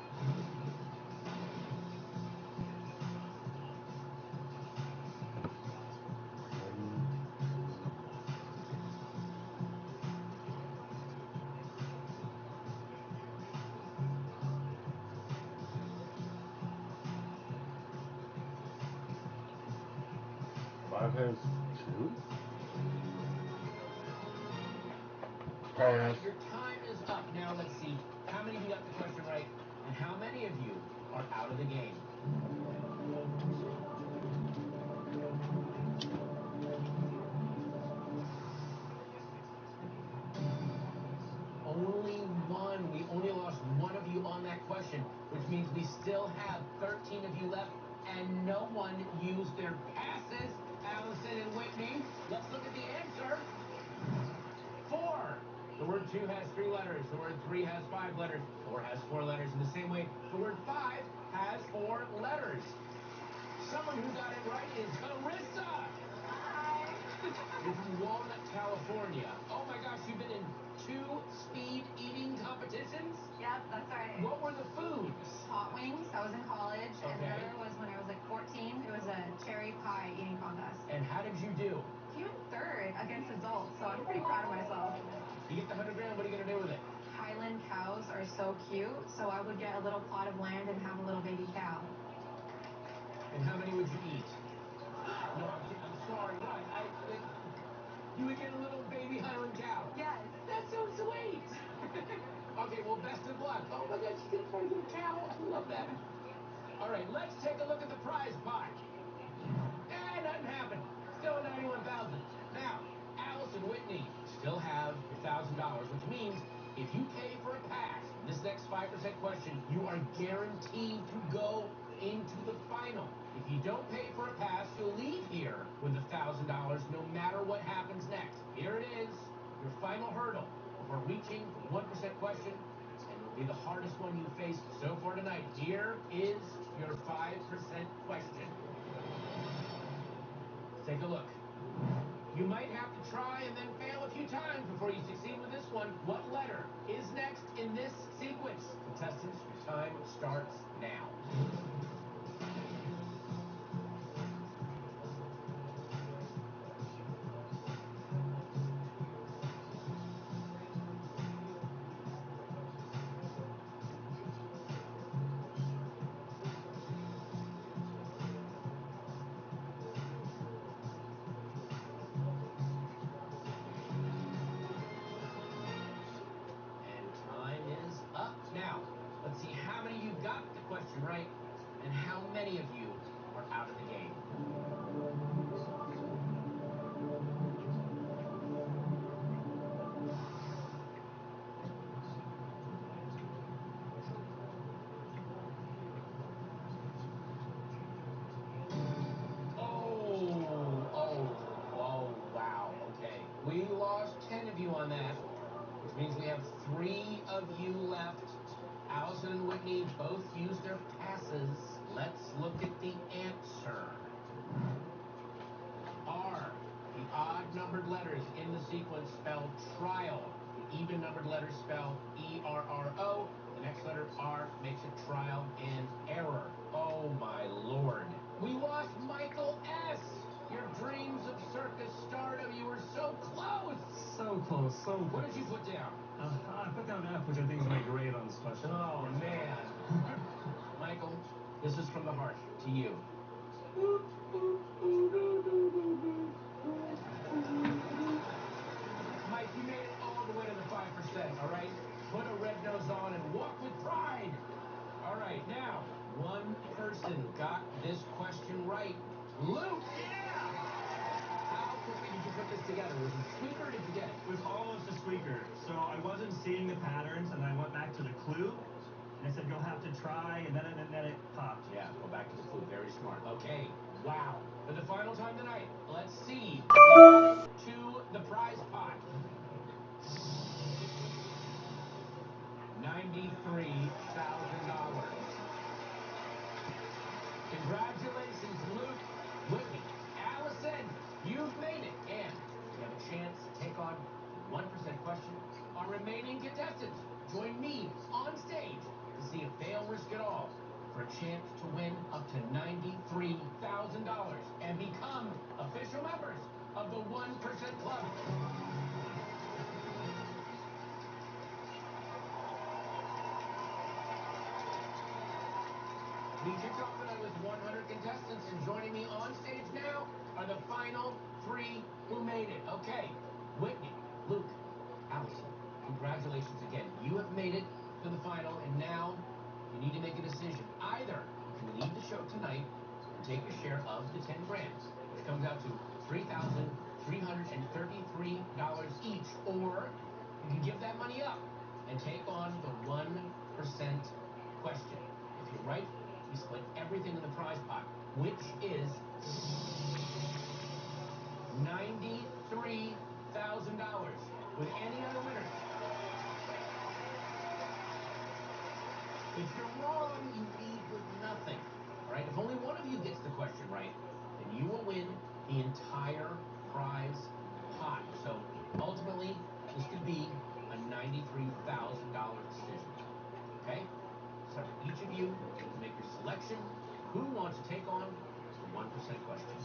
Five has 2. All right, your time is up. Now let's see how many of you got the question right, and how many of you are out of the game. Only one. We only lost one of you on that question, which means we still have 13 of you left, and no one used their passes. Allison and Whitney, let's look at the answer. 4. The word 2 has 3 letters. The word 3 has 5 letters. 4 has 4 letters. In the same way, the word 5 has 4 letters. Someone who got it right is Carissa. Hi. You're from Walnut, California. Oh my gosh, you've been in 2 speed eating competitions? Yep, that's right. What were the foods? Hot wings. I was in college, and the Okay. other was when I was like 14. It was a cherry pie eating contest. And how did you do? Came in 3rd against adults, so I'm pretty proud of myself. You get the 100 grand, what are you going to do with it? Highland cows are so cute, so I would get a little plot of land and have a little baby cow. And how many would you eat? No, I'm sorry. What? You would get a little baby Highland cow? Yes. That's so sweet. Okay, well, best of luck. Oh my gosh, she's going to try to get a cow. I love that. All right, let's take a look at the prize pot. Nothing happened. Still 91,000. Now, Allison, Whitney still have your $1,000, which means if you pay for a pass in this next 5% question, you are guaranteed to go into the final. If you don't pay for a pass, you'll leave here with $1,000 no matter what happens next. Here it is, your final hurdle before reaching the 1% question, and it will be the hardest one you face so far tonight. Here is your 5% question. Take a look. You might have to try and then fail a few times before you succeed with this one. What letter is next in this sequence? Contestants, your time starts now. Time is up. Now, let's see how many of you got the question right and how many of you are out of the game. Oh, wow. Okay. We lost 10 of you on that, which means we have 3 of you left. Allison and Whitney both used their passes. Let's look at the answer. R, the odd-numbered letters in the sequence spell trial. The even-numbered letters spell E-R-R-O. The next letter, R, makes it trial and error. Oh, my Lord. We lost Michael S. Your dreams of circus stardom, you were so close. So close. So What did you put down? I put down F, which I think is my grade on this question. Oh, man. Michael, this is from the heart to you. Mike, you made it all the way to the 5%, all right? Put a red nose on and walk with pride. All right, now, one person got this question right. Luke! Yeah! How quickly did you put this together? Was it a squeaker or did you get it? It was almost a squeaker. So I wasn't seeing the patterns, and I went back to the clue, and it said you'll have to try, and then it popped. Yeah, go back to the clue. Very smart. Okay, wow. For the final time tonight, let's see to the prize pot. $93,000. Congratulations, Luke, Whitney, Allison, you've made it. And you have a chance to take on the 1% question. Our remaining contestants, join me on stage to see if they'll risk it all for a chance to win up to $93,000 and become official members of the 1% Club. We kicked off tonight with 100 contestants, and joining me on stage now are the final 3 who made it. Okay, Whitney, Luke, Allison, congratulations again. You have made it to the final, and now you need to make a decision. Either you can leave the show tonight and take your share of the 10 grand, which comes out to $3,333 each, or you can give that money up and take on the 1% question. If you're right, we split everything in the prize pot, which is $93,000 with any other winner. If you're wrong, you leave with nothing. All right? If only one of you gets the question right, then you will win the entire prize pot. So ultimately, this could be a $93,000 decision. Okay? So for each of you to make your selection, who wants to take on the 1% question?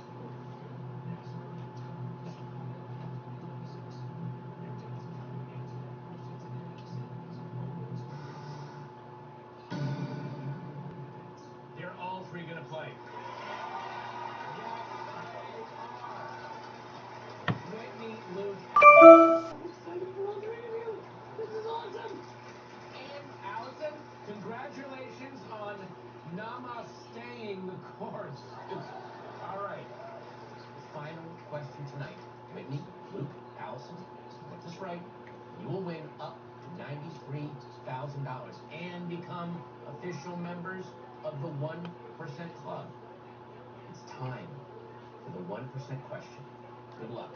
They're all 3 going to play. Whitney, Luke, I'm excited for all 3 of you. This is awesome. And Allison, congratulations on namasteing the course. All right. The final question tonight. Whitney, Luke, Allison, get this right. You will win up to $93,000 and become official members of the 1% Club. It's time for the 1% question. Good luck.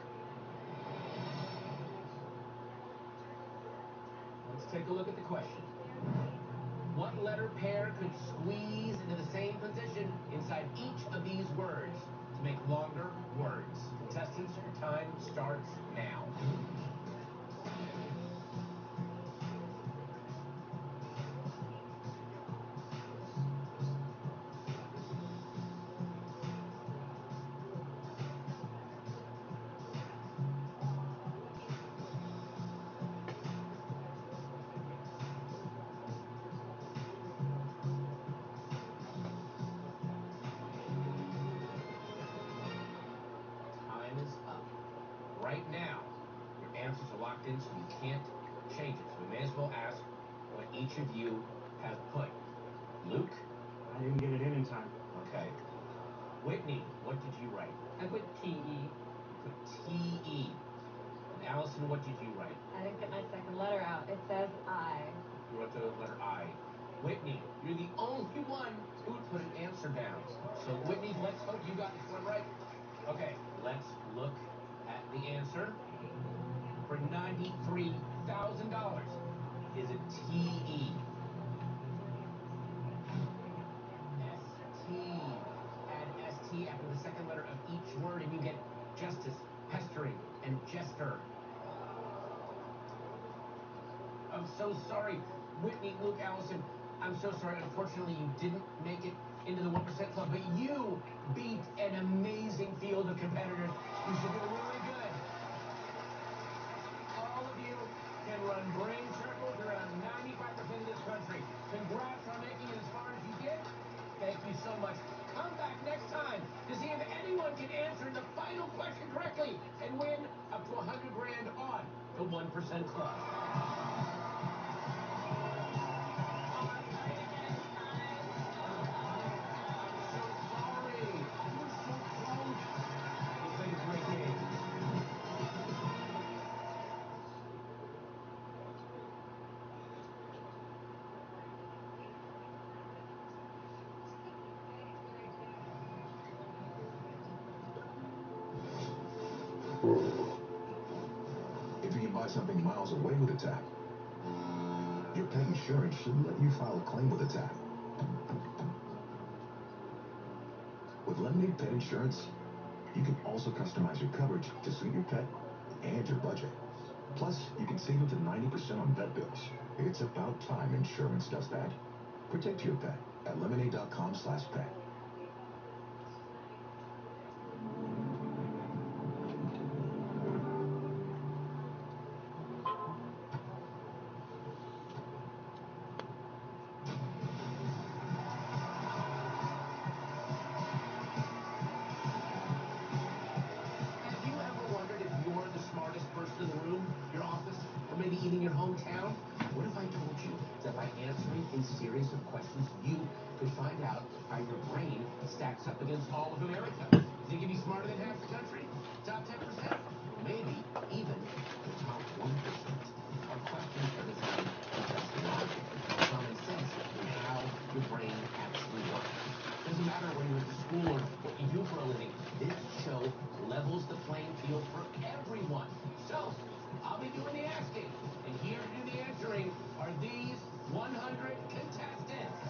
Let's take a look at the question. What letter pair could squeeze into the same position inside each of these words to make longer words? Contestants, your time starts now. Right now, your answers are locked in, so you can't change it. So we may as well ask what each of you have put. Luke? I didn't get it in time. Okay. Whitney, what did you write? I put T-E. You put T-E. And Allison, what did you write? I didn't get my second letter out. It says I. You wrote the letter I. Whitney, you're the only one who would put an answer down. So Whitney, let's hope you got this one right. Okay, let's look at the answer. For $93,000 is a T-E. S-T. Add S-T after the second letter of each word and you get justice, pestering, and jester. I'm so sorry. Whitney, Luke, Allison, I'm so sorry. Unfortunately, you didn't make it into the 1% Club, but you beat an amazing field of competitors. You should feel really good. All of you Club. If you can buy something miles away with a tap, your pet insurance should let you file a claim with a tap. With Lemonade Pet Insurance, you can also customize your coverage to suit your pet and your budget. Plus, you can save up to 90% on vet bills. It's about time insurance does that. Protect your pet at lemonade.com/pet. Have you ever wondered if you're the smartest person in the room, your office, or maybe even your hometown? What if I told you that by answering a series of questions, you could find out how your brain stacks up against all of America? Think you'd be smarter than half the country? Top 10%? Maybe even the top 1%. Our questions are designed to test logic, common sense, and how your brain actually works. Doesn't matter where you went to school or what you do for a living. This show levels the playing field for everyone. So, I'll be doing the asking. And here to do the answering are these 100 contestants.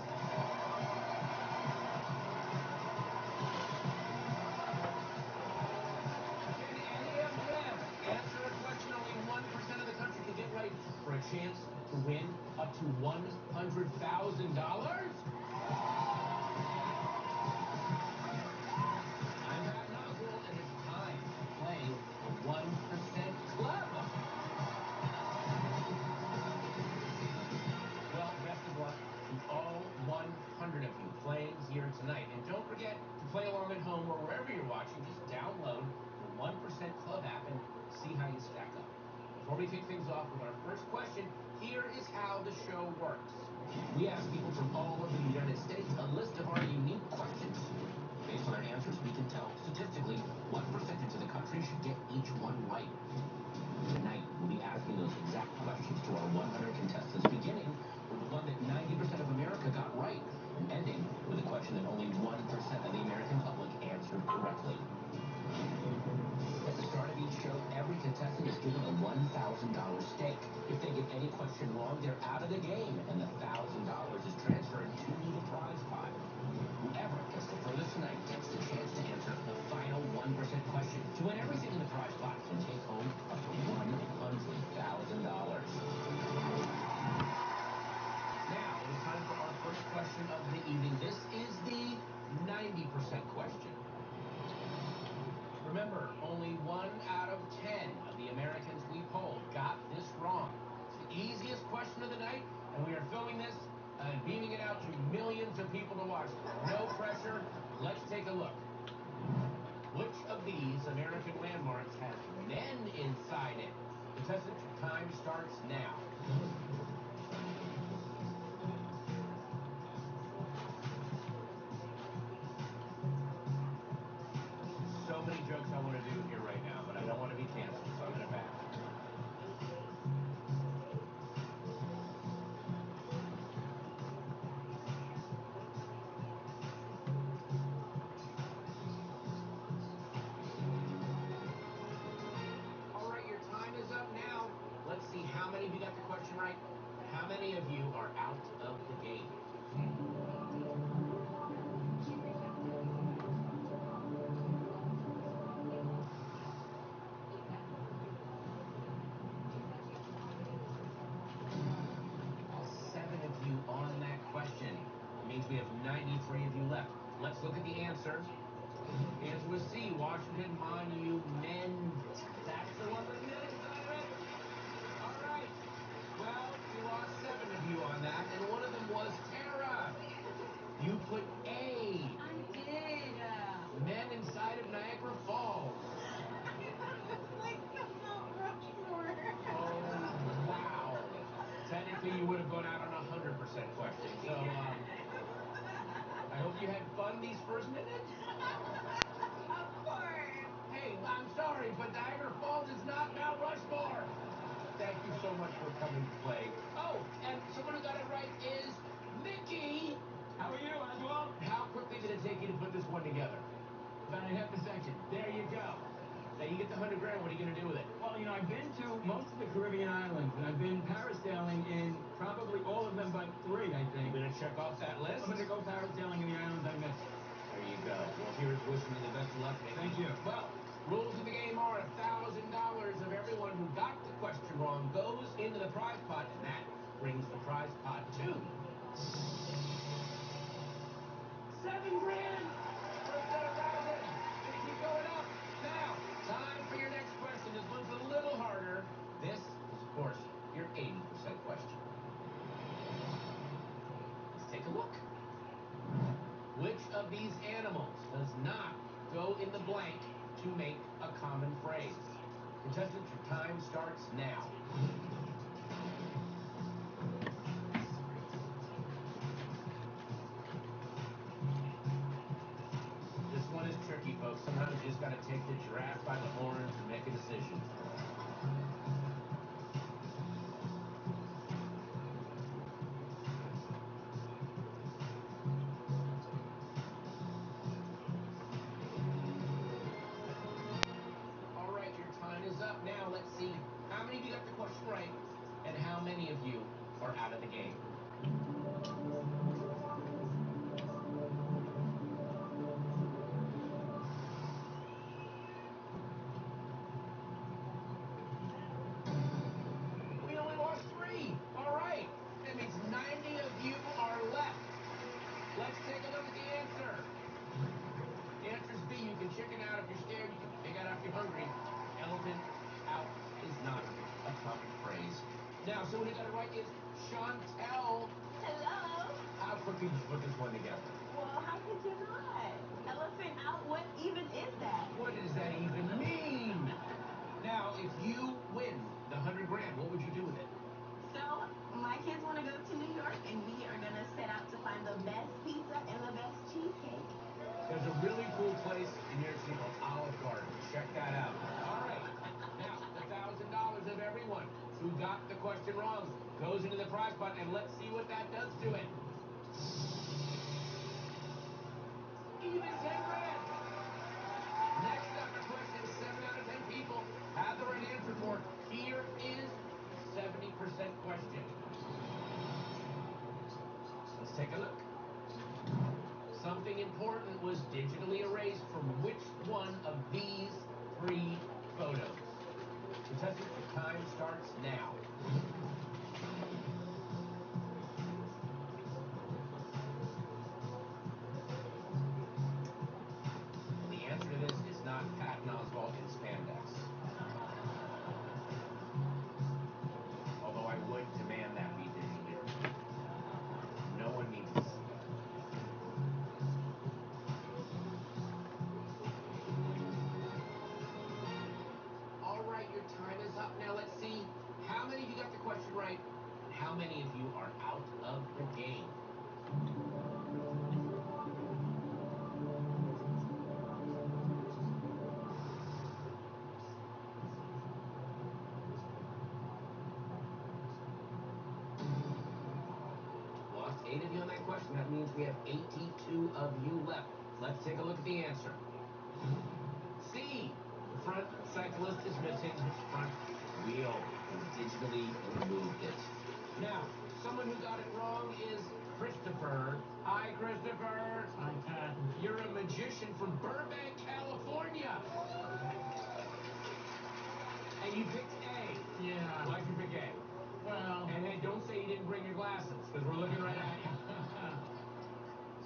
Can any of them answer a question only 1% of the country can get right for a chance to win up to $100,000? Here tonight. And don't forget to play along at home or wherever you're watching. Just download the 1% Club app and see how you stack up. Before we kick things off with our first question, here is how the show works. We ask people from all over the United States a list of our unique questions. Based on our answers, we can tell statistically what percentage of the country should get each one right. Tonight, we'll be asking those exact questions to our 100 contestants, beginning with the one that 90% of America got right, and ending with a question that only 1% of the American public answered correctly. At the start of each show, every contestant is given a $1,000 stake. If they get any question wrong, they're out of the game, and the $1,000 is transferred to the prize pot. Whoever gets the furthest tonight gets the chance to answer the final 1% question to win everything in the prize pot and take home up to $100,000. Now, it's time for our first question of the evening. This is the 90% question. Remember, only 1 out of 10 of the Americans we polled got this wrong. It's the easiest question of the night, and we are filming this and beaming it out to millions of people to watch. No pressure. Let's take a look. Which of these American landmarks has men inside it? Contestant, time starts now. So many jokes I want to do here right now, but I don't want to be canceled, so I'm going to pass. All right, your time is up now. Let's see how many of you got the question right. How many of you are out of the game? All 7 of you on that question. It means we have 93 of you left. Let's look at the answer. The answer was C, Washington Monument. That's the one with the men inside of it. All right. Well, we lost 7 of you on that, and one of them was Tara. You put A. I did. Men inside of Niagara Falls. Like the Mount Rushmore. Oh, run these first minute? Of course. Hey, I'm sorry, but Niagara Falls is not Mount Rushmore. Thank you so much for coming to play. Oh, and someone who got it right is Mickey. How are you, Oswald? How quickly did it take you to put this one together? About a half a second. There you go. Now you get the $100 grand. What are you going to do with it? Well, you know, I've been to most of the Caribbean islands, and I've been parasailing in probably all of them but 3, I think. You're going to check off that list? I'm going to go parasailing in the islands I missed. There you go. Well, here's wishing you the best of luck, Mickey. Thank you. Well, rules of the game are $1,000 of everyone who got the question wrong goes into the prize pot, and that brings the prize pot to $7 grand. First at 1,000. Gonna keep going up. Now, time for your next question. This one's a little harder. This is, of course, your 80% question. Let's take a look. Which of these animals does not go in the blank to make a common phrase? Contestants, your time starts now. This one is tricky, folks. Sometimes you just got to take the giraffe by the horns and make a decision. All right, your time is up. Now let's see how many of you got the question right and how many of you are out of the game. We only lost 3. All right. That means 90 of you are left. Let's take a look at the answer. The answer is B. You can chicken out if you're scared. You can pig out if you're hungry. Elephant out is not a common phrase. Now, someone who got it right is Chantel. Hello. How quickly did you put this one together? Well, how could you not? Elephant out, what even is that? What does that even mean? Now, if you win the $100 grand, what would you do with it? So, my kids want to go to New York, and we are going to set out to find the best pizza and the best cheesecake. There's a really cool place in New York City called Olive Garden. Check that out. All right. Now, the $1,000 of everyone who got the question wrong goes into the prize pot, and let's see what that does to it. Even 10 grand. Next up, our question 7 out of 10 people have the right answer for. Here is 70% question. Let's take a look. Something important was digitally erased from which one of these 3 photos? Contestant, the time starts now. The answer to this is not Patton Oswalt in spandex. Although I would demand that be digitally erased. No one needs to see that. All right, your time is up. Now let's see how many of you got the question right and how many of you are out of the game. Lost 8 of you on that question. That means we have 82 of you left. Let's take a look at the answer. C. The front cyclist is missing his front wheel. We digitally removed it. Now, someone who got it wrong is Christopher. Hi, Christopher. Hi, Pat. You're a magician from Burbank, California. And you picked A. Yeah. Why'd you pick A? Well, And hey, don't say you didn't bring your glasses, because we're looking right at you.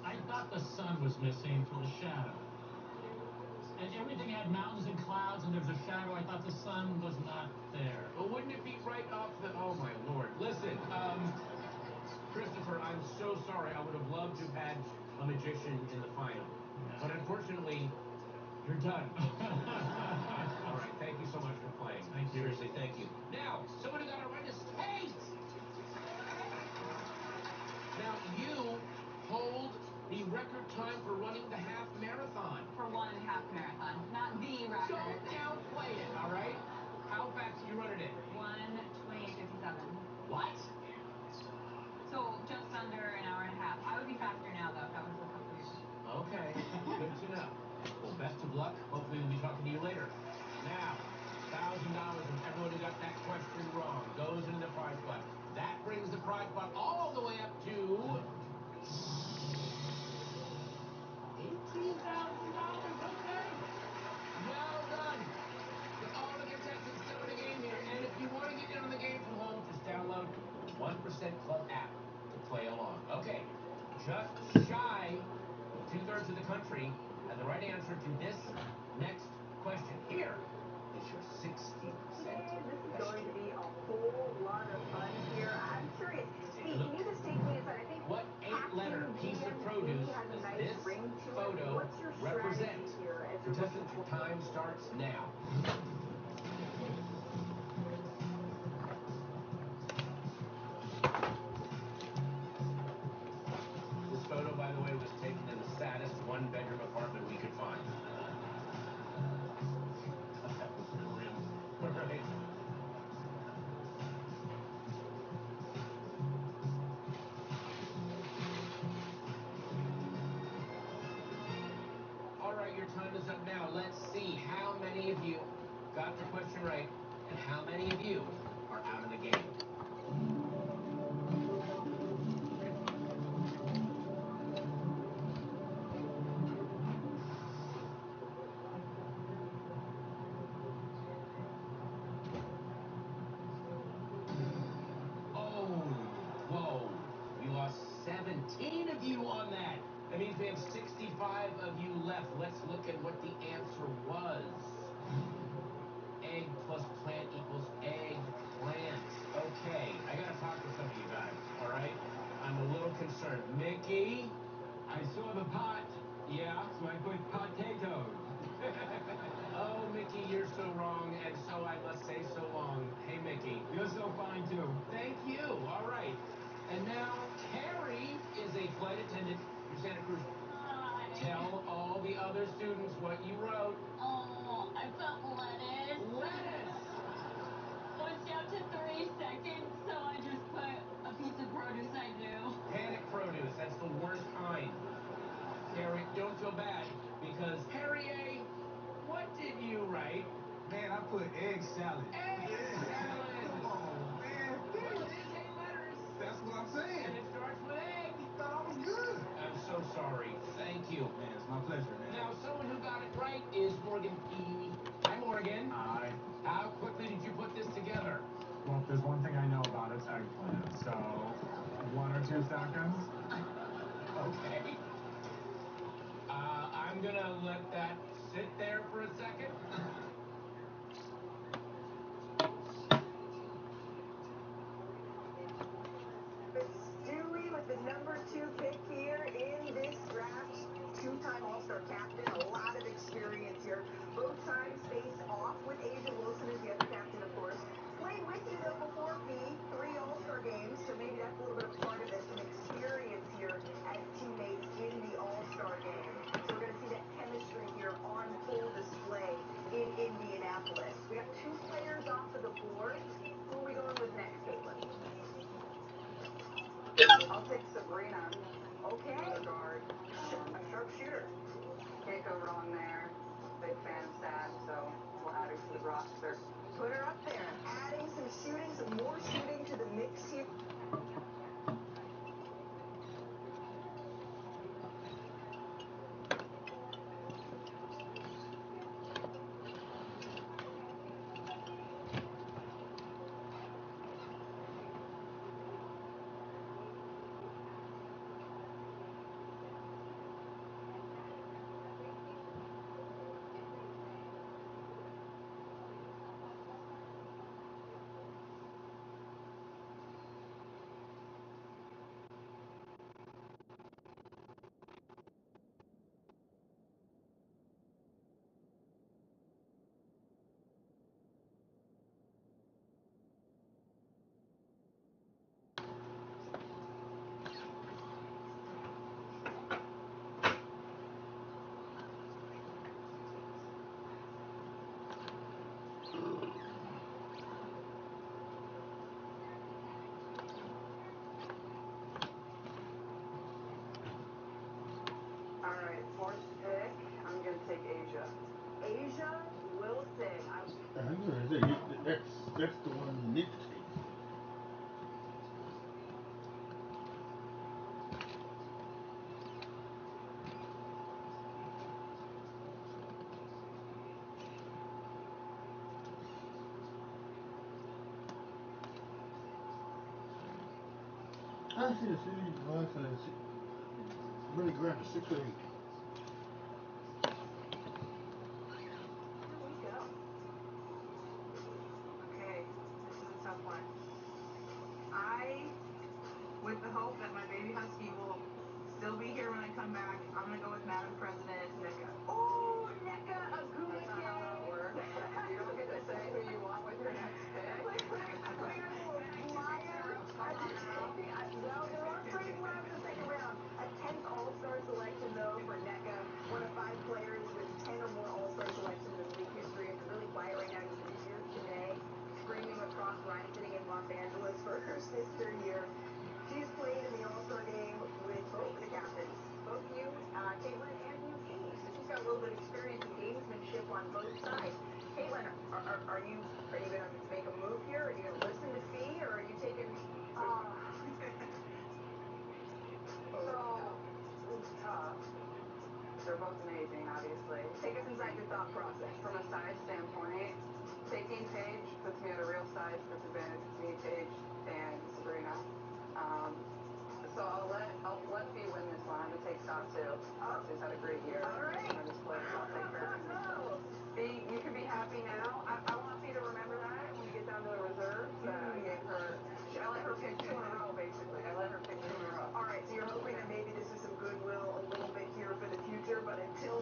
I thought the sun was missing from the shadow. And everything had mountains and clouds, and there was a shadow. I thought the sun was not there. Well, wouldn't it be right off the... Oh, my Lord. Listen, Christopher, I'm so sorry. I would have loved to have had a magician in the final. But unfortunately, you're done. All right, thank you so much for playing. Thank you. Seriously, thank you. Now, someone who got it right is Kate. Now, you hold the record time for running Time starts now. This photo, by the way, was taken in the saddest one-bedroom apartment we could find. That was the rim. All right. All right, your time is up now. Let's see how many of you got the question right and how many of you are out of the game. Oh, whoa. We lost 17 of you on that. That means we have 65 of you left. Let's look at what the answer was. Egg plus plant equals egg plant. Okay, I gotta talk to some of you guys, all right? I'm a little concerned. Mickey? I saw the pot, Yeah? so I put potatoes. Oh, Mickey, you're so wrong, and so I must say so long. Hey, Mickey. You're so fine, too. Thank you. All right. And now, Carrie is a flight attendant for Santa Cruz. Hi. Tell all the other students what you wrote. Oh, I put lettuce. Lettuce! It was down to 3 seconds, so I just put a piece of produce I knew. Panic produce. That's the worst kind. Carrie, don't feel bad, because Perrier, what did you write? Man, I put egg salad. Egg salad! Come on, man. Well, it is 8 letters. That's what I'm saying. And it starts with egg. Thought I was good. I'm so sorry. Thank you. Man, it's my pleasure, man. Now, someone who got it right is Morgan P. Hi, Morgan. Hi. How quickly did you put this together? Well, if there's one thing I know about, it's eggplant. So, 1 or 2 seconds. Okay. I'm gonna let that sit there for a second. Stewie with the number 2 pick here in this draft. Two-time All-Star captain, a lot of experience here. Both times faced off with Asia Wilson as the other captain, of course. Played with you, though, before P, 3 All-Star games, so maybe that's a little bit of part of this, some experience here as teammates in the All-Star game. So we're going to see that chemistry here on full display in Indianapolis. We got 2 players off of the board. Who are we going with next, Caitlin? I'll take Sabrina. Okay. Guard. A sharpshooter. Can't go wrong there. Big fan of Sad, so we'll add her to the roster. Put her up there. Adding some shooting, some more shooting to the mix here. All right, 4th pick. I'm going to take Asia. Asia Wilson. That's the one you need to take. I see the city device and really grab a 6 or 8. Here we go. Okay, this is a tough one. With the hope that my baby husky will still be here when I come back, I'm going to go with Madam President NECA. Oh, NECA Aguna little bit of experience in gamesmanship on both sides. Caitlin, are you going to make a move here? Are you going to listen to Fee, or are you taking? They're both amazing, obviously. Take us inside your thought process. From a size standpoint, taking Paige puts me at a real size disadvantage with me, Paige, and Sabrina. So I'll let Fee win this one. I'm gonna take Scott too. Scott's had a great year. All right. I'll just play. I'll take her. Fee, you can be happy now. I want Fee to remember that when we get down to the reserves. I gave her. I let her pick 2 in a row, basically. I let her pick 2 in a row. All right, so you're hoping that maybe this is some goodwill a little bit here for the future, but until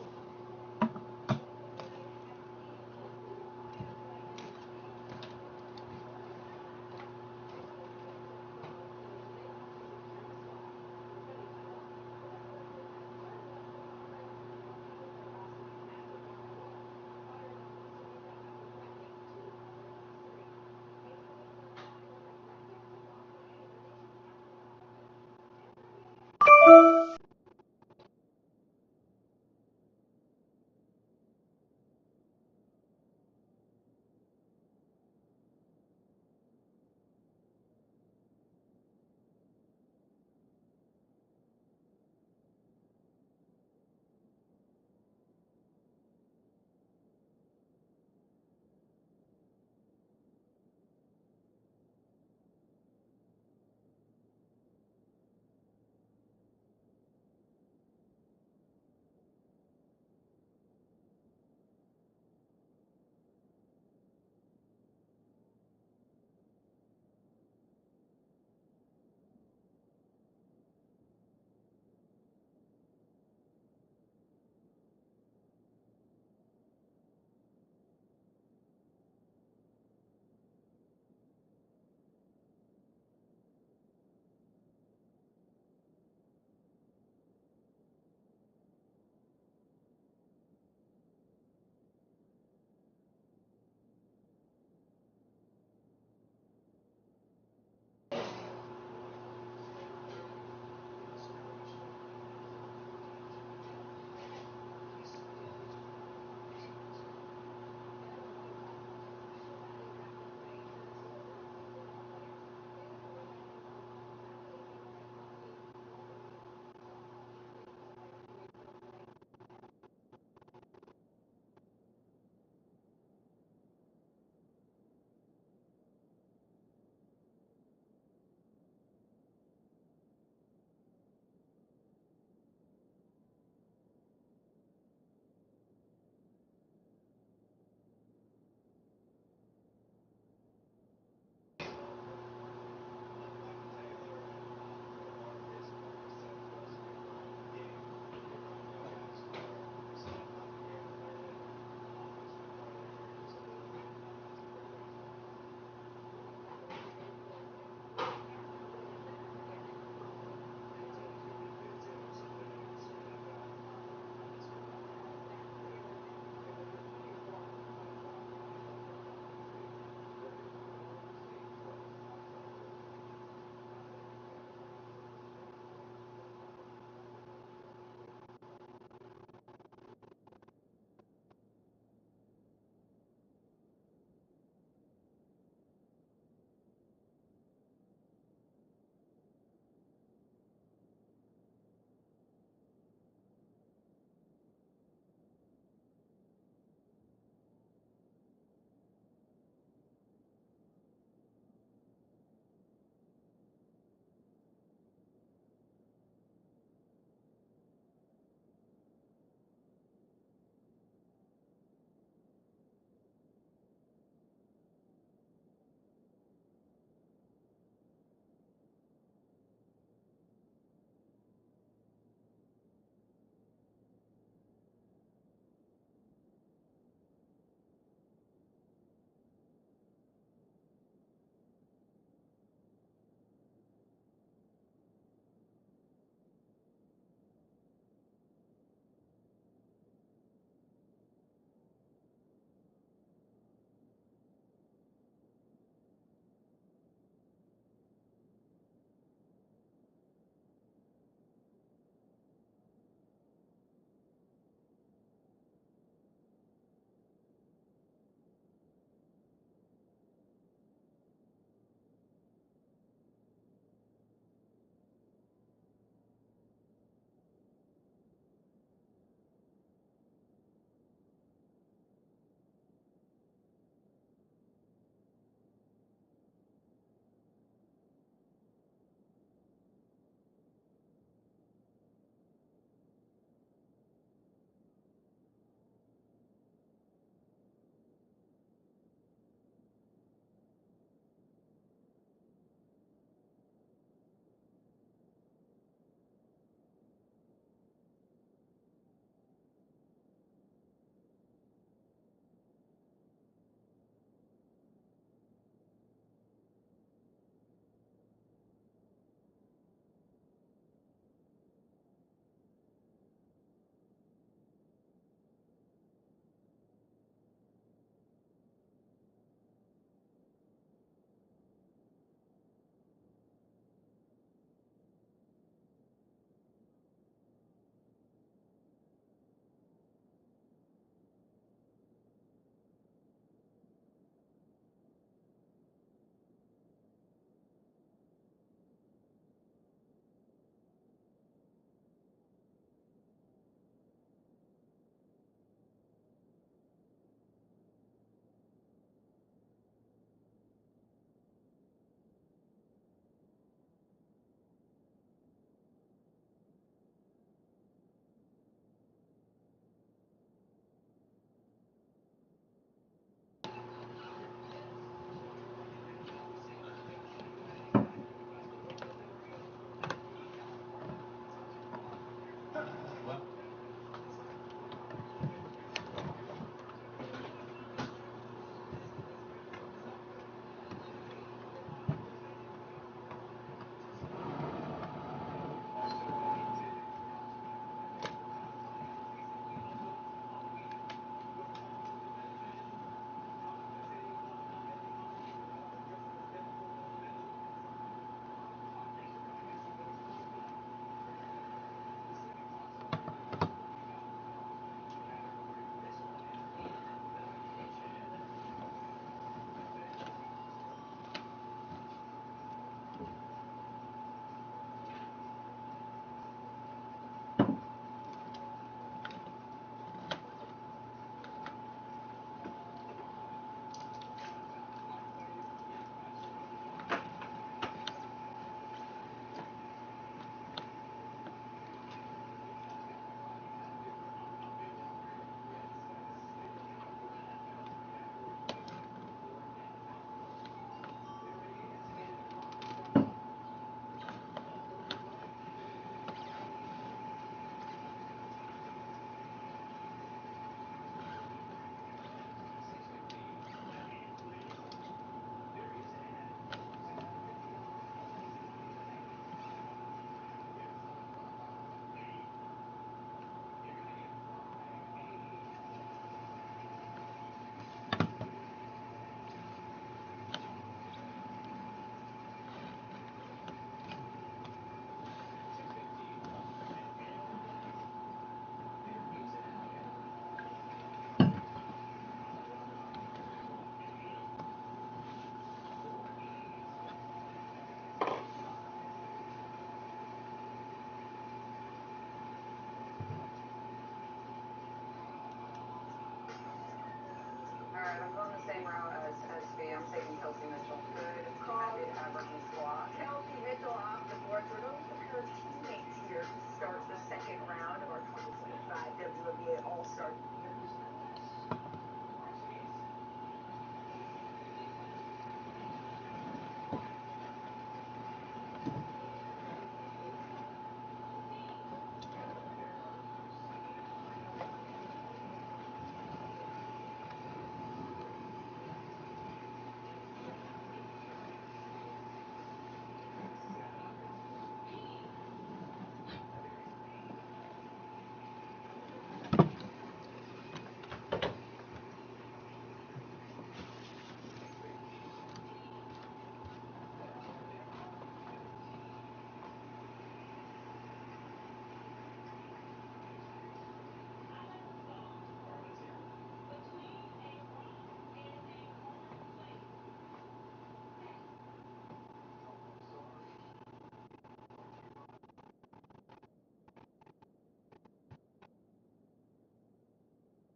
same route as V. I'm taking Kelsey Mitchell. Good call. Happy to have her in the squad. Kelsey Mitchell off the board. So we're going with her teammates here to start the second round of our 2025 WNBA All-Star.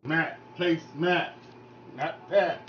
Matt, place Matt, not Pat.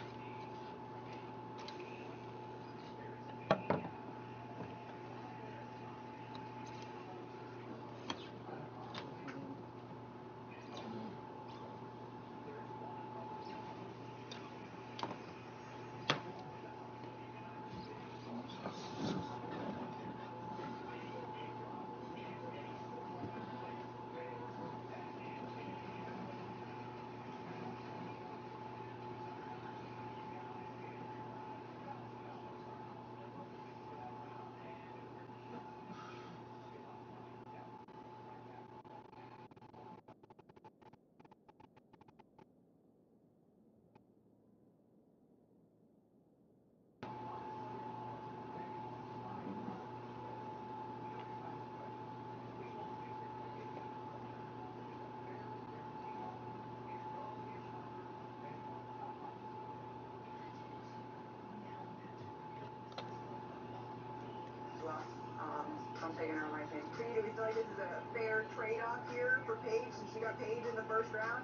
I'm taking her on my team. Do you feel like this is a fair trade-off here for Paige since she got Paige in the first round?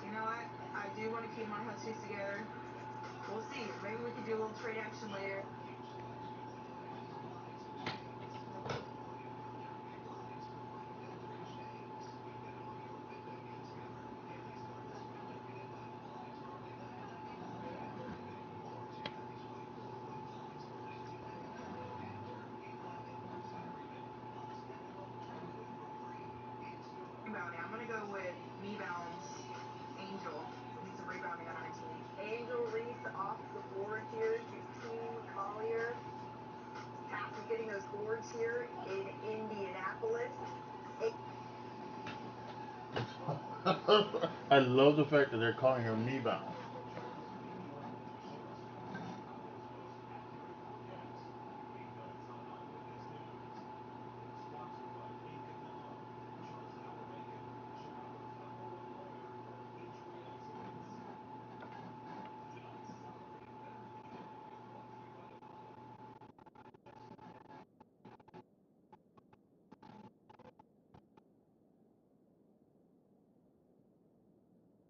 You know what? I do want to keep my Huskies together. We'll see. Maybe we can do a little trade action later. Rebounding. I'm going to go with rebounds. Angel. We need some rebounding on our team. Angel Reese off the board here to Team Collier. Tasked with getting those boards here in Indianapolis. I love the fact that they're calling her me-bound.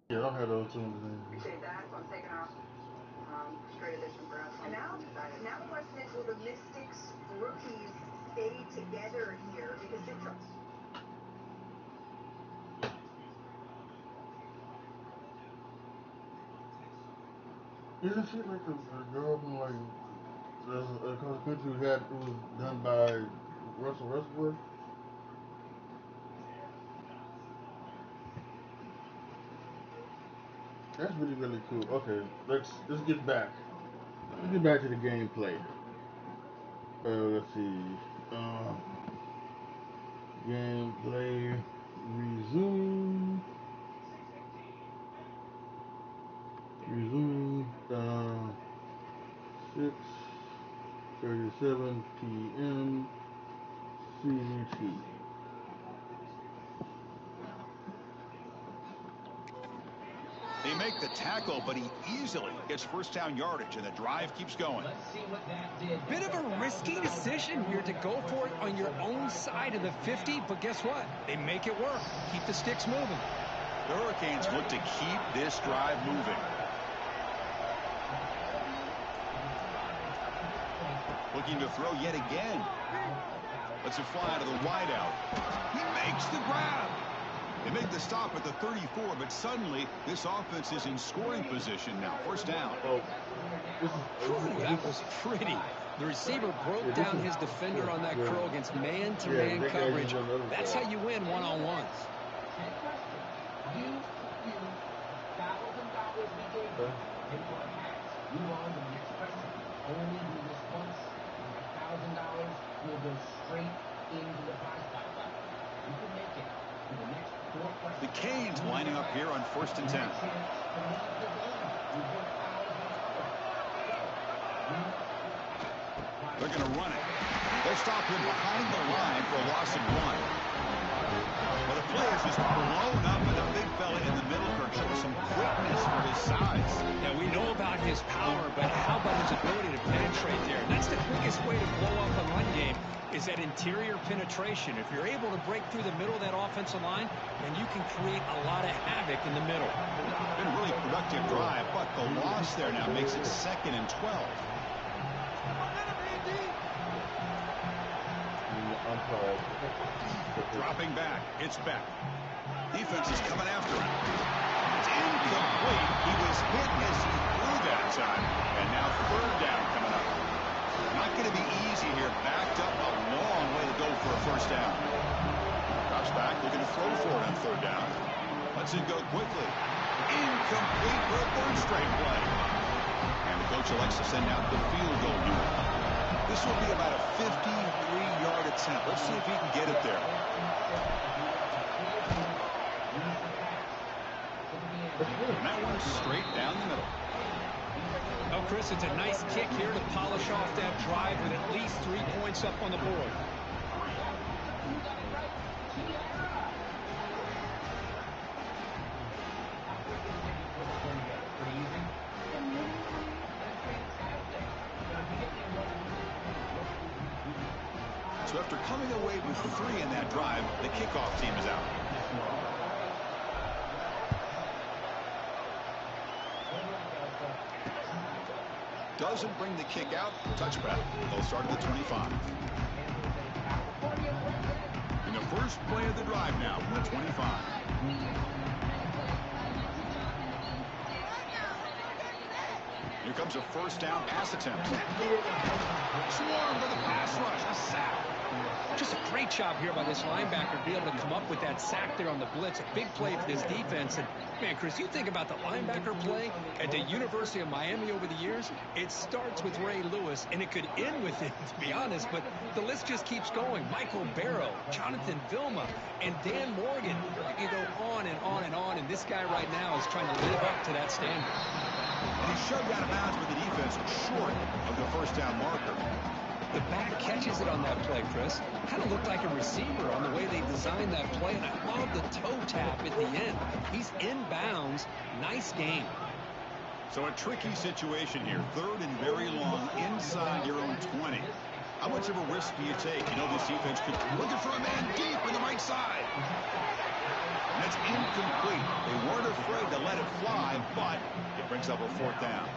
Yeah, I've had those tunes. Appreciate that, so I'm taking off straight edition for us. And now the question is, will the Mystics rookies stay together here? Because they're Isn't she like the girl from like the country who had it was done by Russell Westbrook? That's really, really cool. Okay, let's get back. Let's get back to the gameplay. Let's see. Gameplay resume. Resume. 6:37 p.m. CGT. They make the tackle, but he easily gets first down yardage, and the drive keeps going. Let's see what that did. Bit of a risky decision here to go for it on your own side of the 50, but guess what? They make it work. Keep the sticks moving. The Hurricanes look to keep this drive moving. Looking to throw yet again. Lets it fly to the wideout. He makes the grab. They make the stop at the 34, but suddenly this offense is in scoring position now. First down. Ooh, that was pretty. The receiver broke down his defender on that curl against man-to-man coverage. That's how you win one-on-ones. Move on to the next question. Only do this once. $1,000 will go straight into the prize pot. You can make it to the next 4 questions. The Canes lining up here on 1st and 10. They're going to run it. They'll stop him behind the line for a loss of 1. Well, the play is just blown up, and the big fella in the middle, Kirk, showing some quickness for his size. Yeah, we know about his power, but how about his ability to penetrate there? And that's the quickest way to blow up a run game, is that interior penetration. If you're able to break through the middle of that offensive line, then you can create a lot of havoc in the middle. Been a really productive drive, but the loss there now makes it 2nd and 12. Dropping back, it's Beck. Defense is coming after him. It's incomplete. He was hit as he threw that time. And now 3rd down coming up. Not going to be easy here. Backed up a long way to go for a 1st down. Drops back, looking to throw for it on 3rd down. Lets it go quickly. Incomplete for a 3rd straight play. And the coach elects to send out the field goal unit. This will be about a 53-yard attempt. Let's see if he can get it there. And that one's straight down the middle. Oh, Chris, it's a nice kick here to polish off that drive with at least 3 points up on the board. So after coming away with 3 in that drive, the kickoff team is out. Doesn't bring the kick out. Touchback. They'll start at the 25. In the first play of the drive now from the 25. Here comes a 1st down pass attempt. Swarm for the pass rush. A sack. Just a great job here by this linebacker to be able to come up with that sack there on the blitz. A big play for this defense. And, man, Chris, you think about the linebacker play at the University of Miami over the years, it starts with Ray Lewis, and it could end with him, to be honest. But the list just keeps going. Michael Barrow, Jonathan Vilma, and Dan Morgan. You go on and on and on, and this guy right now is trying to live up to that standard. And he shoved out of bounds with the defense short of the 1st down marker. The back catches it on that play, Chris. Kind of looked like a receiver on the way they designed that play, and I love the toe tap at the end. He's inbounds. Nice game. So a tricky situation here. 3rd and very long inside your own 20. How much of a risk do you take? You know this defense could be looking for a man deep on the right side. And that's incomplete. They weren't afraid to let it fly, but it brings up a 4th down.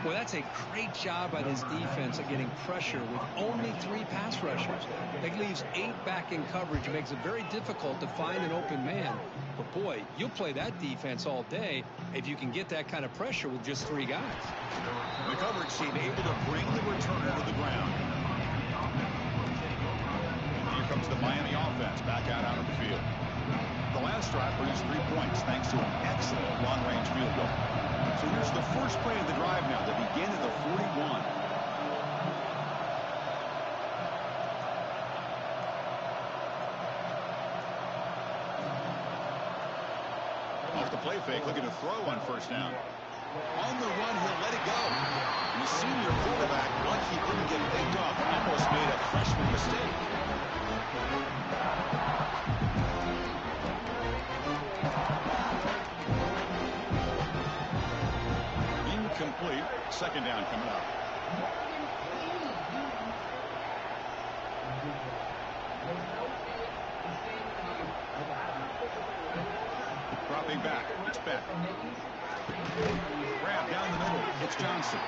Well, that's a great job by this defense at getting pressure with only 3 pass rushers. That leaves 8 back in coverage. It makes it very difficult to find an open man. But, boy, you'll play that defense all day if you can get that kind of pressure with just 3 guys. The coverage team able to bring the returner to the ground. And here comes the Miami offense back out onto the field. The last drive produced 3 points thanks to an excellent long-range field goal. So here's the first play of the drive now. They begin at the 41. Off the play fake, looking to throw on 1st down. On the run, he'll let it go. And the senior quarterback, like he didn't get picked off, almost made a freshman mistake. Incomplete. 2nd down coming up. Fade back. It's back. Grab down the middle. It's Johnson.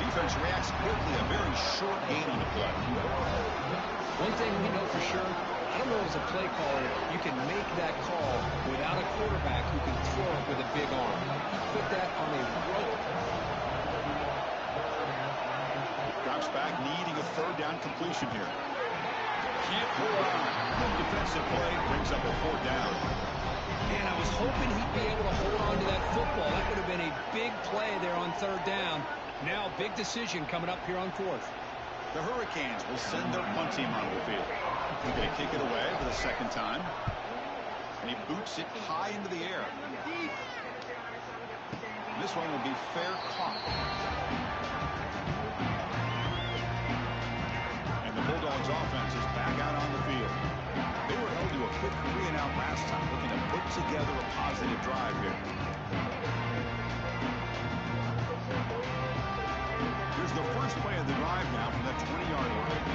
Defense reacts quickly. A very short gain on the play. One thing we know for sure, I don't know as a play caller, you can make that call without a quarterback who can throw it with a big arm. He put that on a rope. Drops back, needing a third down completion here. Can't hold on. Good defensive play, brings up a fourth down. And I was hoping he'd be able to hold on to that football. That would have been a big play there on third down. Now, big decision coming up here on fourth. The Hurricanes will send their punt team onto the field. He's going to kick it away for the second time. And he boots it high into the air. This one will be fair caught. And the Bulldogs offense is back out on the field. They were held to a quick 3-and-out last time, looking to put together a positive drive here. Here's the first play of the drive now from that 20-yard line.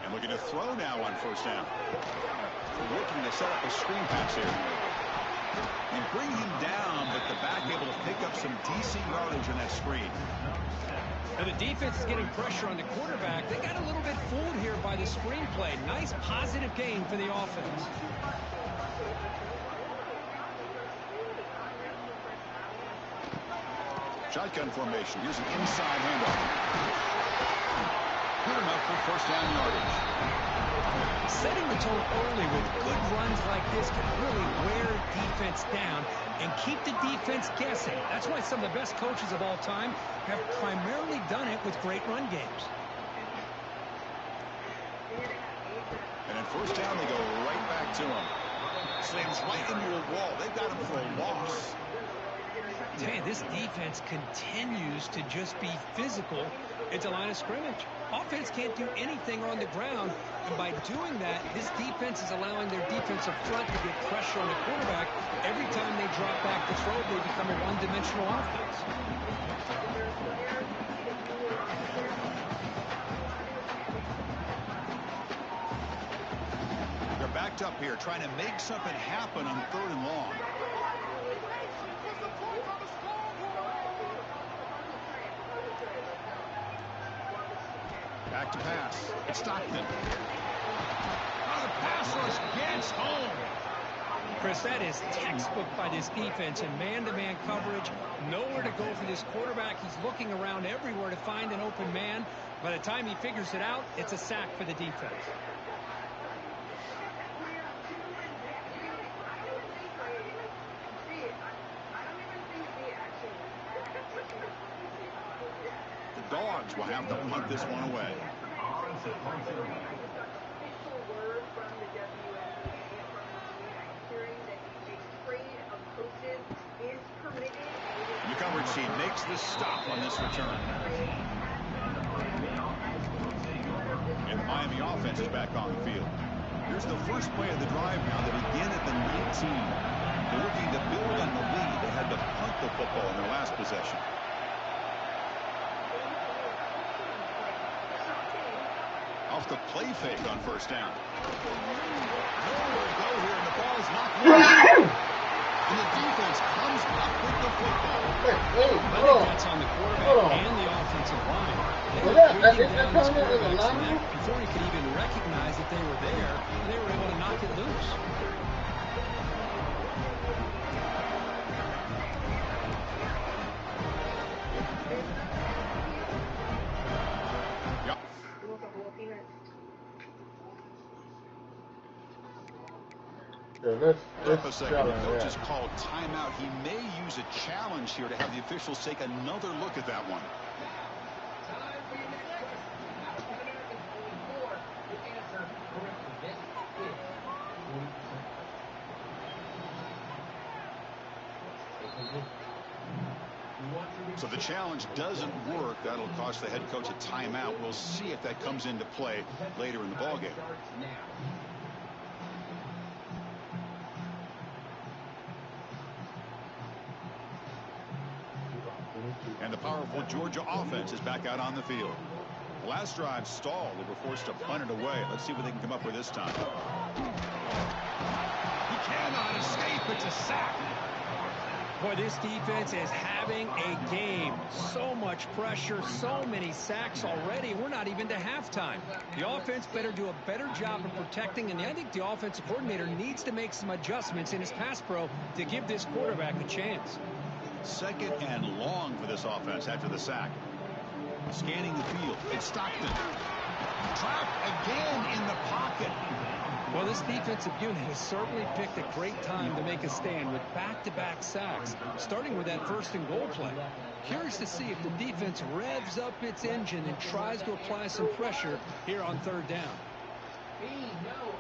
And looking to throw now on first down. Working to set up a screen pass here. They bring him down, but the back able to pick up some decent yardage on that screen. And the defense is getting pressure on the quarterback. They got a little bit fooled here by the screenplay. Nice positive gain for the offense. Shotgun formation. Here's an inside handoff. Good enough for first down yardage. Setting the tone early with good runs like this can really wear defense down and keep the defense guessing. That's why some of the best coaches of all time have primarily done it with great run games. And at first down, they go right back to him. Slams right into a wall. They've got him for a loss. Man, this defense continues to just be physical at the line of scrimmage. Offense can't do anything on the ground, and by doing that, this defense is allowing their defensive front to get pressure on the quarterback. Every time they drop back to throw, they become a one-dimensional offense. They're backed up here, trying to make something happen on third and long. Back to pass. It's Stockton. The pass rush gets home. Chris, that is textbook by this defense in man-to-man coverage. Nowhere to go for this quarterback. He's looking around everywhere to find an open man. By the time he figures it out, it's a sack for the defense. The Dogs will have to punt this one away. The coverage team makes the stop on this return. And the Miami offense is back on the field. Here's the first play of the drive now. They begin at the 19. They're looking to build on the lead. They had to punt the football in their last possession. Off the play fake on first down. Nowhere to go here, and the ball is knocked loose. And the defense comes up with the football. I think that's on the quarterback and the offensive line. They were bringing down his quarterback's neck before he could even recognize that they were there, and they were able to knock it loose. Up a second. The coach has called timeout. He may use a challenge here to have the officials take another look at that one. So the challenge doesn't work. That'll cost the head coach a timeout. We'll see if that comes into play later in the ballgame. And the powerful Georgia offense is back out on the field. The last drive stalled. They were forced to punt it away. Let's see what they can come up with this time. It's a sack. Boy, this defense is having a game. So much pressure, so many sacks already. We're not even to halftime. The offense better do a better job of protecting, and I think the offensive coordinator needs to make some adjustments in his pass pro to give this quarterback a chance. 2nd and long for this offense after the sack. Scanning the field. It's Stockton. Trapped again in the pocket. Well, this defensive unit has certainly picked a great time to make a stand with back-to-back sacks, starting with that 1st and goal play. Curious to see if the defense revs up its engine and tries to apply some pressure here on 3rd down. No,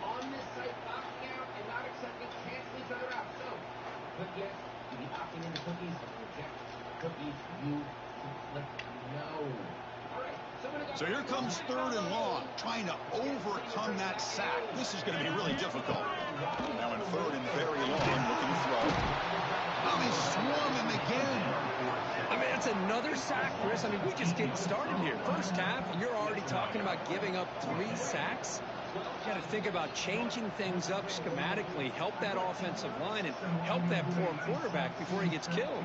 on this site, opting out and not accepting, cancel each other out. So, but yes, you be opting into cookies, reject cookies, you click no. So here comes 3rd and long, trying to overcome that sack. This is going to be really difficult. Now in 3rd and very long, looking to throw. Now they swarm him again. I mean, that's another sack, Chris. I mean, we just getting started here. First half, and you're already talking about giving up 3 sacks. You got to think about changing things up schematically, help that offensive line, and help that poor quarterback before he gets killed.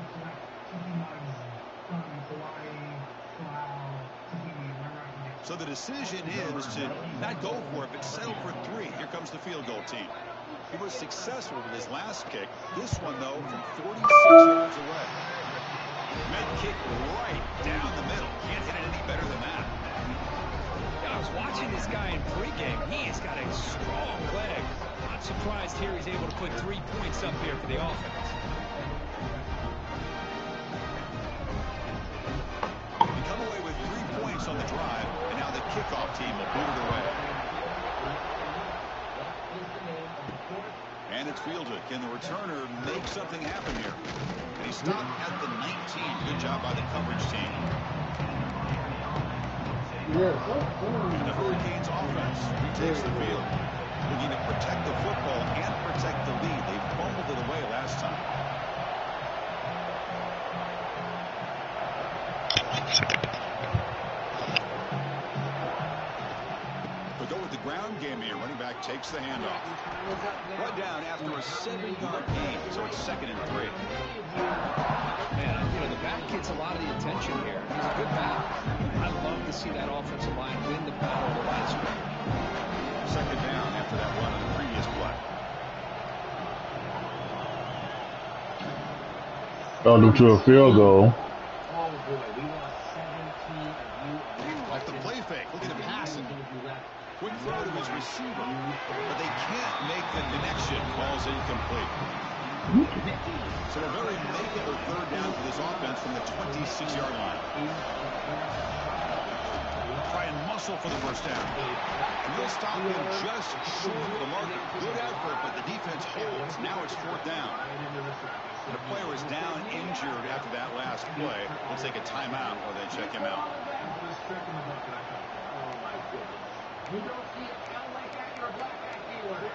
So the decision is to not go for it, but settle for 3. Here comes the field goal team. He was successful with his last kick. This one, though, from 46 yards away. Med kick right down the middle. Can't hit it any better than that. I was watching this guy in pregame. He has got a strong leg. Not surprised here he's able to put 3 points up here for the offense. They come away with 3 points on the drive, and now the kickoff team will boot it away. And it's fielded. Can the returner make something happen here? And he stopped at the 19. Good job by the coverage team. And the Hurricanes offense retakes the field, looking to protect the football and protect the lead. They fumbled it away last time. But go with the ground game here. Running back takes the handoff. Brought down after a 7-yard gain, so it's 2nd and 3. Man, you know, the back gets a lot of the attention here. He's a good back. I love to see that offensive line win the battle of the last one. 2nd down after that run on the previous play. Got him to a field goal. Off the play fake, looking to pass it. Quick throw to his receiver, but they can't make the connection. Ball's incomplete. So a very makeable 3rd down for this offense from the 26-yard line. Try and muscle for the 1st down. And they'll stop him just short of the marker. Good effort, but the defense holds. Now it's 4th down. The player is down injured after that last play. They'll take a timeout while they check him out. You don't see it sound like that, you're a black back dealer. I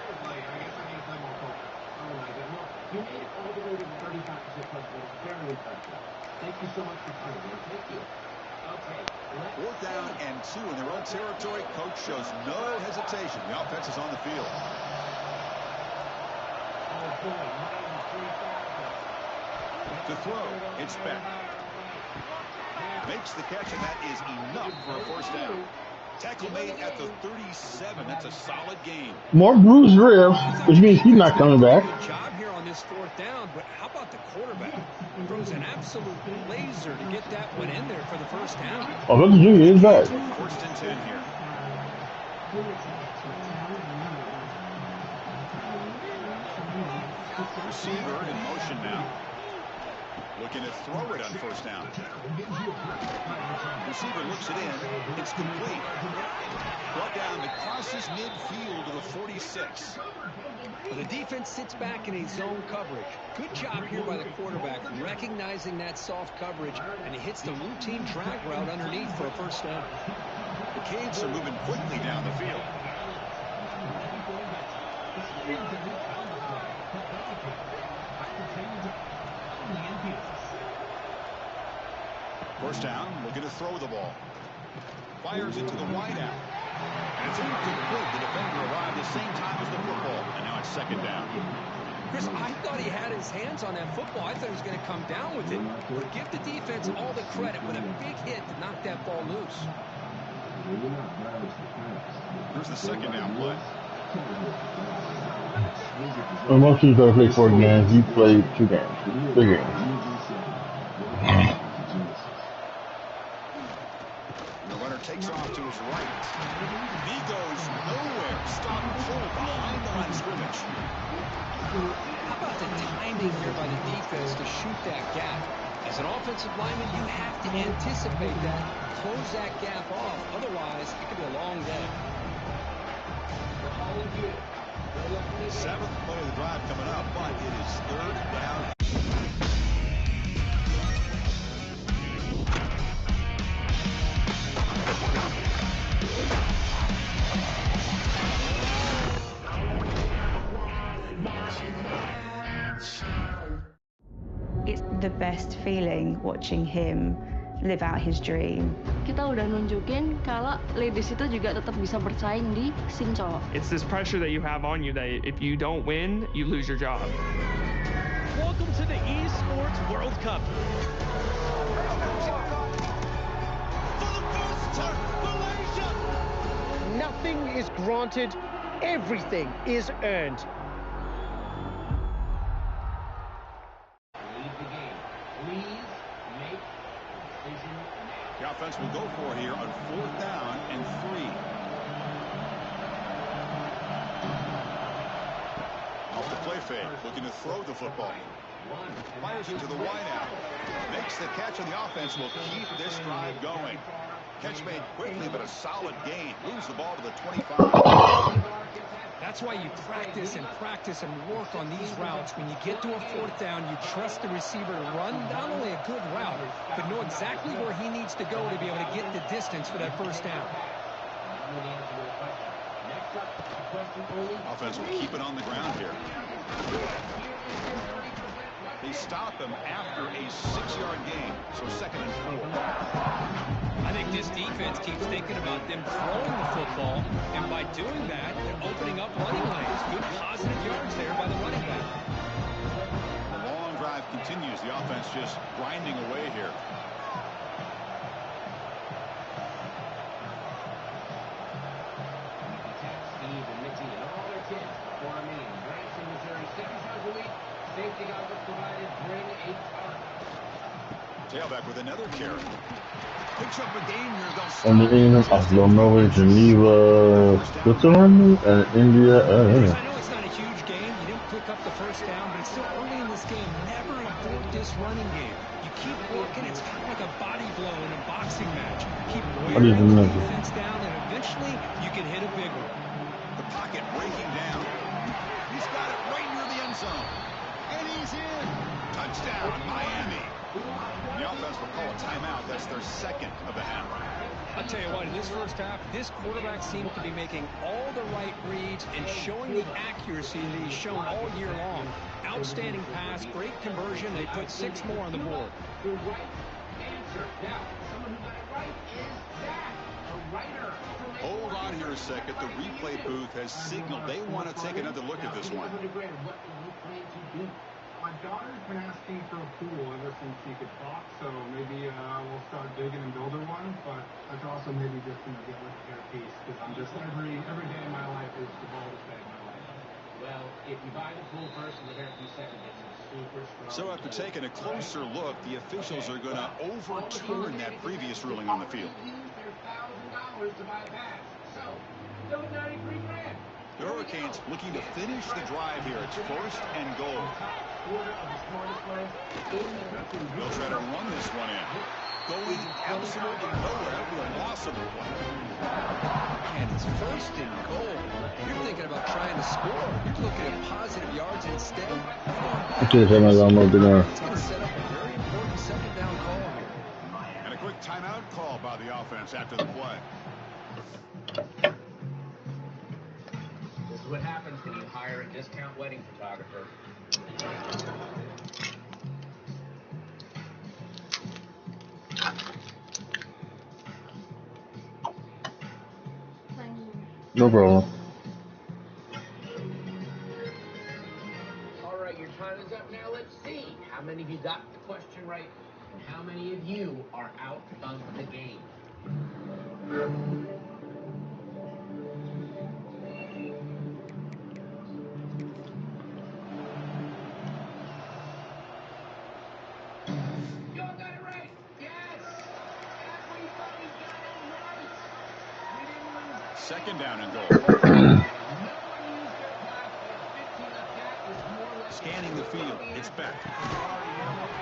guess I need some more focus. Oh my God. Well, you made it all the way to the 35% plus. Very impressive. Thank you so much for coming. Thank you. Okay. 4th down and 2 in their own territory. Coach shows no hesitation. The offense is on the field. Oh boy, To throw, it's Beck. Makes the catch, and that is enough for a 1st down. Tackle made at the 37. That's a solid gain. More bruised ribs, which means he's not coming back. Good job here on this 4th down, but how about the quarterback? Throws an absolute laser to get that one in there for the 1st down. Oh, look at Junior, he's back. 1st and 10 here. Receiver in motion now. Looking to throw it on 1st down. Receiver looks it in. It's complete. Brought down that crosses midfield to the 46. Well, the defense sits back in a zone coverage. Good job here by the quarterback recognizing that soft coverage, and he hits the routine drag route underneath for a 1st down. The Canes are moving quickly down the field. First down, looking to throw the ball. Fires it to the wideout. And it's incomplete. The defender arrived the same time as the football. And now it's 2nd down. Chris, I thought he had his hands on that football. I thought he was going to come down with it. But give the defense all the credit with a big hit to knock that ball loose. Here's the second down play. Well, most people don't play 4 games. He played 2 games. 3 games. The runner takes off to his right. He goes nowhere. Stop pull behind the line of scrimmage. How about the timing here by the defense to shoot that gap? As an offensive lineman, you have to anticipate that, close that gap off. Otherwise, it could be a long day. 7th play of the drive coming up, but it is 3rd down. It's the best feeling watching him live out his dream. Kita udah nunjukin kalau ladies itu juga tetap bisa bersaing di scene cowok. It's this pressure that you have on you that if you don't win, you lose your job. Welcome to the Esports World Cup. For the first time, Malaysia! Nothing is granted, everything is earned. The offense will go for here on 4th down and 3. Off the play fake, looking to throw the football. Fires it to the wideout. Makes the catch, and the offense will keep this drive going. Catch made quickly, but a solid gain. Moves the ball to the 25. That's why you practice and work on these routes. When you get to a 4th down, you trust the receiver to run not only a good route, but know exactly where he needs to go to be able to get the distance for that 1st down. Offense will keep it on the ground here. They stop him after a 6-yard gain, so 2nd and 4. I think this defense keeps thinking about them throwing the football, and by doing that, they're opening up running lanes. Good positive yards there by the running back. The long drive continues. The offense just grinding away here. Tailback with another carry. Picks up a game here. On the end of Norway, Geneva, Switzerland, and India. I know it's not a huge game. You didn't pick up the 1st down, but it's still early in this game. Never abort this running game. You keep working. It's kind of like a body blow in a boxing match. Keep wearing the defense down, and eventually you can hit a big one. The pocket breaking down. He's got it right near the end zone. And he's in. Touchdown, Miami. The offense will call a timeout. That's their 2nd of the half. I'll tell you what, in this 1st half, this quarterback seems to be making all the right reads and showing the accuracy that he's shown all year long. Outstanding pass, great conversion. They put 6 more on the board. The right answer. Now, someone who got it right is Zach, a writer. Hold on here a second. The replay booth has signaled they want to take another look at this one. What do you plan to do? My daughter's been asking for a pool ever since she could talk, so maybe we'll start digging and build her one. But that's also maybe just get with her piece, because I'm just every day of my life is the boldest day of my life. Well, if you buy the pool first in the very few seconds, it's a super strong. So after taking a closer look, the officials are going to overturn that previous ruling on the field. Use their $1,000 to buy a pass. So, still at $93,000. The Hurricanes looking to finish the drive here. It's 1st and goal. They'll try to run this one in. Going absolutely nowhere. That'll be a loss of the play. And it's 1st and goal. You're thinking about trying to score. You're looking at positive yards instead. It's going to set up a very important 2nd down call here. And a quick timeout call by the offense after the play. This is what happens when you hire a discount wedding photographer. No problem. All right. your time is up now. Let's see how many of you got the question right and how many of you are out of the game. You all got it right. Yes. Everybody got it right. We didn't lose. Second down and goal. Scanning the field. It's back.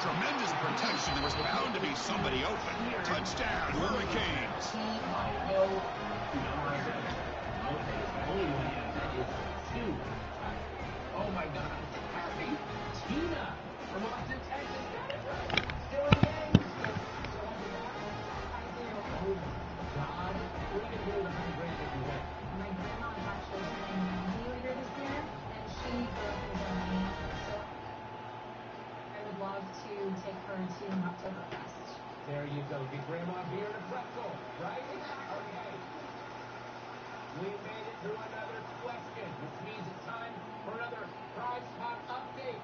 Tremendous protection. There was bound to be somebody open. Touchdown, Hurricanes. Oh my God. Happy Tina from Austin, Texas. Got it right. Still in games. God, we can do the $100,000 if you win. My grandma actually turning 90 later this year, and she grew up in Germany, so I would love to take her to an Oktoberfest. There you go. Get grandma beer and a pretzel, right? Okay. We made it to another question, which means it's time for another prize pot update.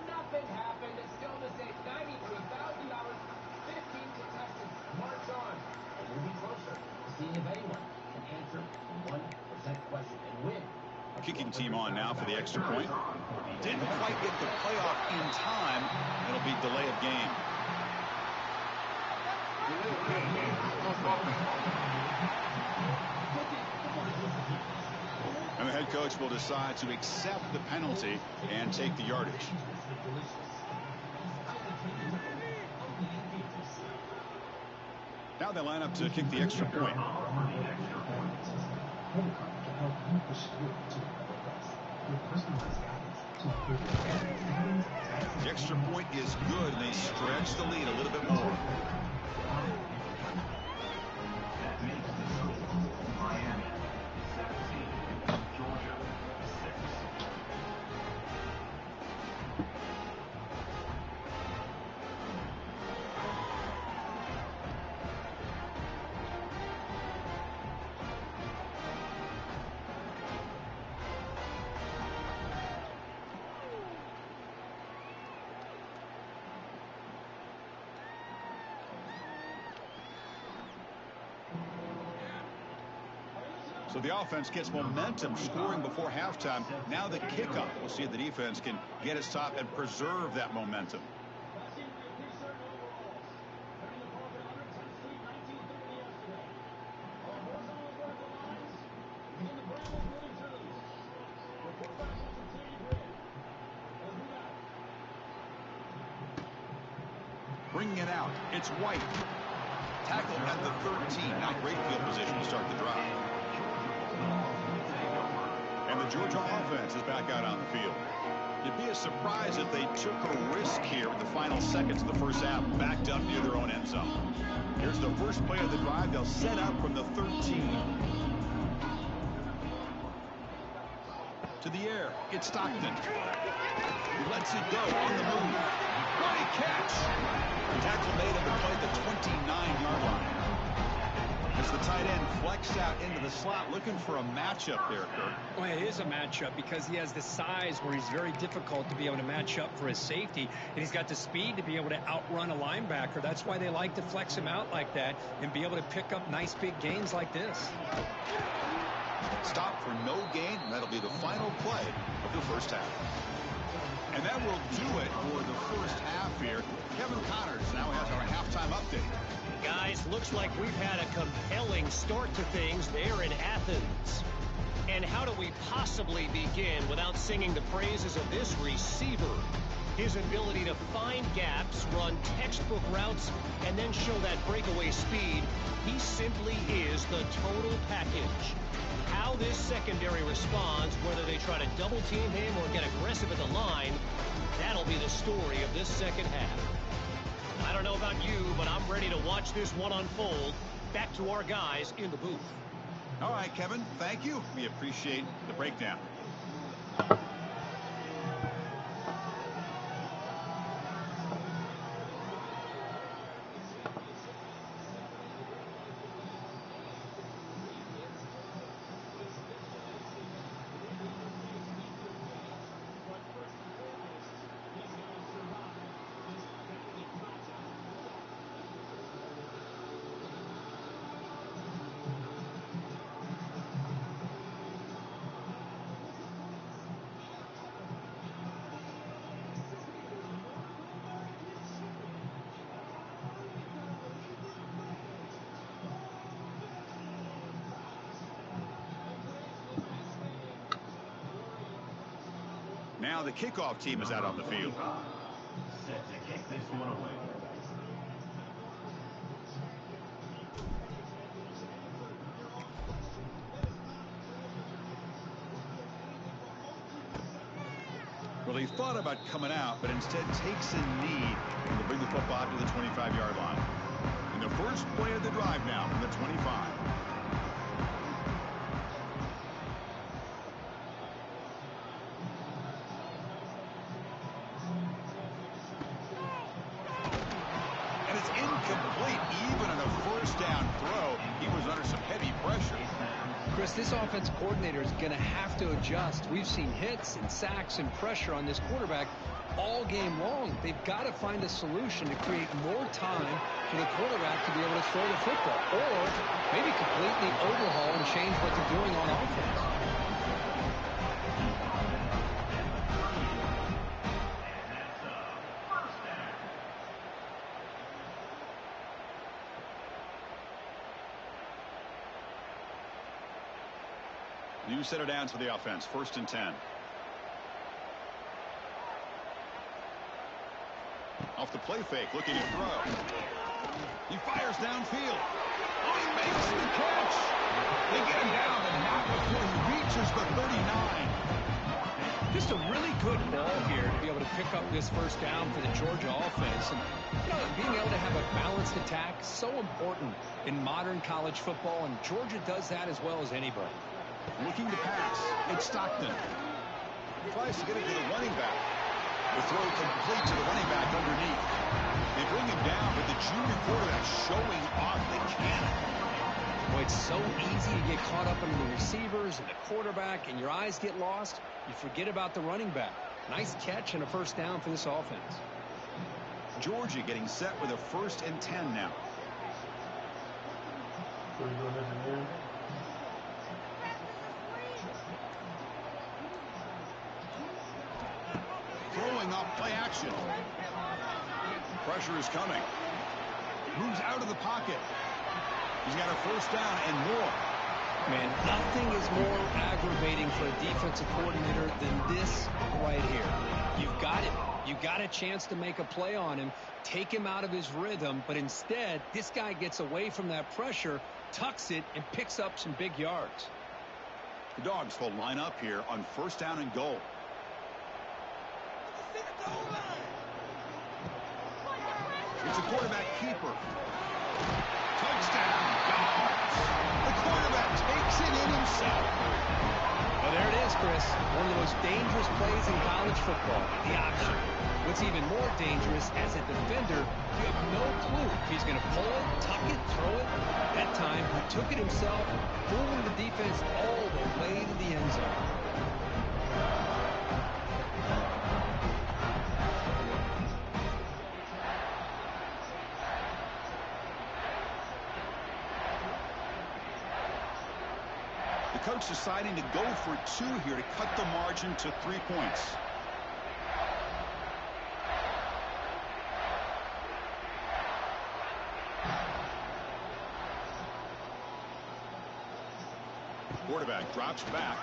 Nothing happened. It's still the same. $93,000. 15 contestants. March on. And we'll be closer to seeing if anyone can answer the 1% question and win. Kicking team on now for the extra point. Didn't quite get the playoff in time. It'll be delay of game. And the head coach will decide to accept the penalty and take the yardage. Now they line up to kick the extra point. The extra point is good, and they stretch the lead a little bit more. Miami 17, Georgia 6. So the offense gets momentum, scoring before halftime. Now the kickoff. We'll see if the defense can get a stop and preserve that momentum. Bringing it out. It's White. Tackled at the 13. Not great field position to start the drive. And the Georgia offense is back out on the field. It'd be a surprise if they took a risk here in the final seconds of the first half, backed up near their own end zone. Here's the first play of the drive. They'll set up from the 13. To the air. It's Stockton. He lets it go on the move. Great catch. Tackle made at the play at the 29-yard line. As the tight end flexed out into the slot, looking for a matchup there, Kirk. Well, it is a matchup because he has the size where he's very difficult to be able to match up for his safety, and he's got the speed to be able to outrun a linebacker. That's why they like to flex him out like that and be able to pick up nice big gains like this. Stop for no gain, and that'll be the final play of the first half. And that will do it for the first half here. Kevin Connors now has our halftime update. Guys, looks like we've had a compelling start to things there in Athens. And how do we possibly begin without singing the praises of this receiver? His ability to find gaps, run textbook routes, and then show that breakaway speed. He simply is the total package. How this secondary responds, whether they try to double team him or get aggressive at the line, that'll be the story of this second half. I don't know about you, but I'm ready to watch this one unfold. Back to our guys in the booth. All right, Kevin, thank you. We appreciate the breakdown. Now the kickoff team is out on the field. Set to kick this one away. Well, he thought about coming out, but instead takes a knee to bring the football out to the 25-yard line. And the first play of the drive now from the 25. And it's incomplete. Even on a first down throw, he was under some heavy pressure. Chris, this offensive coordinator is going to have to adjust. We've seen hits and sacks and pressure on this quarterback all game long. They've got to find a solution to create more time for the quarterback to be able to throw the football, or maybe completely overhaul and change what they're doing on offense. New set of downs for the offense. 1st and 10. Off the play fake, looking to throw. He fires downfield. Oh, he makes the catch. They get him down, but not before he reaches the 39. Just a really good ball here to be able to pick up this first down for the Georgia offense. And, you know, being able to have a balanced attack, so important in modern college football, and Georgia does that as well as anybody. Looking to pass. It's Stockton. Tries to get it to the running back. The throw complete to the running back underneath. They bring him down, but the junior quarterback showing off the cannon. Boy, it's so easy to get caught up in the receivers and the quarterback, and your eyes get lost. You forget about the running back. Nice catch and a first down for this offense. Georgia getting set with a 1st and 10 now. Throwing off play action. Pressure is coming. Moves out of the pocket. He's got a first down and more. Man, nothing is more aggravating for a defensive coordinator than this right here. You've got it. You got a chance to make a play on him, take him out of his rhythm, but instead, this guy gets away from that pressure, tucks it, and picks up some big yards. The Dogs will line up here on 1st down and goal. It's a quarterback keeper. Touchdown, Dogs. The quarterback takes it in himself. Well, there it is, Chris. One of the most dangerous plays in college football, the option. What's even more dangerous, as a defender, you have no clue if he's going to pull it, tuck it, throw it. That time, he took it himself, fooling the defense all the way to the end zone. The coach deciding to go for 2 here to cut the margin to 3 points. Quarterback drops back.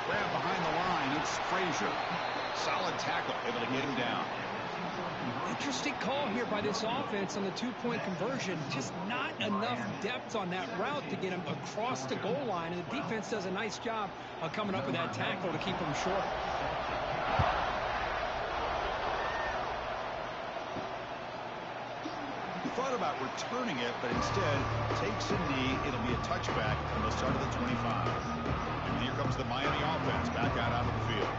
Grab behind the line. It's Frazier. Solid tackle, able to get him down. Interesting call here by this offense on the 2-point conversion. Just not enough depth on that route to get him across the goal line, and the defense does a nice job of coming up with that tackle to keep him short. He thought about returning it, but instead takes a knee. It'll be a touchback from the start of the 25. And here comes the Miami offense back out onto the field.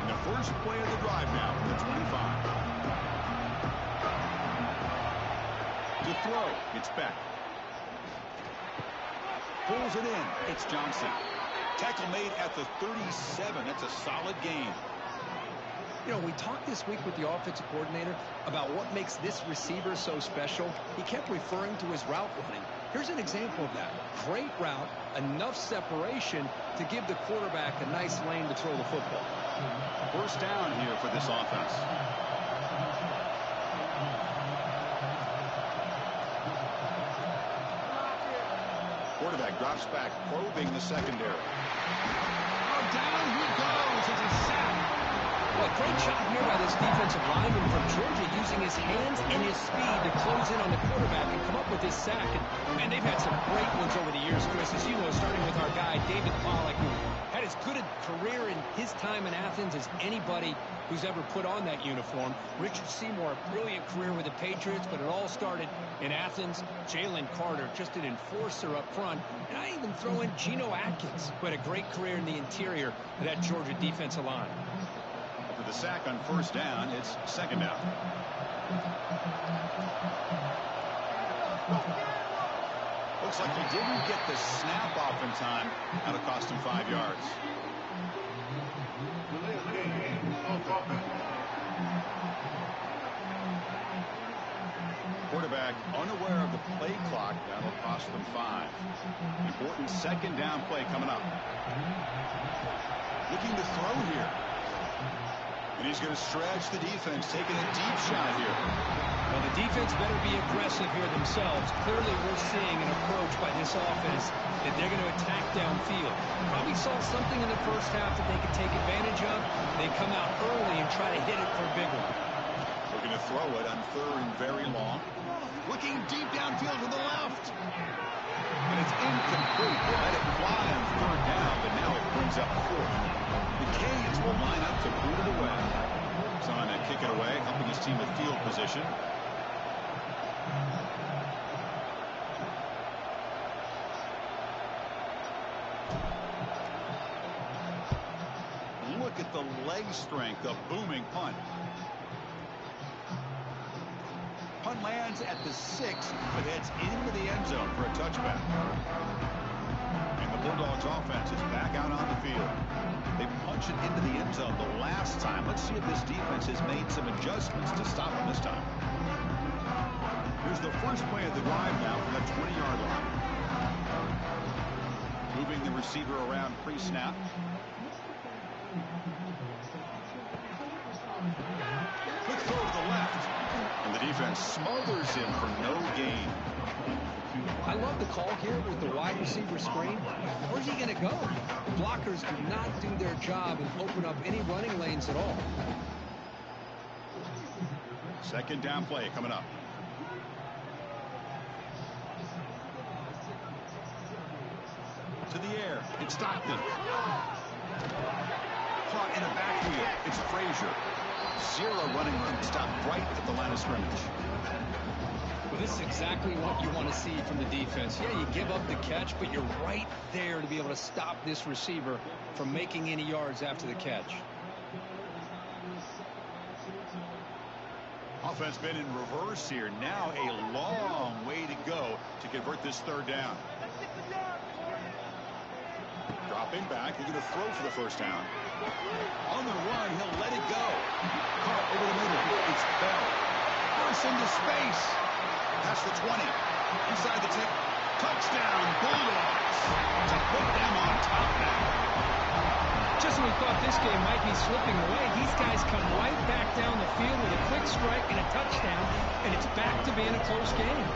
And the first play of the drive now from the 25. To throw, it's Beck. Pulls it in, it's Johnson. Tackle made at the 37. That's a solid gain. You know, we talked this week with the offensive coordinator about what makes this receiver so special. He kept referring to his route running. Here's an example of that. Great route, enough separation to give the quarterback a nice lane to throw the football. First down here for this offense. Quarterback drops back, probing the secondary. Oh, down he goes. It's a sack. Well, great job here by this defensive lineman from Georgia using his hands and his speed to close in on the quarterback and come up with this sack. And, man, they've had some great ones over the years, Chris, as you know, starting with our guy, David Pollack, who had as good a career in his time in Athens as anybody who's ever put on that uniform. Richard Seymour, a brilliant career with the Patriots, but it all started in Athens. Jalen Carter, just an enforcer up front. And I even throw in Geno Atkins, who had a great career in the interior of that Georgia defensive line. For the sack on first down, it's second down. Looks like he didn't get the snap off in time. That'll cost him 5 yards. Quarterback unaware of the play clock. That'll cost them 5. Important second down play coming up. Looking to throw here. And he's going to stretch the defense, taking a deep shot here. Well, the defense better be aggressive here themselves. Clearly, we're seeing an approach by this offense that they're going to attack downfield. Probably saw something in the first half that they could take advantage of. They come out early and try to hit it for a big one. Looking to throw it on third and very long. Looking deep downfield to the left. And it's incomplete. They let it fly on third down, but now it brings up fourth. The Canes will line up to boot it away. Trying to kick it away, helping his team with field position. Look at the leg strength, a booming punt. Punt lands at the 6, but heads into the end zone for a touchback. And the Bulldogs offense is back out on the field. They punch it into the end zone the last time. Let's see if this defense has made some adjustments to stop them this time. Here's the first play of the drive now from the 20-yard line. Moving the receiver around pre-snap. Quick throw to the left. And the defense smothers him for no gain. I love the call here with the wide receiver screen. Where's he going to go? The blockers do not do their job and open up any running lanes at all. Second down play coming up. To the air. It's Stockton. Caught in the backfield. It's Frazier. 0 running room. Stopped right at the line of scrimmage. Well, this is exactly what you want to see from the defense. Yeah, you give up the catch, but you're right there to be able to stop this receiver from making any yards after the catch. Offense been in reverse here. Now a long way to go to convert this third down. Dropping back, looking to throw for the first down. On the run, he'll let it go. Caught over the middle. It's Bell. Bursts into space. Past the 20. Inside the 10. Touchdown, Bulldogs. To put them on top now. Just when we thought this game might be slipping away, these guys come right back down the field with a quick strike and a touchdown, and it's back to being a close game.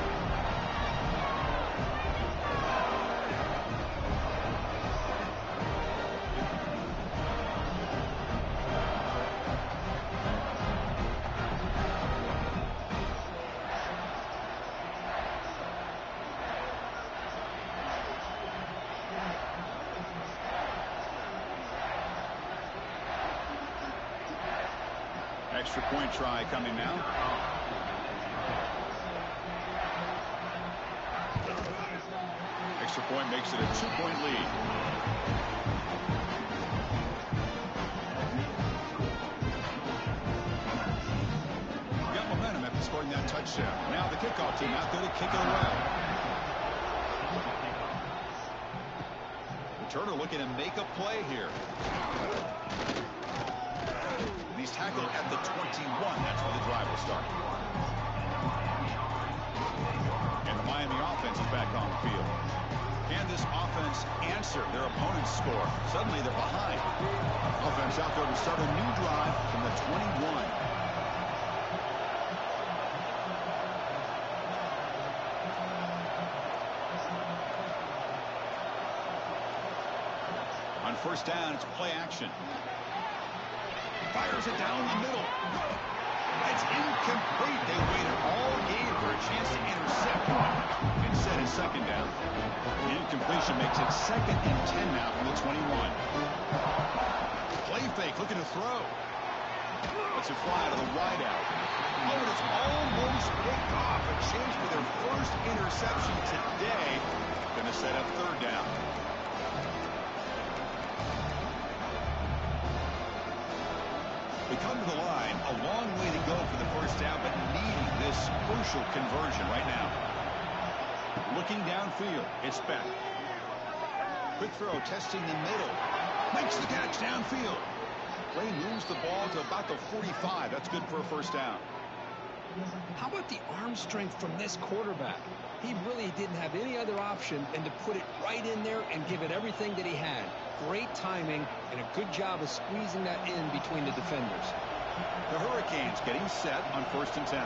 Extra point try coming now. Extra point makes it a 2-point lead. Got momentum after scoring that touchdown. Now the kickoff team out there to kick it away. Turner looking to make a play here. He's tackled at the 21. That's where the drive will start. And the Miami offense is back on the field. Can this offense answer their opponent's score? Suddenly they're behind. Offense out there to start a new drive from the 21. On first down, it's play action. Fires it down the middle. It's incomplete. They waited all game for a chance to intercept one. Instead, it's second down. The incompletion makes it 2nd and 10 now from the 21. Play fake, looking to throw. Lets it fly to the wideout. Oh, and it's almost picked off. A chance for their first interception today. Going to set up 3rd down. We come to the line, a long way to go for the first down, but needing this crucial conversion right now. Looking downfield, it's Beck. Quick throw, testing the middle. Makes the catch downfield. Play moves the ball to about the 45. That's good for a first down. How about the arm strength from this quarterback? He really didn't have any other option than to put it right in there and give it everything that he had. Great timing and a good job of squeezing that in between the defenders. The Hurricanes getting set on 1st and 10.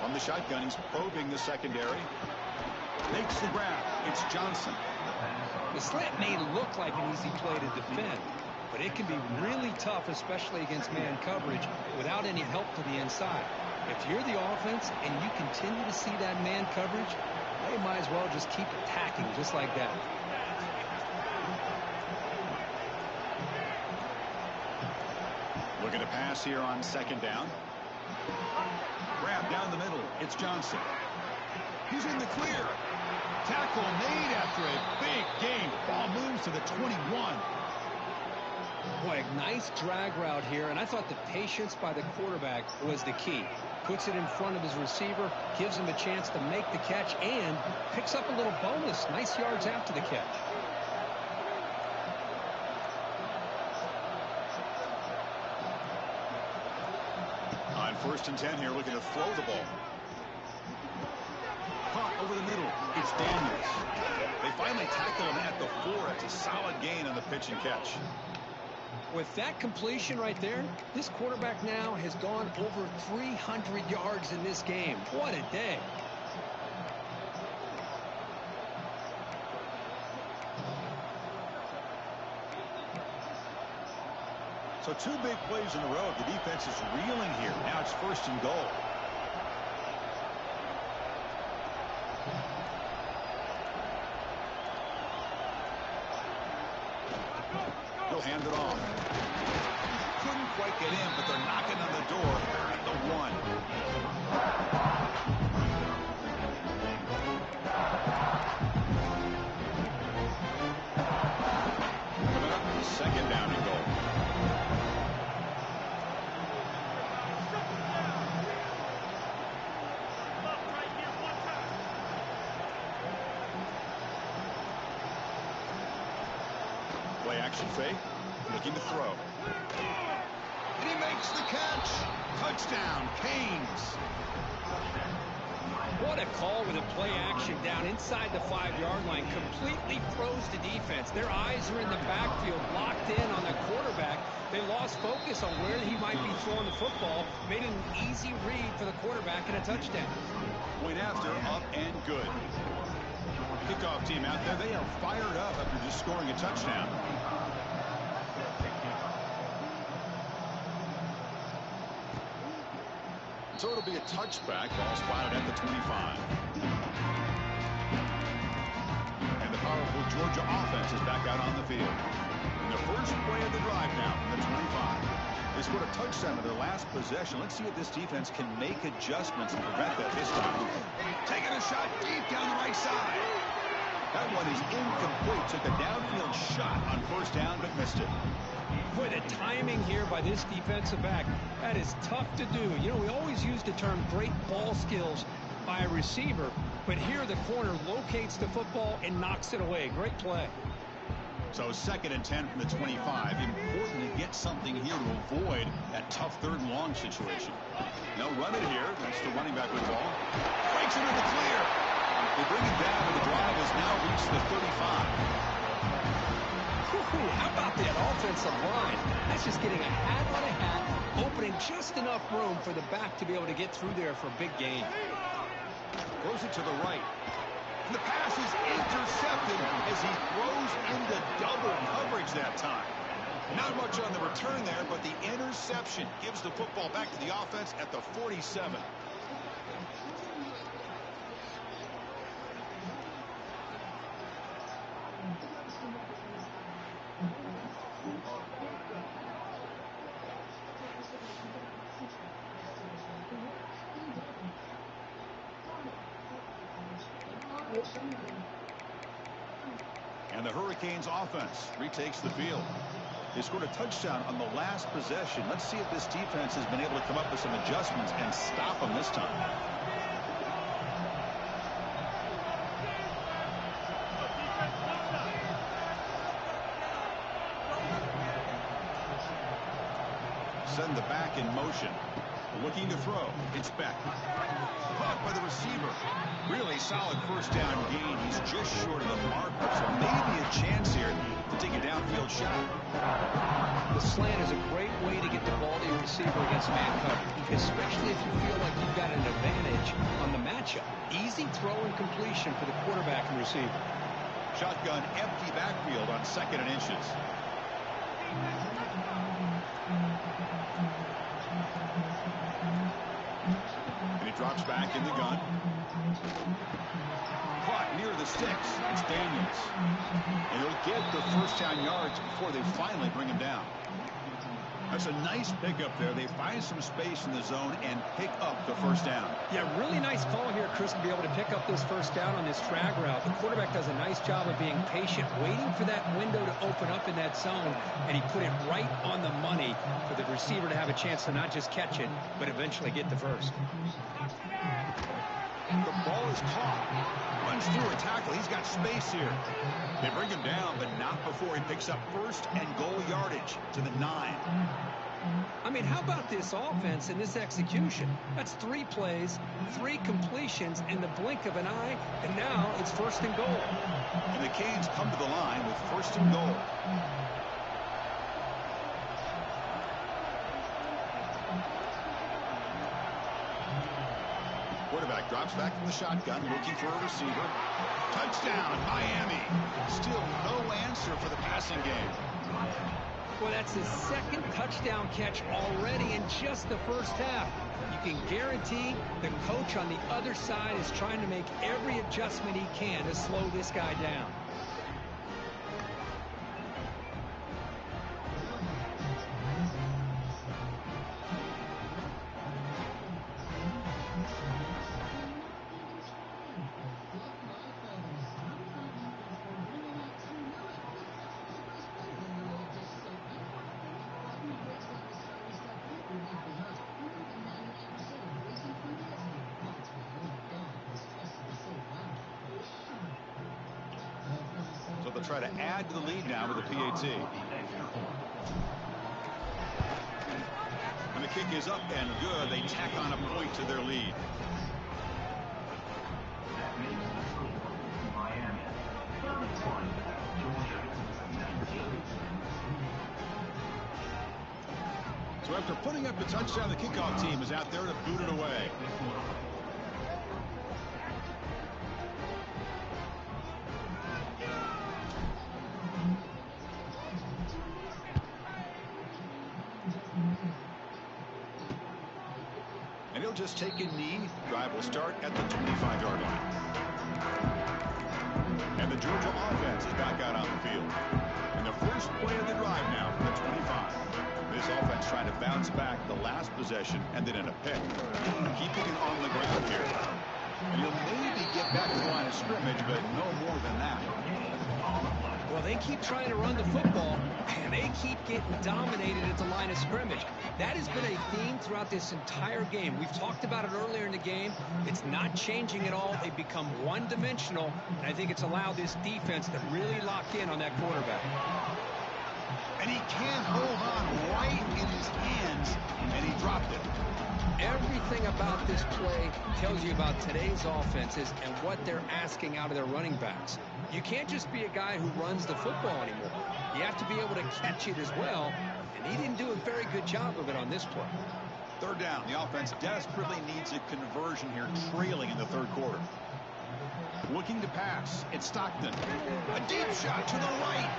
On the shotgun, he's probing the secondary. Makes the grab. It's Johnson. The slant may look like an easy play to defend, but it can be really tough, especially against man coverage, without any help to the inside. If you're the offense and you continue to see that man coverage, they might as well just keep attacking just like that. Look at a pass here on 2nd down. Grab down the middle. It's Johnson. He's in the clear. Tackle made after a big gain. Ball moves to the 21. Boy, nice drag route here, and I thought the patience by the quarterback was the key. Puts it in front of his receiver, gives him a chance to make the catch, and picks up a little bonus. Nice yards after the catch. On 1st and 10 here, looking to throw the ball. Caught over the middle. It's Daniels. They finally tackle him at the 4. It's a solid gain on the pitch and catch. With that completion right there, this quarterback now has gone over 300 yards in this game. What a day. So 2 big plays in a row. The defense is reeling here. Now it's 1st and goal. He'll hand it off. Couldn't quite get in, but they're knocking on the door at the 1. Coming up, 2nd down and goal. Play action fake, looking to throw. And he makes the catch. Touchdown, Canes. What a call with a play action down inside the 5-yard line. Completely froze the defense. Their eyes are in the backfield, locked in on the quarterback. They lost focus on where he might be throwing the football. Made it an easy read for the quarterback and a touchdown. Point after, up and good. Kickoff team out there, they are fired up after just scoring a touchdown. So it'll be a touchback. Ball spotted at the 25. And the powerful Georgia offense is back out on the field. And the first play of the drive now from the 25. They scored a touchdown in their last possession. Let's see if this defense can make adjustments and prevent that this time. Taking a shot deep down the right side. That one is incomplete. Took a downfield shot on 1st down, but missed it. Boy, the timing here by this defensive back, that is tough to do. You know, we always use the term great ball skills by a receiver, but here the corner locates the football and knocks it away. Great play. So 2nd and 10 from the 25. Important to get something here to avoid that tough 3rd and long situation. They'll run it here. That's the running back with the ball. Breaks into the clear. They bring it down, and the drive has now reached the 35. How about that offensive line? That's just getting a hat on a hat, opening just enough room for the back to be able to get through there for a big gain. throws it to the right. And the pass is intercepted as he throws into double coverage that time. Not much on the return there, but the interception gives the football back to the offense at the 47. And the Hurricanes offense retakes the field. They scored a touchdown on the last possession. Let's see if this defense has been able to come up with some adjustments and stop them this time. Send the back in motion. Looking to throw. It's back. Caught by the receiver. Really solid first down gain. He's just short of the marker, so maybe a chance here to take a downfield shot. The slant is a great way to get the ball to your receiver against man cover, especially if you feel like you've got an advantage on the matchup. Easy throw and completion for the quarterback and receiver. Shotgun empty backfield on 2nd and inches. And he drops back in the gun. Caught near the sticks. It's Daniels. And he'll get the first down yards before they finally bring him down. That's a nice pickup there. They find some space in the zone and pick up the first down. Yeah, really nice call here, Chris, to be able to pick up this first down on this drag route. The quarterback does a nice job of being patient, waiting for that window to open up in that zone, and he put it right on the money for the receiver to have a chance to not just catch it, but eventually get the first. The ball is caught. Runs through a tackle. He's got space here. They bring him down, but not before he picks up first and goal yardage to the 9. I mean, how about this offense and this execution? That's 3 plays, 3 completions in the blink of an eye, and now it's first and goal. And the Canes come to the line with first and goal. Quarterback drops back from the shotgun, looking for a receiver. Touchdown, Miami. Still no answer for the passing game. Well, that's his 2nd touchdown catch already in just the first half. You can guarantee the coach on the other side is trying to make every adjustment he can to slow this guy down. So they'll try to add to the lead now with the PAT. And the kick is up and good. They tack on a point to their lead. So after putting up the touchdown, the kickoff team is out there to boot it away. And he'll just take a knee. Drive will start at the 25-yard line. And the Georgia offense is back out on the field. And the first play of the drive now from the 25. This offense trying to bounce back the last possession and then in a pick. Keeping it on the ground here. And he'll maybe get back to the line of scrimmage, but no more than that. Well, they keep trying to run the football, and they keep getting dominated at the line of scrimmage. That has been a theme throughout this entire game. We've talked about it earlier in the game. It's not changing at all. They've become one-dimensional, and I think it's allowed this defense to really lock in on that quarterback. And he can't hold on right in his hands, and he dropped it. Everything about this play tells you about today's offenses and what they're asking out of their running backs. You can't just be a guy who runs the football anymore. You have to be able to catch it as well, and he didn't do a very good job of it on this play. Third down. The offense desperately needs a conversion here, trailing in the third quarter. Looking to pass. It's Stockton. A deep shot to the right.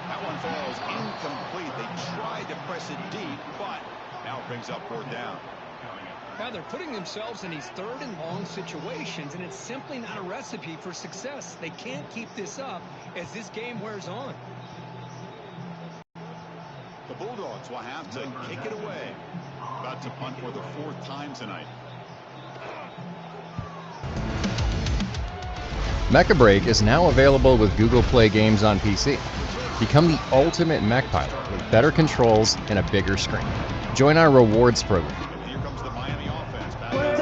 That one falls incomplete. They tried to press it deep, but now it brings up fourth down. Now they're putting themselves in these third and long situations, and it's simply not a recipe for success. They can't keep this up as this game wears on. The Bulldogs will have to kick it away. About to punt for the fourth time tonight. Mecha Break is now available with Google Play games on PC. Become the ultimate mech pilot with better controls and a bigger screen. Join our rewards program. Here comes the Miami offense. Back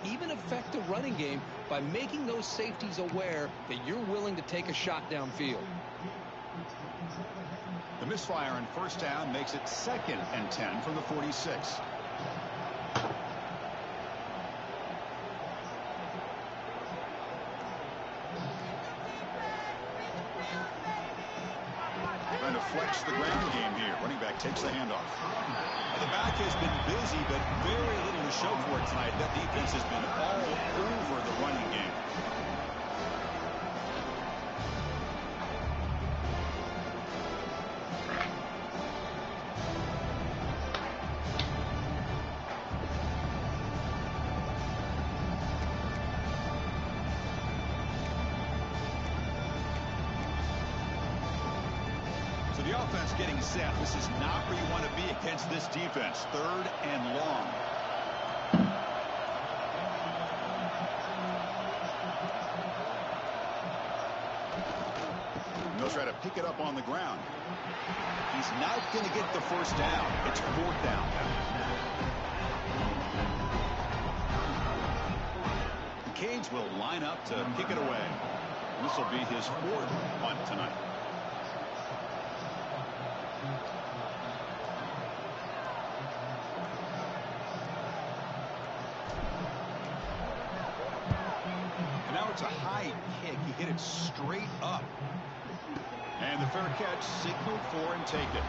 even affect the running game by making those safeties aware that you're willing to take a shot downfield. The misfire on first down makes it 2nd and 10 from the 46. Trying to flex the ground game here. Running back takes the handoff. The back has been busy, but very little to show for it tonight. That defense has been all over the running game. So the offense getting set. This is not where you want to be against this defense. 3rd and long. They'll try to pick it up on the ground. He's not going to get the first down. It's 4th down. The Canes will line up to kick it away. This will be his 4th punt tonight. And now it's a high kick. He hit it straight up. And the fair catch signaled for and taken.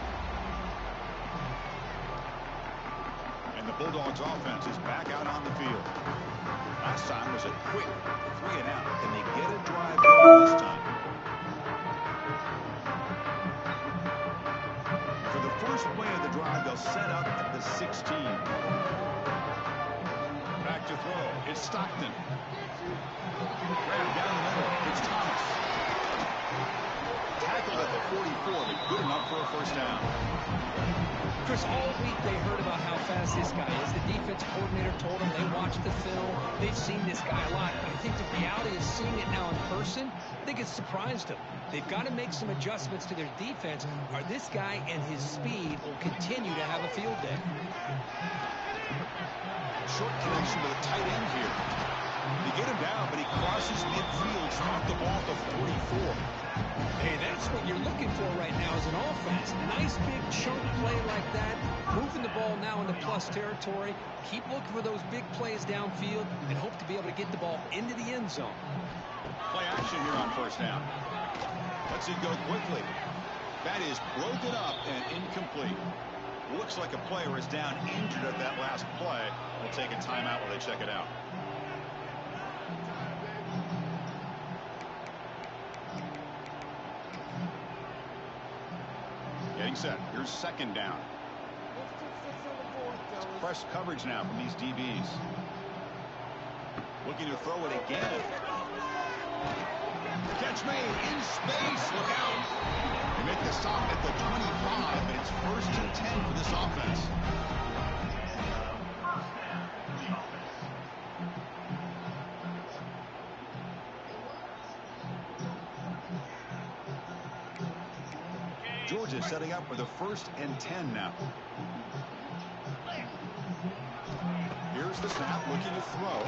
And the Bulldogs offense is back out on the field. Last time was a quick 3 and out. Can they get a drive going this time? For the first play of the drive, they'll set up at the 16. Back to throw. It's Stockton. Grabbed down the middle. It's Thomas. Tackled at the 44, but good enough for a first down. Chris, all week they heard about how fast this guy is. The defense coordinator told them they watched the film. They've seen this guy a lot. I think the reality is seeing it now in person, I think it's surprised them. They've got to make some adjustments to their defense, or this guy and his speed will continue to have a field day. Short connection with a tight end here. They get him down, but he crosses midfield, dropped the ball at the 44. Hey, that's what you're looking for right now as an offense. Nice big chunk play like that. Moving the ball now into plus territory. Keep looking for those big plays downfield and hope to be able to get the ball into the end zone. Play action here on first down. Lets it go quickly. That is broken up and incomplete. Looks like a player is down injured at that last play. We'll take a timeout while they check it out. Getting set. Here's 2nd down. It's press coverage now from these DBs. Looking to throw it again. Catch made in space. Look out. They make the stop at the 25, and it's 1st and 10 for this offense. Georgia setting up for the 1st and 10 now. Here's the snap, looking to throw.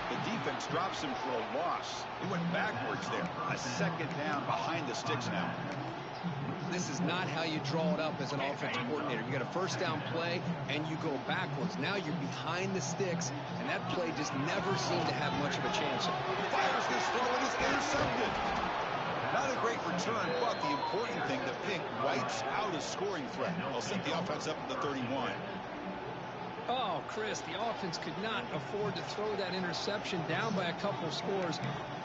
The defense drops him for a loss. He went backwards there. A 2nd down behind the sticks now. This is not how you draw it up as an offensive coordinator. You got a first down play and you go backwards. Now you're behind the sticks, and that play just never seemed to have much of a chance. Fires this throw and is intercepted. Not a great return, but the important thing, the pick wipes out a scoring threat. They'll set the offense up at the 31. Oh, Chris, the offense could not afford to throw that interception down by a couple scores.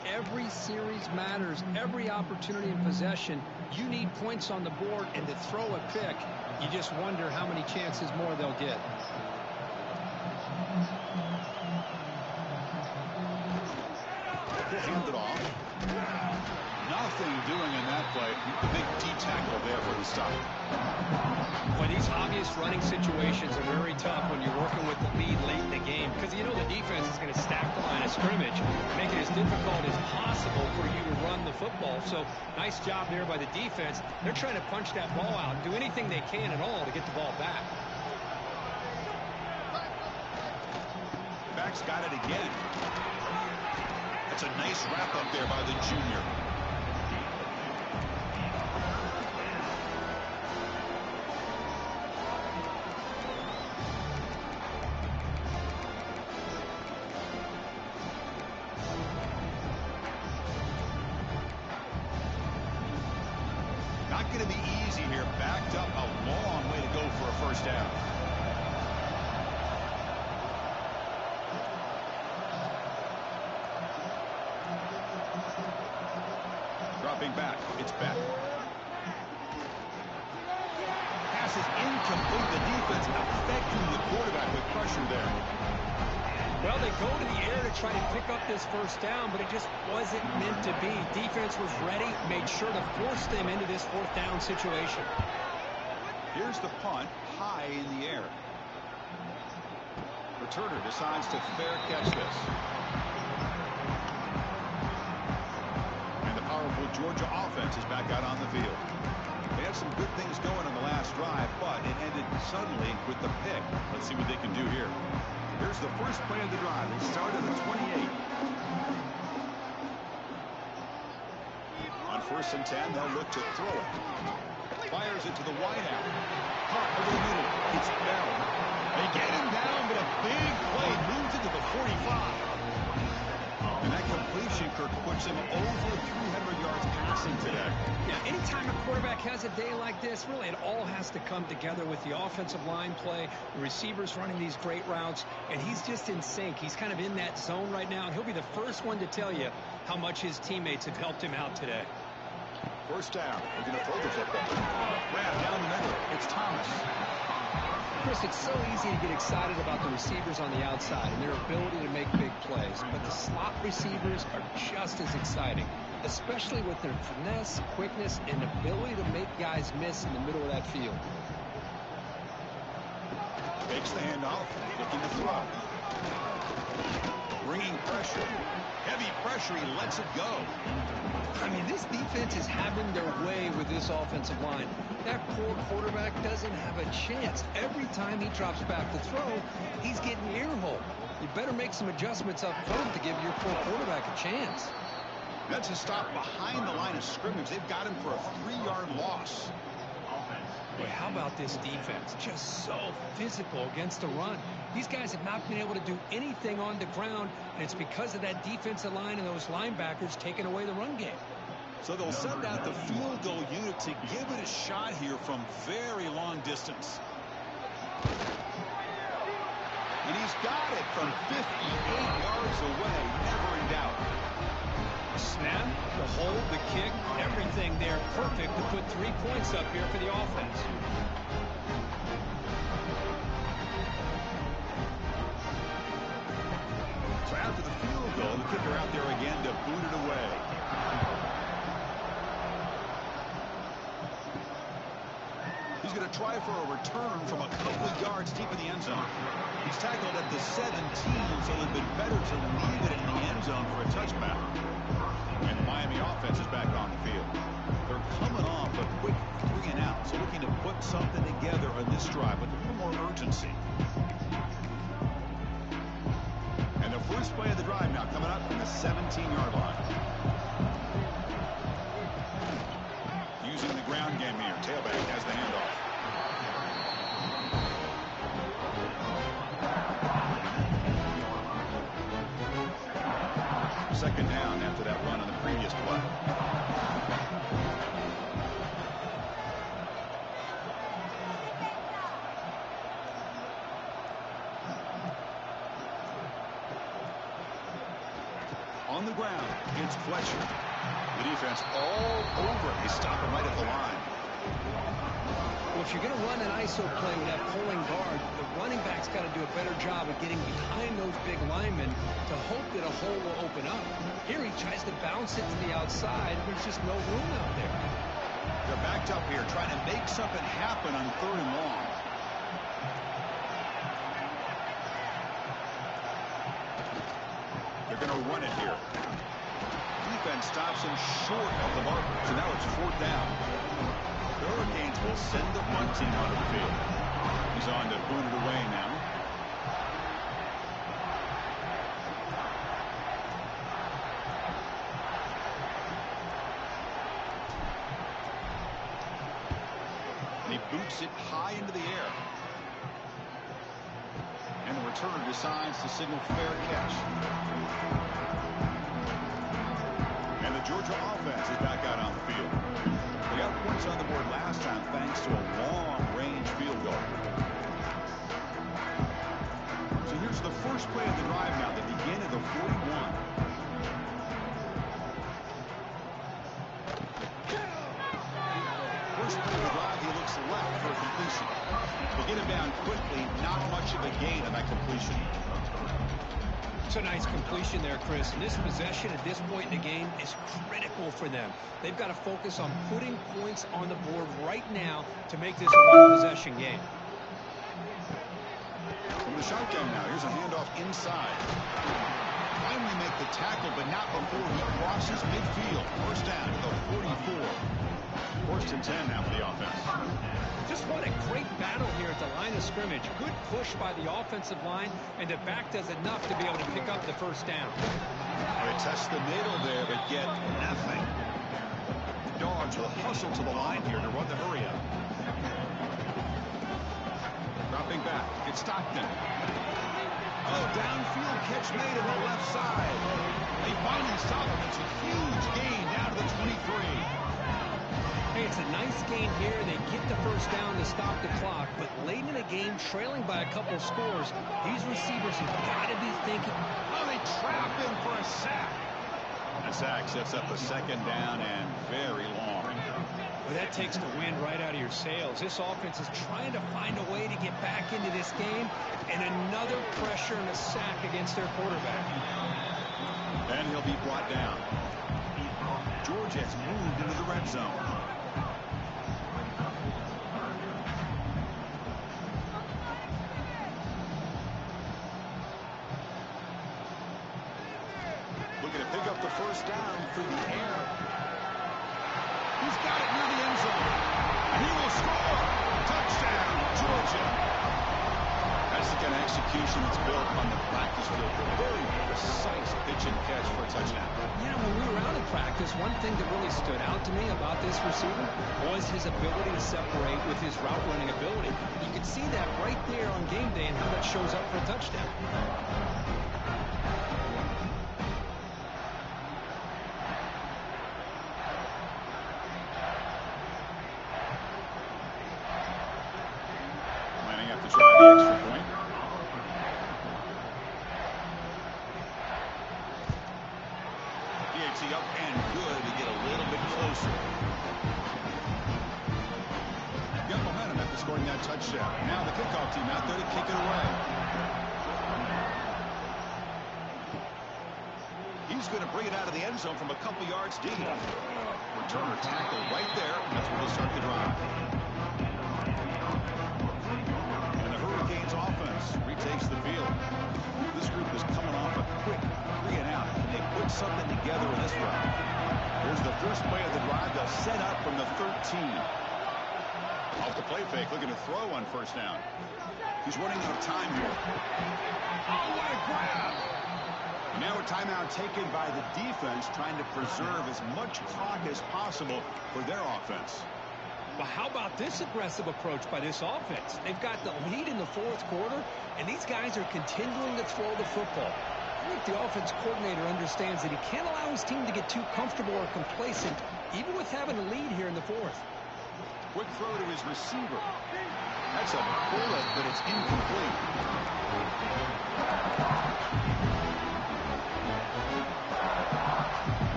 Every series matters. Every opportunity in possession, you need points on the board, and to throw a pick, you just wonder how many chances more they'll get. He'll hand it off. Nothing doing in that play. The big D tackle there for the stop. Well, these obvious running situations are very tough when you're working with the lead late in the game, because you know the defense is going to stack the line of scrimmage, make it as difficult as possible for you to run the football. So nice job there by the defense. They're trying to punch that ball out and do anything they can at all to get the ball back. He's got it again. That's a nice wrap up there by the junior. Not going to be easy here. Backed up a long way to go for a first down. Dropping back. It's Beck. Pass is incomplete. The defense affecting the quarterback with pressure there. Well, they go to the air to try to pick up this first down, but it just wasn't meant to be. Defense was ready, made sure to force them into this fourth down situation. Here's the punt, high in the air. Returner decides to fair catch this. And the powerful Georgia offense is back out on the field. They had some good things going on the last drive, but it ended suddenly with the pick. Let's see what they can do here. Here's the first play of the drive. They start at the 28. On 1st and 10, they'll look to throw it. Fires it to the wideout. Caught over the middle. It's Bell. They get him down, but a big play moves it to the 45. And that completion, Kirk, puts him over 300 yards passing today. Yeah, anytime a quarterback has a day like this, really it all has to come together with the offensive line play, the receivers running these great routes, and he's just in sync. He's kind of in that zone right now, and he'll be the first one to tell you how much his teammates have helped him out today. First down. They're going to throw the football. Grab down the middle. It's Thomas. Chris, it's so easy to get excited about the receivers on the outside and their ability to make big plays, but the slot receivers are just as exciting, especially with their finesse, quickness, and ability to make guys miss in the middle of that field. Makes the handoff, looking to throw. Bringing pressure. Heavy pressure, he lets it go. I mean, this defense is having their way with this offensive line. That poor quarterback doesn't have a chance. Every time he drops back to throw, he's getting earholed. You better make some adjustments up front to give your poor quarterback a chance. That's a stop behind the line of scrimmage. They've got him for a 3-yard loss. Boy, how about this defense? Just so physical against the run. These guys have not been able to do anything on the ground, and it's because of that defensive line and those linebackers taking away the run game. So they'll send out the field goal unit to give it a shot here from very long distance. And he's got it from 58 yards away, never in doubt. The snap, the hold, the kick, everything there perfect to put 3 points up here for the offense. So after the field goal, the kicker out there again to boot it away. He's going to try for a return from a couple of yards deep in the end zone. He's tackled at the 17, so it would have been better to leave it in the end zone for a touchback. And the Miami offense is back on the field. They're coming off a quick 3-and-out, so looking to put something together on this drive with a little more urgency. And the first play of the drive now coming up from the 17-yard line. Using the ground game here. Tailback has the handoff. Second down after that run on the previous play. On the ground, it's Fletcher. The defense all over. They stop him right at the line. Well, if you're going to run an ISO play with that pulling guard, the running back's got to do a better job of getting behind those big linemen to hope that a hole will open up. Here he tries to bounce it to the outside. There's just no room out there. They're backed up here trying to make something happen on 3rd and long. They're going to run it here. Defense stops him short of the marker, so now it's 4th down. The Hurricanes will send the punt team onto the field. He's on to boot it away now. nukes it high into the air. And the returner decides to signal fair catch. And the Georgia offense is back out on the field. They got points on the board last time thanks to a long-range field goal. So here's the first play of the drive now, the begin of the 41. First play of the drive, he looks left for a completion. They get him down quickly, not much of a gain on that completion. It's a nice completion there, Chris. And this possession at this point in the game is critical for them. They've got to focus on putting points on the board right now to make this a one-possession game. From the shotgun now, here's a handoff inside. Finally make the tackle, but not before he crosses midfield. First down to the 44. First and 10 now for the offense. Just what a great battle here at the line of scrimmage. Good push by the offensive line, and the back does enough to be able to pick up the first down. They test the middle there, but get nothing. Dogs will hustle to the line here to run the hurry up. Dropping back, it's Stockton. Oh, downfield catch made on the left side. They finally stop him. It's a huge gain down to the 23. Hey, it's a nice gain here. They get the first down to stop the clock, but late in the game, trailing by a couple scores, these receivers have got to be thinking, oh, they trap him for a sack. The sack sets up a second down and very long. Well, that takes the wind right out of your sails. This offense is trying to find a way to get back into this game, and another pressure and a sack against their quarterback. And he'll be brought down. Georgia has moved into the red zone. Looking to pick up the first down through the air. He's got it near the end zone. And he will score. Touchdown, Georgia. That's the kind of execution that's built on the practice field. Very precise pitch and catch for a touchdown. You know, when we were out in practice, one thing that really stood out to me about this receiver was his ability to separate with his route running ability. You could see that right there on game day and how that shows up for a touchdown. Lining up to try the extra point. BYTE up and good to get a little bit closer. Got momentum after scoring that touchdown. Now the kickoff team out there to kick it away. He's going to bring it out of the end zone from a couple yards deep. Returner tackle right there. That's where they'll start the drive. And the Hurricanes offense retakes the field. This group is coming off a quick 3 and out. Can they put something together in this round? Here's the first play of the drive. They'll set up from the 13. Off the play fake, looking to throw on first down. He's running out of time here. Oh, what a grab! Now a timeout taken by the defense, trying to preserve as much clock as possible for their offense. But how about this aggressive approach by this offense? They've got the lead in the fourth quarter, and these guys are continuing to throw the football. I think the offense coordinator understands that he can't allow his team to get too comfortable or complacent, even with having a lead here in the fourth. Quick throw to his receiver. That's a bullet, but it's incomplete.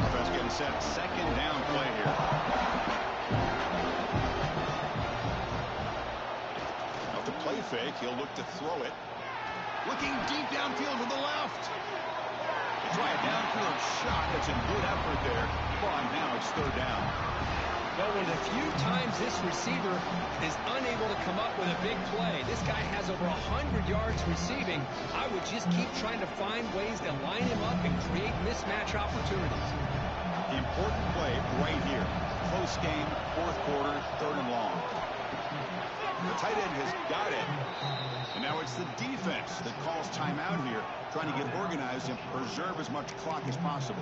Offense getting set. Second down play here. Off the play fake, he'll look to throw it. Looking deep downfield to the left. They try a downfield shot. That's a good effort there. But now it's third down. Well, with a few times this receiver is unable to come up with a big play. This guy has over 100 yards receiving. I would just keep trying to find ways to line him up and create mismatch opportunities. The important play right here. Close game, fourth quarter, third and long. The tight end has got it. And now it's the defense that calls timeout here, trying to get organized and preserve as much clock as possible.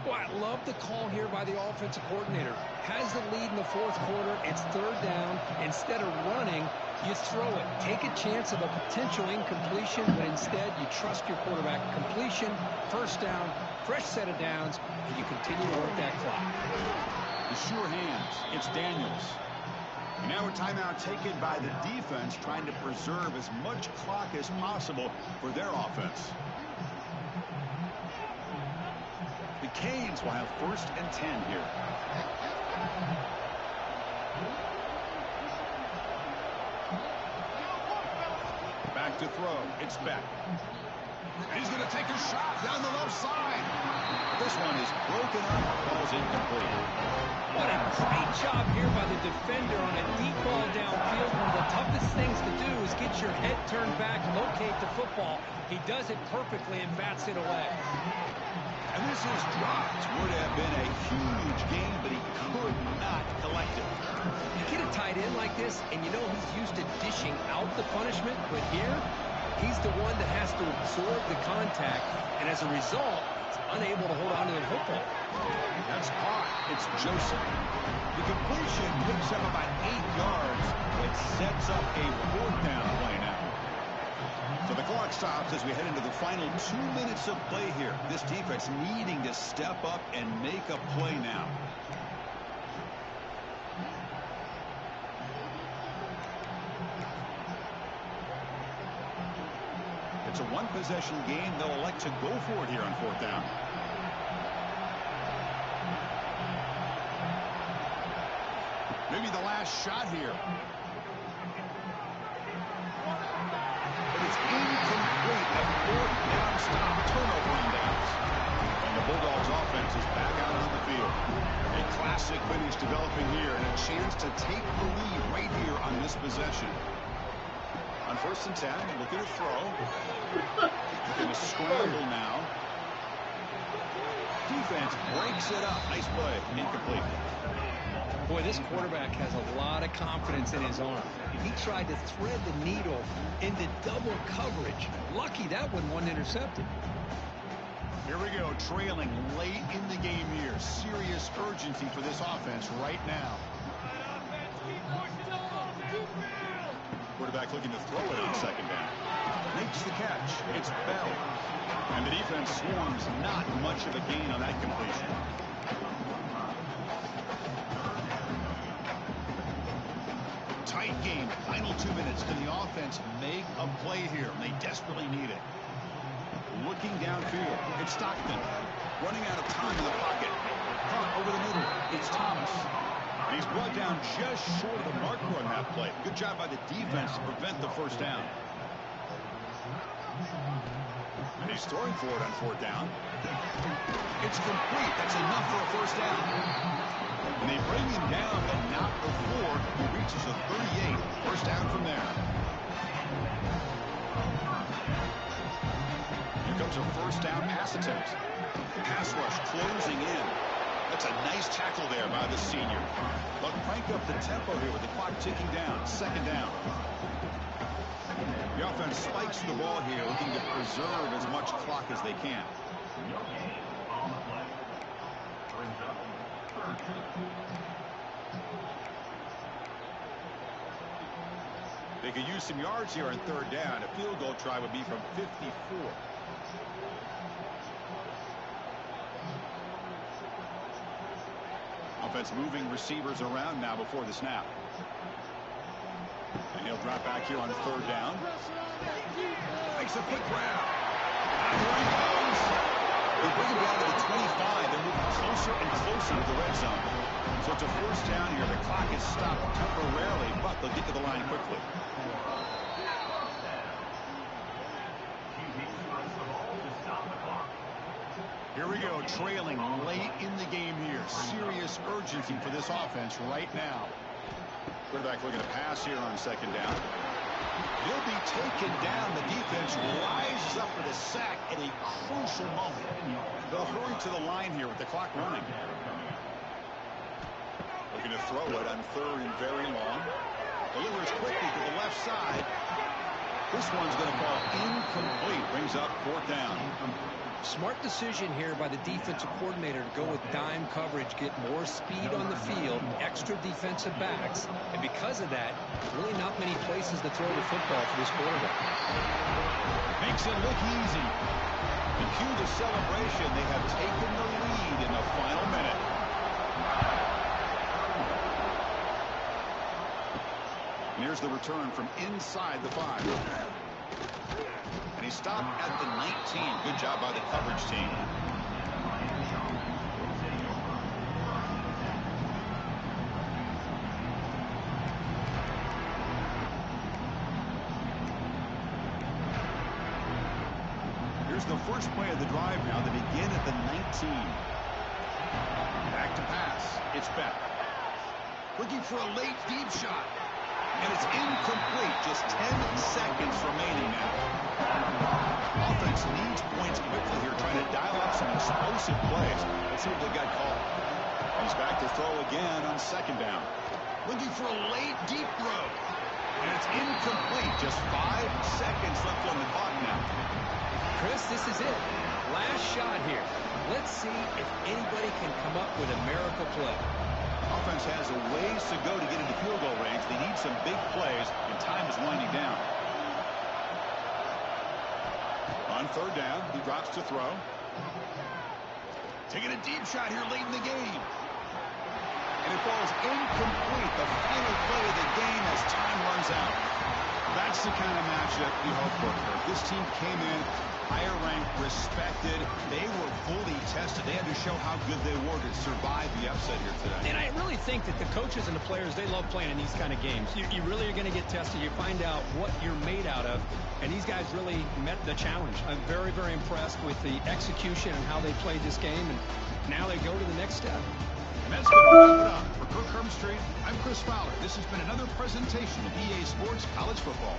Well, I love the call here by the offensive coordinator. Has the lead in the fourth quarter. It's third down. Instead of running, you throw it. Take a chance of a potential incompletion, but instead you trust your quarterback. Completion, first down, fresh set of downs, and you continue to work that clock. The sure hands. It's Daniels. And now a timeout taken by the defense, trying to preserve as much clock as possible for their offense. The Canes will have 1st and 10 here. Back to throw. It's Beck. He's going to take a shot down the left side. This one is broken up. Ball's incomplete. What a great job here by the defender on a deep ball downfield. One of the toughest things to do is get your head turned back, locate the football. He does it perfectly and bats it away. And this is dropped. Would have been a huge game, but he could not collect it. You get a tight end like this, and you know he's used to dishing out the punishment, but here, he's the one that has to absorb the contact, and as a result, he's unable to hold on to the football. That's caught. It's Joseph. The completion picks him about 8 yards. It sets up a 4th down play now. So the clock stops as we head into the final 2 minutes of play here. This defense needing to step up and make a play now. It's a one-possession game. They'll elect to go for it here on 4th down. Maybe the last shot here. But it's incomplete. A 4th down stop. Turnover on downs. And the Bulldogs offense is back out on the field. A classic finish developing here and a chance to take the lead right here on this possession. On 1st and 10, looking to throw. Going to scramble now. Defense breaks it up. Nice play. Incomplete. Boy, this quarterback has a lot of confidence in his arm. He tried to thread the needle into double coverage. Lucky that one wasn't intercepted. Here we go, trailing late in the game here. Serious urgency for this offense right now. Quarterback looking to throw it on 2nd down. Makes the catch. It's Bell. And the defense swarms. Not much of a gain on that completion. Tight game. Final 2 minutes. Can the offense make a play here? They desperately need it. Looking downfield. It's Stockton. Running out of time in the pocket. Caught over the middle. It's Thomas. And he's brought down just short of the marker on that play. Good job by the defense to prevent the 1st down. And he's throwing for it on 4th down. It's complete. That's enough for a 1st down. And they bring him down, but not before he reaches the 38. 1st down from there. Here comes a 1st down pass attempt. Pass rush closing in. That's a nice tackle there by the senior. They'll crank up the tempo here with the clock ticking down. 2nd down. The offense spikes the ball here, looking to preserve as much clock as they can. They could use some yards here on 3rd down. A field goal try would be from 54. Offense moving receivers around now before the snap. And he'll drop back here on 3rd down. Makes a quick grab. And here he goes. They bring him down to the 25. They're moving closer and closer to the red zone. So it's a 1st down here. The clock is stopped temporarily, but they'll get to the line quickly. Here we go, trailing late in the game here. Serious urgency for this offense right now. Quarterback looking to pass here on 2nd down. He'll be taken down. The defense rises up for the sack at a crucial moment. They'll hurry to the line here with the clock running. Looking to throw it on 3rd and very long. Delivers quickly to the left side. This one's going to fall incomplete. Brings up 4th down. Smart decision here by the defensive coordinator to go with dime coverage, get more speed on the field, extra defensive backs, and because of that, really not many places to throw the football for this quarterback. Makes it look easy. And cue the celebration. They have taken the lead in the final minute. And here's the return from inside the 5. And he stopped at the 19. Good job by the coverage team. Here's the first play of the drive now. They begin at the 19. Back to pass. It's Beck. Looking for a late deep shot. And it's incomplete. Just 10 seconds remaining now. Offense needs points quickly here, trying to dial up some explosive plays. Let's see what they got called. He's back to throw again on second down. Looking for a late deep throw. And it's incomplete. Just 5 seconds left on the clock now. Chris, this is it. Last shot here. Let's see if anybody can come up with a miracle play. Offense has a ways to go to get into field goal range. They need some big plays, and time is winding down. On third down, he drops to throw. Taking a deep shot here late in the game. And it falls incomplete. The final play of the game as time runs out. That's the kind of matchup you hope for. This team came in higher ranked, respected. They were fully tested. They had to show how good they were to survive the upset here today. And I really think that the coaches and the players, they love playing in these kind of games. You really are going to get tested. You find out what you're made out of. And these guys really met the challenge. I'm very, very impressed with the execution and how they played this game. And now they go to the next step. And that's going to wrap it up. For Kirk Hermstreet, I'm Chris Fowler. This has been another presentation of EA Sports College Football.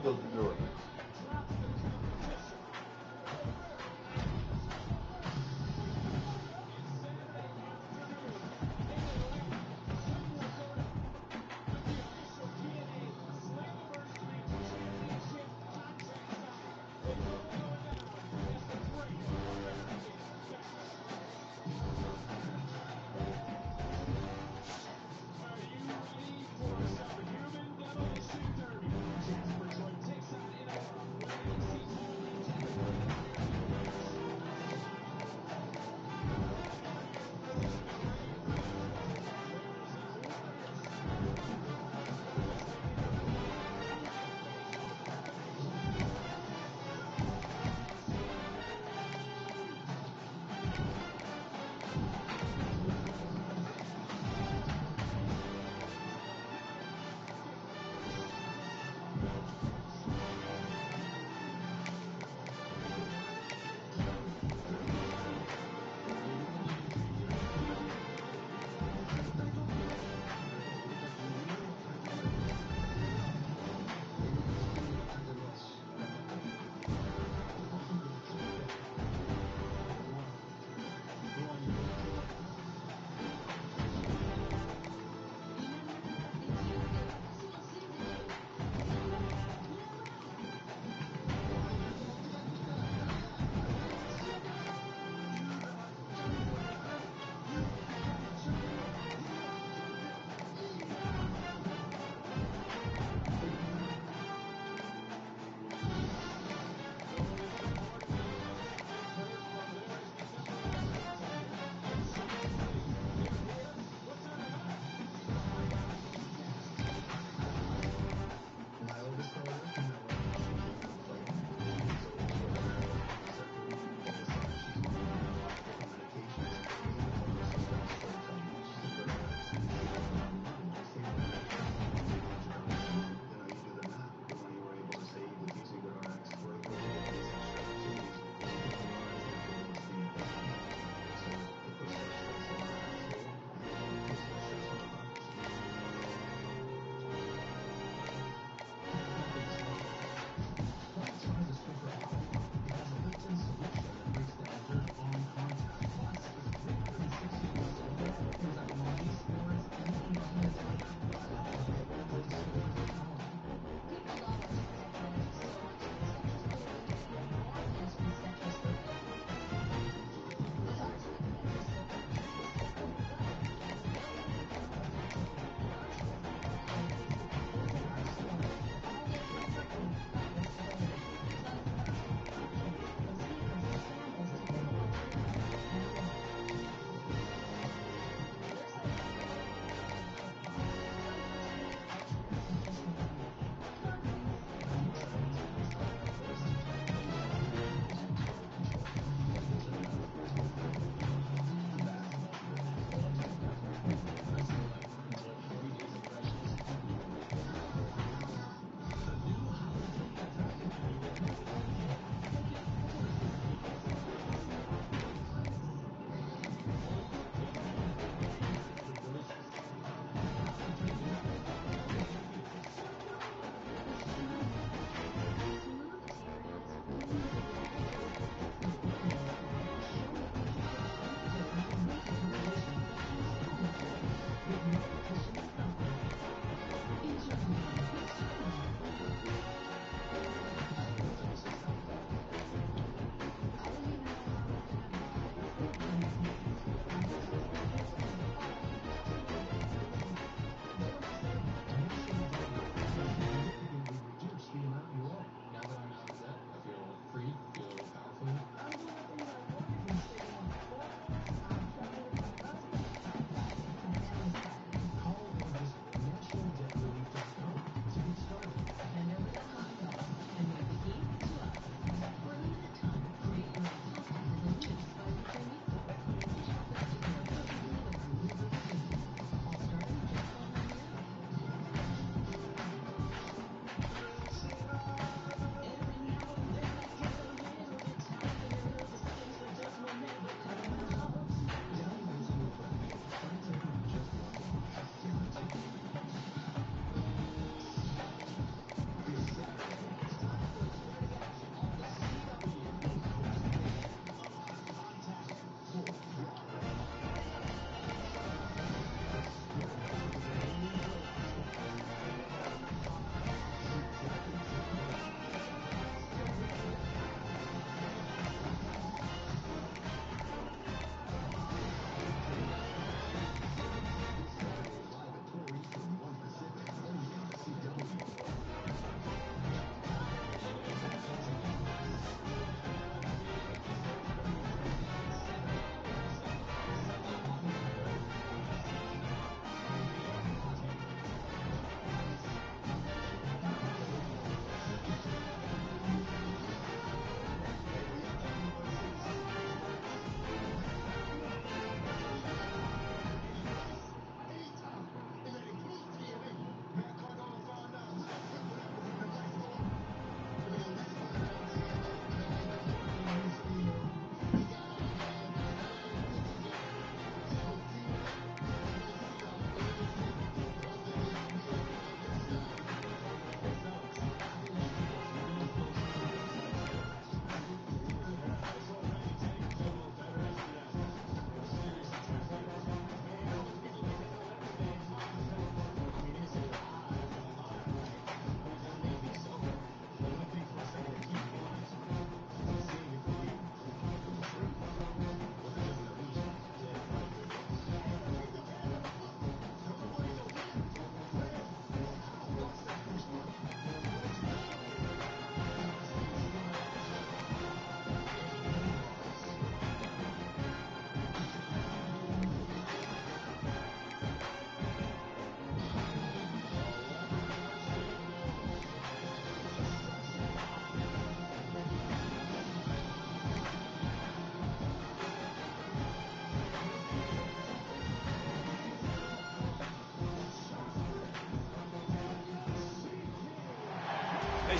Look.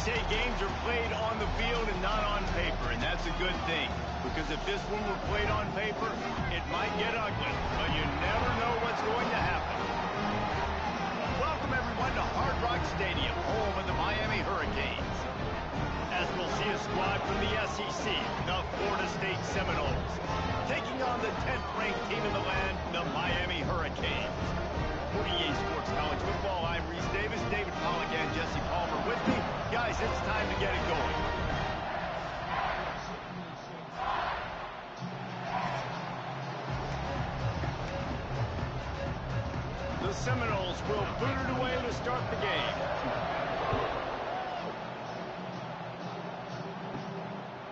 say games are played on the field and not on paper, and that's a good thing. Because if this one were played on paper, it might get ugly, but you never know what's going to happen. Welcome, everyone, to Hard Rock Stadium, home of the Miami Hurricanes. As we'll see a squad from the SEC, the Florida State Seminoles, taking on the 10th-ranked team in the land, the Miami Hurricanes. For EA Sports College Football, I'm Reese Davis, David Pollack, and Jesse Palmer with me. Guys, it's time to get it going. The Seminoles will boot it away to start the game.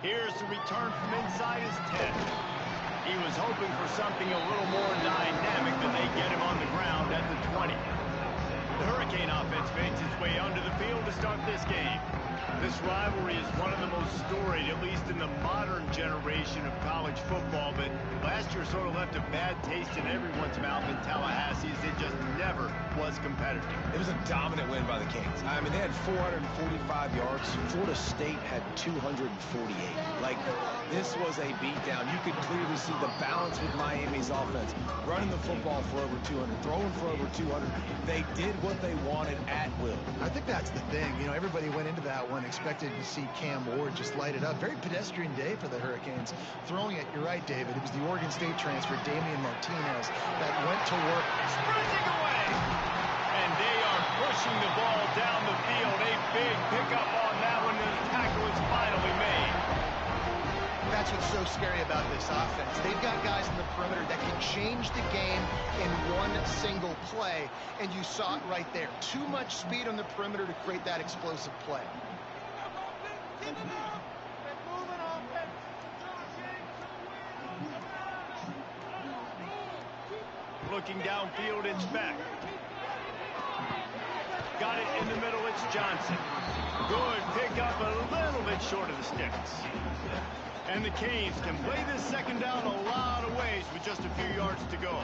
Here's the return from inside his 10. He was hoping for something a little more dynamic, but they get him on the ground at the 20. The Hurricane offense makes its way onto the field to start this game. This rivalry is one of the most storied, at least in the modern generation of college football, but last year sort of left a bad taste in everyone's mouth in Tallahassee, as it just never was competitive. It was a dominant win by the Canes. I mean, they had 445 yards. Florida State had 248. Like, this was a beatdown. You could clearly see the balance with Miami's offense. Running the football for over 200, throwing for over 200. They did what they wanted at will. I think that's the thing. You know, everybody went into that one expected to see Cam Ward just light it up. Very pedestrian day for the Hurricanes. Throwing it, you're right, David. It was the Oregon State transfer, Damian Martinez, that went to work. Sprinting away! And they are pushing the ball down the field. A big pickup on that one, and the tackle is finally made. That's what's so scary about this offense. They've got guys in the perimeter that can change the game in one single play, and you saw it right there. Too much speed on the perimeter to create that explosive play. Looking downfield, it's Beck. Got it in the middle, it's Johnson. Good pickup, a little bit short of the sticks. And the Canes can play this second down a lot of ways with just a few yards to go.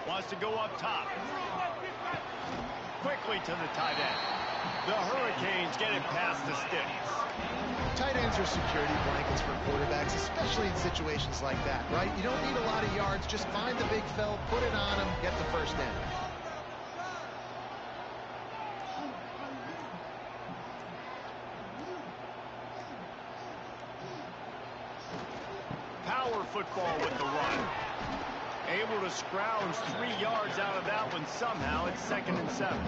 Wants to go up top. Quickly to the tight end. The Hurricanes get it past the sticks. Tight ends are security blankets for quarterbacks, especially in situations like that, right? You don't need a lot of yards. Just find the big fella, put it on him, get the first down. Power football with the run. Able to scrounge 3 yards out of that one somehow. It's 2nd and 7.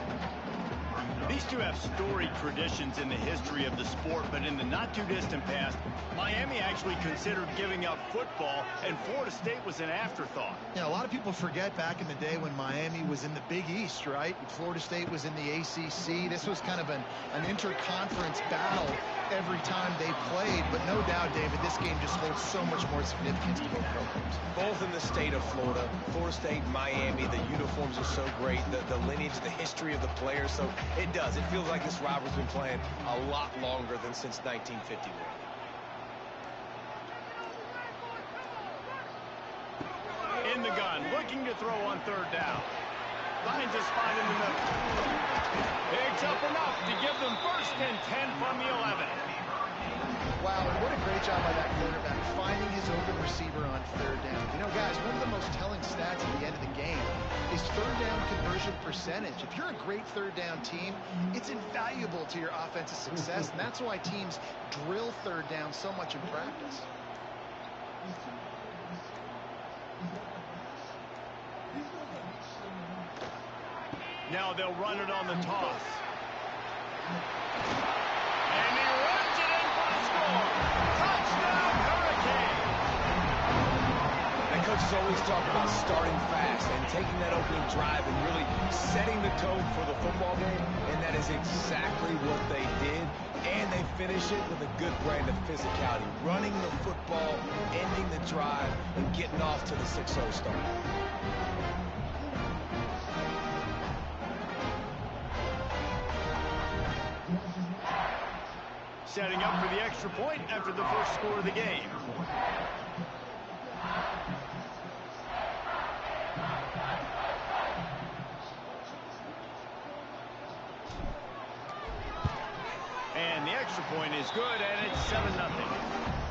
These two have storied traditions in the history of the sport, but in the not-too-distant past, Miami actually considered giving up football, and Florida State was an afterthought. Yeah, a lot of people forget back in the day when Miami was in the Big East, right? And Florida State was in the ACC. This was kind of an interconference battle every time they played, but no doubt, David, this game just holds so much more significance to both programs. Both in the state of Florida, Florida State, Miami, the uniforms are so great, the lineage, the history of the players, so it does. It feels like this rivalry's been playing a lot longer than since 1951. In the gun, looking to throw on 3rd down. Finds a spot in the middle. Picks up enough to give them 1st and 10 from the 11. Wow, and what a great job by that quarterback, finding his open receiver on 3rd down. You know, guys, one of the most telling stats at the end of the game is 3rd down conversion percentage. If you're a great 3rd down team, it's invaluable to your offensive success, and that's why teams drill 3rd down so much in practice. Now they'll run it on the toss. And he runs it in for a score. Touchdown, Hurricane! And coaches always talk about starting fast and taking that opening drive and really setting the tone for the football game, and that is exactly what they did. And they finish it with a good brand of physicality, running the football, ending the drive, and getting off to the 6-0 start. Setting up for the extra point after the first score of the game. extra point is good, and it's 7-0.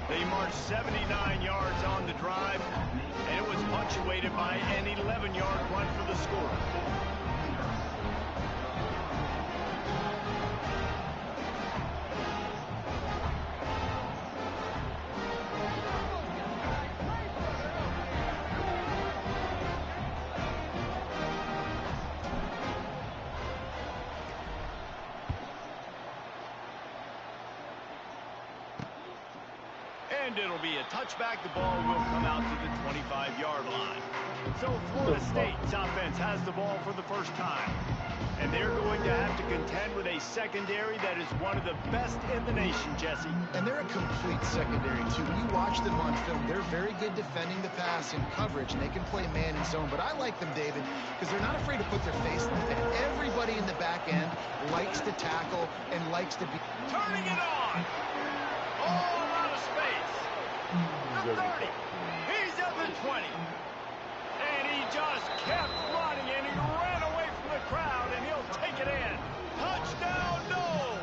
They marched 79 yards on the drive, and it was punctuated by an 11-yard run for the score. And it'll be a touchback. The ball will come out to the 25-yard line. So Florida State's offense has the ball for the first time. And they're going to have to contend with a secondary that is one of the best in the nation, Jesse. And they're a complete secondary, too. When you watch them on film, they're very good defending the pass in coverage, and they can play man and zone. But I like them, David, because they're not afraid to put their face in the paint. Everybody in the back end likes to tackle and likes to be... Turning it on! All out of space. The 30. He's at the 20. And he just kept running, and he ran away from the crowd, and he'll take it in. Touchdown, no!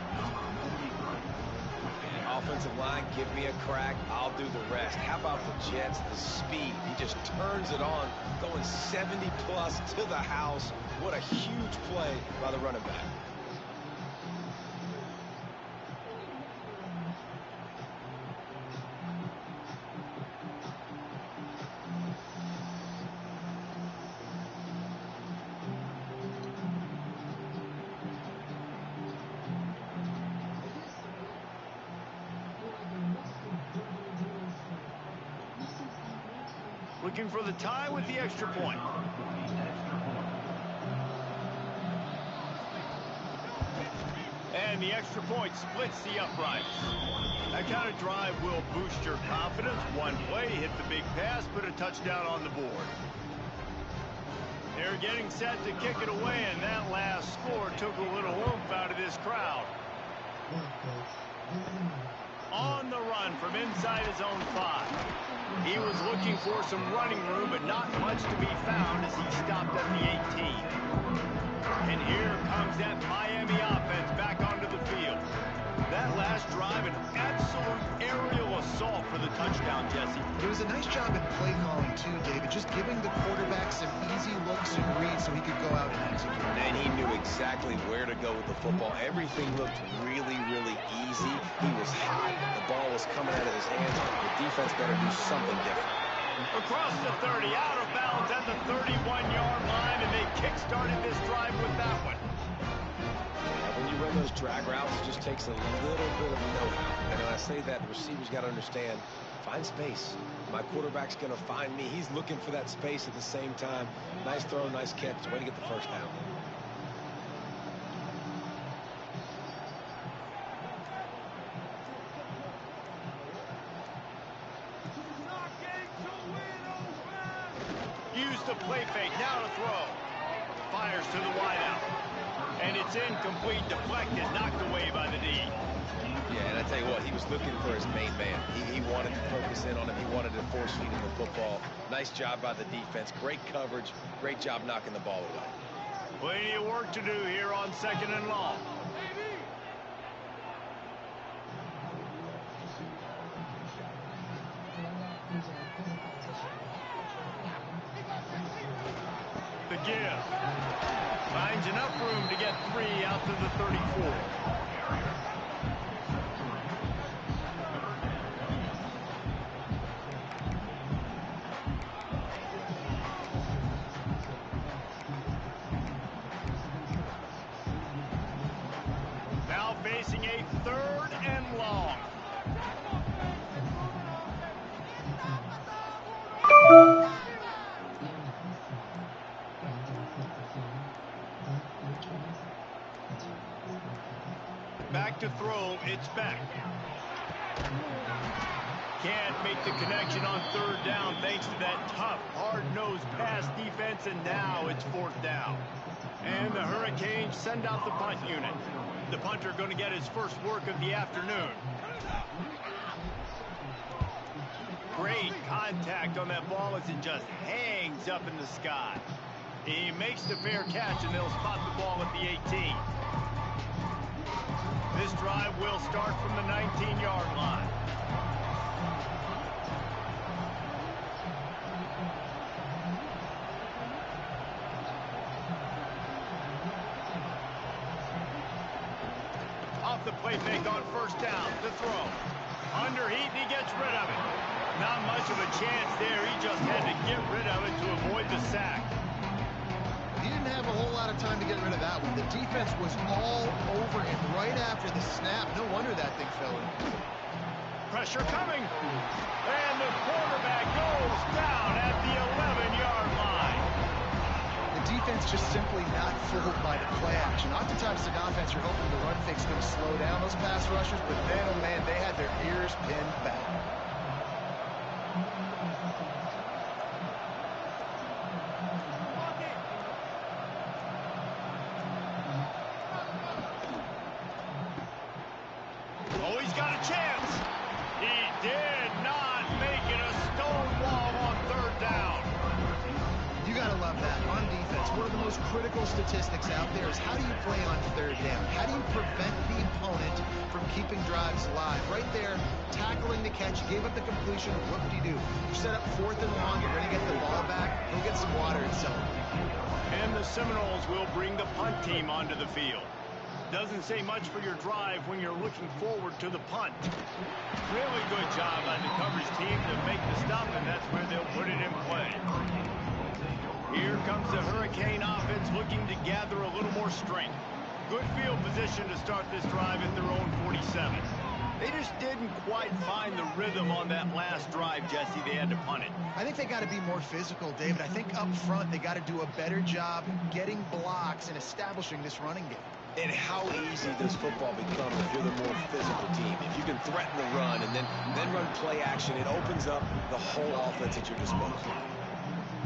Offensive line, give me a crack. I'll do the rest. How about the Jets? The speed. He just turns it on, going 70-plus to the house. What a huge play by the running back. Looking for the tie with the extra point. And the extra point splits the uprights. That kind of drive will boost your confidence. One play, hit the big pass, put a touchdown on the board. They're getting set to kick it away, and that last score took a little oomph out of this crowd. On the run from inside his own 5. He was looking for some running room, but not much to be found as he stopped at the 18. And here comes that Miami offense back onto the field. That last drive, an absolute aerial assault for the touchdown, Jesse. It was a nice job in play calling, too, David, just giving the quarterback some easy looks and reads so he could go out and execute. And he knew exactly where to go with the football. Everything looked really, really easy. He was hot. The ball was coming out of his hands. The defense better do something different. Across the 30, out of bounds at the 31-yard line, and they kick-started this drive with that one. When you run those drag routes, it just takes a little bit of know-how. And when I say that, the receiver's got to understand, find space. My quarterback's going to find me. He's looking for that space at the same time. Nice throw, nice catch. Way to get the first down. Used the play fake, now to throw. Fires to the wideout. And it's incomplete, deflected, knocked away by the D. Yeah, and I tell you what, he was looking for his main man. He wanted to focus in on him. He wanted to force feed him the football. Nice job by the defense. Great coverage. Great job knocking the ball away. Plenty of work to do here on 2nd and long. The give. Finds enough room to get 3 out to the 34. Now facing a 3rd and long. Back to throw, it's back. Can't make the connection on 3rd down thanks to that tough, hard-nosed pass defense, and now it's 4th down. And the Hurricanes send out the punt unit. The punter going to get his first work of the afternoon. Great contact on that ball as it just hangs up in the sky. He makes the fair catch, and they'll spot the ball at the 18. This drive will start from the 19-yard line. Off the play fake on first down. The throw. Under heat, and he gets rid of it. Not much of a chance there. He just had to get rid of it to avoid the sack. He didn't have a whole lot of time to get rid of that one. The defense was all over him right after the snap. No wonder that thing fell in. Pressure coming. And the quarterback goes down at the 11-yard line. The defense just simply not fooled by the play action. Oftentimes, as an offense, you're hoping the run fake's going to slow down those pass rushers, but man, oh man, they had their ears pinned back. Oh, he's got a chance. He did not make it a stone wall on third down. You got to love that. On defense, one of the most critical statistics out there is how do you play on third down? How do you prevent the opponent from keeping drives alive? Right there, tackling the catch, gave up the completion, whoop-de-doo. You set up 4th and long, you're going to get the ball back, go get some water and celebrate. And the Seminoles will bring the punt team onto the field. Doesn't say much for your drive when you're looking forward to the punt. Really good job by the coverage team to make the stop, and that's where they'll put it in play. Here comes the Hurricane offense looking to gather a little more strength. Good field position to start this drive at their own 47. They just didn't quite find the rhythm on that last drive, Jesse. They had to punt it. I think they got to be more physical, David. I think up front they got to do a better job getting blocks and establishing this running game. And how easy does football become if you're the more physical team? If you can threaten the run and then run play action, it opens up the whole offense at your disposal.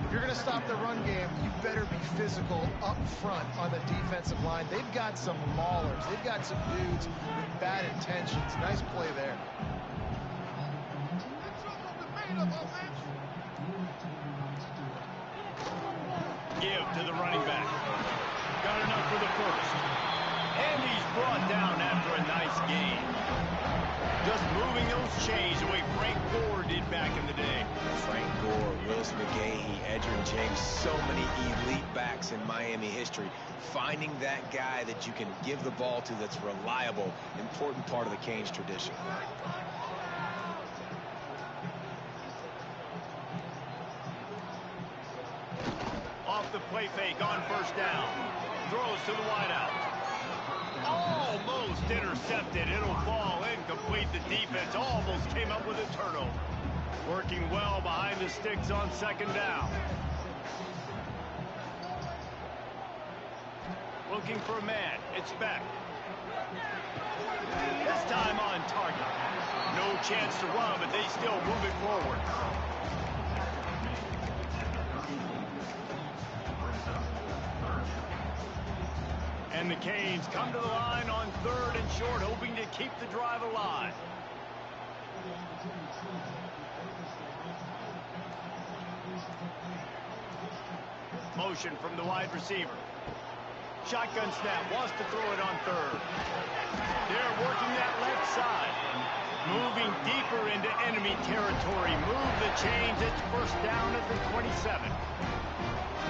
If you're going to stop the run game, you better be physical up front on the defensive line. They've got some maulers. They've got some dudes with bad intentions. Nice play there. Give to the running back. Got enough for the first. And he's brought down after a nice gain. Just moving those chains the way Frank Gore did back in the day. Frank Gore, Willis McGahee, Edgerrin James, so many elite backs in Miami history. Finding that guy that you can give the ball to that's reliable, important part of the Canes tradition. Off the play fake on first down. Throws to the wideout. Almost intercepted. It'll fall incomplete. The defense almost came up with a turnover. Working well behind the sticks on second down. Looking for a man. It's Beck. This time on target. No chance to run, but they still move it forward. And the Canes come to the line on third and short, hoping to keep the drive alive. Motion from the wide receiver. Shotgun snap, wants to throw it on third. They're working that left side. Moving deeper into enemy territory. Move the chains. It's first down at the 27.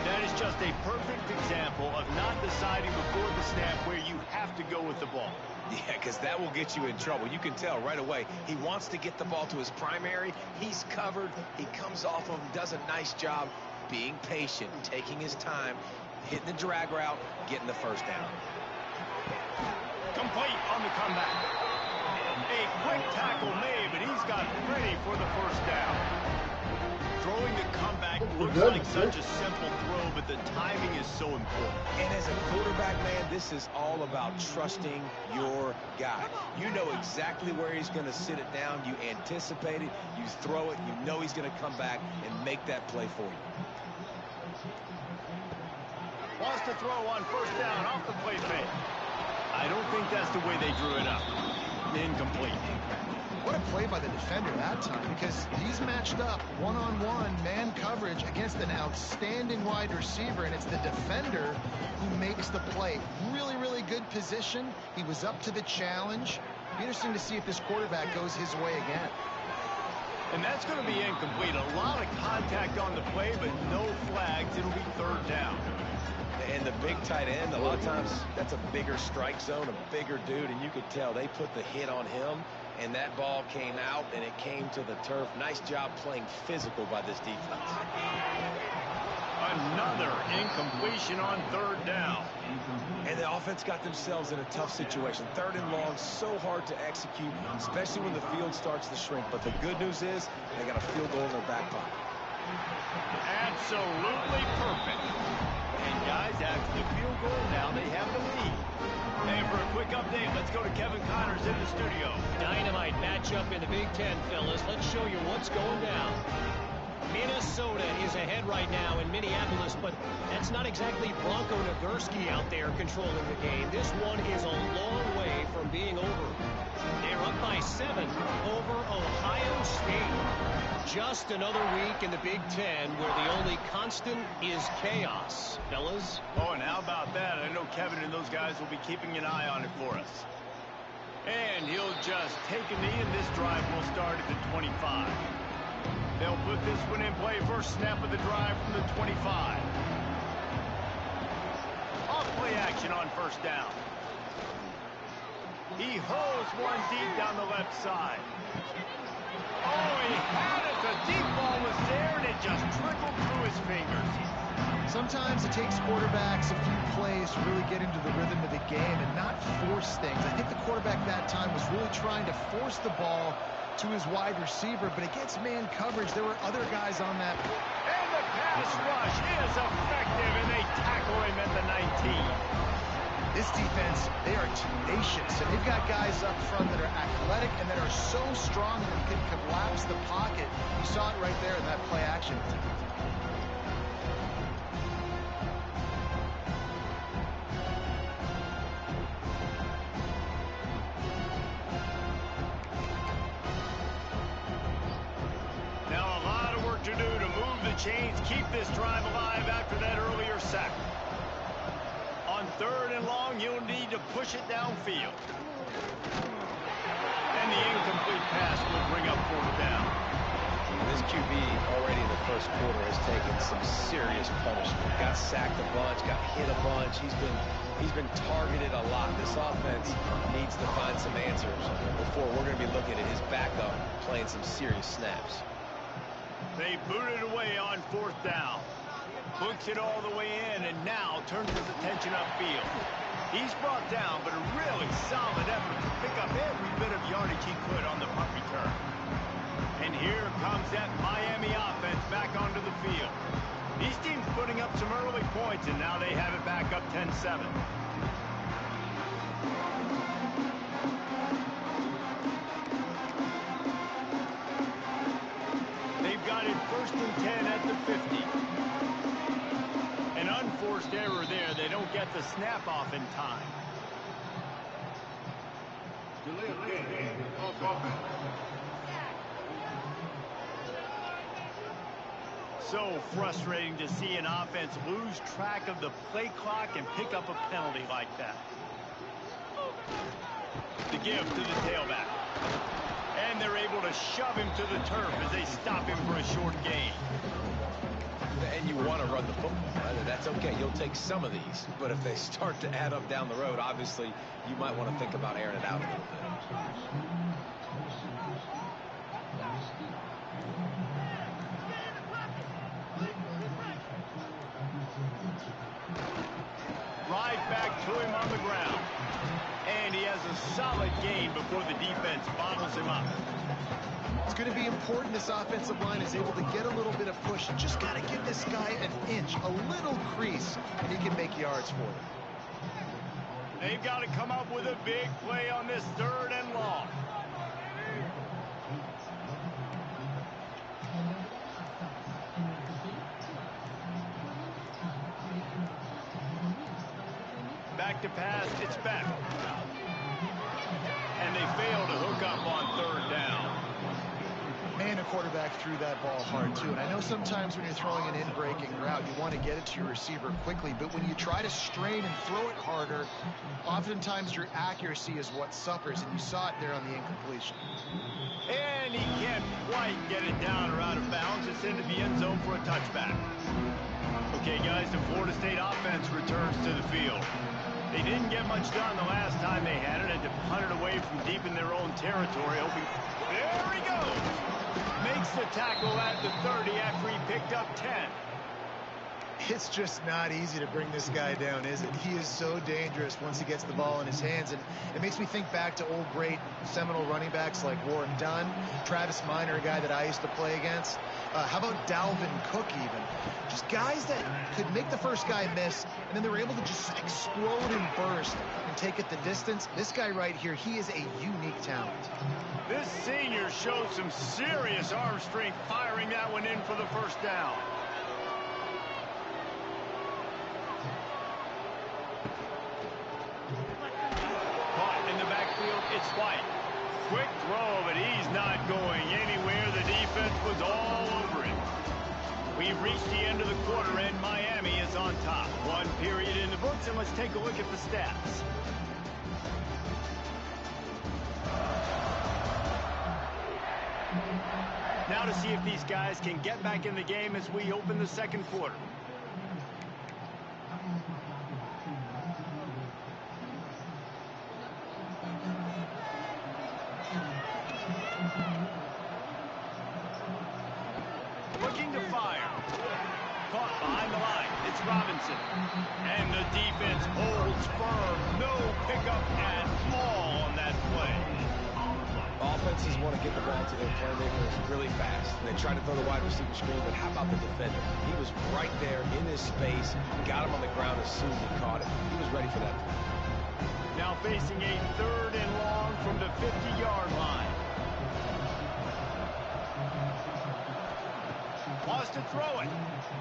That is just a perfect example of not deciding before the snap where you have to go with the ball. Yeah, because that will get you in trouble. You can tell right away. He wants to get the ball to his primary. He's covered. He comes off of him, does a nice job being patient, taking his time, hitting the drag route, getting the first down. Complete on the comeback. A quick tackle made, but he's got ready for the first down. Throwing the comeback looks like such a simple throw, but the timing is so important. And as a quarterback, man, this is all about trusting your guy. You know exactly where he's going to sit it down. You anticipate it. You throw it. You know he's going to come back and make that play for you. Wants to throw on first down off the play fake. I don't think that's the way they drew it up. Incomplete. What a play by the defender that time, because he's matched up one-on-one man coverage against an outstanding wide receiver, and it's the defender who makes the play. Really, really good position. He was up to the challenge. Be interesting to see if this quarterback goes his way again. And that's going to be incomplete. A lot of contact on the play, but no flags. It'll be third down. And the big tight end, a lot of times, that's a bigger strike zone, a bigger dude, and you could tell they put the hit on him, and that ball came out, and it came to the turf. Nice job playing physical by this defense. Another incompletion on third down. And the offense got themselves in a tough situation. Third and long, so hard to execute, especially when the field starts to shrink. But the good news is they got a field goal in their back pocket. Absolutely perfect. And guys, after the field goal, now they have the lead. And for a quick update, let's go to Kevin Connors in the studio. Dynamite matchup in the Big Ten, fellas. Let's show you what's going down. Minnesota is ahead right now in Minneapolis, but that's not exactly Bronco Nagurski out there controlling the game. This one is a long way from being over. They're up by 7 over Ohio State. Just another week in the Big Ten where the only constant is chaos, fellas. Oh, and how about that? I know Kevin and those guys will be keeping an eye on it for us. And he'll just take a knee, and this drive will start at the 25. They'll put this one in play. First snap of the drive from the 25. Off play action on first down. He hurls one deep down the left side. Oh, he had it. The deep ball was there, and it just trickled through his fingers. Sometimes it takes quarterbacks a few plays to really get into the rhythm of the game and not force things. I think the quarterback that time was really trying to force the ball to his wide receiver, but against man coverage, there were other guys on that. And the pass rush is effective, and they tackle him at the 19. This defense, they are tenacious, and they've got guys up front that are athletic and that are so strong that they can collapse the pocket. You saw it right there in that play action. Now a lot of work to do to move the chains, keep this drive alive after that earlier sack. On third and long, you'll need to push it downfield. And the incomplete pass will bring up fourth down. And this QB already in the first quarter has taken some serious punishment. Got sacked a bunch, got hit a bunch. He's been targeted a lot. This offense needs to find some answers before we're going to be looking at his backup playing some serious snaps. They boot it away on fourth down. Books it all the way in, and now turns his attention upfield. He's brought down, but a really solid effort to pick up every bit of yardage he could on the punt return. And here comes that Miami offense back onto the field. These teams putting up some early points, and now they have it back up 10-7. They've got it first and 10 at the 50. An unforced error there. They don't get the snap off in time. So frustrating to see an offense lose track of the play clock and pick up a penalty like that. The give to the tailback. And they're able to shove him to the turf as they stop him for a short gain. And you want to run the football. That's okay. You'll take some of these. But if they start to add up down the road, obviously, you might want to think about airing it out a little bit. Right back to him on the ground. And he has a solid gain before the defense bottles him up. It's going to be important this offensive line is able to get a little bit of push. You just got to give this guy an inch, a little crease, and he can make yards for them. They've got to come up with a big play on this third and long. Back to pass, it's back. And they fail to hook up on third down. Man, a quarterback threw that ball hard, too. And I know sometimes when you're throwing an in-breaking route, you want to get it to your receiver quickly. But when you try to strain and throw it harder, oftentimes your accuracy is what suffers. And you saw it there on the incompletion. And he can't quite get it down or out of bounds. It's into the end zone for a touchback. Okay, guys, the Florida State offense returns to the field. They didn't get much done the last time they had it, and to punt it away from deep in their own territory, hoping... There he goes! Makes the tackle at the 30 after he picked up 10. It's just not easy to bring this guy down, is it? He is so dangerous once he gets the ball in his hands, and it makes me think back to old great Seminole running backs like Warren Dunn, Travis Minor, a guy that I used to play against. How about Dalvin Cook even? Just guys that could make the first guy miss, and then they were able to just explode and burst and take it the distance. This guy right here, he is a unique talent. This senior showed some serious arm strength firing that one in for the first down. Caught in the backfield, it's White. Quick throw, but he's not going anywhere. The defense was all over him. We've reached the end of the quarter, and Miami is on top. One period in the books, and let's take a look at the stats. Now to see if these guys can get back in the game as we open the second quarter. Looking to fire. Caught behind the line. It's Robinson. And the defense holds firm. No pickup at all on that play. Offenses want to get the ball to their playmakers really fast. And they try to throw the wide receiver screen, but how about the defender? He was right there in his space, got him on the ground as soon as he caught it. He was ready for that. Now facing a 3rd and long from the 50-yard line. Wants to throw it.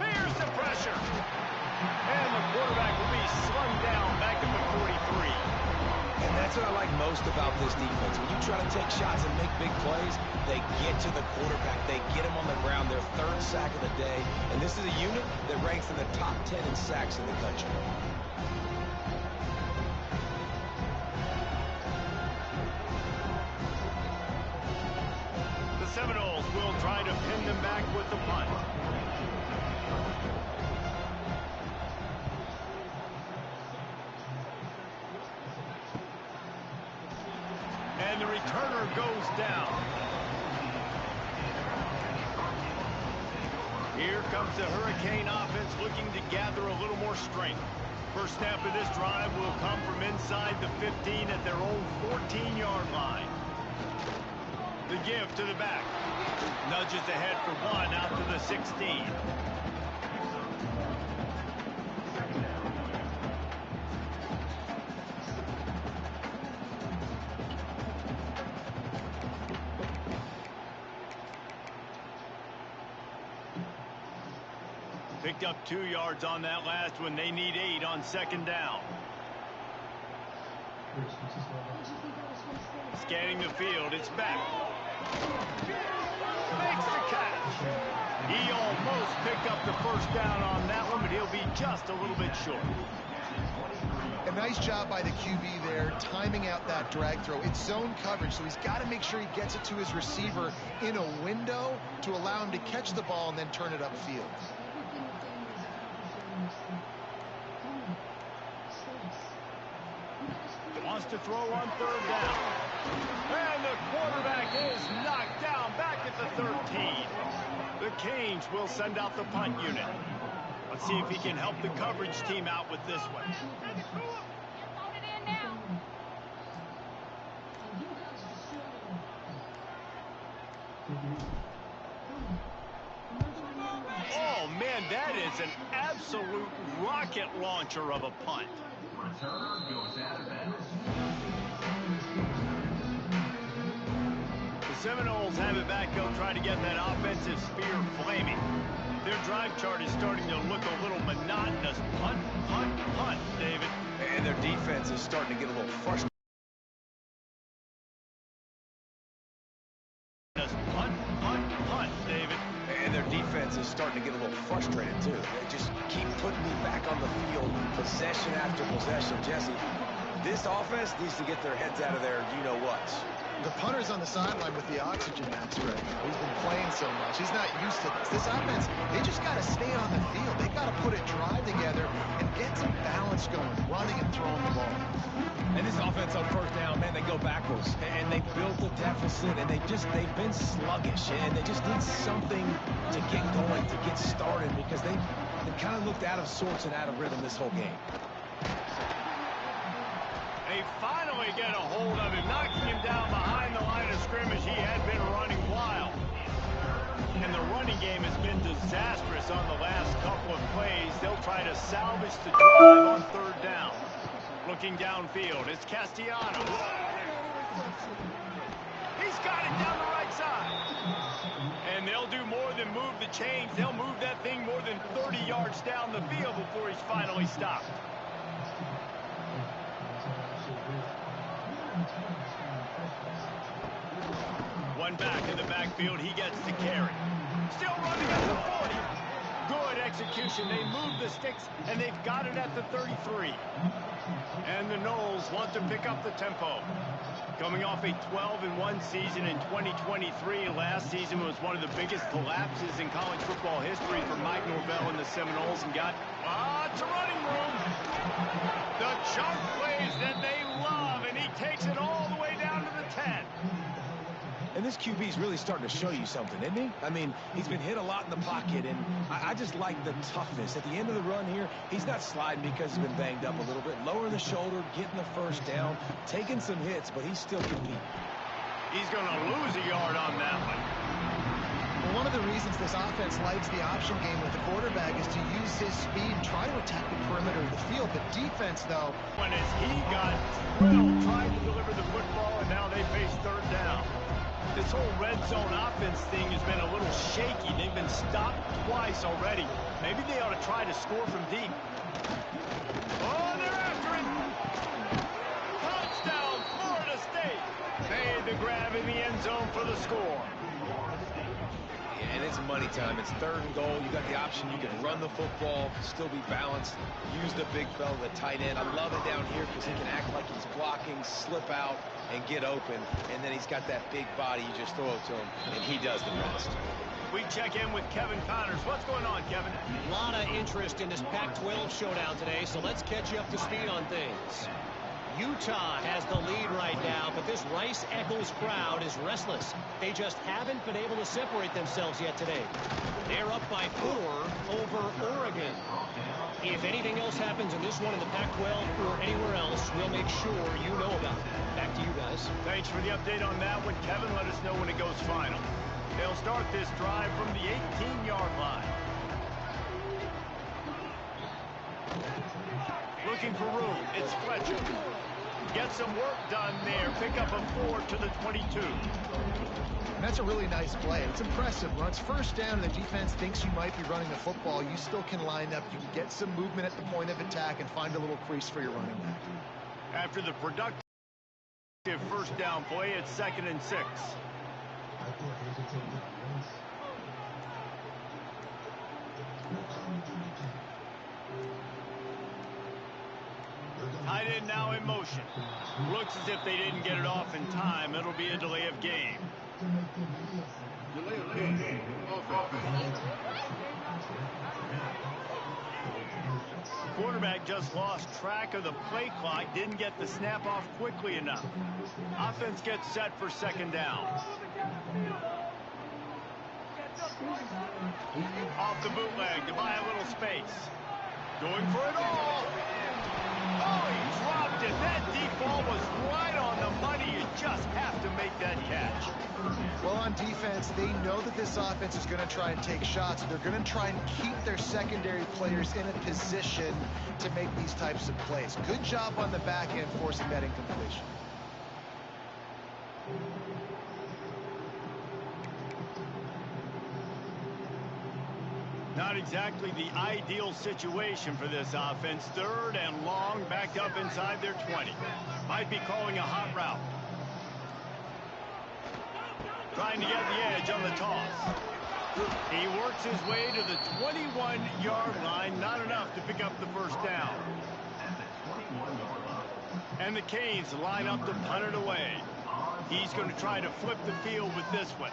Here's the pressure. And the quarterback will be slung down back at the 43. And that's what I like most about this defense. When you try to take shots and make big plays, they get to the quarterback. They get him on the ground, their 3rd sack of the day. And this is a unit that ranks in the top 10 in sacks in the country. The Seminoles will try to pin them back with the punt. And the returner goes down. Here comes the Hurricane offense looking to gather a little more strength. First snap of this drive will come from inside the 15 at their own 14-yard line. The give to the back. Nudges ahead for 1 out to the 16. Picked up 2 yards on that last one. They need 8 on 2nd down. Scanning the field. It's back. Makes the catch. He almost picked up the first down on that one, but he'll be just a little bit short. A nice job by the QB there, timing out that drag throw. It's zone coverage, so he's got to make sure he gets it to his receiver in a window to allow him to catch the ball and then turn it upfield. Wants to throw on 3rd down. And the quarterback is knocked down back at the 13. The Canes will send out the punt unit. Let's see if he can help the coverage team out with this one. Oh, man, that is an absolute rocket launcher of a punt. Return goes out of bounds. The Seminoles have it back. They'll try to get that offensive spear flaming. Their drive chart is starting to look a little monotonous. Punt, punt, punt, David. And their defense is starting to get a little frustrated. Punt, punt, starting to get a little frustrated, too. They just keep putting me back on the field, possession after possession. Jesse, this offense needs to get their heads out of their you-know-whats. The punter's on the sideline with the oxygen mask right now. He's been playing so much. He's not used to this. This offense, they just got to stay on the field. They got to put a drive together and get some balance going, running and throwing the ball. And this offense on first down, man, they go backwards. And they built a deficit, and they've been sluggish. And they just need something to get going, to get started, because they kind of looked out of sorts and out of rhythm this whole game. They finally get a hold of him, knocking him down behind the line of scrimmage. He had been running wild. And the running game has been disastrous on the last couple of plays. They'll try to salvage the drive on third down. Looking downfield, it's Castellanos. He's got it down the right side. And they'll do more than move the chains. They'll move that thing more than 30 yards down the field before he's finally stopped. One back in the backfield, he gets the carry. Still running at the 40. Good execution. They move the sticks, and they've got it at the 33. And the Noles want to pick up the tempo. Coming off a 12-1 season in 2023, last season was one of the biggest collapses in college football history for Mike Norvell and the Seminoles, and got lots of running room. The chunk plays that they love, and he takes it all the way down to the 10. And this QB's really starting to show you something, isn't he? I mean, he's been hit a lot in the pocket, and I just like the toughness. At the end of the run here, he's not sliding because he's been banged up a little bit. Lowering the shoulder, getting the first down, taking some hits, but he's still competing. He's going to lose a yard on that one. Well, one of the reasons this offense likes the option game with the quarterback is to use his speed and try to attack the perimeter of the field. The defense, though... When as he got drilled trying to deliver the football, and now they face third down. This whole red zone offense thing has been a little shaky. They've been stopped twice already. Maybe they ought to try to score from deep. Oh, they're after it. Touchdown, Florida State. Made the grab in the end zone for the score. And it's money time. It's third and goal. You got the option. You can run the football, still be balanced, use the big fella, the tight end. I love it down here because he can act like he's blocking, slip out, and get open. And then he's got that big body. You just throw it to him, and he does the rest. We check in with Kevin Connors. What's going on, Kevin? A lot of interest in this Pac-12 showdown today, so let's catch you up to speed on things. Utah has the lead right now, but this Rice-Eccles crowd is restless. They just haven't been able to separate themselves yet today. They're up by 4 over Oregon. If anything else happens in this one in the Pac-12 or anywhere else, we'll make sure you know about it. Back to you guys. Thanks for the update on that one, Kevin. Let us know when it goes final. They'll start this drive from the 18-yard line. Looking for room. It's Fletcher. Get some work done there. Pick up a 4 to the 22. That's a really nice play. It's impressive. When it's first down and the defense thinks you might be running the football, you still can line up. You can get some movement at the point of attack and find a little crease for your running back. After the productive first down play, it's 2nd and 6. Tight end now in motion. Looks as if they didn't get it off in time. It'll be a delay of game. Quarterback just lost track of the play clock. Didn't get the snap off quickly enough. Offense gets set for 2nd down. Off the bootleg to buy a little space. Going for it all. Oh, he dropped it. That deep ball was right on the money. You just have to make that catch. Well, on defense, they know that this offense is going to try and take shots. They're going to try and keep their secondary players in a position to make these types of plays. Good job on the back end forcing that incompletion. Not exactly the ideal situation for this offense. 3rd and long, backed up inside their 20. Might be calling a hot route. Trying to get the edge on the toss. He works his way to the 21-yard line, not enough to pick up the first down. And the Canes line up to punt it away. He's going to try to flip the field with this one.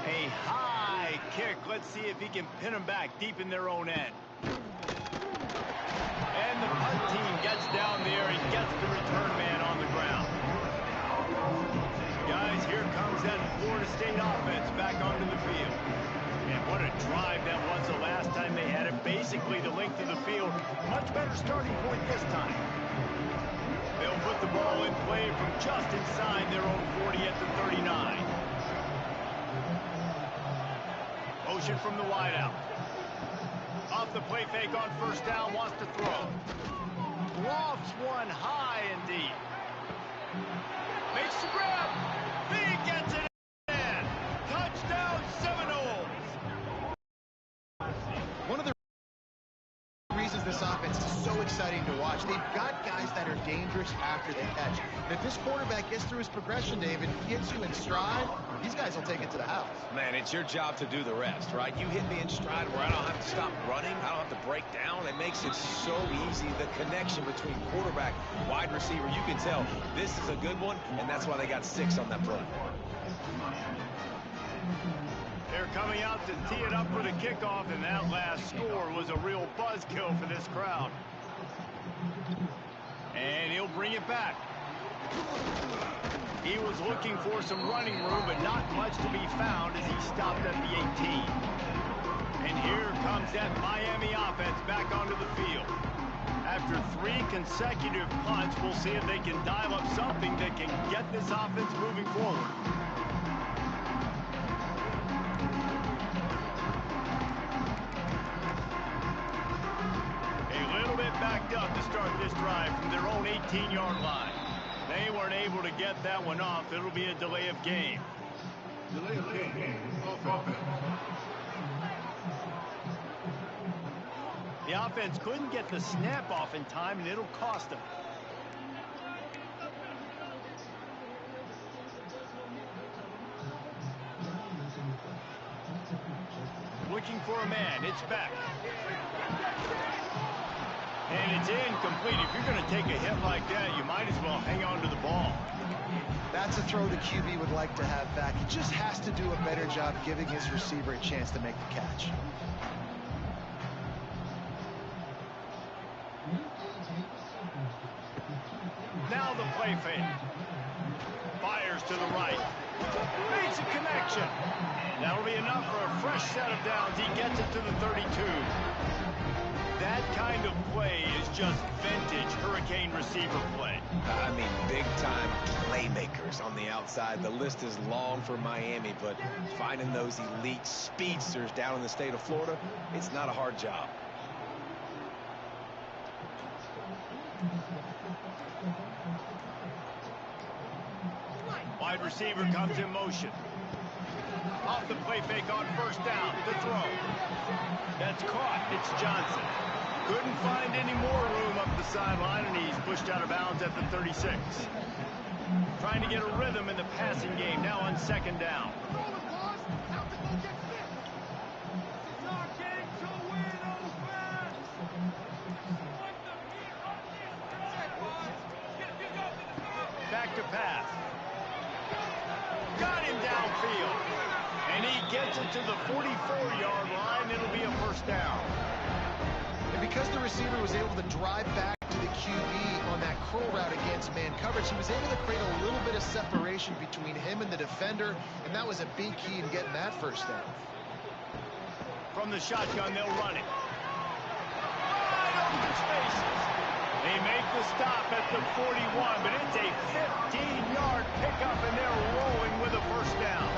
A high kick. Let's see if he can pin them back deep in their own end. And the punt team gets down there and gets the return man on the ground. Guys, here comes that Florida State offense back onto the field. And what a drive that was the last time they had it. Basically the length of the field. Much better starting point this time. They'll put the ball in play from just inside their own 40 at the 39. Motion from the wideout. Off the play fake on first down, wants to throw. Lofts one high and deep. Makes the grab. He gets it in. Touchdown Seminoles. One of the reasons this offense is so exciting to watch, they've got guys that are dangerous after the catch. And if this quarterback gets through his progression, David, gets you in stride, these guys will take it to the house. Man, it's your job to do the rest, right? You hit me in stride where I don't have to stop running. I don't have to break down. It makes it so easy. The connection between quarterback, wide receiver, you can tell this is a good one, and that's why they got 6 on that play. They're coming out to tee it up for the kickoff, and that last score was a real buzzkill for this crowd. And he'll bring it back. He was looking for some running room, but not much to be found as he stopped at the 18. And here comes that Miami offense back onto the field. After 3 consecutive punts, we'll see if they can dial up something that can get this offense moving forward. Backed up to start this drive from their own 18-yard line. They weren't able to get that one off. It'll be a delay of game. Delay of game. The offense couldn't get the snap off in time, and it'll cost them. Looking for a man. It's back. And it's incomplete. If you're going to take a hit like that, you might as well hang on to the ball. That's a throw the QB would like to have back. He just has to do a better job giving his receiver a chance to make the catch. Now the play fake. Fires to the right. Makes a connection. That'll be enough for a fresh set of downs. He gets it to the 32. That kind of play is just vintage Hurricane receiver play. I mean, big-time playmakers on the outside. The list is long for Miami, but finding those elite speedsters down in the state of Florida, it's not a hard job. Wide receiver comes in motion. Off the play fake on first down. The throw. That's caught. It's Johnson. Couldn't find any more room up the sideline, and he's pushed out of bounds at the 36. Trying to get a rhythm in the passing game now on second down. Back to pass. Got him downfield. And he gets it to the 44-yard line. It'll be a first down. And because the receiver was able to drive back to the QB on that curl route against man coverage, he was able to create a little bit of separation between him and the defender, and that was a big key in getting that first down. From the shotgun, they'll run it. Wide open spaces. They make the stop at the 41, but it's a 15-yard pickup, and they're rolling with a first down.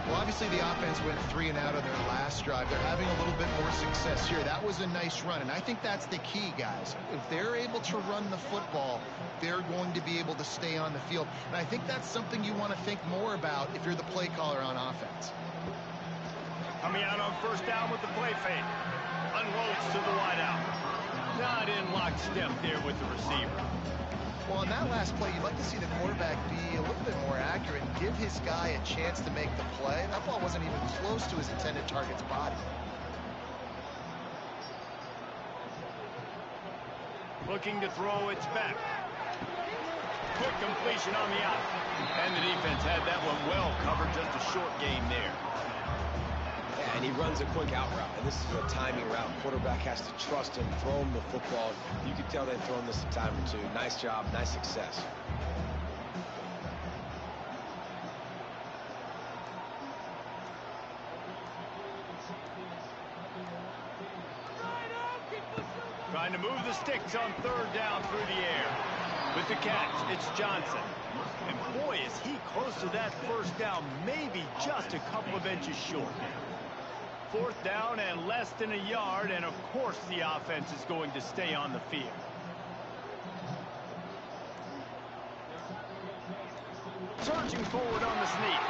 Well, obviously the offense went 3 and out on their last drive. They're having a little bit more success here. That was a nice run, and I think that's the key, guys. If they're able to run the football, they're going to be able to stay on the field. And I think that's something you want to think more about if you're the play caller on offense. Coming out on first down with the play fake. Unloads to the wideout. Not in lockstep there with the receiver. Well, on that last play, you'd like to see the quarterback be a little bit more accurate and give his guy a chance to make the play. That ball wasn't even close to his intended target's body. Looking to throw, it's back. Quick completion on the out. And the defense had that one well covered, just a short game there. Yeah, and he runs a quick out route, and this is a timing route. Quarterback has to trust him, throw him the football. You can tell they've thrown this a time or two. Nice job, nice success. Trying to move the sticks on third down through the air. With the catch, it's Johnson. And boy, is he close to that first down, maybe just a couple of inches short. Fourth down and less than a yard, and of course the offense is going to stay on the field. Surging forward on the sneak.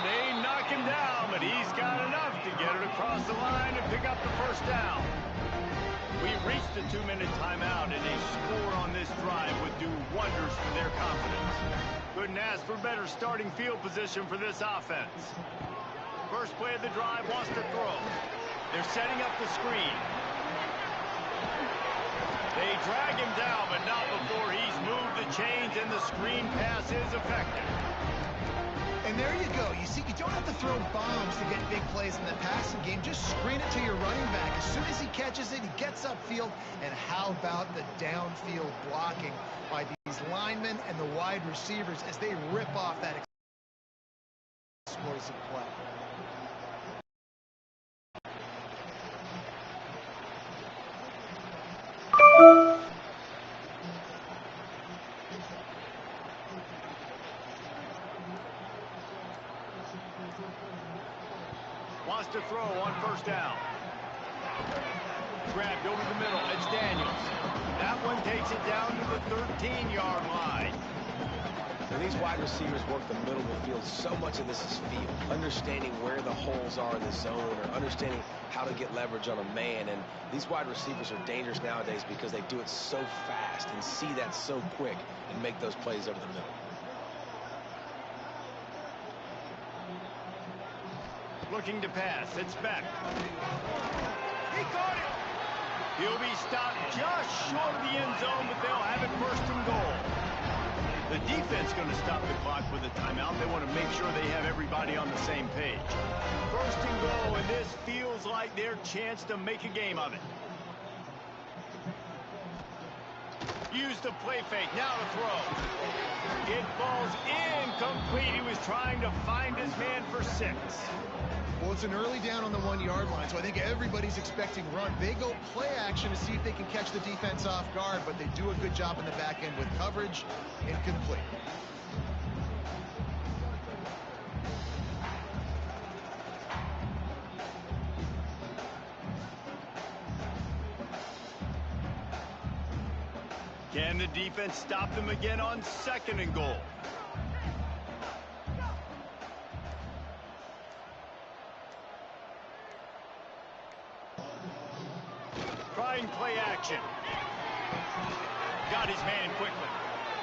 They knock him down, but he's got enough to get it across the line and pick up the first down. We've reached the 2-minute timeout, and a score on this drive would do wonders for their confidence. Couldn't ask for better starting field position for this offense. First play of the drive, wants to throw. They're setting up the screen. They drag him down, but not before he's moved the chains, and the screen pass is effective. And there you go. You see, you don't have to throw bombs to get big plays in the passing game. Just screen it to your running back. As soon as he catches it, he gets upfield. And how about the downfield blocking by these linemen and the wide receivers as they rip off that explosive play. Wants to throw on first down. Grabbed over the middle. It's Daniels. That one takes it down to the 13-yard line. When these wide receivers work the middle of the field, so much of this is feel. Understanding where the holes are in the zone, or understanding how to get leverage on a man. And these wide receivers are dangerous nowadays because they do it so fast and see that so quick and make those plays over the middle. Looking to pass. It's back. He caught it. He'll be stopped just short of the end zone, but they'll have it first and goal. The defense going to stop the clock with a timeout. They want to make sure they have everybody on the same page. First and goal, and this feels like their chance to make a game of it. Used the play fake. Now to throw. It falls incomplete. He was trying to find his man for 6. Well, it's an early down on the 1-yard line, so I think everybody's expecting run. They go play action to see if they can catch the defense off guard, but they do a good job in the back end with coverage. Incomplete. Can the defense stop them again on second and goal? Trying play action. Got his man quickly.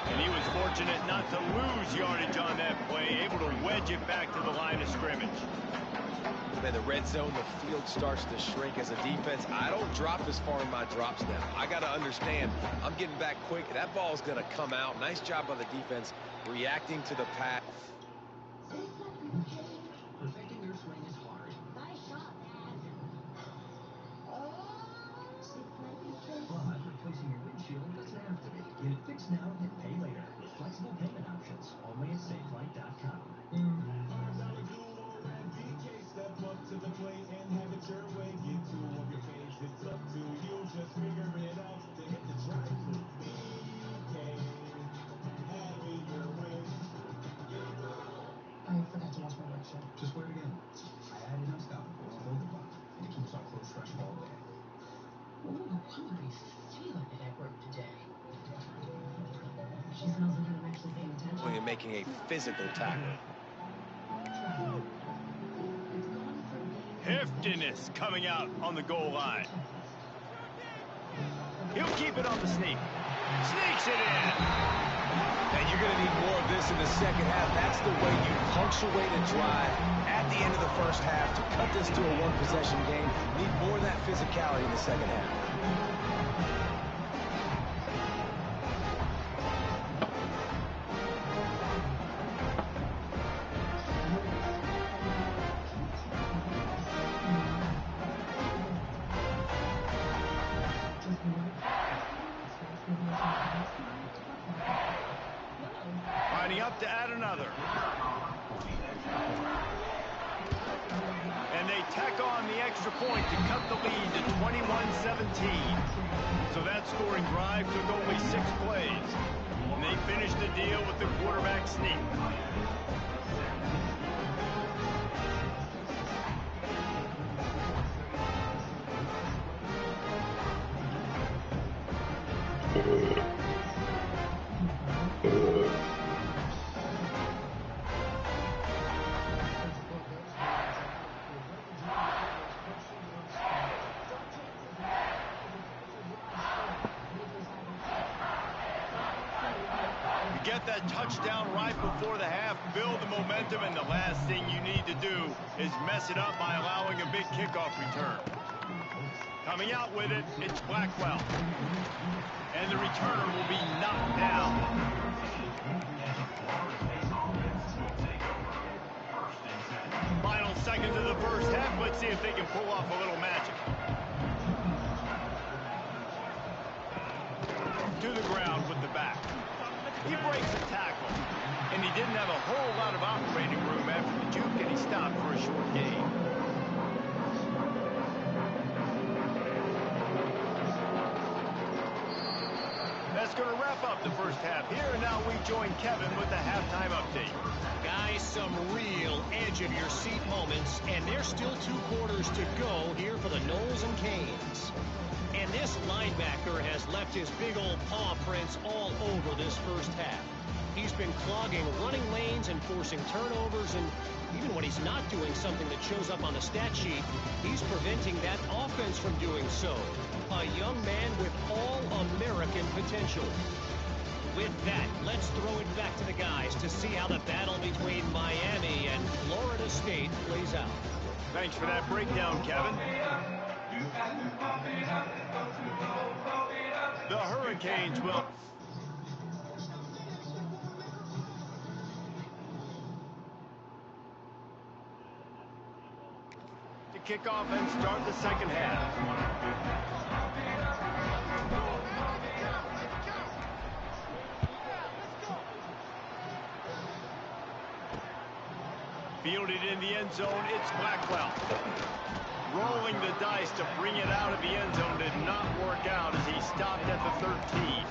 And he was fortunate not to lose yardage on that play, able to wedge it back to the line of scrimmage. In the red zone, the field starts to shrink as a defense. I don't drop as far in my drops now. I got to understand, I'm getting back quick. That ball is going to come out. Nice job by the defense reacting to the pass. Perfecting your swing is hard. Nice shot, man. But replacing your windshield doesn't have to be. Get it fixed now and pay later with flexible payment options. Only at SafeLight.com. Step up to the plate and have it your way. Get 2 of your faves. It's up to you. Just figure it out to hit the drive-thru. BK, have it your way. I forgot to wash my windshield. Just wear it again. I added unstoppable to hold the button, and it keeps our clothes fresh all day. Ooh, I'm gonna be feeling it at work today. She smells like I'm actually paying attention. When you're making a physical tackle. Heftiness coming out on the goal line. He'll keep it on the sneak. Sneaks it in. And you're going to need more of this in the second half. That's the way you punctuate a drive at the end of the first half to cut this to a one-possession game. You need more of that physicality in the second half. Lining up to add another. And they tack on the extra point to cut the lead to 21-17. So that scoring drive took only 6 plays. And they finished the deal with the quarterback sneak. Get that touchdown right before the half, build the momentum, and the last thing you need to do is mess it up by allowing a big kickoff return. Coming out with it, it's Blackwell. And the returner will be knocked down. Final seconds of the first half. Let's see if they can pull off a little magic. To the ground with the back. He breaks a tackle, and he didn't have a whole lot of operating room after the juke, and he stopped for a short gain. That's going to wrap up the first half here, and now we join Kevin with the halftime update. Guys, some real edge-of-your-seat moments, and there's still 2 quarters to go here for the Knowles and Canes. And this linebacker has left his big old paw prints all over this first half. He's been clogging running lanes and forcing turnovers, and even when he's not doing something that shows up on the stat sheet, he's preventing that offense from doing so. A young man with all-American potential. With that, let's throw it back to the guys to see how the battle between Miami and Florida State plays out. Thanks for that breakdown, Kevin. The Hurricanes will... to kick off and start the second half. Fielded in the end zone, it's Blackwell. Rolling the dice to bring it out of the end zone did not work out as he stopped at the 13.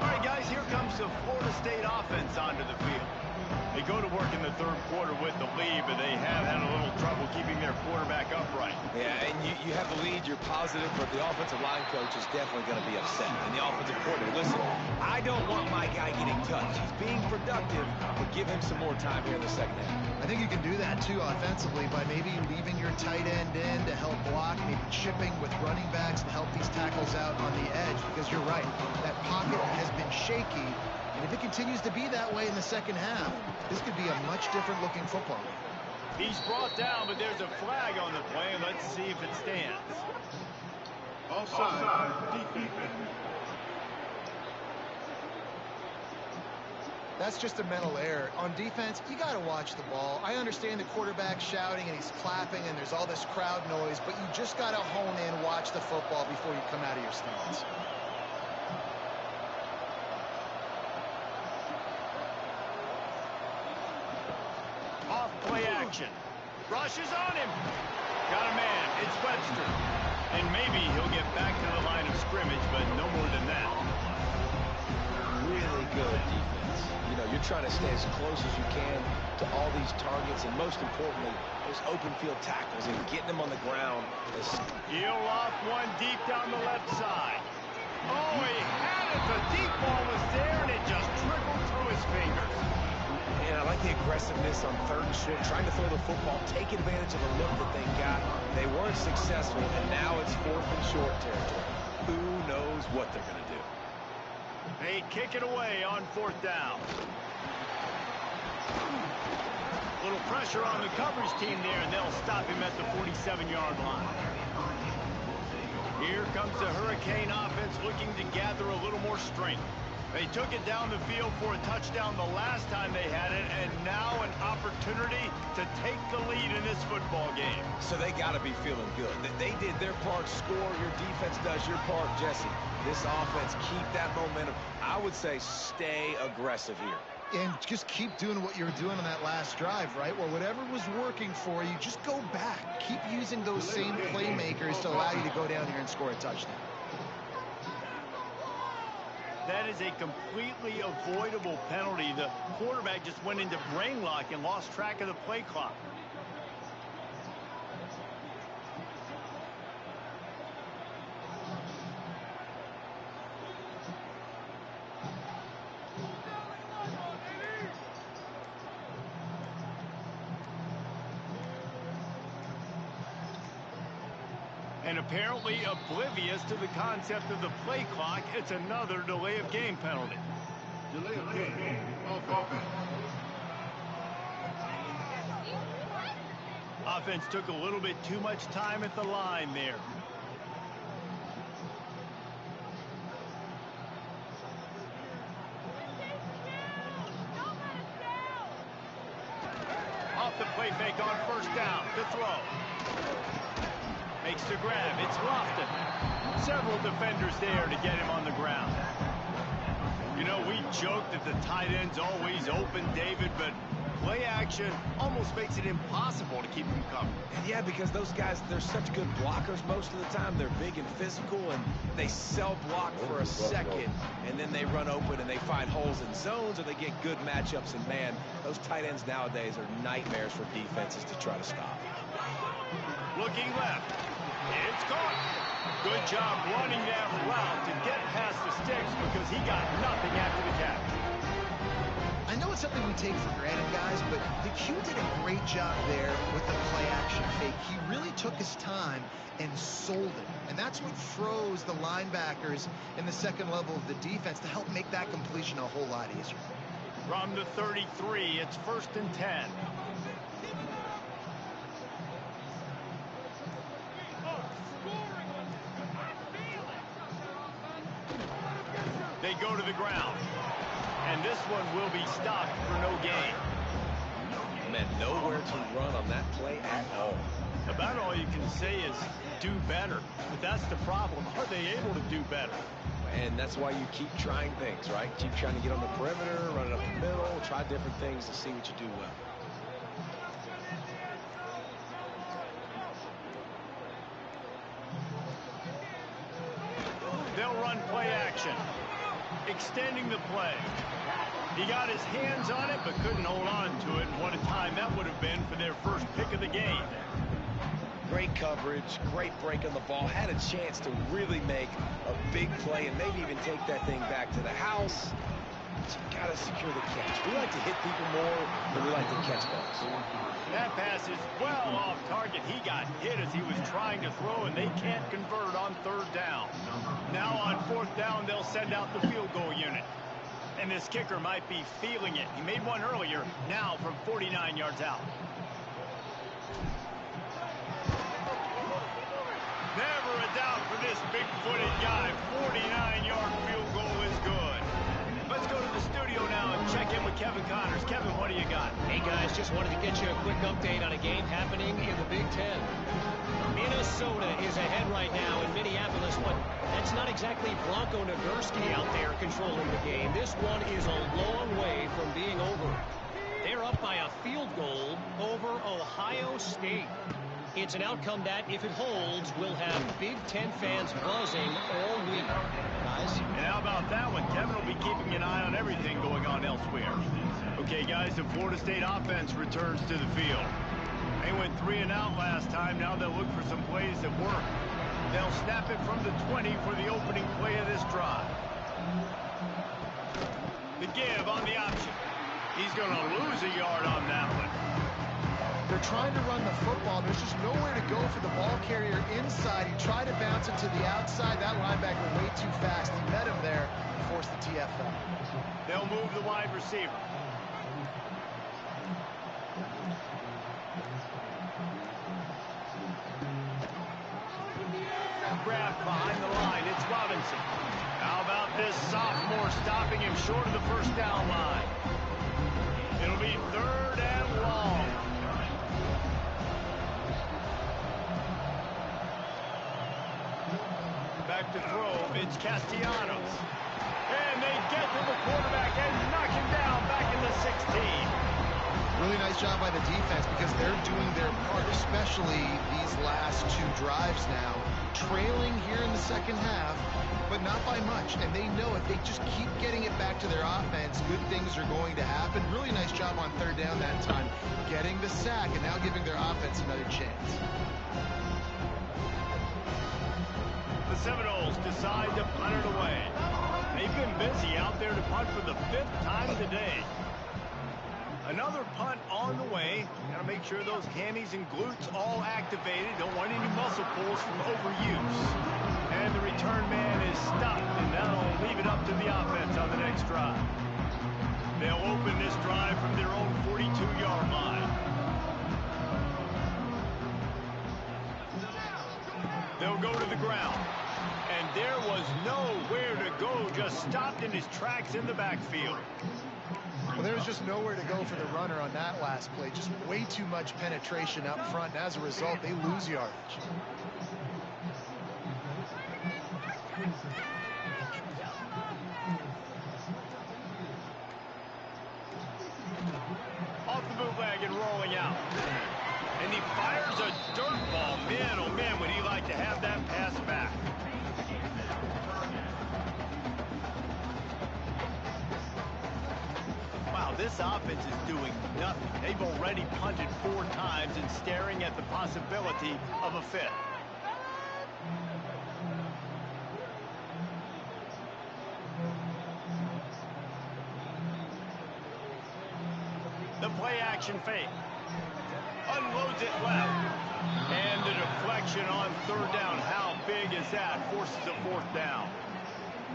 All right, guys, here comes the Florida State offense onto the field. They go to work in the third quarter with the lead, but they have had a little trouble keeping their quarterback upright. Yeah, and you have the lead, you're positive, but the offensive line coach is definitely going to be upset. And the offensive coordinator, listen, I don't want my guy getting touched. He's being productive, but give him some more time here in the second half. I think you can do that, too, offensively, by maybe leaving your tight end in to help block, maybe chipping with running backs to help these tackles out on the edge, because you're right, that pocket has been shaky. And if it continues to be that way in the second half, this could be a much different looking football game. He's brought down, but there's a flag on the play. Let's see if it stands. Offside. Defense. That's just a mental error. On defense, you got to watch the ball. I understand the quarterback shouting and he's clapping and there's all this crowd noise, but you just got to hone in, watch the football before you come out of your stance. Off play action. Rushes on him. Got a man. It's Webster. And maybe he'll get back to the line of scrimmage, but no more than that. Really good defense. You know, you're trying to stay as close as you can to all these targets, and most importantly, those open field tackles and getting them on the ground. He'll off one deep down the left side. Oh, he had it. The deep ball was there, and it just trickled through his fingers. And I like the aggressiveness on 3rd and short, trying to throw the football, take advantage of the look that they got. They weren't successful, and now it's 4th and short territory. who knows what they're going to do. They kick it away on 4th down. Little pressure on the coverage team there, and they'll stop him at the 47-yard line. Here comes the Hurricane offense looking to gather a little more strength. They took it down the field for a touchdown the last time they had it, and now an opportunity to take the lead in this football game. So they got to be feeling good. They did their part, score. Your defense does your part, Jesse. This offense, keep that momentum. I would say stay aggressive here. And just keep doing what you were doing on that last drive, right? Well, whatever was working for you, just go back. Keep using those same playmakers to allow you to go down here and score a touchdown. That is a completely avoidable penalty. The quarterback just went into brain lock and lost track of the play clock. And apparently oblivious to the concept of the play clock, it's another delay of game penalty. Delay of game. Offense. Offense took a little bit too much time at the line there. Off the play fake on 1st down to throw. Makes the grab. It's Lofton. Several defenders there to get him on the ground. You know, we joke that the tight end's always open, David, but play action almost makes it impossible to keep them covered. Yeah, because those guys, they're such good blockers most of the time. They're big and physical, and they cell block for a second, and then they run open and they find holes in zones, or they get good matchups. And, man, those tight ends nowadays are nightmares for defenses to try to stop. Looking left. It's caught. Good job running that route to get past the sticks because he got nothing after the catch. I know it's something we take for granted, guys, but the Q did a great job there with the play-action fake. He really took his time and sold it, and that's what froze the linebackers in the second level of the defense to help make that completion a whole lot easier. From the 33, it's 1st and 10. They go to the ground. And this one will be stopped for no gain. Man, nowhere to run on that play at all. About all you can say is do better. But that's the problem. Are they able to do better? And that's why you keep trying things, right? Keep trying to get on the perimeter, run it up the middle, try different things to see what you do well. They'll run play action. Extending the play. He got his hands on it, but couldn't hold on to it. And what a time that would have been for their first pick of the game. Great coverage, great break on the ball. Had a chance to really make a big play and maybe even take that thing back to the house. But you got to secure the catch. We like to hit people more than we like to catch balls. That pass is well off target. He got hit as he was trying to throw, and they can't convert on 3rd down. Now on 4th down, they'll send out the field goal unit. And this kicker might be feeling it. He made one earlier, now from 49 yards out. Never a doubt for this big-footed guy. 49-yard field goal is good. Let's go to the studio now and check in with Kevin Connors. Kevin, what do you got? Hey, guys, just wanted to get you a quick update on a game happening in the Big Ten. Minnesota is ahead right now in Minneapolis, but that's not exactly Bronco Nagurski out there controlling the game. This one is a long way from being over. They're up by a field goal over Ohio State. It's an outcome that, if it holds, will have Big Ten fans buzzing all week. Guys? And how about that one? Kevin will be keeping an eye on everything going on elsewhere. Okay, guys, the Florida State offense returns to the field. They went 3 and out last time. Now they'll look for some plays that work. They'll snap it from the 20 for the opening play of this drive. The give on the option. He's going to lose a yard on that one. They're trying to run the football. There's just nowhere to go for the ball carrier inside. He tried to bounce it to the outside. That linebacker way too fast. He met him there and forced the TFL. They'll move the wide receiver. Grabbed behind the line. It's Robinson. How about this sophomore stopping him short of the first down line? It'll be 3rd and long. Back to throw. It's Castellanos. And they get to the quarterback and knock him down back in the 16. Really nice job by the defense because they're doing their part, especially these last 2 drives now. Trailing here in the second half, but not by much. And they know if they just keep getting it back to their offense, good things are going to happen. Really nice job on 3rd down that time, getting the sack and now giving their offense another chance. The Seminoles decide to punt it away. They've been busy out there to punt for the 5th time today. Another punt on the way. Got to make sure those hammies and glutes all activated. Don't want any muscle pulls from overuse. And the return man is stopped, and that'll leave it up to the offense on the next drive. They'll open this drive from their own 42-yard line. They'll go to the ground. And there was nowhere to go, just stopped in his tracks in the backfield. Well, there was just nowhere to go for the runner on that last play. Just way too much penetration up front, and as a result, they lose yardage. Off the bootleg and rolling out. And he fires a dirt ball. Man, oh man, would he like to have that pass back. Wow, this offense is doing nothing. They've already punted 4 times and staring at the possibility of a 5th. The play action fake. Unloads it left. And the deflection on 3rd down. How big is that? Forces a 4th down.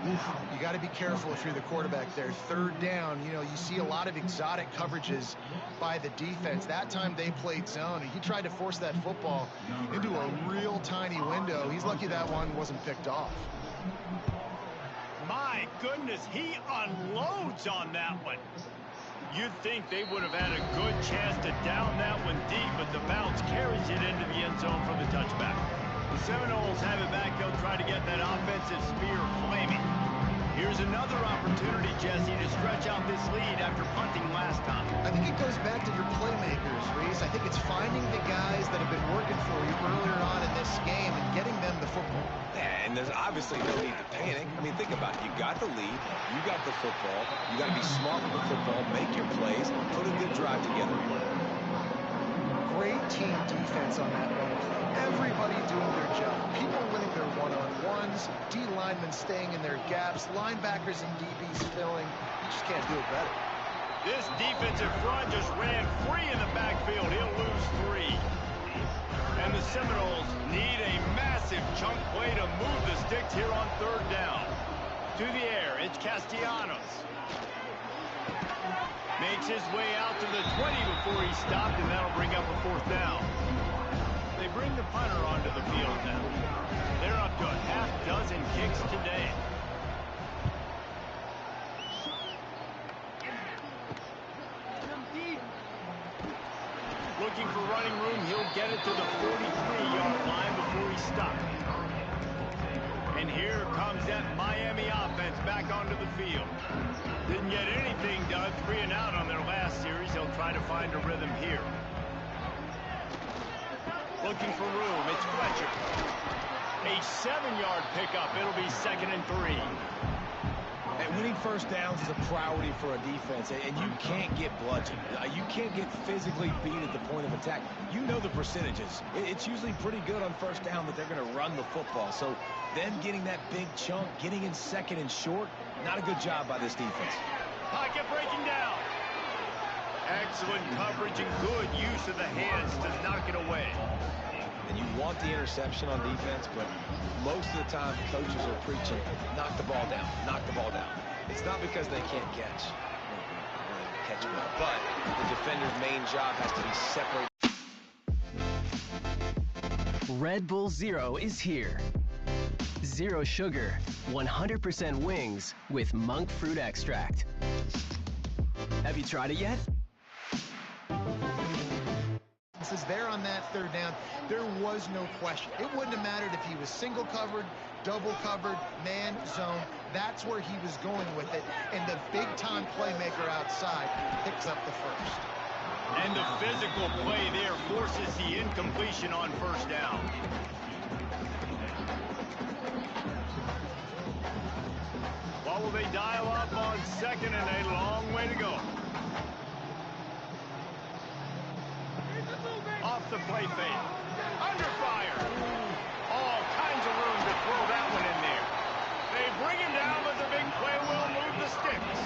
You got to be careful if you're the quarterback there. 3rd down, you know, you see a lot of exotic coverages by the defense. That time they played zone, and he tried to force that football into a real tiny window. He's lucky that one wasn't picked off. My goodness, he unloads on that one. You'd think they would have had a good chance to down that one deep, but the bounce carries it into the end zone for the touchback. The Seminoles have it back. They'll try to get that offensive spear flaming. Here's another opportunity, Jesse, to stretch out this lead after punting last time. I think it goes back to your playmakers, Reese. I think it's finding the guys that have been working for you earlier on in this game and getting them the football. Yeah, and there's obviously no need to panic. I mean, think about it. You got the lead. You got the football. You got to be smart with the football, make your plays, put a good drive together. Great team defense on that one play. Everybody doing their job. People winning their one-on-ones, D linemen staying in their gaps, linebackers and DBs filling. You just can't do it better. This defensive front just ran free in the backfield. He'll lose 3. And the Seminoles need a massive chunk play to move the sticks here on 3rd down. To the air, it's Castellanos. Makes his way out to the 20 before he stopped, and that'll bring up a 4th down. They bring the punter onto the field now. They're up to a half-dozen kicks today. Looking for running room, he'll get it to the 43-yard line before he stopped. And here comes that Miami offense back onto the field. Didn't get anything done, 3 and out on their last series. They'll try to find a rhythm here. Looking for room, it's Fletcher. A 7-yard pickup. It'll be 2nd and 3. And winning first downs is a priority for a defense, and you can't get bludgeoned. You can't get physically beat at the point of attack. You know the percentages. It's usually pretty good on first down that they're going to run the football. So them getting that big chunk, getting in 2nd and short, not a good job by this defense. Pocket breaking down. Excellent coverage and good use of the hands to knock it away. And you want call it the interception on defense, but most of the time coaches are preaching, knock the ball down, knock the ball down. It's not because they can't catch. Really catch well, but the defender's main job has to be separated. Red Bull Zero is here. Zero sugar, 100% wings with monk fruit extract. Have you tried it yet? Since they're on that third down, there was no question. It wouldn't have mattered if he was single covered, double covered, man, zone. That's where he was going with it. And the big-time playmaker outside picks up the first. And the physical play there forces the incompletion on first down. What will they dial up on second, and a long way to go? Off the play fake. Under fire. All kinds of room to throw that one in there. They bring him down, but the big play will move the sticks.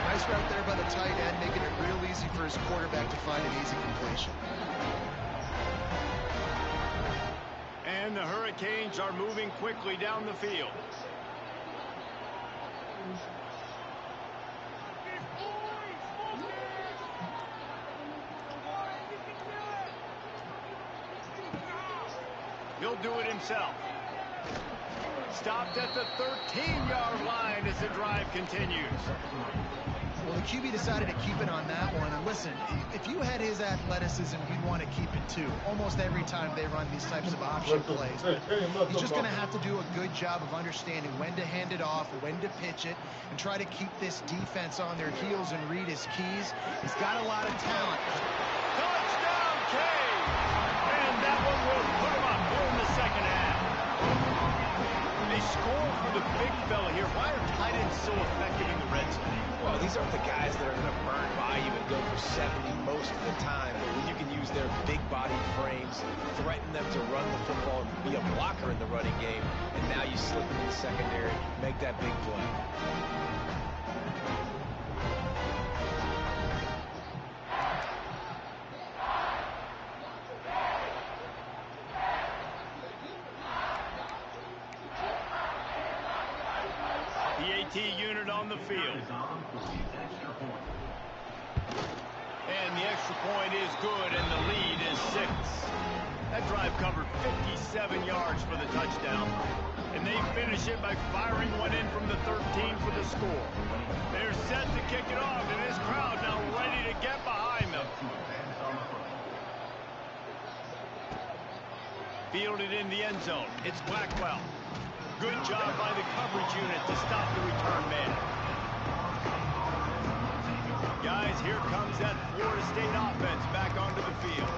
Nice route there by the tight end, making it real easy for his quarterback to find an easy completion. And the Hurricanes are moving quickly down the field. He'll do it himself. Stopped at the 13-yard line as the drive continues. Well, the QB decided to keep it on that one. And listen, if you had his athleticism, you'd want to keep it too. Almost every time they run these types of option plays. He's just going to have to do a good job of understanding when to hand it off, when to pitch it, and try to keep this defense on their heels and read his keys. He's got a lot of talent. Touchdown, Cade! And that one will put him up here in the second half. They score for the big fella here. Why are tight ends so effective in the red zone? Well, these aren't the guys that are going to burn by you and go for 70 most of the time. But when you can use their big body frames, threaten them to run the football and be a blocker in the running game, and now you slip into the secondary, make that big play. The AT unit on the field. And the extra point is good, and the lead is 6. That drive covered 57 yards for the touchdown. And they finish it by firing one in from the 13 for the score. They're set to kick it off, and this crowd now ready to get behind them. Fielded in the end zone. It's Blackwell. Good job by the coverage unit to stop the return man. Guys, here comes that Florida State offense back onto the field.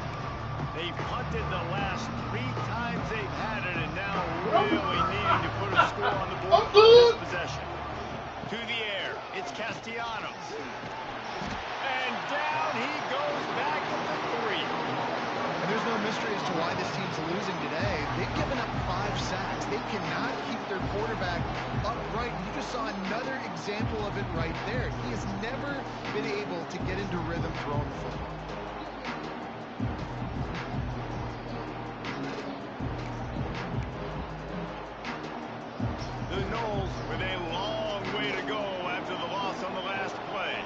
They've punted the last 3 times they've had it, and now really needing to put a score on the board for this possession. To the air, it's Castellanos. And down he goes back at the 3. And there's no mystery as to why this team's losing today. They've given up 5 sacks. They cannot keep their quarterback upright. You just saw another example of it right there. He has never been able to get into rhythm throwing the football. The Knolls with a long way to go after the loss on the last play.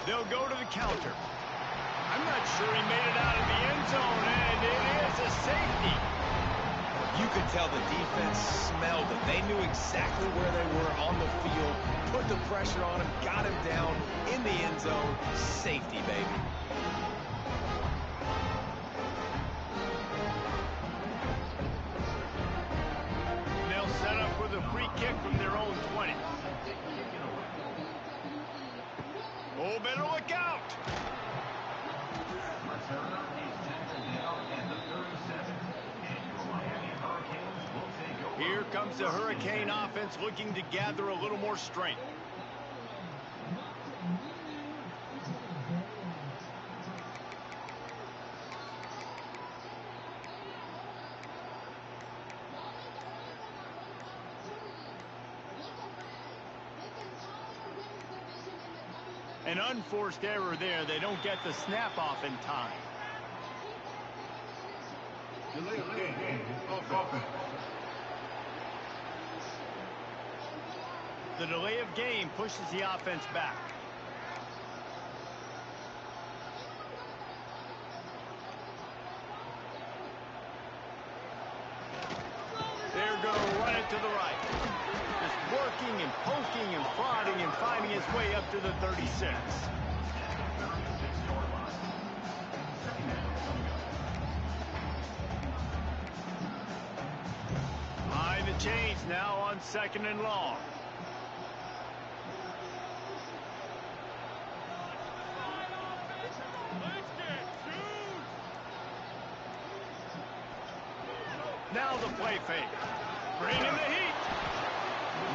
They'll go to the counter. I'm not sure he made it out of the end zone, and it is a safety. You could tell the defense smelled it. They knew exactly where they were on the field, put the pressure on him, got him down in the end zone. Safety, baby. They'll set up with a free kick from their own 20. Oh, better look out! Here comes the Hurricane offense looking to gather a little more strength. An unforced error there. They don't get the snap off in time. Delay of game. Offense. The delay of game pushes the offense back. They're going to run it to the right. Just working and poking and prodding and finding his way up to the 36. Behind the chains now on 2nd and long. Now the play fake. Bring in the heat.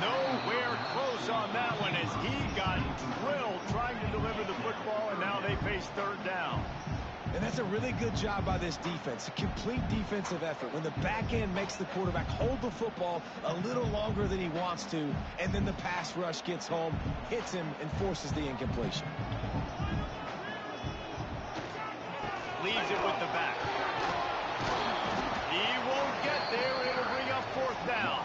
Nowhere close on that one as he got drilled trying to deliver the football, and now they face 3rd down. And that's a really good job by this defense. A complete defensive effort. When the back end makes the quarterback hold the football a little longer than he wants to, and then the pass rush gets home, hits him, and forces the incompletion. Leaves it with the back. He won't get there. It'll bring up 4th down.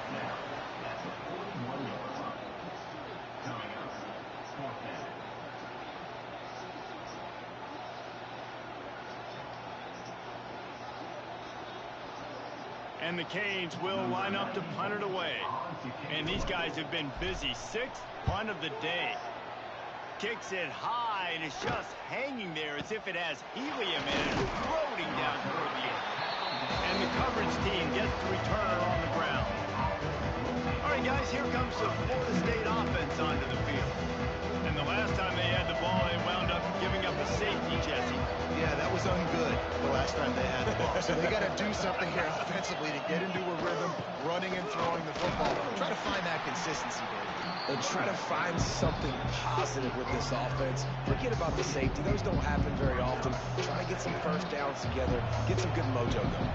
And the Canes will line up to punt it away. And these guys have been busy. 6th punt of the day. Kicks it high, and it's just hanging there as if it has helium in it, floating down toward the end. And the coverage team gets the returner on the ground. All right, guys, here comes the Florida State offense onto the field. And the last time they had the ball, they wound up giving up a safety, Jesse. Yeah, that was ungood the last time they had the ball. So they got to do something here offensively to get into a rhythm, running and throwing the football. Try to find that consistency, Dave. And try to find something positive with this offense. Forget about the safety. Those don't happen very often. Try to get some 1st downs together. Get some good mojo going.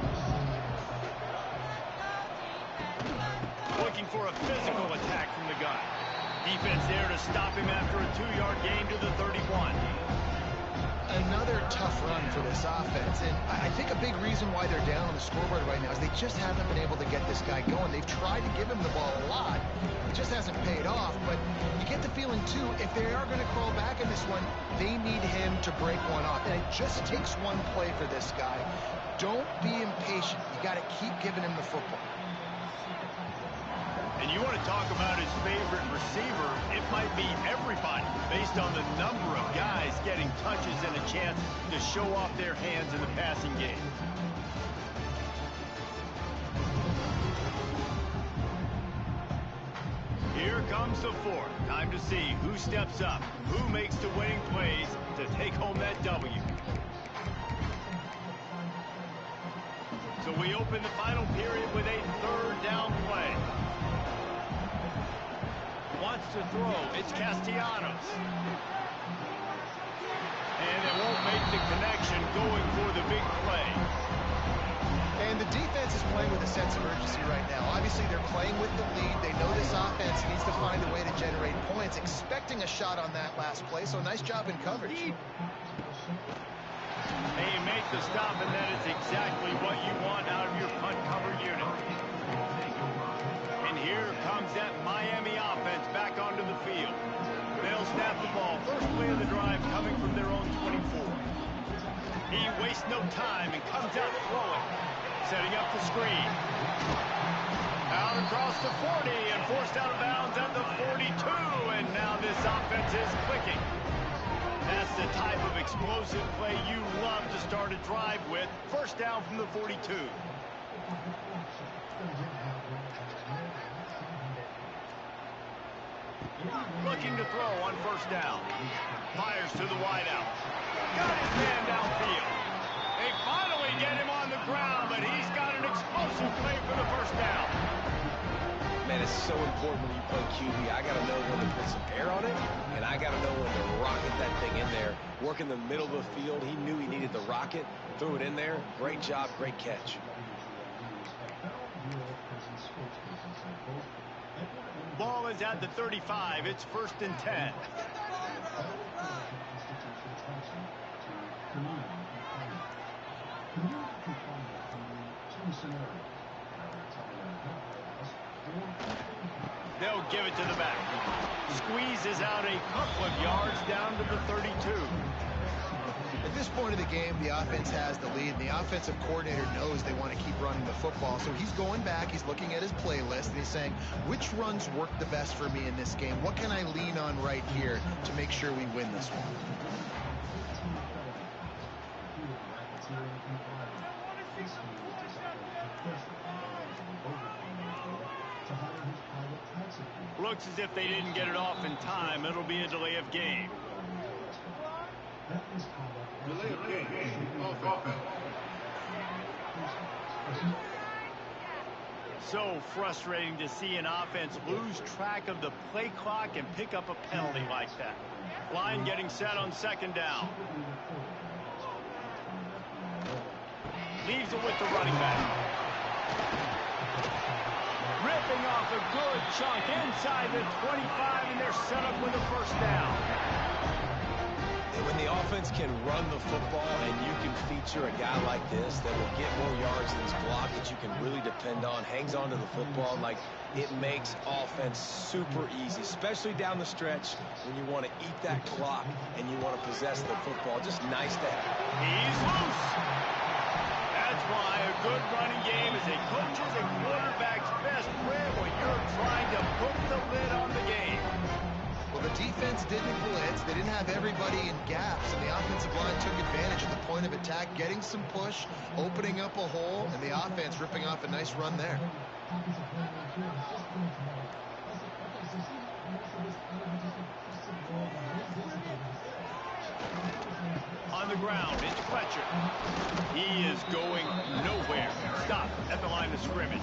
Looking for a physical attack from the gun. Defense there to stop him after a 2-yard gain to the 31. Another tough run for this offense, and I think a big reason why they're down on the scoreboard right now is they just haven't been able to get this guy going. They've tried to give him the ball a lot. It just hasn't paid off, but you get the feeling, too, if they are going to crawl back in this one, they need him to break one off. And it just takes one play for this guy. Don't be impatient. You got to keep giving him the football. And you want to talk about his favorite receiver, it might be everybody based on the number of guys getting touches and a chance to show off their hands in the passing game. Here comes the 4th. Time to see who steps up, who makes the winning plays to take home that W. So we open the final period with a 3rd down play. Wants to throw. It's Castellanos. And it won't make the connection going for the big play. And the defense is playing with a sense of urgency right now. Obviously, they're playing with the lead. They know this offense needs to find a way to generate points, expecting a shot on that last play. So nice job in coverage. They make the stop, and that is exactly what you want out of your punt cover unit. And here comes that Miami offense back onto the field. They'll snap the ball. First play of the drive coming from their own 24. He wastes no time and comes out throwing. Setting up the screen. Out across the 40 and forced out of bounds at the 42. And now this offense is clicking. That's the type of explosive play you love to start a drive with. First down from the 42. Looking to throw on 1st down. Fires to the wideout. Got his man downfield. They finally get him on the ground, but he's got an explosive play for the 1st down. Man, it's so important when you play QB. I got to know when to put some air on it, and I got to know when to rocket that thing in there. Work in the middle of the field. He knew he needed the rocket. Threw it in there. Great job, great catch. Ball is at the 35. It's 1st and 10. They'll give it to the back. Squeezes out a couple of yards down to the 32. At this point of the game, the offense has the lead, and the offensive coordinator knows they want to keep running the football. So he's going back, he's looking at his playlist, and he's saying, which runs work the best for me in this game? What can I lean on right here to make sure we win this one? Looks as if they didn't get it off in time. It'll be a delay of game. Delay of game. So frustrating to see an offense lose track of the play clock and pick up a penalty like that. Line getting set on second down. Leaves it with the running back. Ripping off a good chunk inside the 25, and they're set up with a first down. And when the offense can run the football and you can feature a guy like this that will get more yards than his block that you can really depend on, hangs on to the football, like it makes offense super easy, especially down the stretch when you want to eat that clock and you want to possess the football. Just nice to have. He's loose. That's why a good running game is a coach's and quarterback's best friend when you're trying to put the lid on the game. Well, the defense didn't blitz. They didn't have everybody in gaps, and the offensive line took advantage of the point of attack, getting some push, opening up a hole, and the offense ripping off a nice run there. On the ground, it's Fletcher. He is going nowhere. Stop at the line of scrimmage.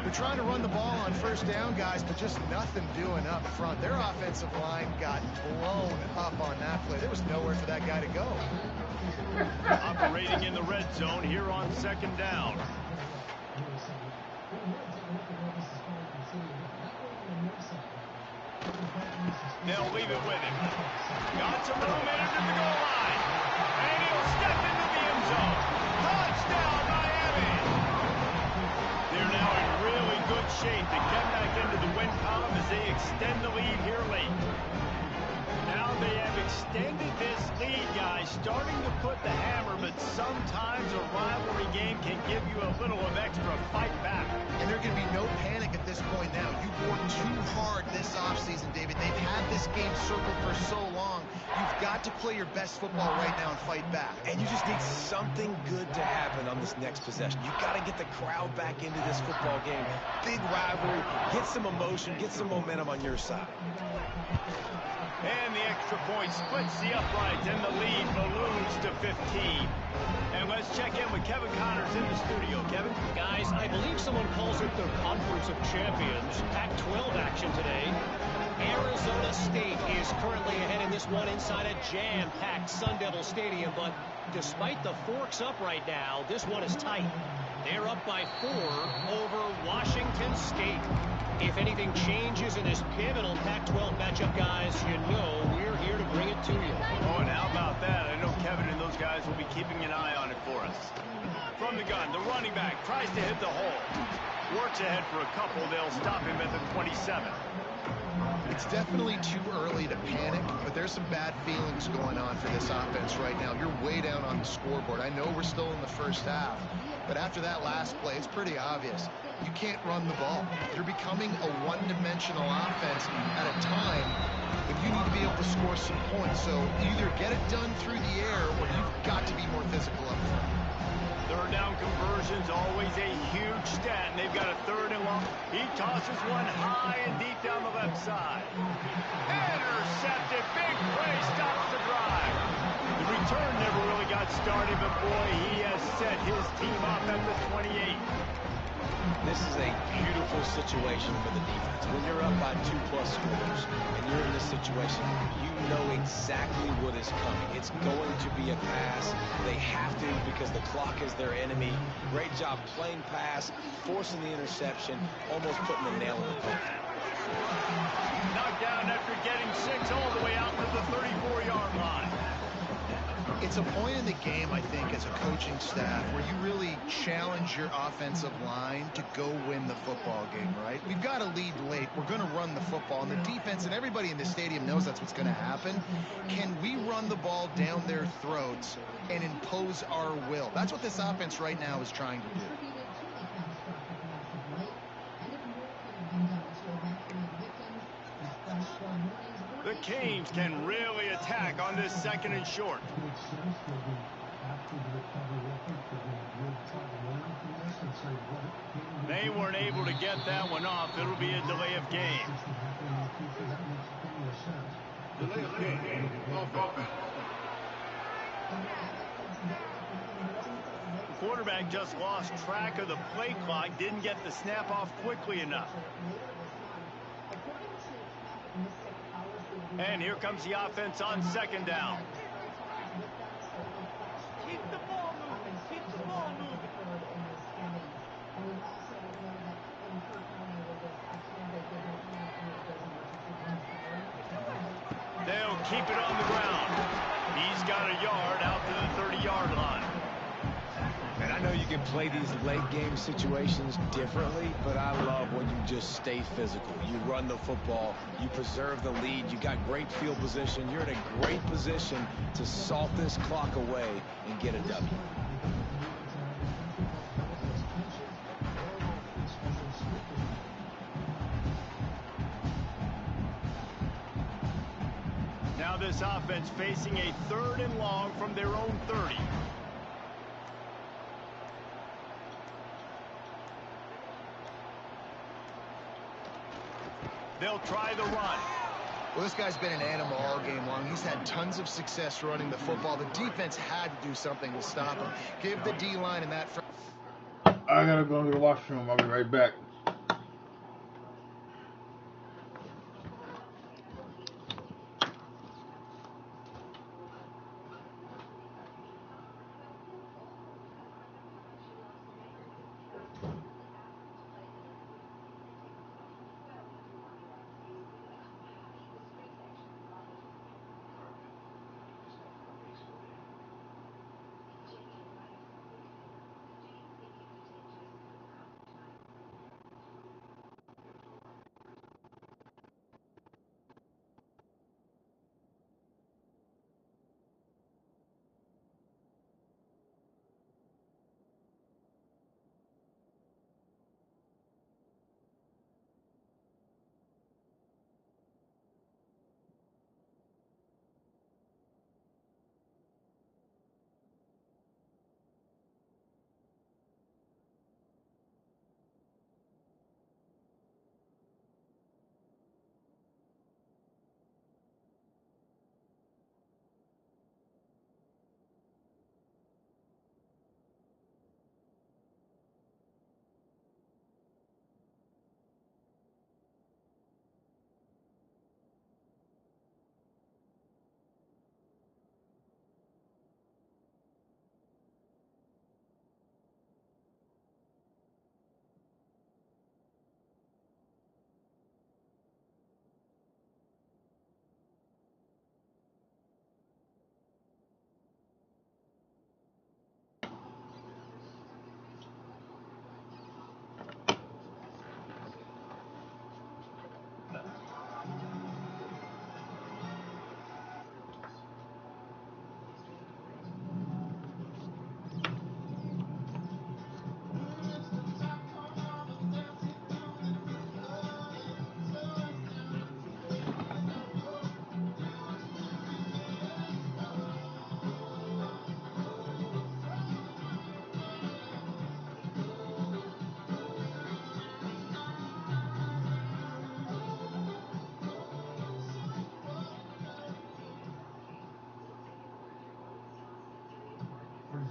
They're trying to run the ball on first down, guys, but just nothing doing up front. Their offensive line got blown up on that play. There was nowhere for that guy to go. Operating in the red zone here on second down. They'll leave it with him. Got some room into the goal line. And he'll step into the end zone. Touchdown, Miami! They're now in really good shape to get back into the win column as they extend the lead here late. Now they have extended this lead, guys, starting to put the hammer, but sometimes a rivalry game can give you a little of extra fight back. And there can be no panic at this point now. You've worked too hard this offseason, David. They've had this game circled for so long. You've got to play your best football right now and fight back. And you just need something good to happen on this next possession. You've got to get the crowd back into this football game. Big rivalry. Get some emotion. Get some momentum on your side. And the extra point splits the uprights, and the lead balloons to 15. And let's check in with Kevin Connors in the studio. Kevin? Guys, I believe someone calls it the Conference of Champions. Pac-12 action today. Arizona State is currently ahead in this one inside a jam-packed Sun Devil Stadium, but despite the forks up right now, this one is tight. They're up by 4 over Washington State. If anything changes in this pivotal Pac-12 matchup, guys, you know we're here to bring it to you. Oh, and how about that? I know Kevin and those guys will be keeping an eye on it for us. From the gun, the running back tries to hit the hole. Works ahead for a couple. They'll stop him at the 27. It's definitely too early to panic, but there's some bad feelings going on for this offense right now. You're way down on the scoreboard. I know we're still in the first half, but after that last play, it's pretty obvious. You can't run the ball. You're becoming a one-dimensional offense at a time when you need to be able to score some points. So either get it done through the air or you've got to be more physical up front. Third down conversion's always a huge stat, and they've got a third and long. He tosses one high and deep down the left side. Intercepted. Big play stops the drive. The return never really got started, but boy, he has set his team up at the 28. This is a beautiful situation for the defense. When you're up by 2+ scores and you're in this situation, you know exactly what is coming. It's going to be a pass. They have to because the clock is their enemy. Great job playing pass, forcing the interception, almost putting the nail in the coffin. Knocked down after getting 6 all the way out to the 34-yard line. It's a point in the game, I think, as a coaching staff where you really challenge your offensive line to go win the football game, right? We've got to lead late. We're going to run the football. And the defense, and everybody in this stadium knows that's what's going to happen. Can we run the ball down their throats and impose our will? That's what this offense right now is trying to do. The Canes can really attack on this 2nd and short. They weren't able to get that one off. It'll be a delay of game. Delay of game. The quarterback just lost track of the play clock, didn't get the snap off quickly enough. And here comes the offense on 2nd down. Keep the ball moving. Keep the ball moving. They'll keep it on the ground. He's got a yard out to the 30-yard line. And I know you can play these late game situations differently, but I love when you just stay physical. You run the football, you preserve the lead, you got great field position, you're in a great position to salt this clock away and get a W. Now this offense facing a 3rd and long from their own 30. They'll try the run. Well, this guy's been an animal all game long. He's had tons of success running the football. The defense had to do something to stop him. Give the D-line and that front. I gotta go to the washroom. I'll be right back.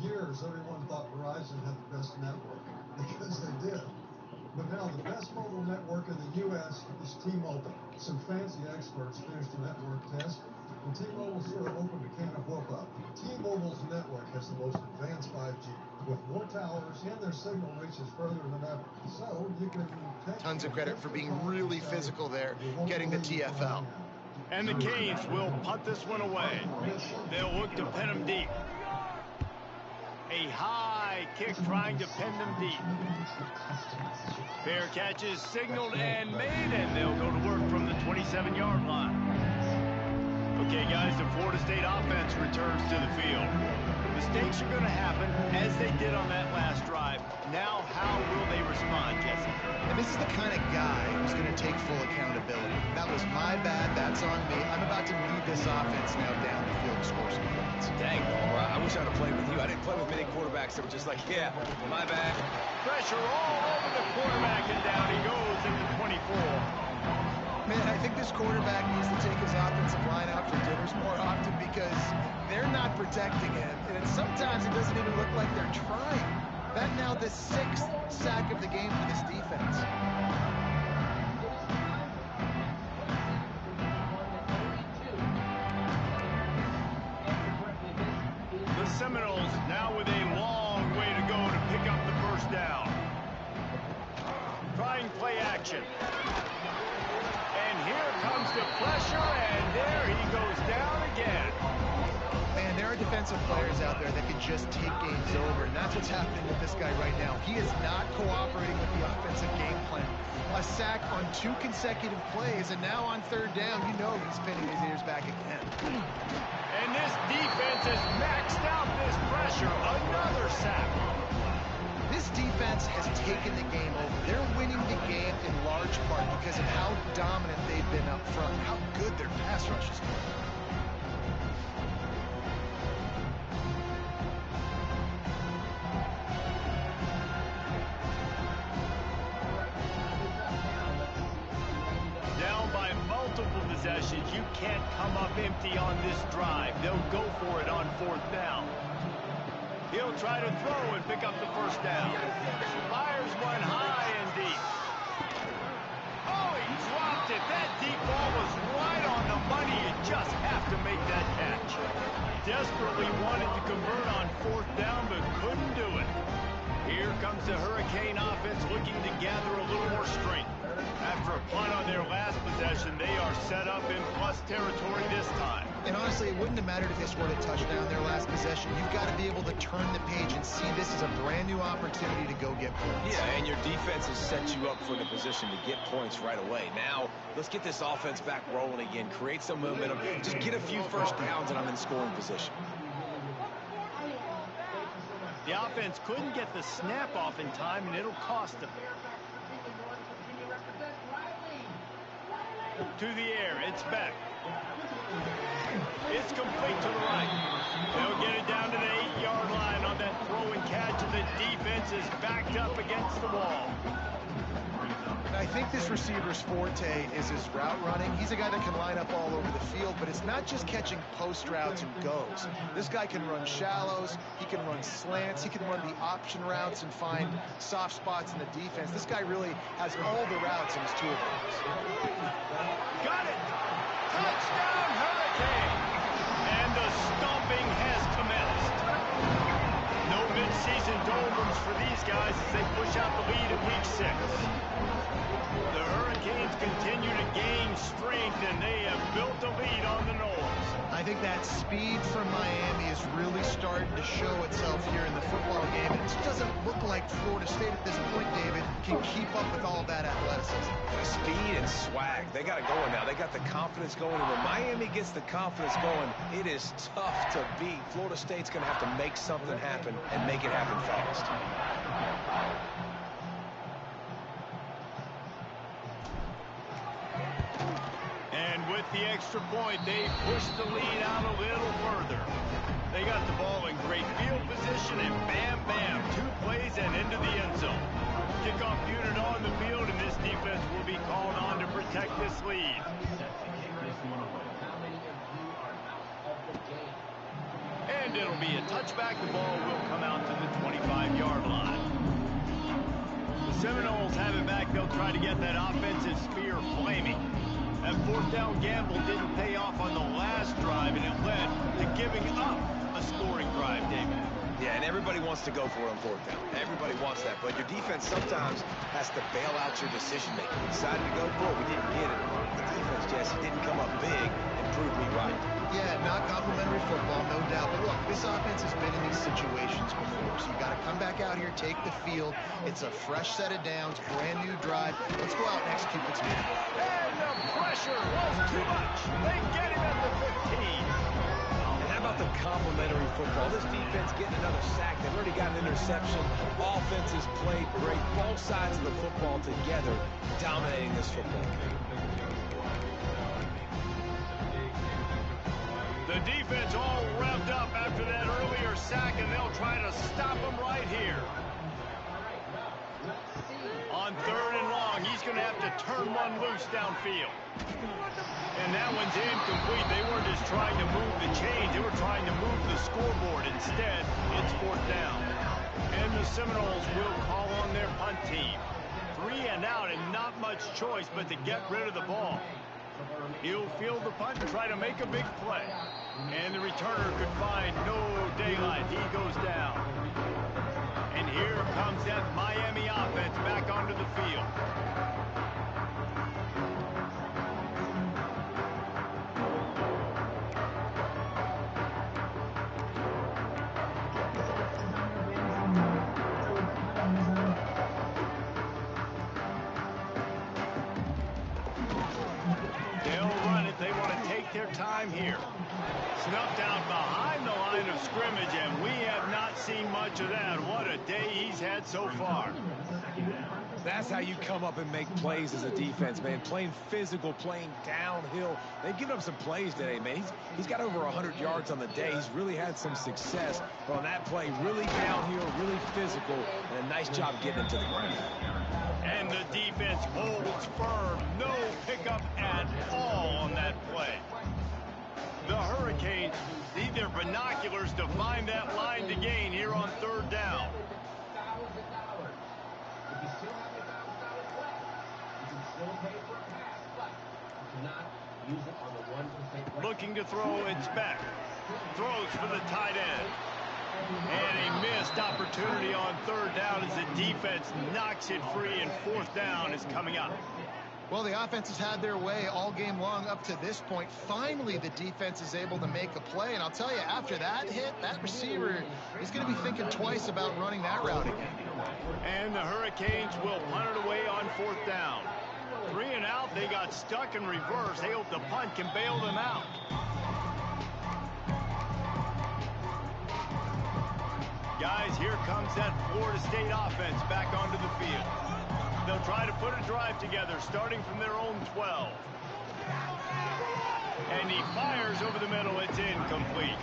years, everyone thought Verizon had the best network, because they did. But now the best mobile network in the U.S. is T-Mobile. Some fancy experts finished the network test, and T-Mobile sort of opened a can of whoop up. T-Mobile's network has the most advanced 5G, with more towers, and their signal reaches further than ever. So you can... Tons of credit for being really physical there, getting the TFL. And the Canes will punt this one away. They'll look to pin them deep. A high kick trying to pin them deep. Fair catch is signaled and made, and they'll go to work from the 27-yard line. Okay, guys, the Florida State offense returns to the field. Mistakes are going to happen, as they did on that last drive. Now, how will they respond, Jesse? And this is the kind of guy who's going to take full accountability. That was my bad. That's on me. I'm about to lead this offense now down the field to score some points. Dang, Ball, I wish I'd have played with you. I didn't play with many quarterbacks that were just like, yeah, my bad. Pressure all over the quarterback, and down he goes in the 24. Man, I think this quarterback needs to take his offensive line out for dinners more often because they're not protecting him. And sometimes it doesn't even look like they're trying. That now the 6th sack of the game for this defense. The Seminoles now with a long way to go to pick up the first down. Trying play action. And here comes the pressure, and there he goes down again. Man, there are defensive players out there that can just take games over, and that's what's happening with this guy right now. He is not cooperating with the offensive game plan. A sack on 2 consecutive plays, and now on 3rd down, you know he's pinning his ears back again. And this defense has maxed out this pressure. Another sack. This defense has taken the game over. They're winning the game in large part because of how dominant they've been up front, how good their pass rush has been. Down by multiple possessions, you can't come up empty on this drive. They'll go for it on 4th down. He'll try to throw and pick up the first down. Fires one high and deep. Oh, he dropped it. That deep ball was right on the money. You just have to make that catch. Desperately wanted to convert on 4th down, but couldn't do it. Here comes the Hurricane offense looking to gather a little more strength. After a punt on their last possession, they are set up in plus territory this time. And honestly, it wouldn't have mattered if they scored a touchdown their last possession. You've got to be able to turn the page and see this as a brand new opportunity to go get points. Yeah, and your defense has set you up for the position to get points right away. Now, let's get this offense back rolling again, create some momentum, just get a few first downs, and I'm in scoring position. The offense couldn't get the snap off in time, and it'll cost them. To the air, it's back. It's complete to the right. They'll get it down to the 8-yard line on that throw and catch, and the defense is backed up against the wall. And I think this receiver's forte is his route running. He's a guy that can line up all over the field, but it's not just catching post routes and goes. This guy can run shallows, he can run slants, he can run the option routes and find soft spots in the defense. This guy really has all the routes in his toolbox. Got it! Touchdown, Hurricane! And the stomping has commenced. No mid-season doldrums for these guys as they push out the lead in week 6. The Hurricanes continue to gain strength, and they have built a lead on the Noles. I think that speed from Miami is really starting to show itself here in the football game. It just doesn't look like Florida State at this point, David, can keep up with all that athleticism. Speed and swag, they got it going now. They got the confidence going, and when Miami gets the confidence going, it is tough to beat. Florida State's going to have to make something happen and make it happen fast. And with the extra point, they pushed the lead out a little further. They got the ball in great field position, and bam, bam, 2 plays and into the end zone. Kickoff unit on the field, and this defense will be called on to protect this lead. And it'll be a touchback. The ball will come out to the 25-yard line. The Seminoles have it back. They'll try to get that offensive spear flaming. That 4th down gamble didn't pay off on the last drive, and it led to giving up a scoring drive, David. Yeah, and Everybody wants to go for it on fourth down. Everybody wants that, but your defense sometimes has to bail out your decision-making. We decided to go for it. We didn't get it. The defense, Jesse, didn't come up big and prove me right. Yeah, not complimentary football, no doubt. But look, this offense has been in these situations before, so you got to come back out here, take the field. It's a fresh set of downs, brand new drive. Let's go out and execute what's needed. And the pressure was too much. They get him at the 15. And how about the complimentary football? This defense getting another sack. They've already got an interception. Offense has played great. Both sides of the football together dominating this football game. The defense all revved up after that earlier sack, and they'll try to stop him right here. On 3rd and long, he's going to have to turn one loose downfield. And that one's incomplete. They weren't just trying to move the chains. They were trying to move the scoreboard. Instead, it's 4th down. And the Seminoles will call on their punt team. 3 and out, and not much choice but to get rid of the ball. He'll field the punt and try to make a big play. And the returner could find no daylight. He goes down. And here comes that Miami offense back onto the field. They want to take their time here. Snuffed out behind the line of scrimmage, and we have not seen much of that. What a day he's had so far. That's how you come up and make plays as a defense, man. Playing physical, playing downhill. They've given up some plays today, man. He's got over 100 yards on the day. He's really had some success. But on that play, really downhill, really physical, and a nice job getting him to the ground. And the defense holds firm. No pickup at all on that play. The Hurricanes need their binoculars to find that line to gain here on 3rd down. If you still have $1,000 left, you can still pay for a pass, but you cannot use it on the 1%. Looking to throw, it's back. Throws for the tight end. And a missed opportunity on 3rd down as the defense knocks it free, and 4th down is coming up. Well, the offense has had their way all game long up to this point. Finally, the defense is able to make a play. And I'll tell you, after that hit, that receiver is going to be thinking twice about running that route again. And the Hurricanes will punt it away on 4th down. 3 and out, they got stuck in reverse. They hope the punt can bail them out. Guys, here comes that Florida State offense back onto the field. They'll try to put a drive together, starting from their own 12. And he fires over the middle. It's incomplete.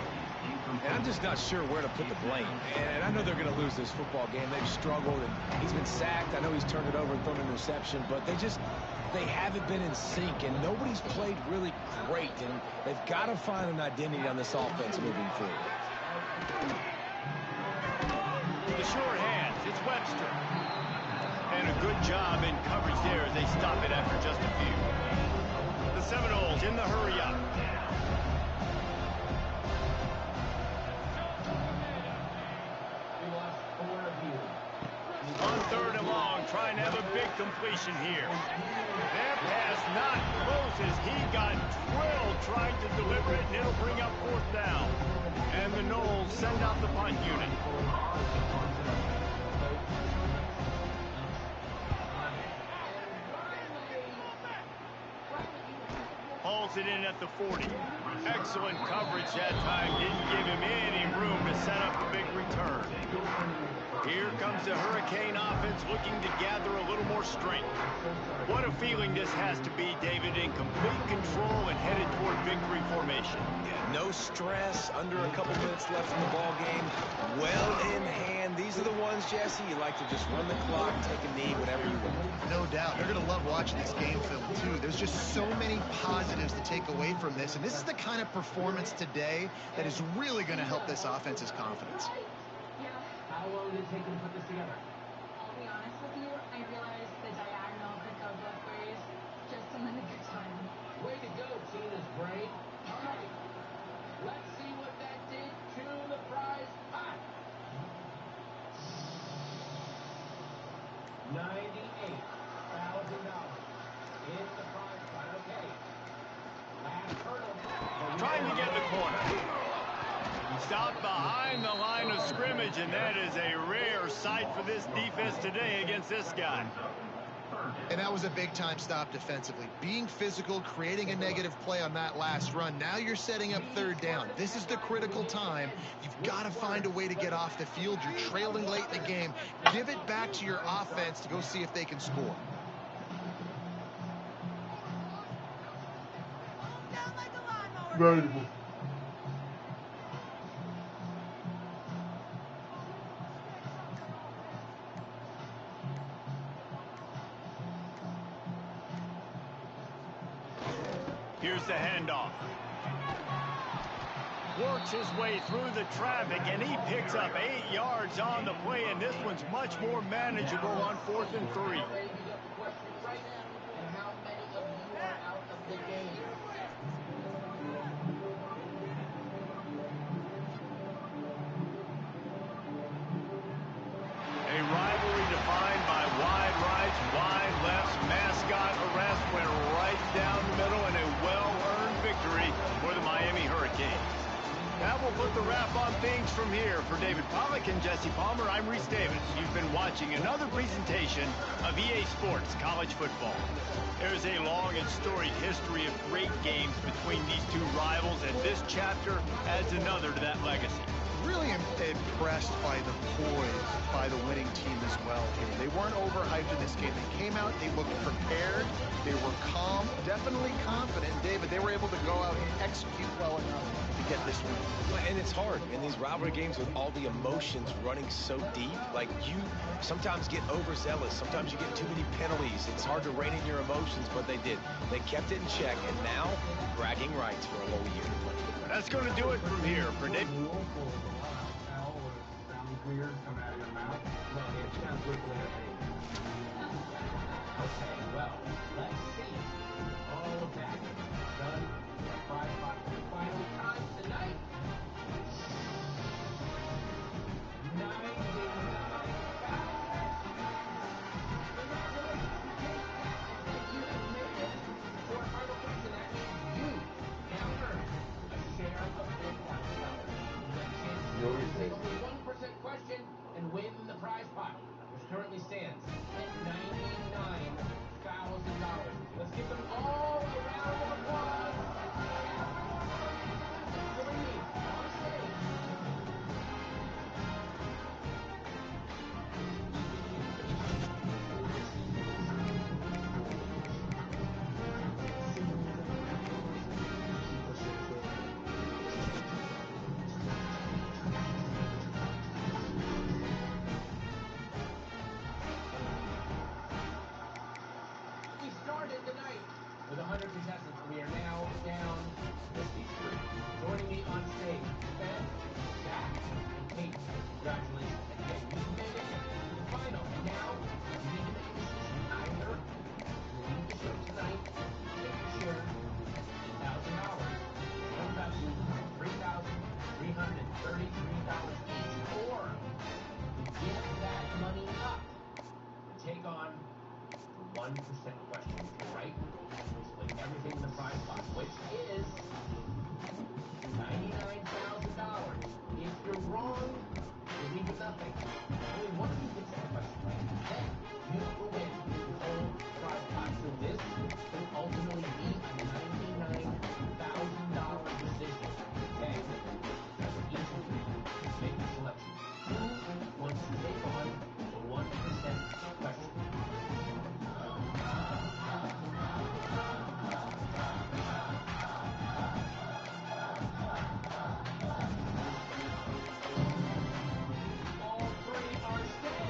And I'm just not sure where to put the blame. And I know they're going to lose this football game. They've struggled, and he's been sacked. I know he's turned it over and thrown an interception, but they haven't been in sync, and nobody's played really great. And they've got to find an identity on this offense moving forward. The short hands, it's Webster. And a good job in coverage there as they stop it after just a few. The Seminoles in the hurry up. On 3rd and long, trying to have a big completion here. That pass not close as he got drilled trying to deliver it, and it'll bring up 4th down. And the Noles send out the punt unit. Hauls it in at the 40. Excellent coverage that time. Didn't give him any room to set up a big return. Here comes the Hurricane offense looking to gather a little more strength. What a feeling this has to be, David, in complete control and headed toward victory formation. Yeah, no stress, under a couple minutes left in the ball game. Well in hand. These are the ones, Jesse, you like to just run the clock, take a knee, whatever you want. No doubt. They're going to love watching this game film, too. There's just so many positives to take away from this, and this is the kind of performance today that is really going to help this offense's confidence. How long did it take them to put this together? I'll be honest with you, I realized the diagonal could go both ways just a minute at a time. Way to go, Tina's brain. All right, let's see what that did to the prize pot. stopped behind the line of scrimmage, and that is a rare sight for this defense today against this guy. And that was a big-time stop defensively. Being physical, creating a negative play on that last run. Now you're setting up third down. This is the critical time. You've got to find a way to get off the field. You're trailing late in the game. Give it back to your offense to go see if they can score. Valuable. Here's the handoff. Works his way through the traffic, and he picks up 8 yards on the play, and this one's much more manageable on 4th and 3. A rivalry defined by wide rights, wide lefts, mascot arrest went right down the middle, and a well-earned victory for the Miami Hurricanes. That will put the wrap on things from here. For David Pollack and Jesse Palmer, I'm Reese Davis. You've been watching another presentation of EA Sports College Football. There's a long and storied history of great games between these two rivals, and this chapter adds another to that legacy. Really impressed by the poise by the winning team as well here. They weren't overhyped in this game. They came out, they looked prepared, they were calm, definitely confident. David, they were able to go out and execute well enough to get this win. And it's hard in these rivalry games with all the emotions running so deep. Like, you sometimes get overzealous. Sometimes you get too many penalties. It's hard to rein in your emotions, but they did. They kept it in check, and now bragging rights for a whole year. That's going to do it from here. For David. Sounds weird coming out of your mouth. Well, it sounds weird the way it is. Okay, well, let's see. All of that done. Prize box for the final time tonight. 1% question and win the prize pot, which currently stands at $99,000. Let's give them all a round of applause. 3 on stage. With 100 contestants, we are now down to these 3. Joining me on stage, Ben, Zach, and Kate. Congratulations again. You made it to the final. And now, you need to make a decision. Either you leave the show tonight, take your share, $10,000, $1,333 each, or give that money up and take on the 1% question. If you're right, split everything in the prize pot, which is $99,000. If you're wrong, you leave with nothing. Only one of you gets that question right. Then you will win the whole prize pot. So this will ultimately be a $99,000 decision. Okay? That's each of you make a selection. Who wants to take on the 1% question? All 3 are staying.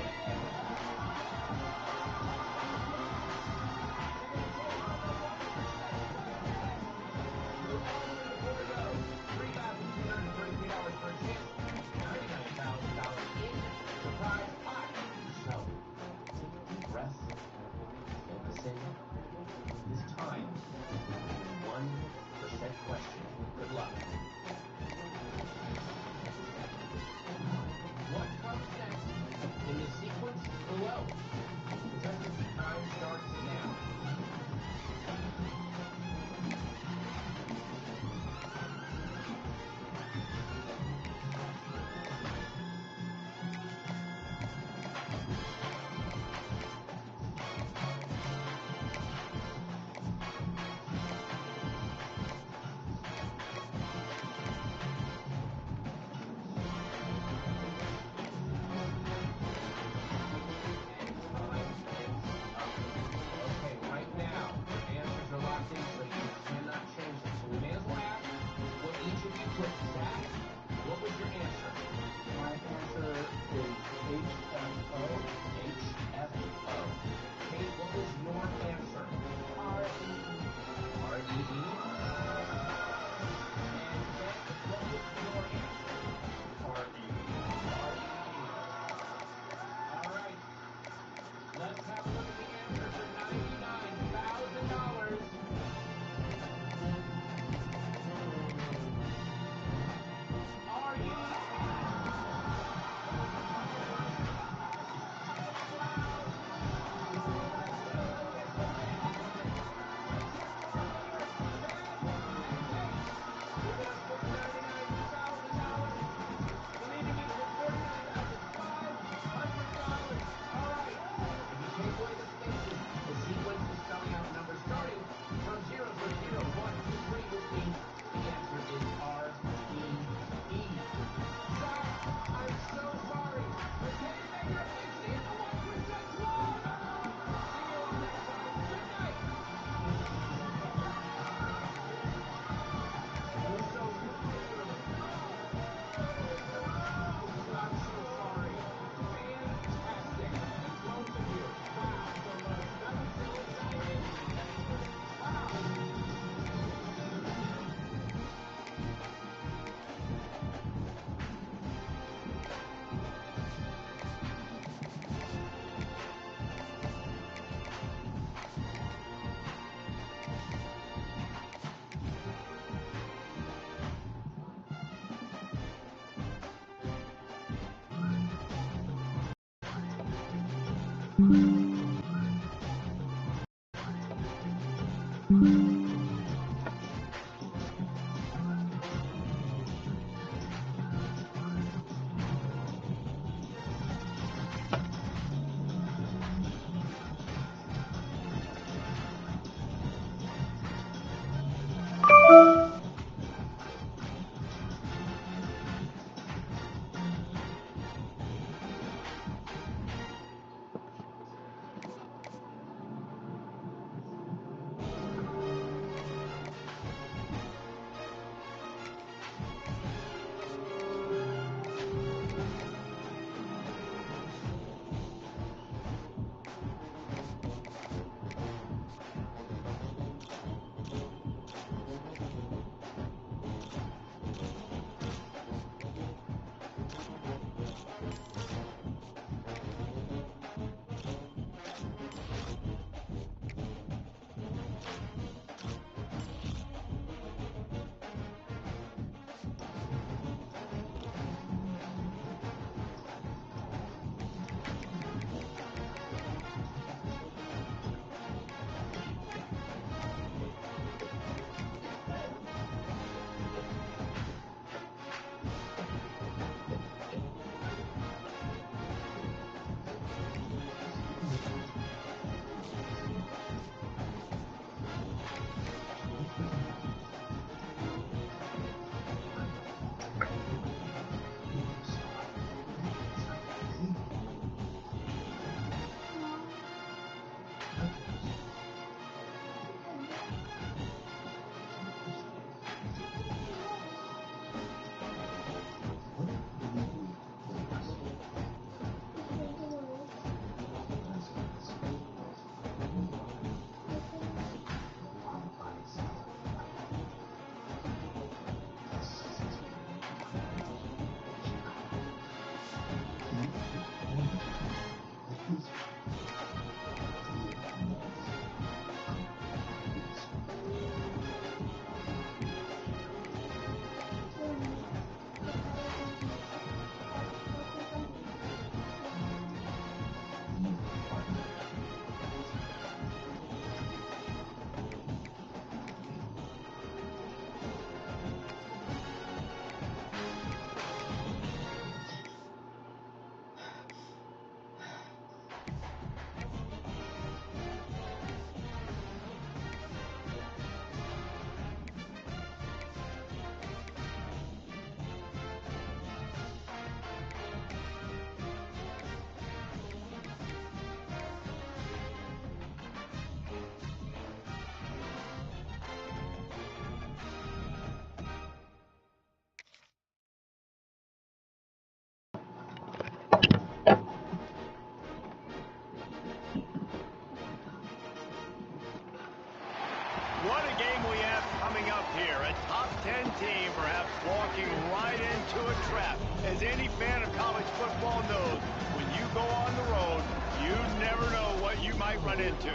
What a game we have coming up here. A top 10 team perhaps walking right into a trap. As any fan of college football knows, when you go on the road, you never know what you might run into.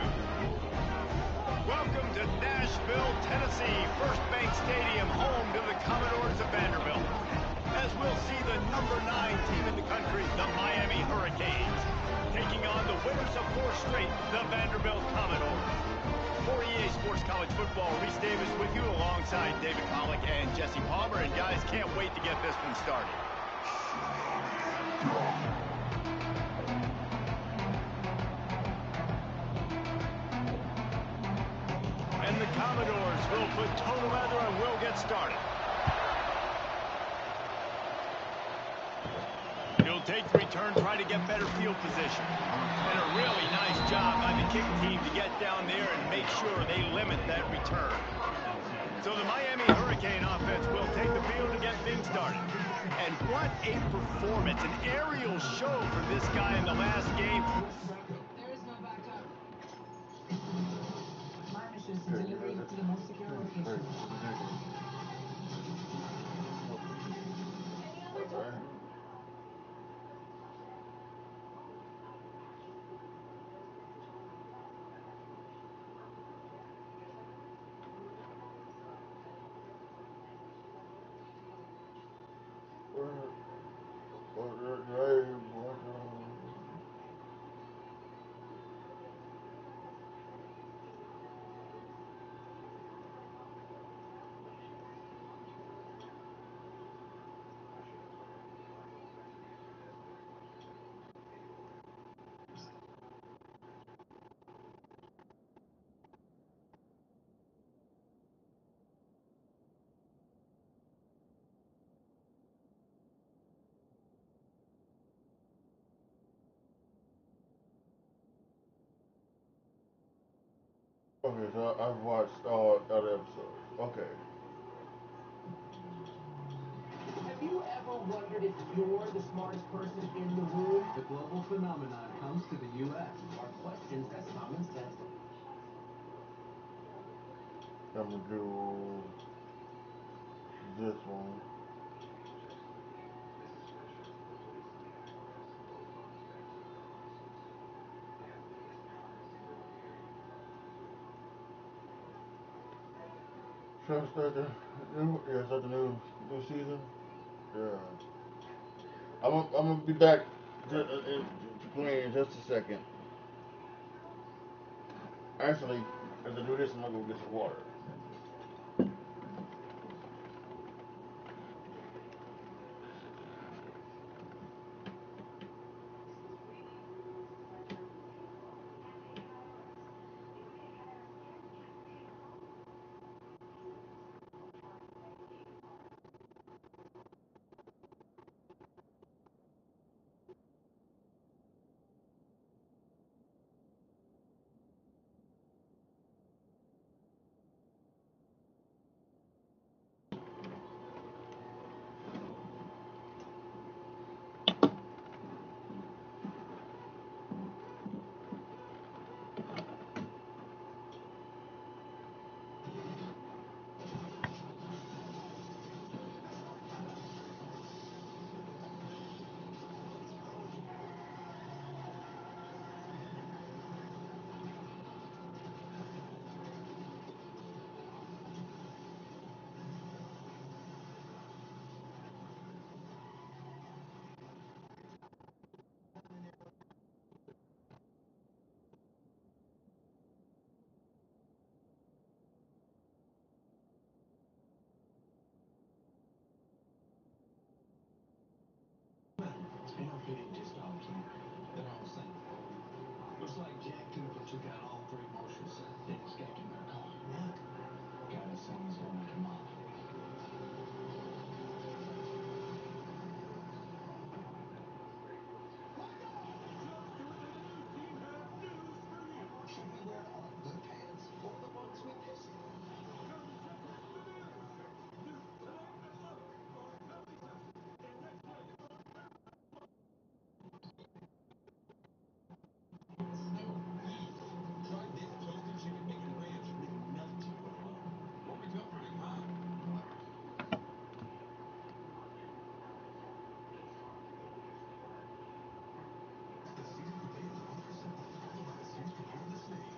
Welcome to Nashville, Tennessee, First Bank Stadium, home to the Commodores of Vanderbilt. As we'll see the number 9 team in the country, the Miami Hurricanes, taking on the winners of 4 straight, the Vanderbilt Commodores. For EA Sports College Football, Reese Davis with you alongside David Pollock and Jesse Palmer. And guys, can't wait to get this one started. And the Commodores will put total weather and we'll get started. He'll take the return, try to get better field position. And a really nice job by the kick team to get down there and make sure they limit that return. So the Miami Hurricane offense will take the field to get things started. And what a performance, an aerial show for this guy in the last game. There is no backup. My mission is to deliver you to the most secure location. Any other time? Okay, so I've watched all other episodes. Okay. Have you ever wondered if you're the smartest person in the room? The global phenomenon comes to the U.S. Our questions that Simon's tested. I'm gonna do this one. Should I start the new season? Yeah. I'm gonna be back to playing in just a second. Actually, as I do this, I'm gonna go get some water. Looks like Jack Cooper took out all three marshals, then escaped in their car. What? Got a son's gonna come on. Should we wear our good pants or the ones with this? Try this toasted chicken bacon ranch with melty butter. Warming up pretty hot. The season potato with 1% all the best used to cure the snake.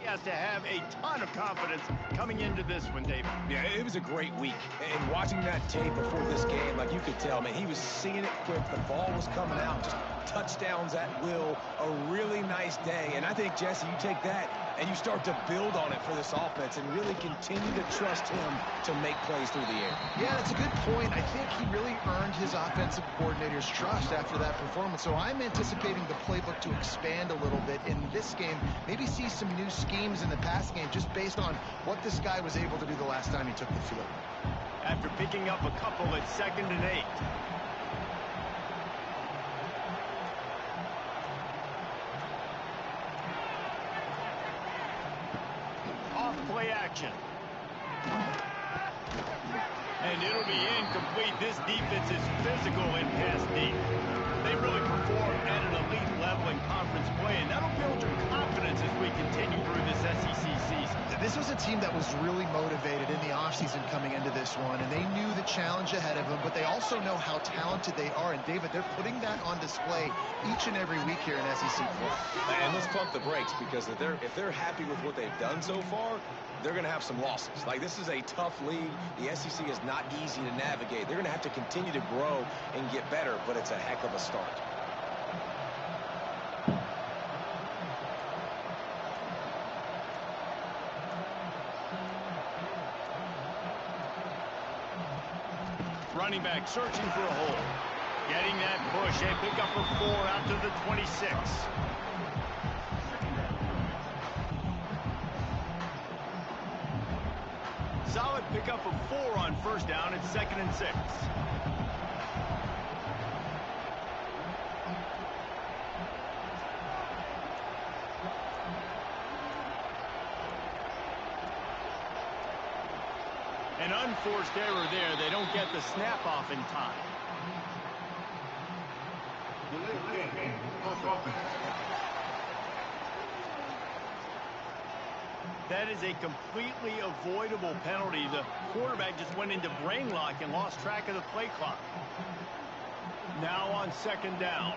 Has to have a ton of confidence coming into this one, David. Yeah, it was a great week. And watching that tape before this game, like you could tell, man, he was seeing it quick. The ball was coming out just touchdowns at will, a really nice day. And I think, Jesse, you take that and you start to build on it for this offense and really continue to trust him to make plays through the air. Yeah, that's a good point. I think he really earned his offensive coordinator's trust after that performance. So I'm anticipating the playbook to expand a little bit in this game, maybe see some new schemes in the pass game just based on what this guy was able to do the last time he took the field. After picking up a couple at 2nd and 8. Off-play action. And it'll be incomplete. This defense is physical and pass deep. They really perform at an elite level in conference play, and that'll build your confidence as we continue through this SEC season. This was a team that was really motivated in the offseason coming into this one, and they knew the challenge ahead of them, but they also know how talented they are. And, David, they're putting that on display each and every week here in SEC play. And let's pump the brakes, because if they're happy with what they've done so far, they're going to have some losses. Like, this is a tough league. The SEC is not easy to navigate. They're going to have to continue to grow and get better, but it's a heck of a start. Running back searching for a hole. Getting that push. A pick up a 4 out to the 26. Solid pickup of 4 on 1st down at 2nd and 6. An unforced error there. They don't get the snap off in time. That is a completely avoidable penalty. The quarterback just went into brain lock and lost track of the play clock. Now on 2nd down.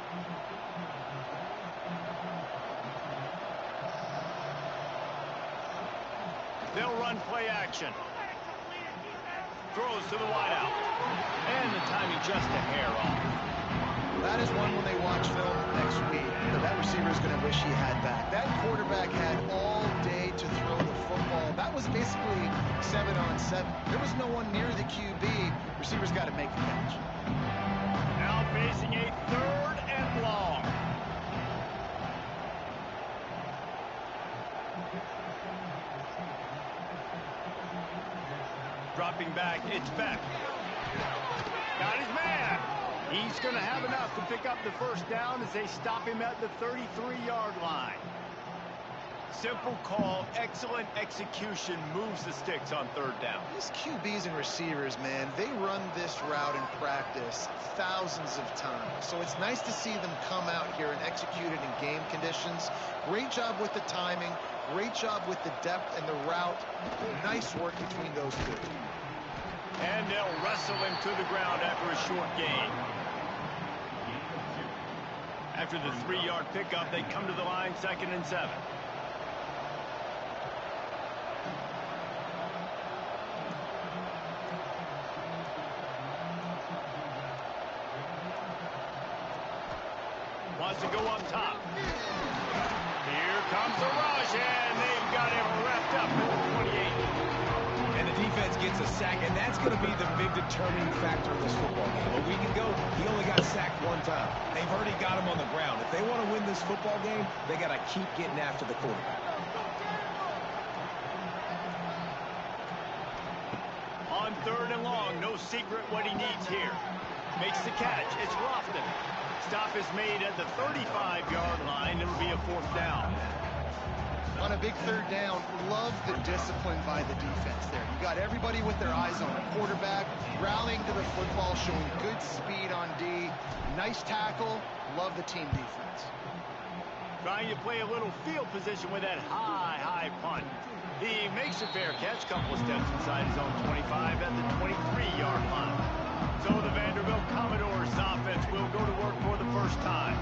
They'll run play action. Throws to the wideout. And the timing just a hair off. That is one when they watch film next week that receiver is going to wish he had back. That quarterback had all day to throw the football. That was basically 7-on-7. There was no one near the QB. Receiver's got to make the catch. Now facing a 3rd and long. Dropping back, it's Beck. Got his man. He's going to have enough to pick up the 1st down as they stop him at the 33-yard line. Simple call, excellent execution, moves the sticks on 3rd down. These QBs and receivers, man, they run this route in practice thousands of times. So it's nice to see them come out here and execute it in game conditions. Great job with the timing. Great job with the depth and the route. Nice work between those two. And they'll wrestle him to the ground after a short gain. After the 3-yard pickup, they come to the line 2nd and 7. Wants to go up top. Here comes the rush, and they've got him wrapped up at the 28. And the defense gets a sack, and that's going to be the big determining factor in this football game. A week ago, he only got sacked 1 time. They've already got him on the ground. If they want to win this football game, they got to keep getting after the quarterback. On 3rd and long, no secret what he needs here. Makes the catch. It's Lofton. Stop is made at the 35-yard line. It'll be a 4th down. On a big 3rd down, love the discipline by the defense there. You got everybody with their eyes on the quarterback, rallying to the football, showing good speed on D. Nice tackle. Love the team defense. Trying to play a little field position with that high punt. He makes a fair catch, couple of steps inside his own 25 at the 23-yard line. So the Vanderbilt Commodores offense will go to work for the first time.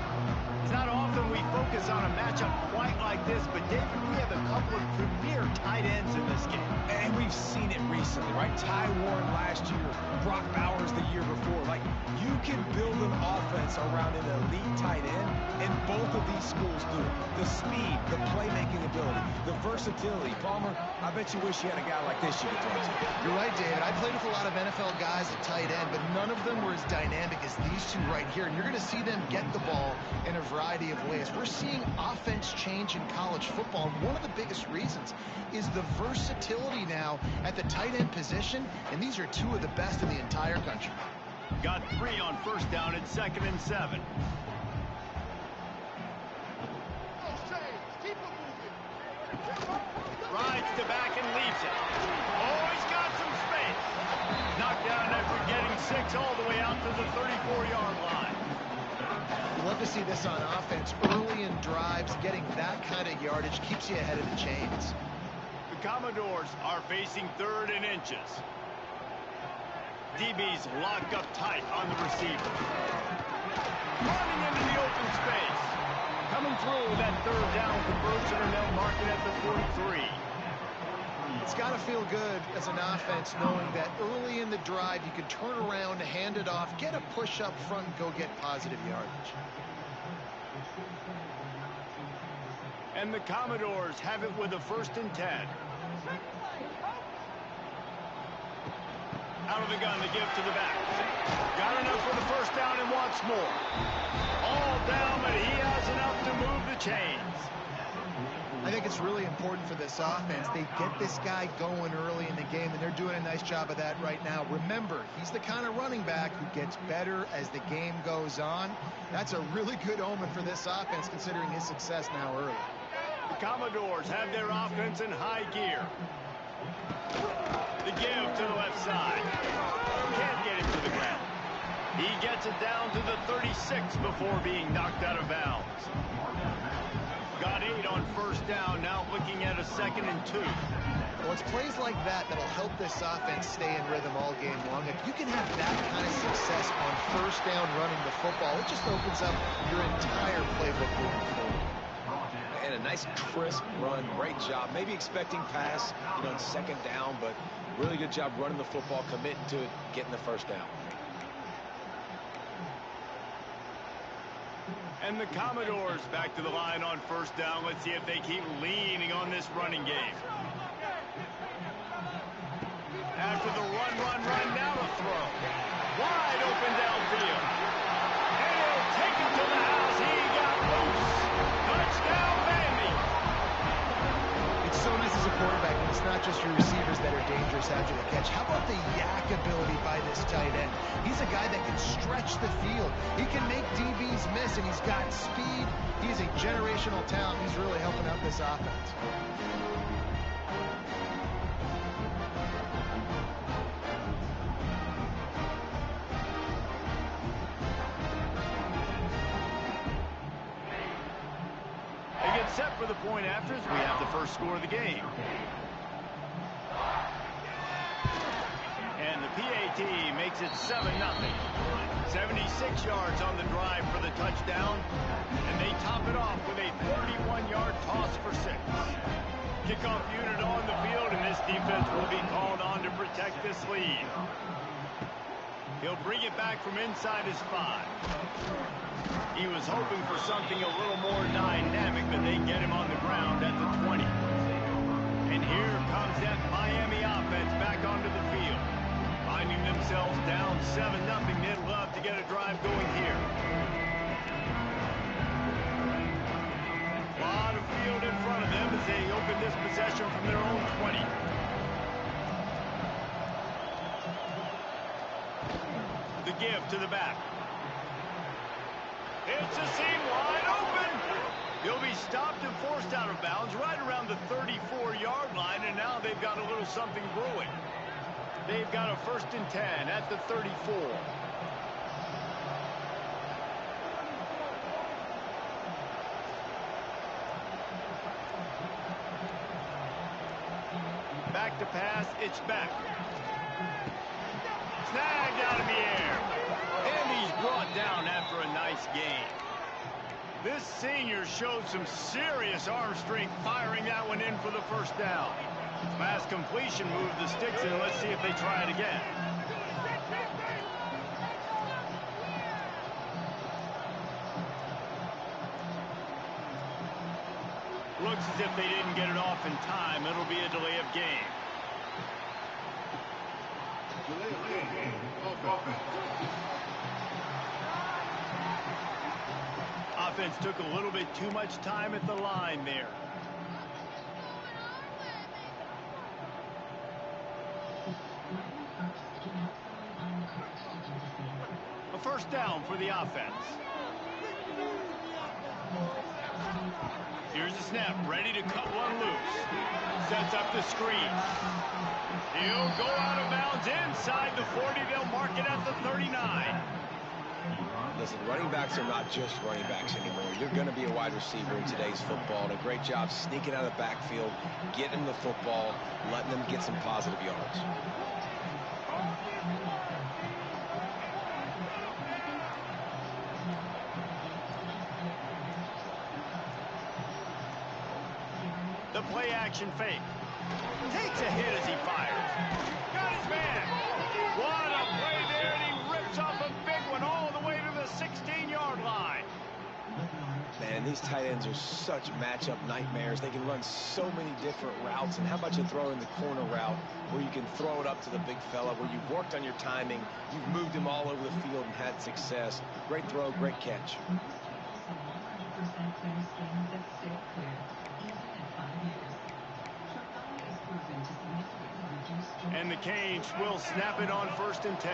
It's not often we focus focus on a matchup quite like this, but David, we have a couple of premier tight ends in this game. And we've seen it recently, right? Ty Warren last year, Brock Bowers the year before. Like, you can build an offense around an elite tight end, and both of these schools do it. The speed, the playmaking ability, the versatility. Palmer, I bet you wish you had a guy like this you could throw to. You're right, David. I played with a lot of NFL guys at tight end, but none of them were as dynamic as these two right here. And you're going to see them get the ball in a variety of ways. We're seeing offense change in college football, and one of the biggest reasons is the versatility now at the tight end position, and these are two of the best in the entire country. Got 3 on first down at 2nd and 7. Rides to back and leaves it. Oh, he's got some space. Knocked down after getting 6 all the way out to the 34-yard line. You love to see this on offense. Early in drives, getting that kind of yardage keeps you ahead of the chains. The Commodores are facing 3rd and inches. DB's locked up tight on the receiver. Running into the open space. Coming through with that 3rd down conversion, and they'll mark it at the 43. It's got to feel good as an offense knowing that early in the drive you can turn around, hand it off, get a push up front, and go get positive yardage. And the Commodores have it with a 1st and 10. Out of the gun to give to the back. Got enough for the 1st down and wants more. All down, but he has enough to move the chains. I think it's really important for this offense. They get this guy going early in the game, and they're doing a nice job of that right now. Remember, he's the kind of running back who gets better as the game goes on. That's a really good omen for this offense, considering his success now early. The Commodores have their offense in high gear. The give to the left side. Can't get him to the ground. He gets it down to the 36 before being knocked out of bounds. Got 8 on 1st down, now looking at a 2nd and 2. Well, it's plays like that that'll help this offense stay in rhythm all game long. If you can have that kind of success on 1st down running the football, it just opens up your entire playbook moving forward. And a nice crisp run, great job. Maybe expecting pass, on 2nd down, but really good job running the football, committing to it, getting the 1st down. And the Commodores back to the line on 1st down. Let's see if they keep leaning on this running game. After the run, now the throw. Wide open downfield. And he'll take it to the house. He got loose. Touchdown, Vandy. It's so nice as a quarterback when it's not just your receivers that are dangerous after the catch. How about the yak ability by this tight end? He's a guy that can stretch the field. He can make DBs miss, and he's got speed. He's a generational talent. He's really helping out this offense. They get set for the point afters. We have the first score of the game. And the PAT makes it 7-0. 76 yards on the drive for the touchdown. And they top it off with a 31-yard toss for 6. Kickoff unit on the field, and this defense will be called on to protect this lead. He'll bring it back from inside his 5. He was hoping for something a little more dynamic, but they get him on the ground at the 20. And here comes that Miami offense back onto the field. Finding themselves down 7-0, they'd love to get a drive going here. A lot of field in front of them as they open this possession from their own 20. The give to the back. It's a seam wide open. He'll be stopped and forced out of bounds right around the 34-yard line, and now they've got a little something brewing. They've got a 1st and 10 at the 34. Back to pass, it's back. Snagged out in the air. And he's brought down after a nice gain. This senior showed some serious arm strength firing that one in for the first down. Last completion moved the sticks in. Let's see if they try it again. Looks as if they didn't get it off in time. It'll be a delay of game. Offense took a little bit too much time at the line there. A first down for the offense. Here's the snap, ready to cut one loose. Sets up the screen. He'll go out of bounds inside the 40. They'll mark it at the 39. Listen, running backs are not just running backs anymore. You're going to be a wide receiver in today's football. And a great job sneaking out of the backfield, getting the football, letting them get some positive yards. The play action fake. Takes a hit as he fires. Got his man. What a play there, and he rips off a big one all the way to the 16-yard line. Man, these tight ends are such matchup nightmares. They can run so many different routes. And how about you throw in the corner route where you can throw it up to the big fella, where you've worked on your timing, you've moved him all over the field and had success. Great throw, great catch. And the Canes will snap it on 1st and 10.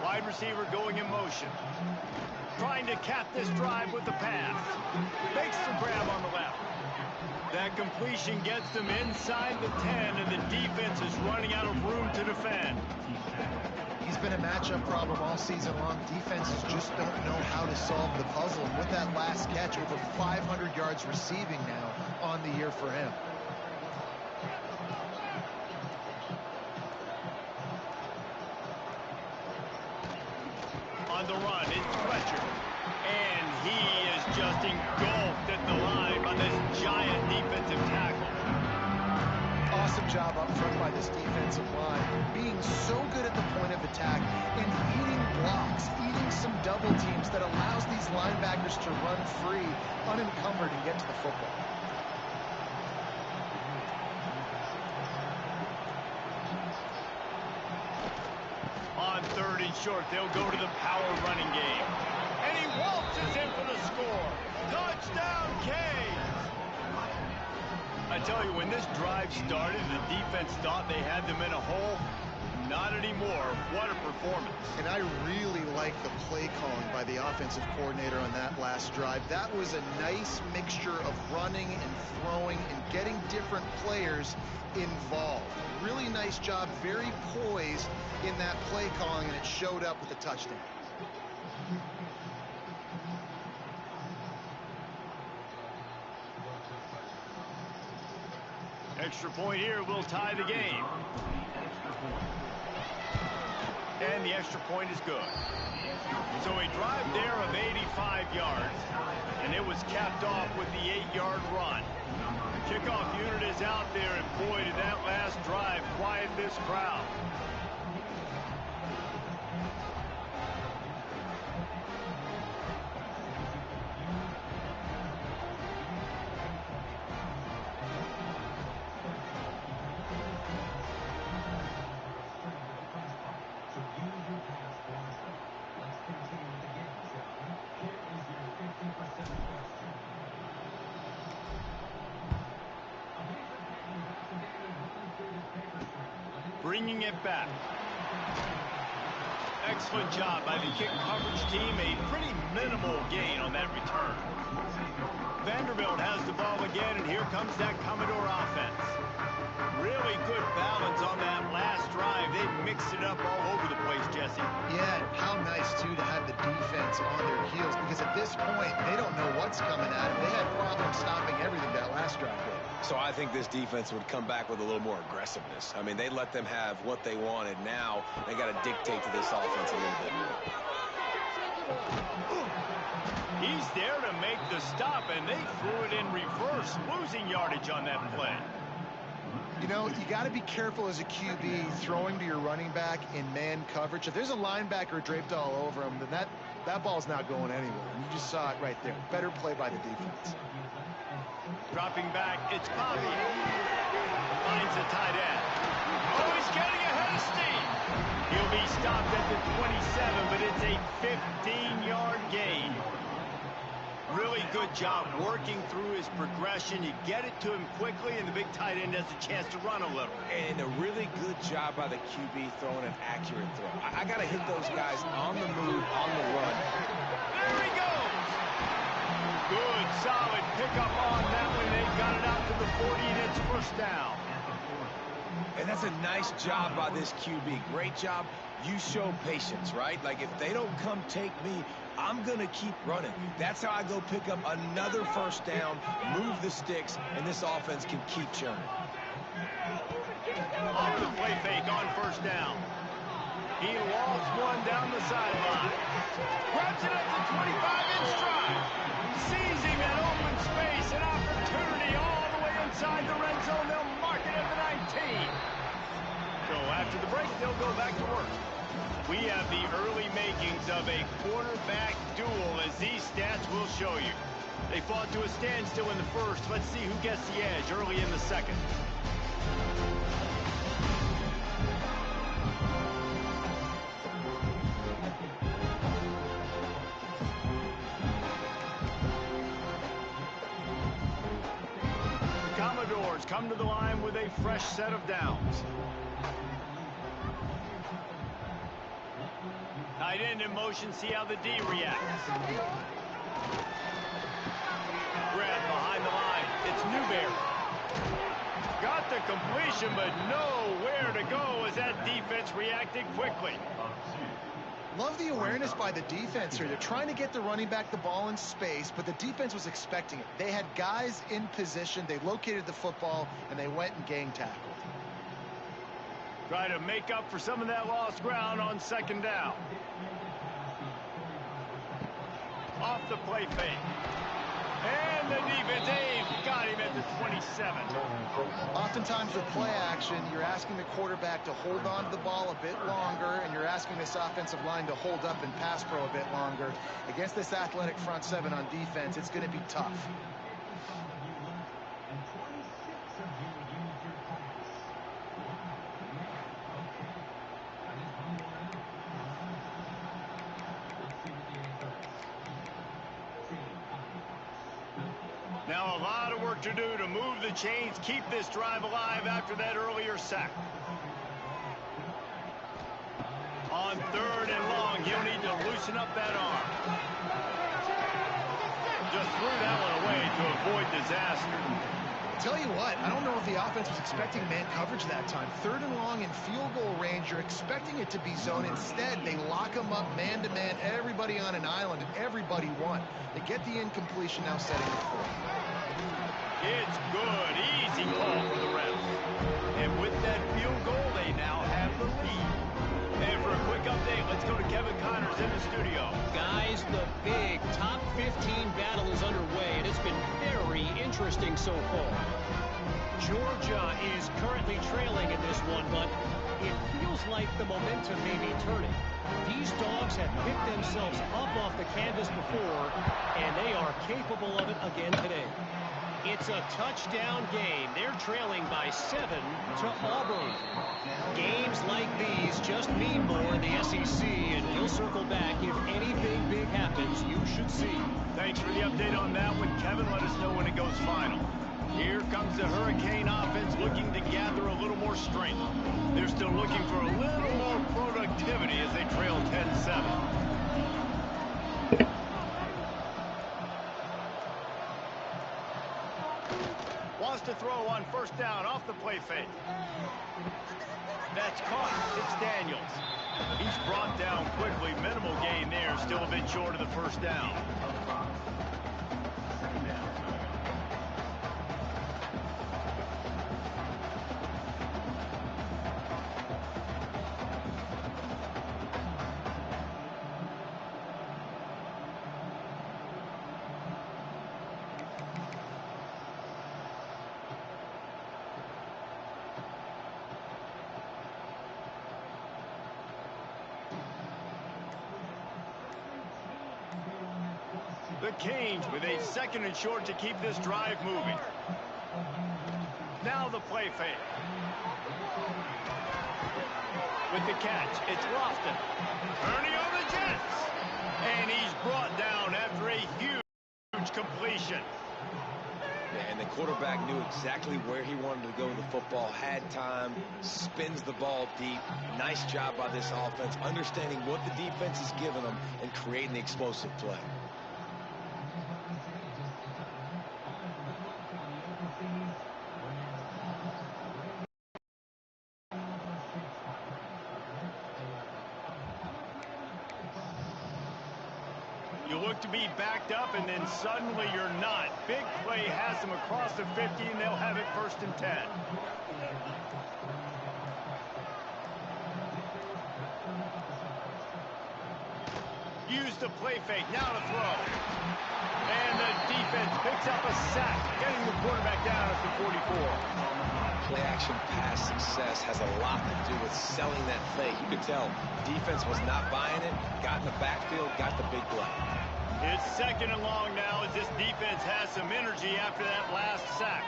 Wide receiver going in motion. Trying to cap this drive with the pass. Makes the grab on the left. That completion gets them inside the 10, and the defense is running out of room to defend. He's been a matchup problem all season long. Defenses just don't know how to solve the puzzle. And with that last catch, over 500 yards receiving now on the year for him. On the run, it's Fletcher. And he is just engulfed at the line by this giant defensive tackle. Awesome job up front by this defensive line, being so good at the point of attack and eating blocks, eating some double teams that allows these linebackers to run free, unencumbered, and get to the football. On 3rd and short, they'll go to the power running game. And he waltzes in for the score. Touchdown, Canes! I tell you, when this drive started, the defense thought they had them in a hole. Not anymore. What a performance. And I really like the play calling by the offensive coordinator on that last drive. That was a nice mixture of running and throwing and getting different players involved. Really nice job, very poised in that play calling, and it showed up with a touchdown. Extra point here will tie the game. And the extra point is good. So a drive there of 85 yards, and it was capped off with the 8-yard run. The kickoff unit is out there, and boy, did that last drive quiet this crowd. Bringing it back. Excellent job by the kick coverage team. A pretty minimal gain on that return. Vanderbilt has the ball again, and here comes that Commodore offense. Really good balance on that last drive. They mixed it up all over the place, Jay. Jesse. Yeah, and how nice, too, to have the defense on their heels, because at this point, they don't know what's coming at them. They had problems stopping everything that last drive did. So I think this defense would come back with a little more aggressiveness. I mean, they let them have what they wanted. Now they got to dictate to this offense a little bit more. He's there to make the stop, and they threw it in reverse, losing yardage on that play. You know, you got to be careful as a QB throwing to your running back in man coverage. If there's a linebacker draped all over him, then that ball's not going anywhere. And you just saw it right there. Better play by the defense. Dropping back, it's Bobby. Finds a tight end. Oh, he's getting ahead of steam. He'll be stopped at the 27, but it's a 15-yard gain. Really good job working through his progression. You get it to him quickly, and the big tight end has a chance to run a little. And a really good job by the QB throwing an accurate throw. I got to hit those guys on the move, on the run. There he goes. Good, solid pickup on that one. They got it out to the 40, and it's first down. And that's a nice job by this QB. Great job. You show patience, right? Like, if they don't come take me, I'm going to keep running. That's how I go pick up another first down, move the sticks, and this offense can keep churning. Off the play fake on first down. He lobs one down the sideline. Grabs it at the 25 in stride. Seizing that open space, an opportunity all the way inside the red zone. They'll mark it at the 19. So after the break, they'll go back to work. We have the early makings of a quarterback duel, as these stats will show you. They fought to a standstill in the first. Let's see who gets the edge early in the second. The Commodores come to the line with a fresh set of downs. Tight end in motion, see how the D reacts. Grab behind the line, it's Newberry. Got the completion, but nowhere to go as that defense reacted quickly. Love the awareness by the defense here. They're trying to get the running back the ball in space, but the defense was expecting it. They had guys in position, they located the football, and they went and gang tackled. Try to make up for some of that lost ground on second down. Off the play fake. And the defense got him at the 27. Oftentimes with play action, you're asking the quarterback to hold on to the ball a bit longer, and you're asking this offensive line to hold up and pass pro a bit longer. Against this athletic front seven on defense, it's going to be tough. Now a lot of work to do to move the chains, keep this drive alive after that earlier sack. On third and long, he'll need to loosen up that arm. Just threw that one away to avoid disaster. Tell you what, I don't know if the offense was expecting man coverage that time. Third and long in field goal range, you're expecting it to be zone. Instead, they lock them up man-to-man, everybody on an island, and everybody won. They get the incompletion, now setting the fourth. It's good, easy call for the refs. And with that field goal, they now have the lead. And for a quick update, let's go to Kevin Connors in the studio. Guys, the big top 15 battle is underway, and it's been very interesting so far. Georgia is currently trailing in this one, but it feels like the momentum may be turning. These dogs have picked themselves up off the canvas before, and they are capable of it again today. It's a touchdown game. They're trailing by 7 to Auburn. Games like these just mean more in the SEC, and we'll circle back if anything big happens. You should see. Thanks for the update on that one, Kevin. Let us know when it goes final. Here comes the Hurricane offense looking to gather a little more strength. They're still looking for a little more productivity as they trail 10-7. Wants to throw on first down off the play fake. That's caught. It's Daniels. He's brought down quickly. Minimal gain there. Still a bit short of the first down. The Canes with a 2nd and short to keep this drive moving. Now the play fake. With the catch, it's Lofton. Turning on the Jets. And he's brought down after a huge completion. And the quarterback knew exactly where he wanted to go with the football, had time, spins the ball deep. Nice job by this offense, understanding what the defense is giving them and creating the explosive play. You look to be backed up, and then suddenly you're not. Big play has them across the 50, and they'll have it 1st and 10. Use the play fake. Now to throw. And the defense picks up a sack, getting the quarterback down at the 44. Play-action pass success has a lot to do with selling that fake. You could tell defense was not buying it, got in the backfield, got the big play. It's 2nd and long now as this defense has some energy after that last sack.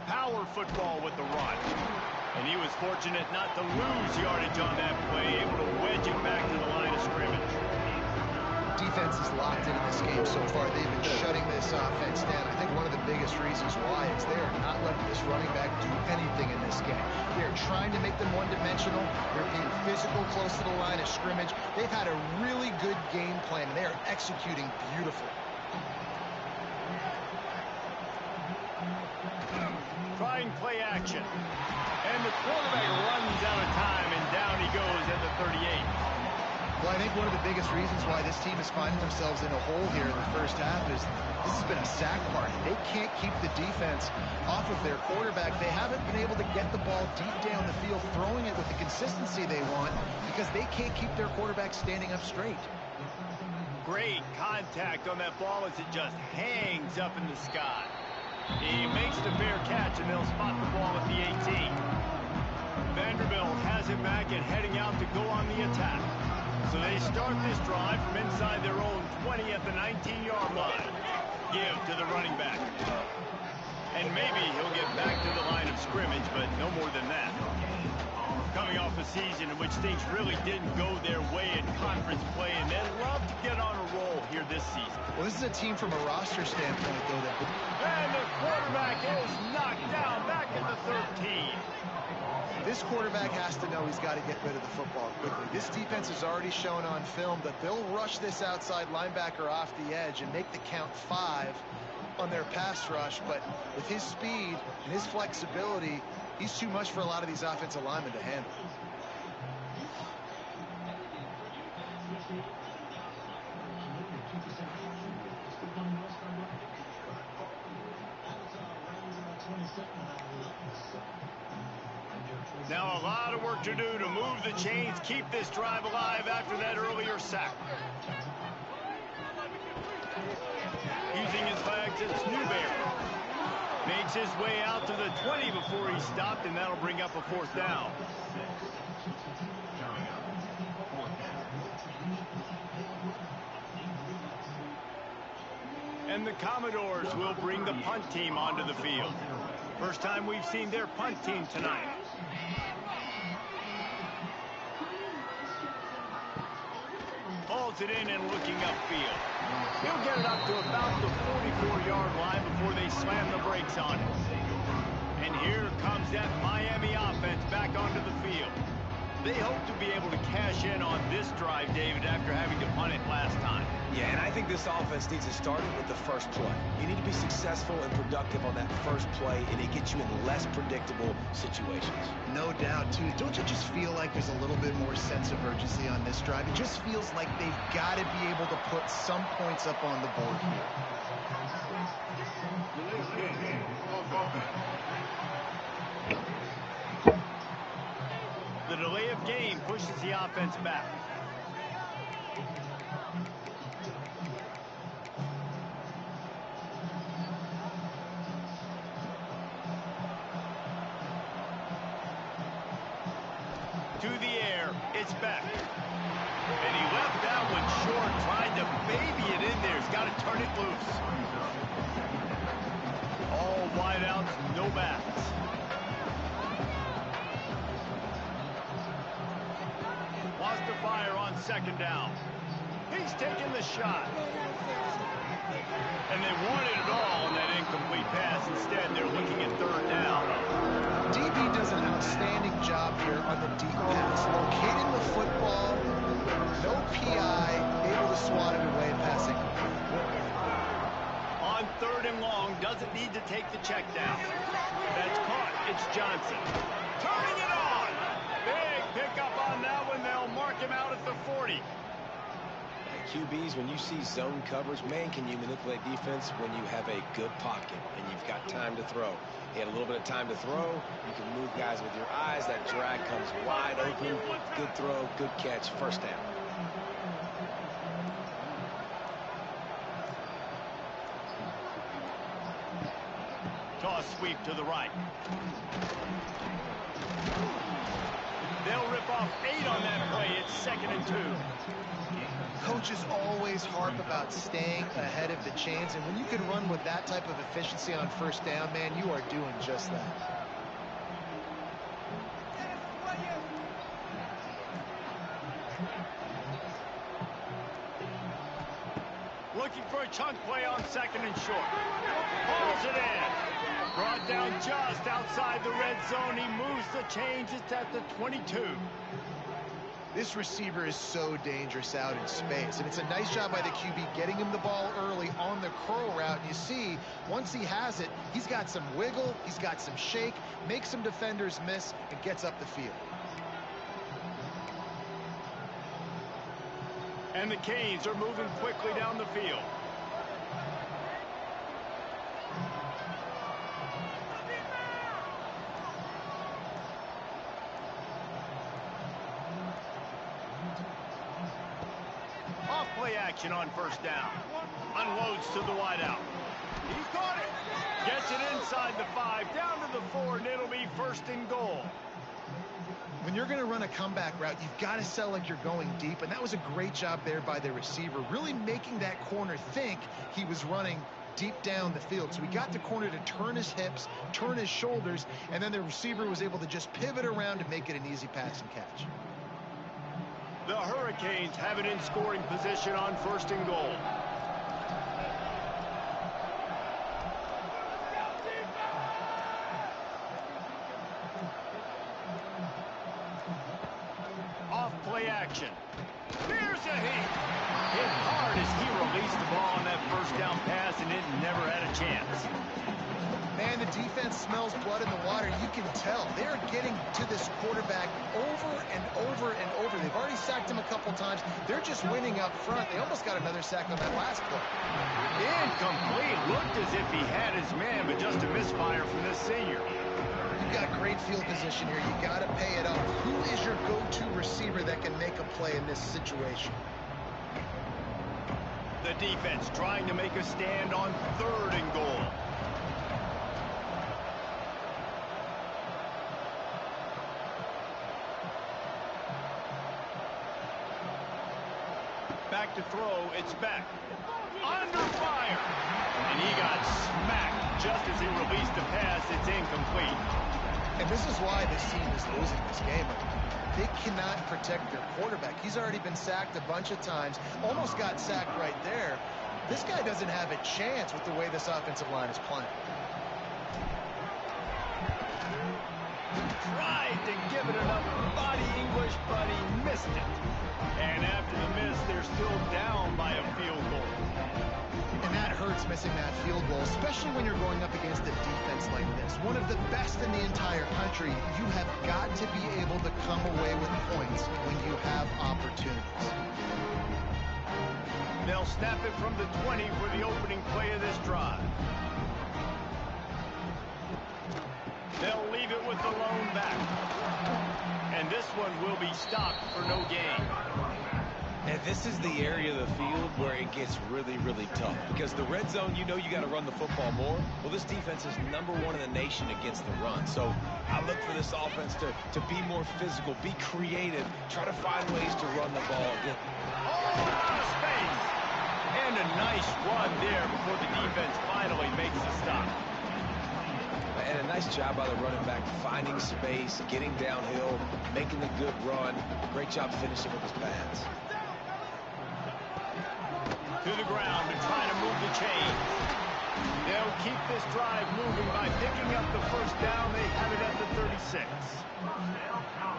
Power football with the run. And he was fortunate not to lose yardage on that play, able to wedge it back to the line of scrimmage. Defense is locked into this game so far. They've been shutting this offense down. I think one of the biggest reasons why is they are not letting this running back do anything in this game. They're trying to make them one-dimensional. They're being physical close to the line of scrimmage. They've had a really good game plan, and they are executing beautifully. Trying play action. And the quarterback runs out of time, and down he goes at the 38. Well, I think one of the biggest reasons why this team is finding themselves in a hole here in the first half is this has been a sack party. They can't keep the defense off of their quarterback. They haven't been able to get the ball deep down the field, throwing it with the consistency they want because they can't keep their quarterback standing up straight. Great contact on that ball as it just hangs up in the sky. He makes the fair catch, and they'll spot the ball at the 18. Vanderbilt has it back and heading out to go on the attack. So they start this drive from inside their own 20 at the 19-yard line. Give to the running back. And maybe he'll get back to the line of scrimmage, but no more than that. Coming off a season in which things really didn't go their way in conference play, and they'd love to get on a roll here this season. Well, this is a team from a roster standpoint, though. And the quarterback is knocked down back at the 13. This quarterback has to know he's got to get rid of the football quickly. This defense has already shown on film that they'll rush this outside linebacker off the edge and make the count 5 on their pass rush, but with his speed and his flexibility, he's too much for a lot of these offensive linemen to handle. Now a lot of work to do to move the chains, keep this drive alive after that earlier sack. Using his legs, it's Newberry. Makes his way out to the 20 before he stopped, and that'll bring up a 4th down. And the Commodores will bring the punt team onto the field. First time we've seen their punt team tonight. Hauls it in and looking upfield. He'll get it up to about the 44-yard line before they slam the brakes on it. And here comes that Miami offense back onto the field. They hope to be able to cash in on this drive, David, after having to punt it last time. Yeah, and I think this offense needs to start it with the first play. You need to be successful and productive on that first play, and it gets you in less predictable situations. No doubt, too. Don't you just feel like there's a little bit more sense of urgency on this drive? It just feels like they've got to be able to put some points up on the board here. The delay of game pushes the offense back. To the air, it's back. And he left that one short, tried to baby it in there. He's got to turn it loose. All wideouts, no backs. Wants to fire on second down. He's taking the shot. And they wanted it all on that incomplete pass. Instead, they're looking at third down. DB does an outstanding job here on the deep pass. Locating the football, no PI, able to swat it away, passing. On third and long, doesn't need to take the check down. That's caught. It's Johnson. Turning it on. Big pickup on that one. They'll mark him out at the 40. QBs, when you see zone coverage, man, can you manipulate defense when you have a good pocket and you've got time to throw. He had a little bit of time to throw. You can move guys with your eyes. That drag comes wide open. Good throw, good catch, first down. Toss sweep to the right. They'll rip off 8 on that play. It's 2nd and 2. Coaches always harp about staying ahead of the chains, and when you can run with that type of efficiency on first down, man, you are doing just that. Looking for a chunk play on 2nd and short. Hauls it in. Brought down just outside the red zone. He moves the chains. It's at the 22. This receiver is so dangerous out in space, and it's a nice job by the QB getting him the ball early on the curl route. And you see, once he has it, he's got some wiggle, he's got some shake, makes some defenders miss, and gets up the field. And the Canes are moving quickly down the field. Off play action on first down. Unloads to the wideout. He's got it. Gets it inside the 5, down to the 4, and it'll be 1st and goal. When you're going to run a comeback route, you've got to sell like you're going deep, and that was a great job there by the receiver, really making that corner think he was running deep down the field. So he got the corner to turn his hips, turn his shoulders, and then the receiver was able to just pivot around and make it an easy pass and catch. The Hurricanes have it in scoring position on 1st and goal. Off play action. Here's a hit. Hit hard as he released the ball on that first down pass, and it never had a chance. Man, the defense smells blood in the water. You can tell. They're getting to this quarterback over and over and over. They've already sacked him a couple times. They're just winning up front. They almost got another sack on that last play. Incomplete. Looked as if he had his man, but just a misfire from this senior. You've got great field position here. You got to pay it off. Who is your go-to receiver that can make a play in this situation? The defense trying to make a stand on 3rd and goal. Back to throw, it's back. Under fire! And he got smacked just as he released the pass. It's incomplete. And this is why this team is losing this game. They cannot protect their quarterback. He's already been sacked a bunch of times. Almost got sacked right there. This guy doesn't have a chance with the way this offensive line is playing. Tried tried to give it enough body English, but he missed it. And after the miss, they're still down by a field goal. And that hurts, missing that field goal, especially when you're going up against a defense like this. One of the best in the entire country. You have got to be able to come away with points when you have opportunities. They'll snap it from the 20 for the opening play of this drive. They'll leave it with the lone back. And this one will be stopped for no gain. And this is the area of the field where it gets really, really tough. Because the red zone, you know you got to run the football more. Well, this defense is #1 in the nation against the run. So I look for this offense to be more physical, be creative, try to find ways to run the ball. Oh, out of space. And a nice run there before the defense finally makes the stop. And a nice job by the running back, finding space, getting downhill, making a good run. Great job finishing with his pads. To the ground and trying to move the chains. They'll keep this drive moving by picking up the first down. They have it at the 36.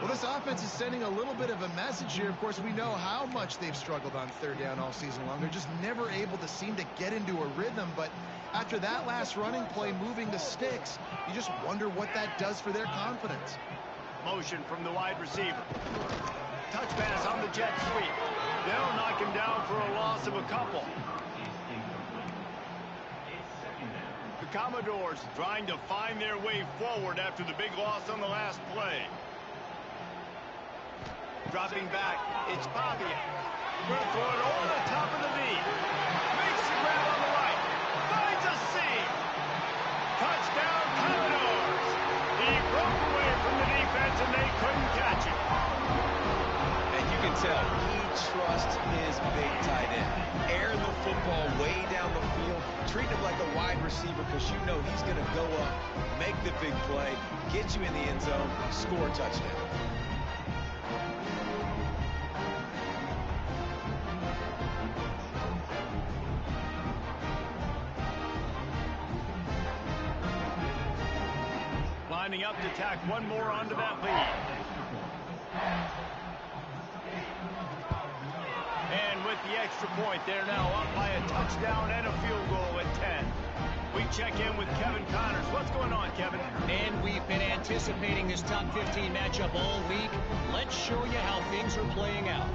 Well, this offense is sending a little bit of a message here. Of course, we know how much they've struggled on third down all season long. They're just never able to seem to get into a rhythm. But after that last running play, moving the sticks, you just wonder what that does for their confidence. Motion from the wide receiver. Touch pass on the jet sweep. They'll knock him down for a loss of a couple. The Commodores trying to find their way forward after the big loss on the last play. Dropping back, it's Pavia. Going to throw it over the top of the V. Makes the grab on the right. Finds a seam. Touchdown, Commodores. He broke away from the defense and they couldn't catch it. And you can tell he trusts his big tight end. Air the football way down the field. Treat him like a wide receiver because you know he's going to go up, make the big play, get you in the end zone, score a touchdown. Lining up to tack one more onto that lead. And with the extra point, they're now up by a touchdown and a field goal at 10. We check in with Kevin Connors. What's going on, Kevin? And we've been anticipating this top 15 matchup all week. Let's show you how things are playing out.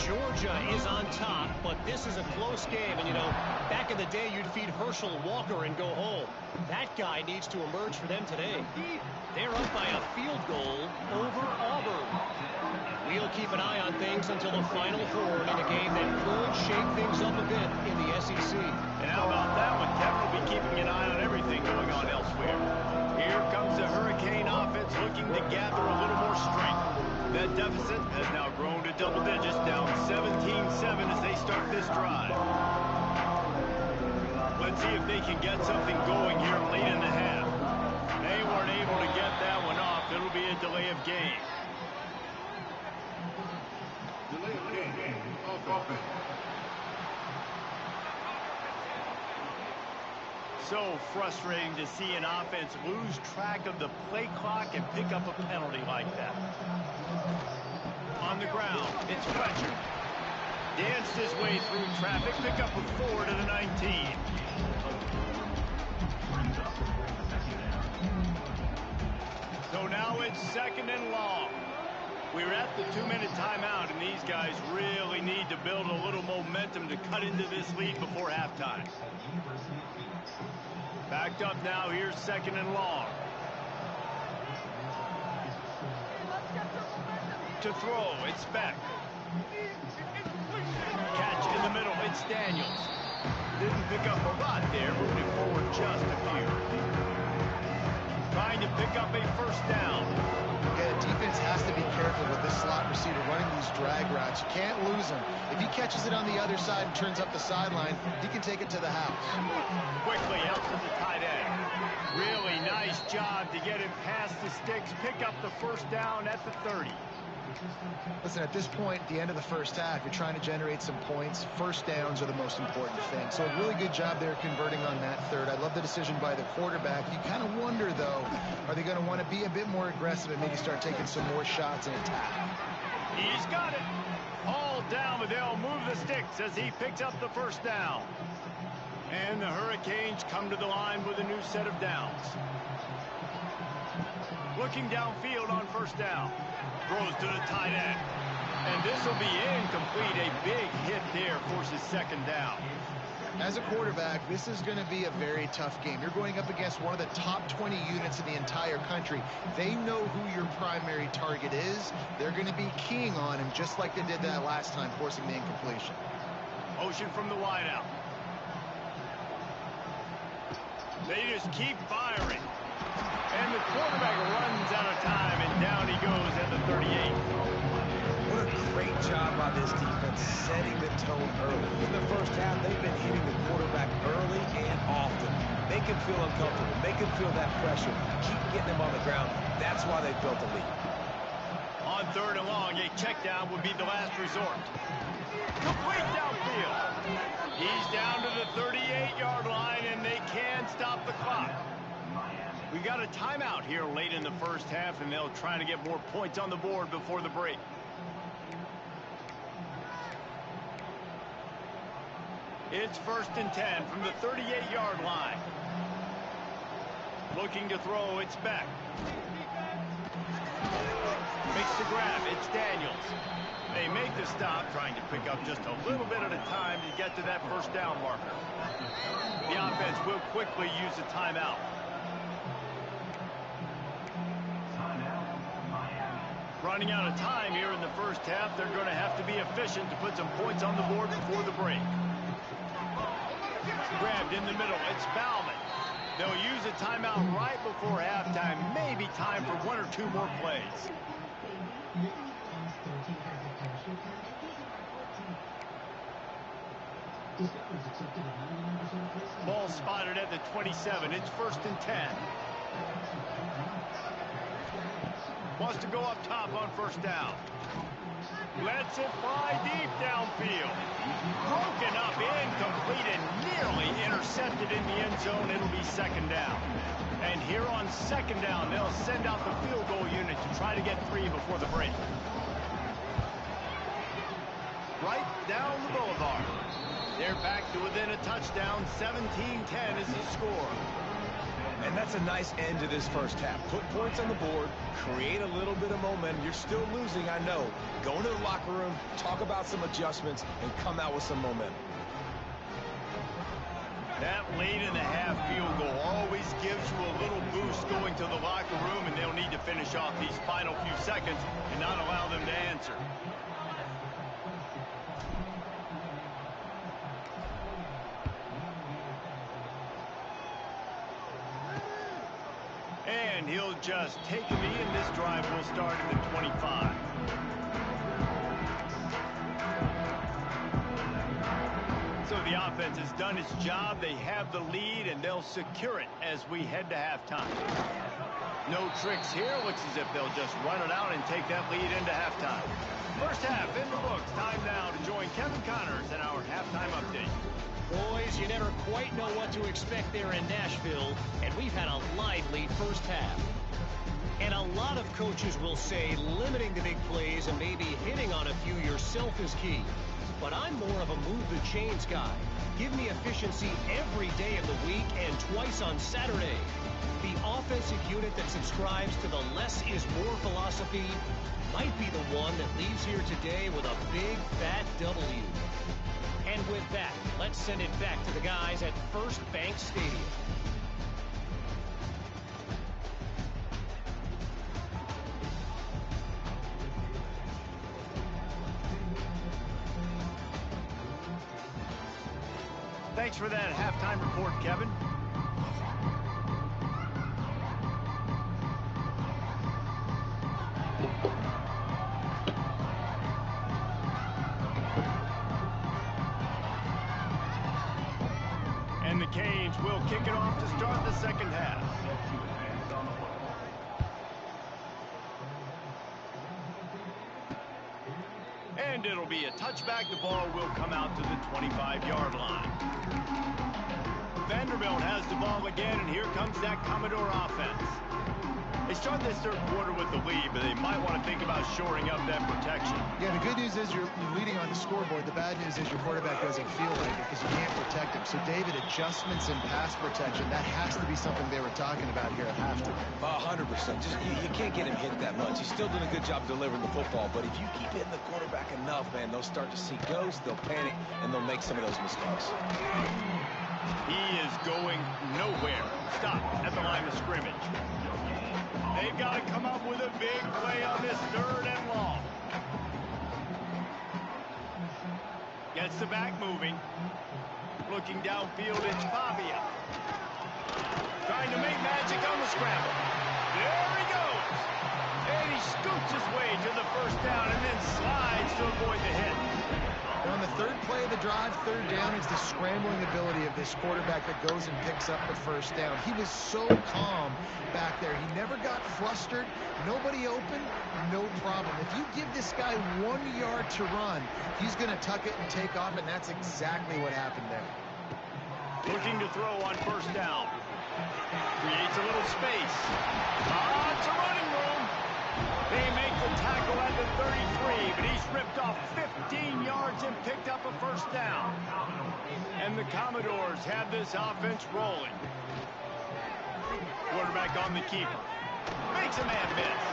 Georgia is on top, but this is a close game. And, you know, back in the day, you'd feed Herschel Walker and go home. That guy needs to emerge for them today. They're up by a field goal over Auburn. We'll keep an eye on things until the Final Four in a game that could shake things up a bit in the SEC. And how about that one? Kevin will be keeping an eye on everything going on elsewhere. Here comes the Hurricane offense looking to gather a little more strength. That deficit has now grown to double digits, down 17-7 as they start this drive. Let's see if they can get something going here late in the half. They weren't able to get that one off. It'll be a delay of game. Delay of game. Offense. So frustrating to see an offense lose track of the play clock and pick up a penalty like that. On the ground, it's Fletcher. Danced his way through traffic, pick up a 4 to the 19. So now it's 2nd and long. We're at the 2-minute timeout, and these guys really need to build a little momentum to cut into this lead before halftime. Backed up now, here's 2nd and long. To throw, it's Beck. Catch in the middle, it's Daniels. Didn't pick up a lot there, moving forward just a few. Trying to pick up a first down. Yeah, the defense has to be careful with this slot receiver running these drag routes. You can't lose him. If he catches it on the other side and turns up the sideline, he can take it to the house. Quickly out to the tight end. Really nice job to get it past the sticks, pick up the first down at the 30. Listen, at this point, at the end of the first half, you're trying to generate some points. First downs are the most important thing. So a really good job there converting on that third. I love the decision by the quarterback. You kind of wonder, though, are they going to want to be a bit more aggressive and maybe start taking some more shots and attack? He's got it. All down, but they'll move the sticks as he picks up the first down. And the Hurricanes come to the line with a new set of downs. Looking downfield on first down. Throws to the tight end. And this will be incomplete. A big hit there forces second down. As a quarterback, this is going to be a very tough game. You're going up against one of the top 20 units in the entire country. They know who your primary target is. They're going to be keying on him just like they did that last time, forcing the incompletion. Motion from the wideout. They just keep firing. And the quarterback runs out of time, and down he goes at the 38. What a great job by this defense, setting the tone early. In the first half, they've been hitting the quarterback early and often. Make him feel uncomfortable. Make him feel that pressure. Keep getting him on the ground. That's why they built the lead. On third and long, a check down would be the last resort. Complete downfield. He's down to the 38-yard line, and they can stop the clock. We got a timeout here late in the first half, and they'll try to get more points on the board before the break. It's 1st and 10 from the 38-yard line. Looking to throw, it's Beck. Makes the grab, it's Daniels. They make the stop, trying to pick up just a little bit at a time to get to that first down marker. The offense will quickly use a timeout. Running out of time here in the first half, they're going to have to be efficient to put some points on the board before the break. Grabbed in the middle, it's Bauman. They'll use a timeout right before halftime. Maybe time for one or two more plays. Ball spotted at the 27. It's 1st and 10. Wants to go up top on first down. Lets it fly deep downfield. Broken up, incomplete, and nearly intercepted in the end zone. It'll be second down. And here on second down, they'll send out the field goal unit to try to get 3 before the break. Right down the boulevard. They're back to within a touchdown. 17-10 is the score. And that's a nice end to this first half. Put points on the board, create a little bit of momentum. You're still losing, I know. Go into the locker room, talk about some adjustments, and come out with some momentum. That late in the half field goal always gives you a little boost going to the locker room, and they'll need to finish off these final few seconds and not allow them to answer. And he'll just take a knee, and this drive will start at the 25. So the offense has done its job. They have the lead, and they'll secure it as we head to halftime. No tricks here. Looks as if they'll just run it out and take that lead into halftime. First half in the books. Time now to join Kevin Connors in our halftime update. Boys, you never quite know what to expect there in Nashville, and we've had a lively first half. And a lot of coaches will say limiting the big plays and maybe hitting on a few yourself is key. But I'm more of a move the chains guy. Give me efficiency every day of the week and twice on Saturday. The offensive unit that subscribes to the less is more philosophy might be the one that leaves here today with a big fat W. And with that, let's send it back to the guys at First Bank Stadium. Thanks for that halftime report, Kevin. And the Canes will kick it off to start the second half. And it'll be a touchback. The ball will come out to the 25-yard line. Vanderbilt has the ball again, and here comes that Commodore offense. They start this third quarter with the lead, but they might want to think about shoring up that protection. Yeah, the good news is you're leading on the scoreboard. The bad news is your quarterback doesn't feel like it because you can't protect him. So, David, adjustments in pass protection, that has to be something they were talking about here at halftime. 100%. Just you can't get him hit that much. He's still doing a good job delivering the football, but if you keep hitting the quarterback enough, man, they'll start to see ghosts, they'll panic, and they'll make some of those mistakes. He is going nowhere. Stop at the line of scrimmage. They've got to come up with a big play on this 3rd and long. Gets the back moving. Looking downfield, it's Fabia. Trying to make magic on the scramble. There he goes. And he scoots his way to the first down and then slides to avoid the hit. On the 3rd play of the drive, 3rd down, it's the scrambling ability of this quarterback that goes and picks up the first down. He was so calm back there. He never got flustered. Nobody open, no problem. If you give this guy 1 yard to run, he's going to tuck it and take off, and that's exactly what happened there. Looking to throw on first down. Creates a little space. Lots of running room. They make the tackle at the 33, but he's ripped off 15 yards and picked up a first down. And the Commodores have this offense rolling. Quarterback on the keeper. Makes a man miss.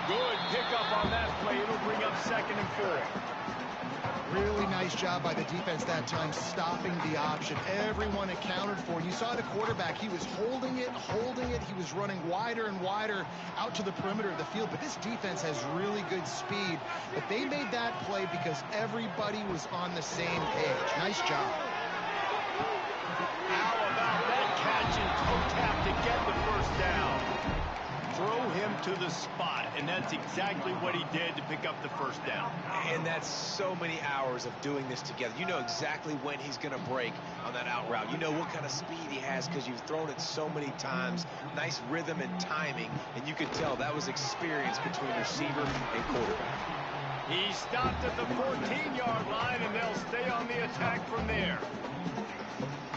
Good pickup on that play. It'll bring up 2nd and 4. Really nice job by the defense that time, stopping the option. Everyone accounted for. You saw the quarterback. He was holding it. He was running wider and wider out to the perimeter of the field. But this defense has really good speed. But they made that play because everybody was on the same page. Nice job. How about that catch and toe tap to get the first down? Throw him to the spot, and that's exactly what he did to pick up the first down. And that's so many hours of doing this together. You know exactly when he's going to break on that out route. You know what kind of speed he has because you've thrown it so many times. Nice rhythm and timing, and you could tell that was experience between receiver and quarterback. He stopped at the 14-yard line, and they'll stay on the attack from there.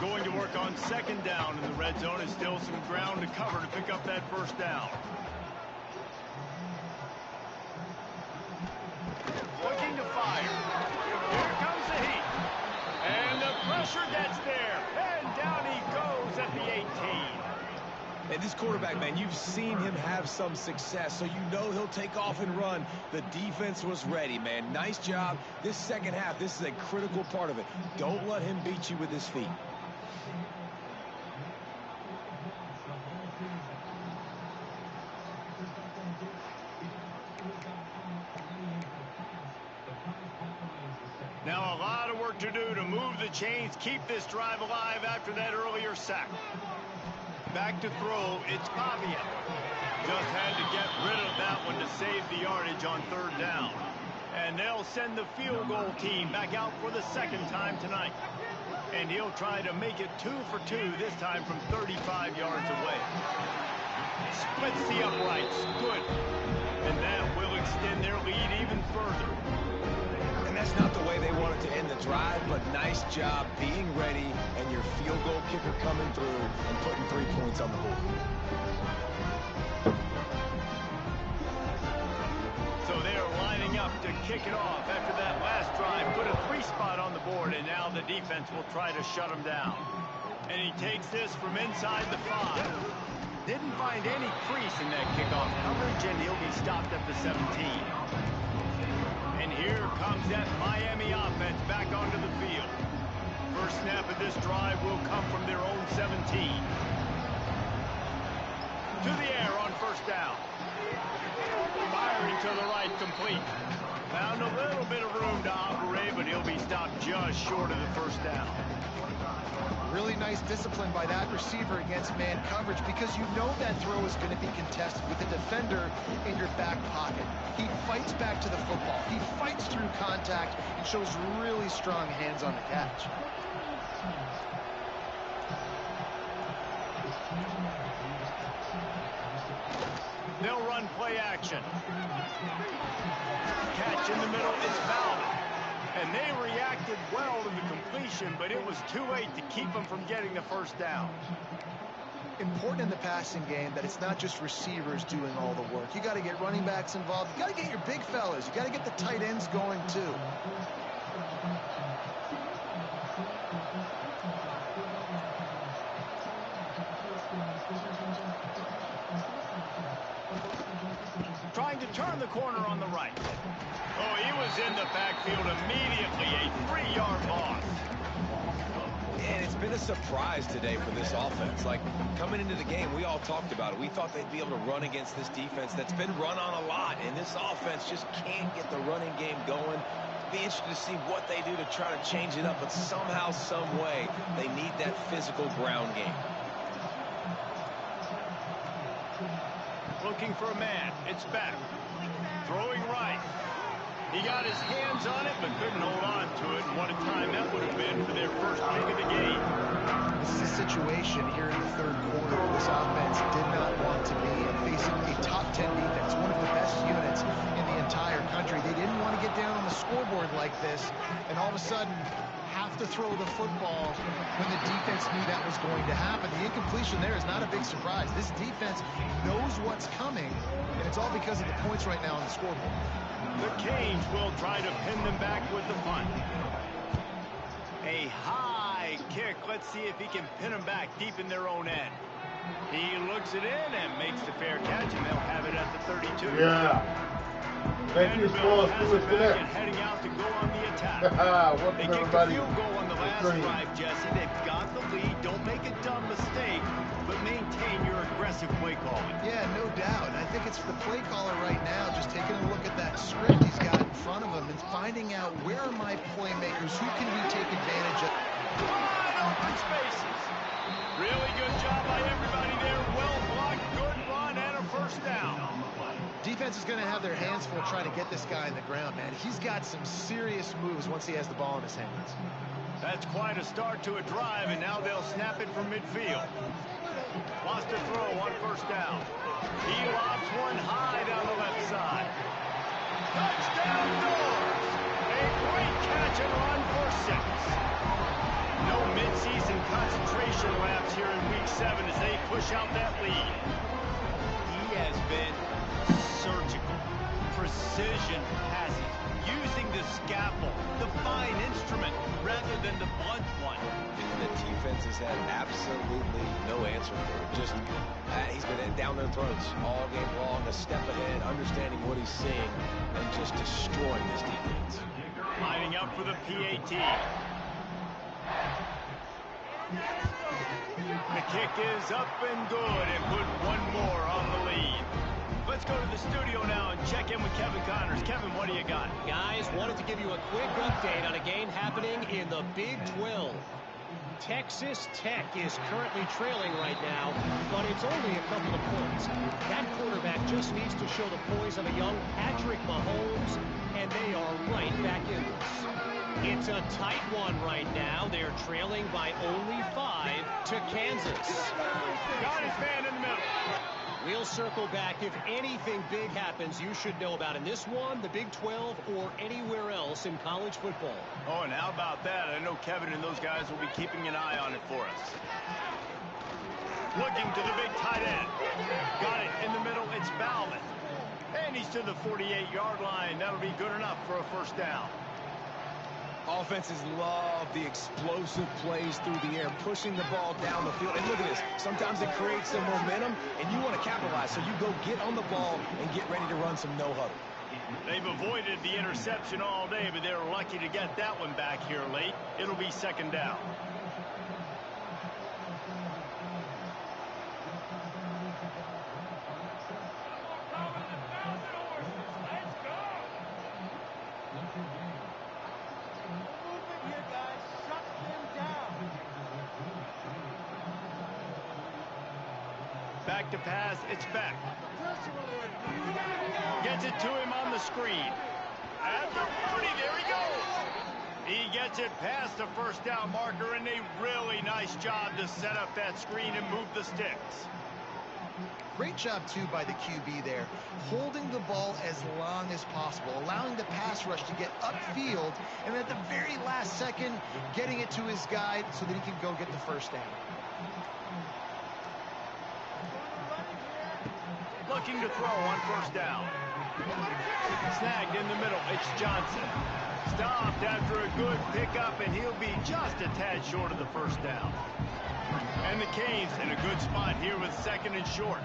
Going to work on 2nd down in the red zone. Is still some ground to cover to pick up that first down. Looking to fire. Here comes the heat. And the pressure gets there. And down he goes at the 18. And this quarterback, man, you've seen him have some success, so you know he'll take off and run. The defense was ready, man. Nice job. This second half, this is a critical part of it. Don't let him beat you with his feet. Now a lot of work to do to move the chains, keep this drive alive after that earlier sack. Back to throw, it's Fabia. Just had to get rid of that one to save the yardage on 3rd down. And they'll send the field goal team back out for the 2nd time tonight. And he'll try to make it 2 for 2, this time from 35 yards away. Splits the uprights, good. And that will extend their lead even further. And that's not the way they wanted to end the drive, but nice job being ready and your field goal kicker coming through and putting 3 points on the board. So they are lining up to kick it off after that last drive. Put a 3 spot on the board, and now the defense will try to shut him down. And he takes this from inside the 5. Didn't find any crease in that kickoff coverage, and he'll be stopped at the 17. And here comes that Miami offense back onto the field. First snap of this drive will come from their own 17. To the air on first down. Firing to the right, complete. Found a little bit of room to operate, but he'll be stopped just short of the first down. Really nice discipline by that receiver against man coverage because you know that throw is going to be contested with the defender in your back pocket. He fights back to the football. He fights through contact and shows really strong hands on the catch. They'll run play action. Catch in the middle is Bowden. And they reacted well to the completion, but it was too late to keep them from getting the first down. Important in the passing game that it's not just receivers doing all the work. You got to get running backs involved. You got to get your big fellas. You got to get the tight ends going too. Trying to turn the corner on the right. Oh, he was in the backfield immediately. A 3-yard loss. And it's been a surprise today for this offense. Like, coming into the game, we all talked about it. We thought they'd be able to run against this defense that's been run on a lot. And this offense just can't get the running game going. Be interested to see what they do to try to change it up. But somehow, some way, they need that physical ground game. Looking for a man. It's back. Throwing right. He got his hands on it, but couldn't hold on to it. And what a time that would have been for their first pick of the game. This is a situation here in the third quarter where this offense did not want to be facing a top 10 defense, one of the best units in the entire country. They didn't want to get down on the scoreboard like this, and all of a sudden have to throw the football when the defense knew that was going to happen. The incompletion there is not a big surprise. This defense knows what's coming, and it's all because of the points right now on the scoreboard. The Canes will try to pin them back with the punt. A high kick. Let's see if he can pin them back deep in their own end. He looks it in and makes the fair catch, and they'll have it at the 32. Yeah. Thank you, Spurs. And heading out to go on the attack. They kicked the field goal on the last drive, Jesse. They've got the lead. Don't make a dumb mistake, but maintain your aggressive play calling. Yeah, no doubt. And I think it's the play caller right now just taking a look at that script he's got in front of him and finding out where are my playmakers, who can we take advantage of. Wide open spaces. Really good job by everybody there. Well blocked, good run, and a first down. Defense is going to have their hands full trying to get this guy in the ground, man. He's got some serious moves once he has the ball in his hands. That's quite a start to a drive, and now they'll snap it from midfield. Lost a throw on first down. He lobs one high down the left side. Touchdown, North! A great catch and run for 6. No midseason concentration laps here in Week 7 as they push out that lead. He has been surgical, precision passes, using the scalpel, the fine instrument, rather than the blunt one. And the defense has had absolutely no answer for it. Just, he's been down their throats all game long, a step ahead, understanding what he's seeing, and just destroying this defense. Lining up for the PAT. The kick is up and good and put one more on the lead. Let's go to the studio now and check in with Kevin Connors. Kevin, what do you got? Guys, wanted to give you a quick update on a game happening in the Big 12. Texas Tech is currently trailing right now, but it's only a couple of points. That quarterback just needs to show the poise of a young Patrick Mahomes, and they are right back in this. It's a tight one right now. They're trailing by only 5 to Kansas. Got his man in the middle. We'll circle back if anything big happens you should know about in this one, the Big 12, or anywhere else in college football. Oh, and how about that? I know Kevin and those guys will be keeping an eye on it for us. Looking to the big tight end. Got it in the middle. It's Bowden. And he's to the 48-yard line. That'll be good enough for a first down. Offenses love the explosive plays through the air, pushing the ball down the field. And look at this. Sometimes it creates some momentum, and you want to capitalize. So you go get on the ball and get ready to run some no-huddle. They've avoided the interception all day, but they're lucky to get that one back here late. It'll be second down. Back to pass, it's back. Gets it to him on the screen. At the 40, there he goes. He gets it past the first down marker, and a really nice job to set up that screen and move the sticks. Great job, too, by the QB there, holding the ball as long as possible, allowing the pass rush to get upfield, and at the very last second, getting it to his guy so that he can go get the first down. Looking to throw on first down. Snagged in the middle. It's Johnson. Stopped after a good pickup, and he'll be just a tad short of the first down. And the Canes in a good spot here with second and short.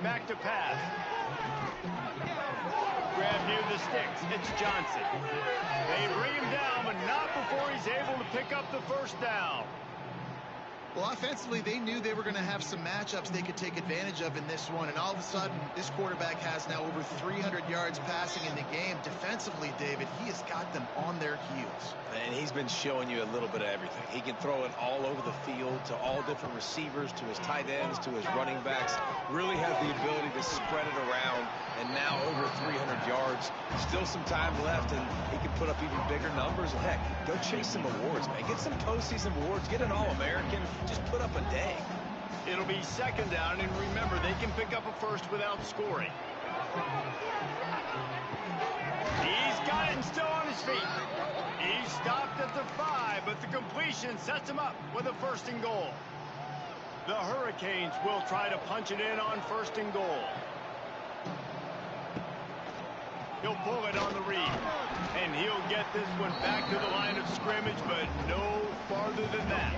Back to pass. Grab near the sticks. It's Johnson. They bring him down, but not before he's able to pick up the first down. Well, offensively, they knew they were going to have some matchups they could take advantage of in this one, and all of a sudden, this quarterback has now over 300 yards passing in the game. Defensively, David, he has got them on their heels. And he's been showing you a little bit of everything. He can throw it all over the field to all different receivers, to his tight ends, to his running backs. Really has the ability to spread it around, and now over 300 yards. Still some time left, and he can put up even bigger numbers. And heck, go chase some awards, man. Get some postseason awards. Get an All-American. Just put up a day. It'll be second down, and remember, they can pick up a first without scoring. He's got it and still on his feet. He stopped at the 5, but the completion sets him up with a first and goal. The Hurricanes will try to punch it in on first and goal. He'll pull it on the read, and he'll get this one back to the line of scrimmage, but no farther than that.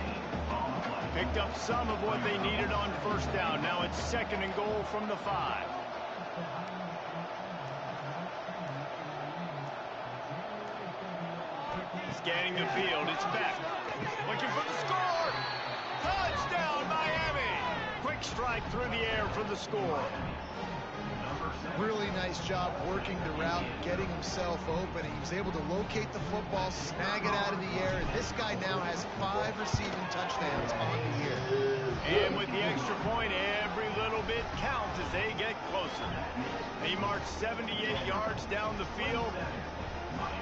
Picked up some of what they needed on first down. Now it's second and goal from the 5. Scanning the field, it's Beck. Looking for the score. Touchdown, Miami. Quick strike through the air for the score. Really nice job working the route, getting himself open. He was able to locate the football, snag it out of the air, and this guy now has 5 receiving touchdowns on the year. And with the extra point, every little bit counts as they get closer. They march 78 yards down the field,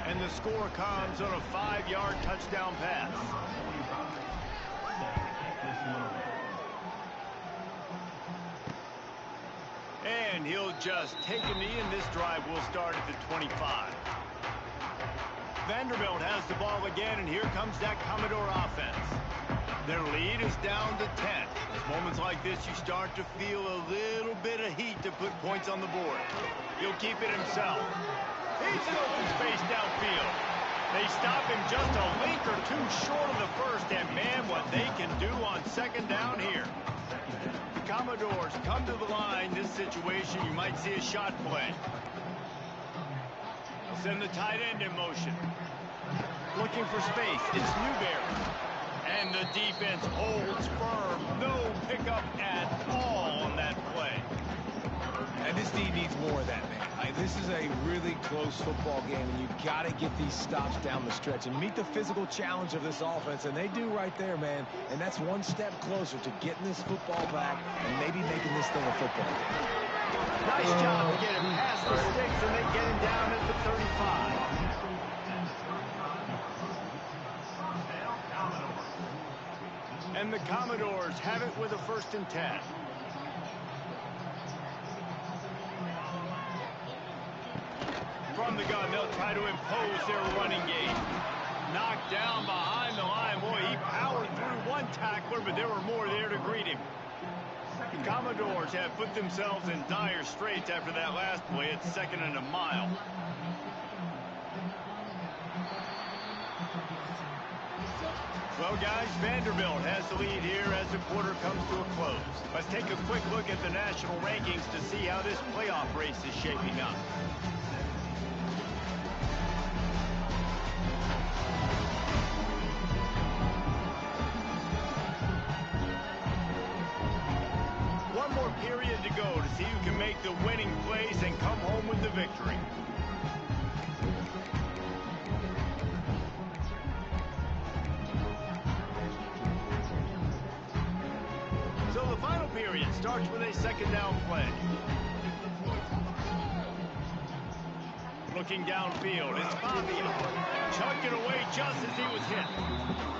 and the score comes on a 5-yard touchdown pass. And he'll just take a knee, and this drive will start at the 25. Vanderbilt has the ball again, and here comes that Commodore offense. Their lead is down to 10. It's moments like this you start to feel a little bit of heat to put points on the board. He'll keep it himself. He's in open space downfield. They stop him just a link or two short of the first, and man, what they can do on second down here. The Commodores come to the line. This situation, you might see a shot play. They'll send the tight end in motion. Looking for space. It's Newberry. And the defense holds firm. No pickup at all on that play. And this D needs more of that, man. This is a really close football game, and you've got to get these stops down the stretch and meet the physical challenge of this offense, and they do right there, man. And that's one step closer to getting this football back and maybe making this thing a football game. Nice job to get him past the sticks, and they get him down at the 35. And the Commodores have it with a 1st and 10. From the gun, they'll try to impose their running game. Knocked down behind the line. Boy, he powered through one tackler, but there were more there to greet him. The Commodores have put themselves in dire straits after that last play. It's 2nd and a mile. Well, guys, Vanderbilt has the lead here as the quarter comes to a close. Let's take a quick look at the national rankings to see how this playoff race is shaping up. One more period to go to see who can make the winning plays and come home with the victory. So the final period starts with a 2nd down play. looking downfield. It's Fabio. Chucked it away just as he was hit.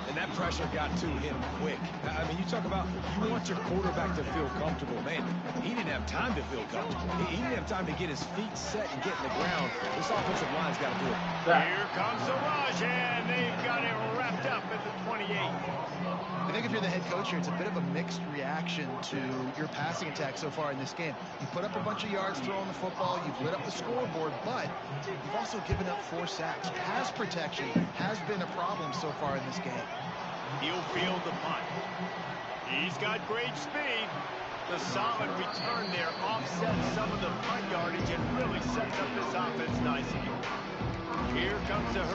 And that pressure got to him quick. I mean, you talk about you want your quarterback to feel comfortable. Man, he didn't have time to feel comfortable. He didn't have time to get his feet set and get in the ground. This offensive line's got to do it. Here comes the rush, and they've got it wrapped up at the 28. I think if you're the head coach here, it's a bit of a mixed reaction to your passing attack so far in this game. You put up a bunch of yards throwing the football, you've lit up the scoreboard, but you've also given up 4 sacks. Pass protection has been a problem so far in this game. He'll field the punt. He's got great speed. The solid return there offsets some of the punt yardage and really sets up this offense nicely. Here comes the hurry.